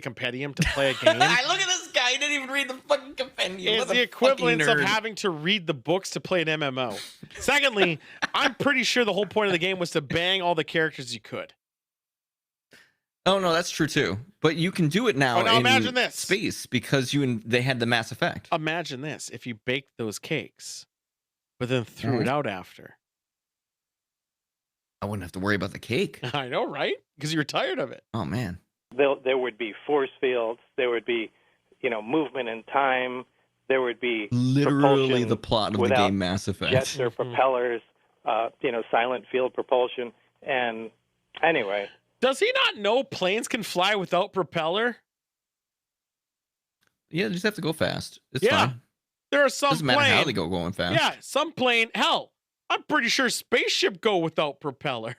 compendium to play a game. I look at this guy. He didn't even read the fucking compendium. Is the equivalent of having to read the books to play an MMO. Secondly, I'm pretty sure the whole point of the game was to bang all the characters you could. Oh no, that's true too. But you can do it now. Now imagine this space because they had the Mass Effect. Imagine this: if you baked those cakes, but then threw it out after. I wouldn't have to worry about the cake. I know, right? Because you're tired of it. Oh man. There would be force fields. There would be, movement in time. There would be literally the plot of the game Mass Effect. Jets or propellers. Silent field propulsion. And anyway. Does he not know planes can fly without propeller? Yeah, they just have to go fast. It's fine. There are some doesn't matter how they go going fast. Yeah, some plane. Hell, I'm pretty sure spaceship go without propeller.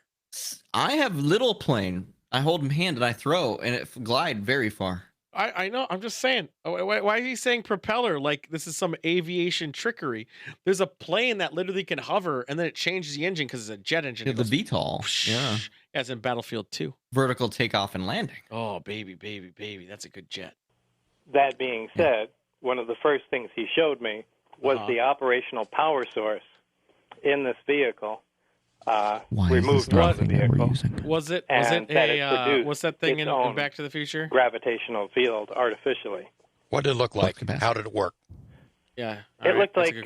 I have little plane. I hold my hand and I throw, and it glide very far. I know. I'm just saying. Why is he saying propeller? Like this is some aviation trickery. There's a plane that literally can hover, and then it changes the engine because it's a jet engine. Yeah, the VTOL. Yeah. As in Battlefield 2. Vertical takeoff and landing. Oh, baby, baby, baby. That's a good jet. That being said, one of the first things he showed me was the operational power source in this vehicle. Removed from the vehicle. Was it what's that thing in Back to the Future? Gravitational field artificially. What did it look like? How did it work? Yeah. It looked like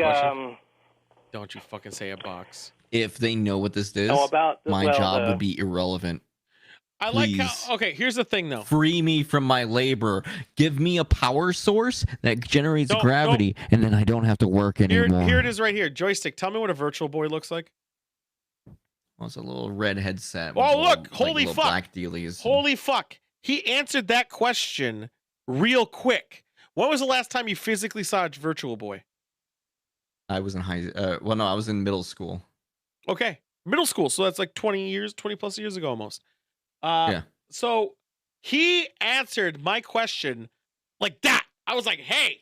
don't you fucking say a box. If they know what this is, my job would be irrelevant. I like how, okay, here's the thing though. Free me from my labor. Give me a power source that generates gravity, and then I don't have to work anymore. Here it is right here. Joystick, tell me what a Virtual Boy looks like. Well, it's a little red headset. Oh, look. Holy fuck. Black dealies. Holy fuck. He answered that question real quick. When was the last time you physically saw a Virtual Boy? I was in I was in middle school. Okay. Middle school. So that's like 20 plus years ago almost. Yeah. So he answered my question like that. I was like, hey,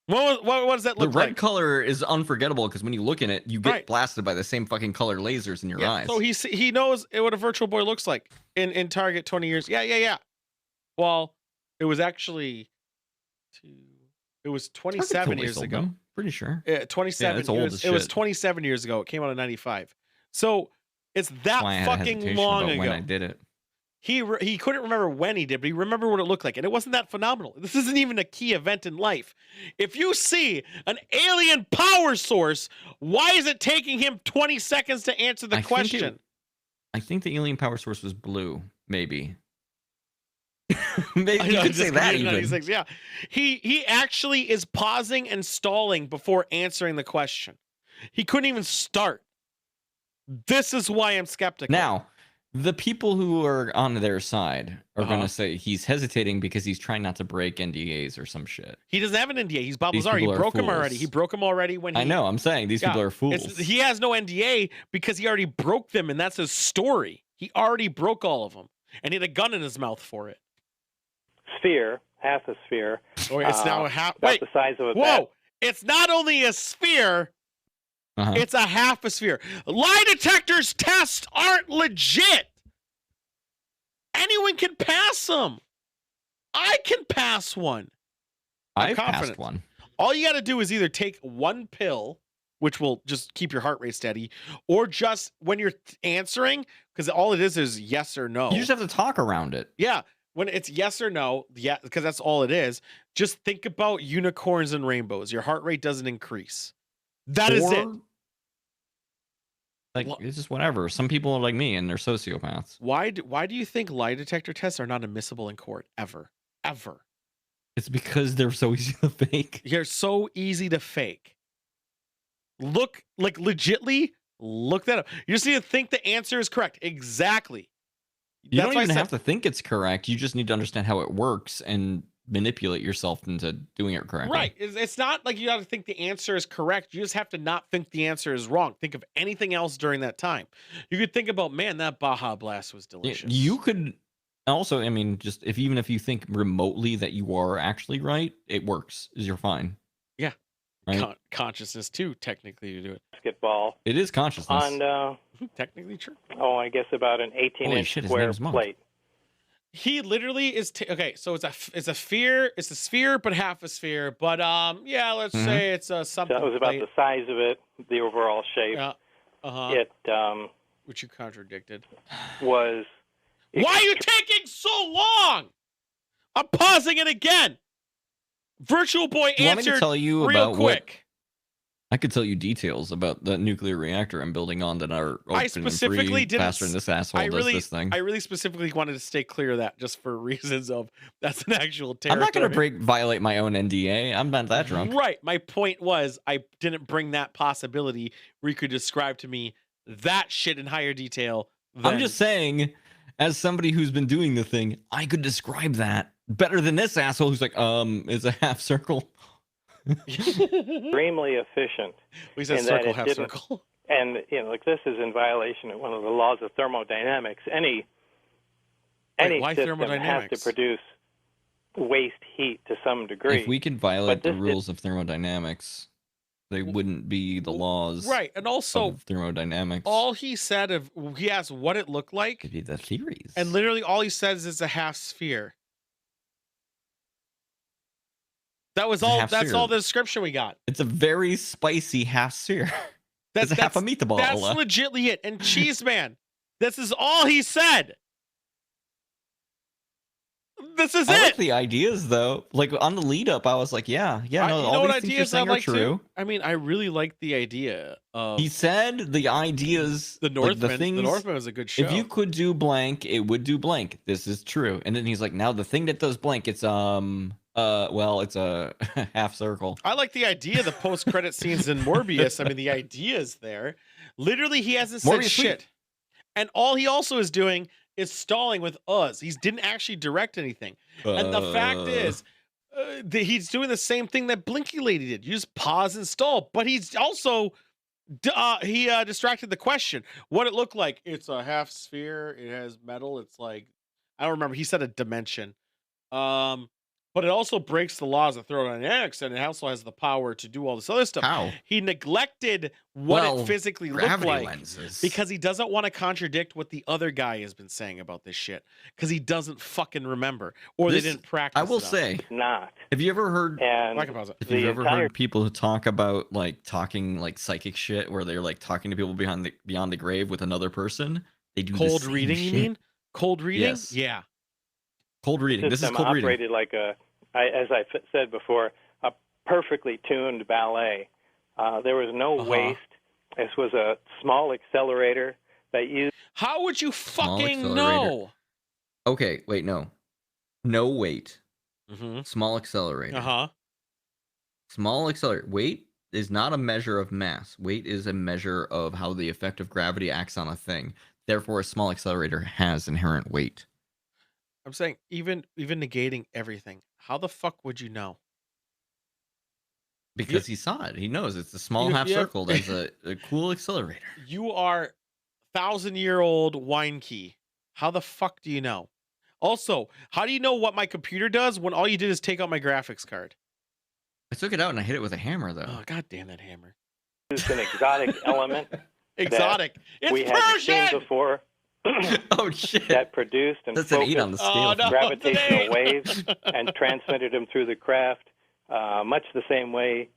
what does that look like? The red color is unforgettable because when you look in it, you get blasted by the same fucking color lasers in your eyes. So he knows what a Virtual Boy looks like in Target 20 years. Yeah. Well, it was actually 27 years ago. Them. Pretty sure. 27. Yeah, it's old as shit. It was 27 years ago. It came out in 95. So it's that fucking long ago. When I did it. He couldn't remember when he did, but he remembered what it looked like. And it wasn't that phenomenal. This isn't even a key event in life. If you see an alien power source, why is it taking him 20 seconds to answer the question? I think the alien power source was blue, maybe. Maybe you could say that even. Yeah. He actually is pausing and stalling before answering the question. He couldn't even start. This is why I'm skeptical. Now, the people who are on their side are going to say he's hesitating because he's trying not to break NDAs or some shit. He doesn't have an NDA. He's Bob Lazar. He broke him already. He broke him already when he... I know. I'm saying these people are fools. He has no NDA because he already broke them, and that's his story. He already broke all of them, and he had a gun in his mouth for it. Sphere, half a sphere. Oh, it's now a half... Wait, the size of a whoa! It's not only a sphere... It's a half a sphere. Lie detectors tests aren't legit. Anyone can pass them. I can pass one. I've passed one. All you got to do is either take one pill which will just keep your heart rate steady, or just when you're answering, because all it is yes or no. You just have to talk around it. Yeah. When it's yes or no, yeah, because that's all it is. Just think about unicorns and rainbows. Your heart rate doesn't increase. That is it. Like, it's just whatever. Some people are like me and they're sociopaths. Why do you think lie detector tests are not admissible in court ever? Ever. It's because they're so easy to fake. They're so easy to fake. Look, like legitly, look that up. You just need to think the answer is correct. Exactly. You don't even have to think it's correct. You just need to understand how it works and manipulate yourself into doing it correctly. Right. It's not like you got to think the answer is correct. You just have to not think the answer is wrong. Think of anything else during that time. You could think about, man, that Baja Blast was delicious. You could also, I mean, just even if you think remotely that you are actually right, it works. You're fine. Yeah. Right? Consciousness too, technically, to do it. Basketball. It is consciousness. On technically true. Oh, I guess about an 18-inch square plate. He literally is okay. So it's a sphere, but half a sphere. But yeah, let's say it's something. That was about the size of it, the overall shape. Yeah. It which you contradicted. Was. Why are you taking so long? I'm pausing it again. Virtual Boy answered. Want me to tell you real about quick. I could tell you details about the nuclear reactor I'm building on that are open I specifically and free faster than this asshole does this thing. I really specifically wanted to stay clear of that just for reasons of that's an actual territory. I'm not going to violate my own NDA. I'm not that drunk. Right. My point was I didn't bring that possibility where you could describe to me that shit in higher detail. I'm just saying, as somebody who's been doing the thing, I could describe that better than this asshole who's like, it's a half circle. Extremely efficient. We said circle, half circle. And like this is in violation of one of the laws of thermodynamics. Any system has to produce waste heat to some degree. If we could violate the rules of thermodynamics, they wouldn't be the laws. Right, and also of thermodynamics. All he said he asked what it looked like. Could be the theories. And literally all he says is a half sphere. That was all. That's all the description we got. It's a very spicy half sphere. That's half a meatball. That's legitly it. And Cheese Man, this is all he said. This is it. I like the ideas though. Like on the lead up, I was like, yeah. No, all these things you're saying are true. Too? I mean, I really like the idea of. He said the ideas. The Northman. Like the things, the Northman was a good show. If you could do blank, it would do blank. This is true. And then he's like, now the thing that does blank, it's well, it's a half circle. I like the idea of the post-credit scenes in Morbius. I mean, the idea is there. Literally, he hasn't said shit. And all he also is doing is stalling with us. He didn't actually direct anything. And the fact is, he's doing the same thing that Blinky Lady did. You just pause and stall. But he's also, he distracted the question. What it looked like. It's a half sphere. It has metal. It's like, I don't remember. He said a dimension. But it also breaks the laws of thermodynamics, and it also has the power to do all this other stuff. How? He neglected what it physically looked like lenses. because he doesn't want to contradict what the other guy has been saying about this shit because he doesn't fucking remember or they didn't practice. I will say, not. Have you ever heard? And if you've ever heard people who talk about like talking like psychic shit, where they're like talking to people beyond the grave with another person, they do cold the same reading. shit. You mean cold reading? Yes. Yeah. Cold reading. This is cold reading. Operated like as I said before, a perfectly tuned ballet. There was no waste. This was a small accelerator that used. How would you fucking know? Okay, wait, no weight. Mm-hmm. Small accelerator. Small accelerator. Weight is not a measure of mass. Weight is a measure of how the effect of gravity acts on a thing. Therefore, a small accelerator has inherent weight. I'm saying even negating everything. How the fuck would you know? Because he saw it. He knows it's a small half circle. That's a cool accelerator. You are 1,000-year-old wine key. How the fuck do you know? Also, how do you know what my computer does when all you did is take out my graphics card? I took it out and I hit it with a hammer, though. Oh, god damn that hammer. It's an exotic element. Exotic. It's we Persian! had seen before. Oh shit! That produced and that's an 8 on the scale. Gravitational waves and transmitted them through the craft, much the same way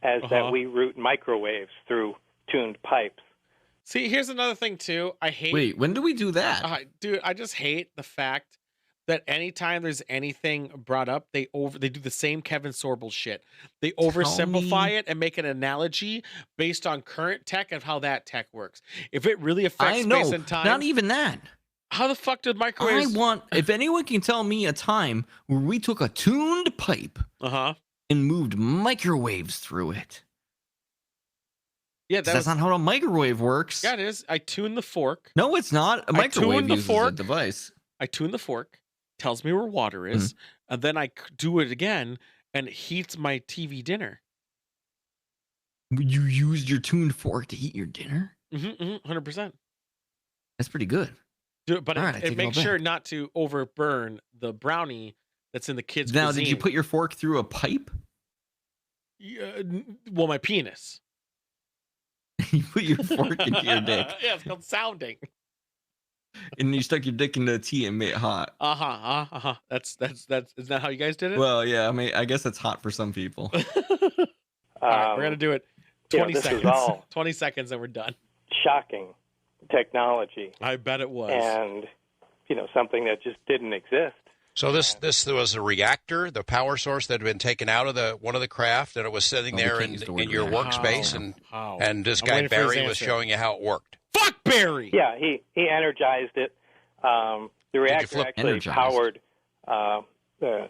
as that we route microwaves through tuned pipes. See, here's another thing too. I hate. Wait, when do we do that? Dude, I just hate the fact that anytime there's anything brought up, they do the same Kevin Sorbo shit. They oversimplify it and make an analogy based on current tech and how that tech works. If it really affects space and time, not even that. How the fuck did microwaves? If anyone can tell me a time where we took a tuned pipe and moved microwaves through it. Yeah, that's not how a microwave works. Yeah, it is. I tune the fork. No, it's not. A microwave uses a device. I tune the fork, tells me where water is, and then I do it again, and it heats my TV dinner. You used your tuned fork to heat your dinner? 100%. That's pretty good. But it makes sure not to overburn the brownie that's in the kids' Now, cuisine. did you put your fork through a pipe? Well, my penis. You put your fork into your dick. Yeah, it's called sounding. And you stuck your dick into a tea and made it hot. That's is that how you guys did it? Well, yeah, I mean, I guess it's hot for some people. All right, we're gonna do it 20 this seconds. is all 20 seconds and we're done. Shocking technology. I bet it was. And something that just didn't exist. So this was a reactor, the power source that had been taken out of one of the craft, and it was sitting there in your workspace, and this guy Barry was showing you how it worked. Fuck Barry! Yeah, he energized it. The reactor actually powered the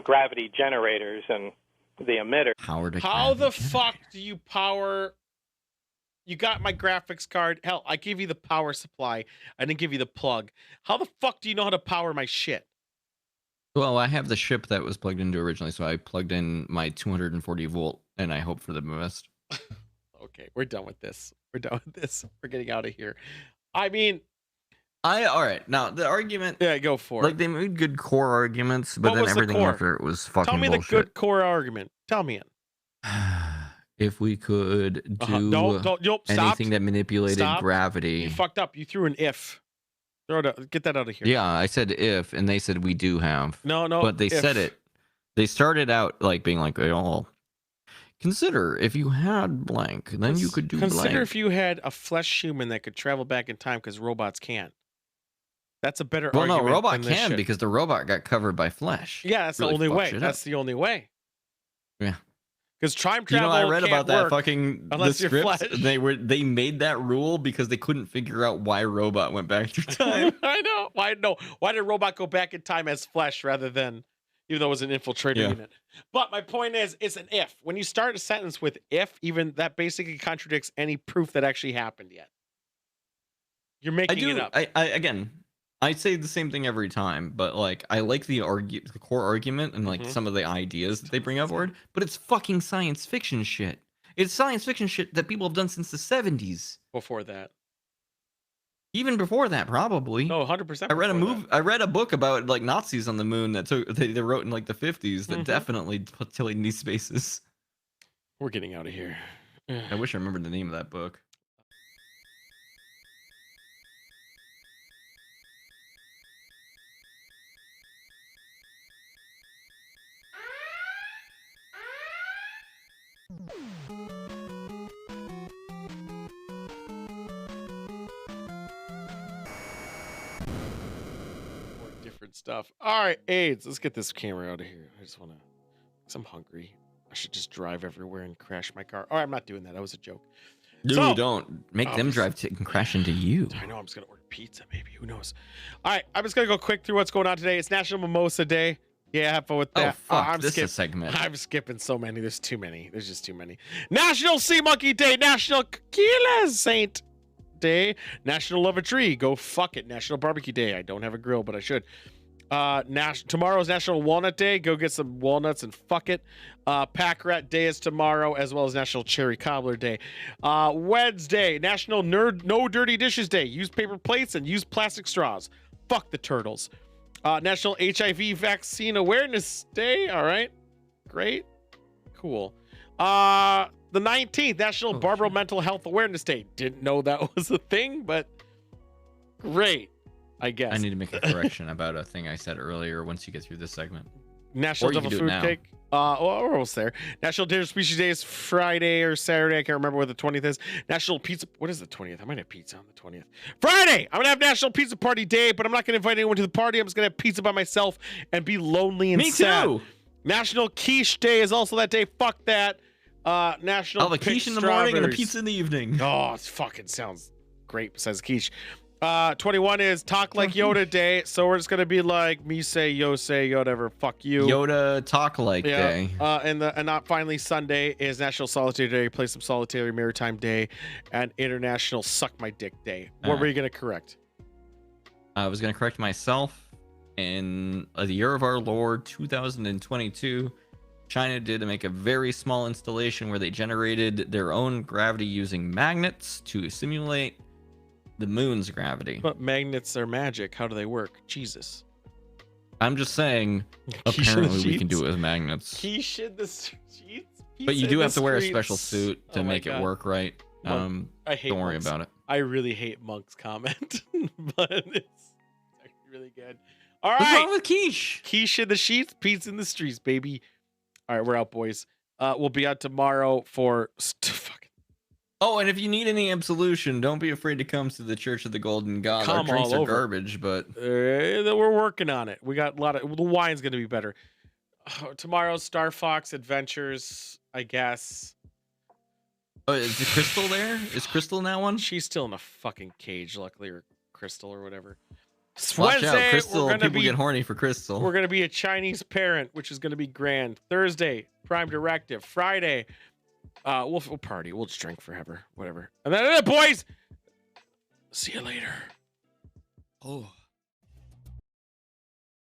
gravity generators and the emitter. How the fuck do you power? You got my graphics card. Hell, I gave you the power supply. I didn't give you the plug. How the fuck do you know how to power my shit? Well, I have the ship that was plugged into originally, so I plugged in my 240 volt, and I hope for the best. Okay, we're done with this. We're getting out of here. I mean, all right. Now the argument. Yeah, go for it. Like they made good core arguments, but then everything after it was fucking bullshit. Tell me the good core argument. Tell me it. If we could do anything that manipulated gravity. You fucked up. You threw an if. Get that out of here. Yeah, I said if, and they said we do have. No. But they said it. They started out like being like, oh, consider if you had blank, then you could do blank. Consider if you had a flesh human that could travel back in time because robots can't. That's a better argument. Well, no, robot can because the robot got covered by flesh. Yeah, that's the only way. That's the only way. Yeah. Because time travel I read about that fucking the scripts. Flesh. They made that rule because they couldn't figure out why robot went back through time. I know. Why did robot go back in time as flesh rather than, even though it was an infiltrator unit? But my point is, it's an if. When you start a sentence with if, even that basically contradicts any proof that actually happened yet. You're making it up. I say the same thing every time, but like I like the core argument and like some of the ideas that they bring up forward, but it's fucking science fiction shit. It's science fiction shit that people have done since the 70s. Before that. Even before that, probably. No, 100%. I read a book about like Nazis on the moon that they wrote in like the 50s that definitely put tilling these spaces. We're getting out of here. I wish I remembered the name of that book. Different stuff. All right, AIDS. Let's get this camera out of here. I just want to. I'm hungry. I should just drive everywhere and crash my car. All right, I'm not doing that. That was a joke. No, don't make them drive and crash into you. I know. I'm just gonna order pizza. Maybe. Who knows? All right, I'm just gonna go quick through what's going on today. It's National Mimosa Day. Yeah, have fun with that. Oh fuck! This is a segment. I'm skipping so many. There's too many. There's just too many. National Sea Monkey Day. National Tequila Saint Day. National Love a Tree. Go fuck it. National Barbecue Day. I don't have a grill, but I should. Tomorrow's National Walnut Day. Go get some walnuts and fuck it. Pack Rat Day is tomorrow, as well as National Cherry Cobbler Day. Wednesday, National No Dirty Dishes Day. Use paper plates and use plastic straws. Fuck the turtles. National HIV Vaccine Awareness Day. All right, great, cool. The 19th, National Barbara Mental Health Awareness Day. Didn't know that was a thing, but great. I guess I need to make a correction about a thing I said earlier once you get through this segment. National Devil Food Cake. We're almost there. National Endangered Species Day is Friday or Saturday. I can't remember what the 20th is. National Pizza. What is the 20th? I might have pizza on the 20th. Friday. I'm gonna have National Pizza Party Day, but I'm not gonna invite anyone to the party. I'm just gonna have pizza by myself and be lonely and sad. Me too. National Quiche Day is also that day. Fuck that. National. The quiche in the morning and the pizza in the evening. Oh, it fucking sounds great. Besides the quiche. 21 is Talk Like Yoda Day, so we're just gonna be like me say yo say whatever, fuck you. Yoda talk like day. And not finally Sunday is National Solitary Day, play some Solitary Maritime Day, and International Suck My Dick Day. What were you gonna correct? I was gonna correct myself. In the year of our Lord 2022, China did make a very small installation where they generated their own gravity using magnets to simulate the moon's gravity. But magnets are magic. How do they work? Jesus. I'm just saying, apparently we can do it with magnets. Quiche in the sheets? But you do have to wear a special suit to make it work right. I hate don't worry Monk's. about it. I really hate Monk's comment, but it's actually really good. All right. What's wrong with quiche? Quiche in the sheets, pizza in the streets, baby. All right, we're out, boys. We'll be out tomorrow for fucking. Oh, and if you need any absolution, don't be afraid to come to the Church of the Golden God. Our drinks are garbage, but we're working on it. We got a lot of the wine's gonna be better. Tomorrow, Star Fox Adventures, I guess. Oh, is the Crystal there? Is Crystal in that one? She's still in a fucking cage, luckily, or Crystal or whatever. Watch out, Crystal. People get horny for Crystal. We're gonna be a Chinese parent, which is gonna be grand. Thursday, Prime Directive. Friday. We'll party. We'll just drink forever. Whatever. And then, boys, see you later. Oh.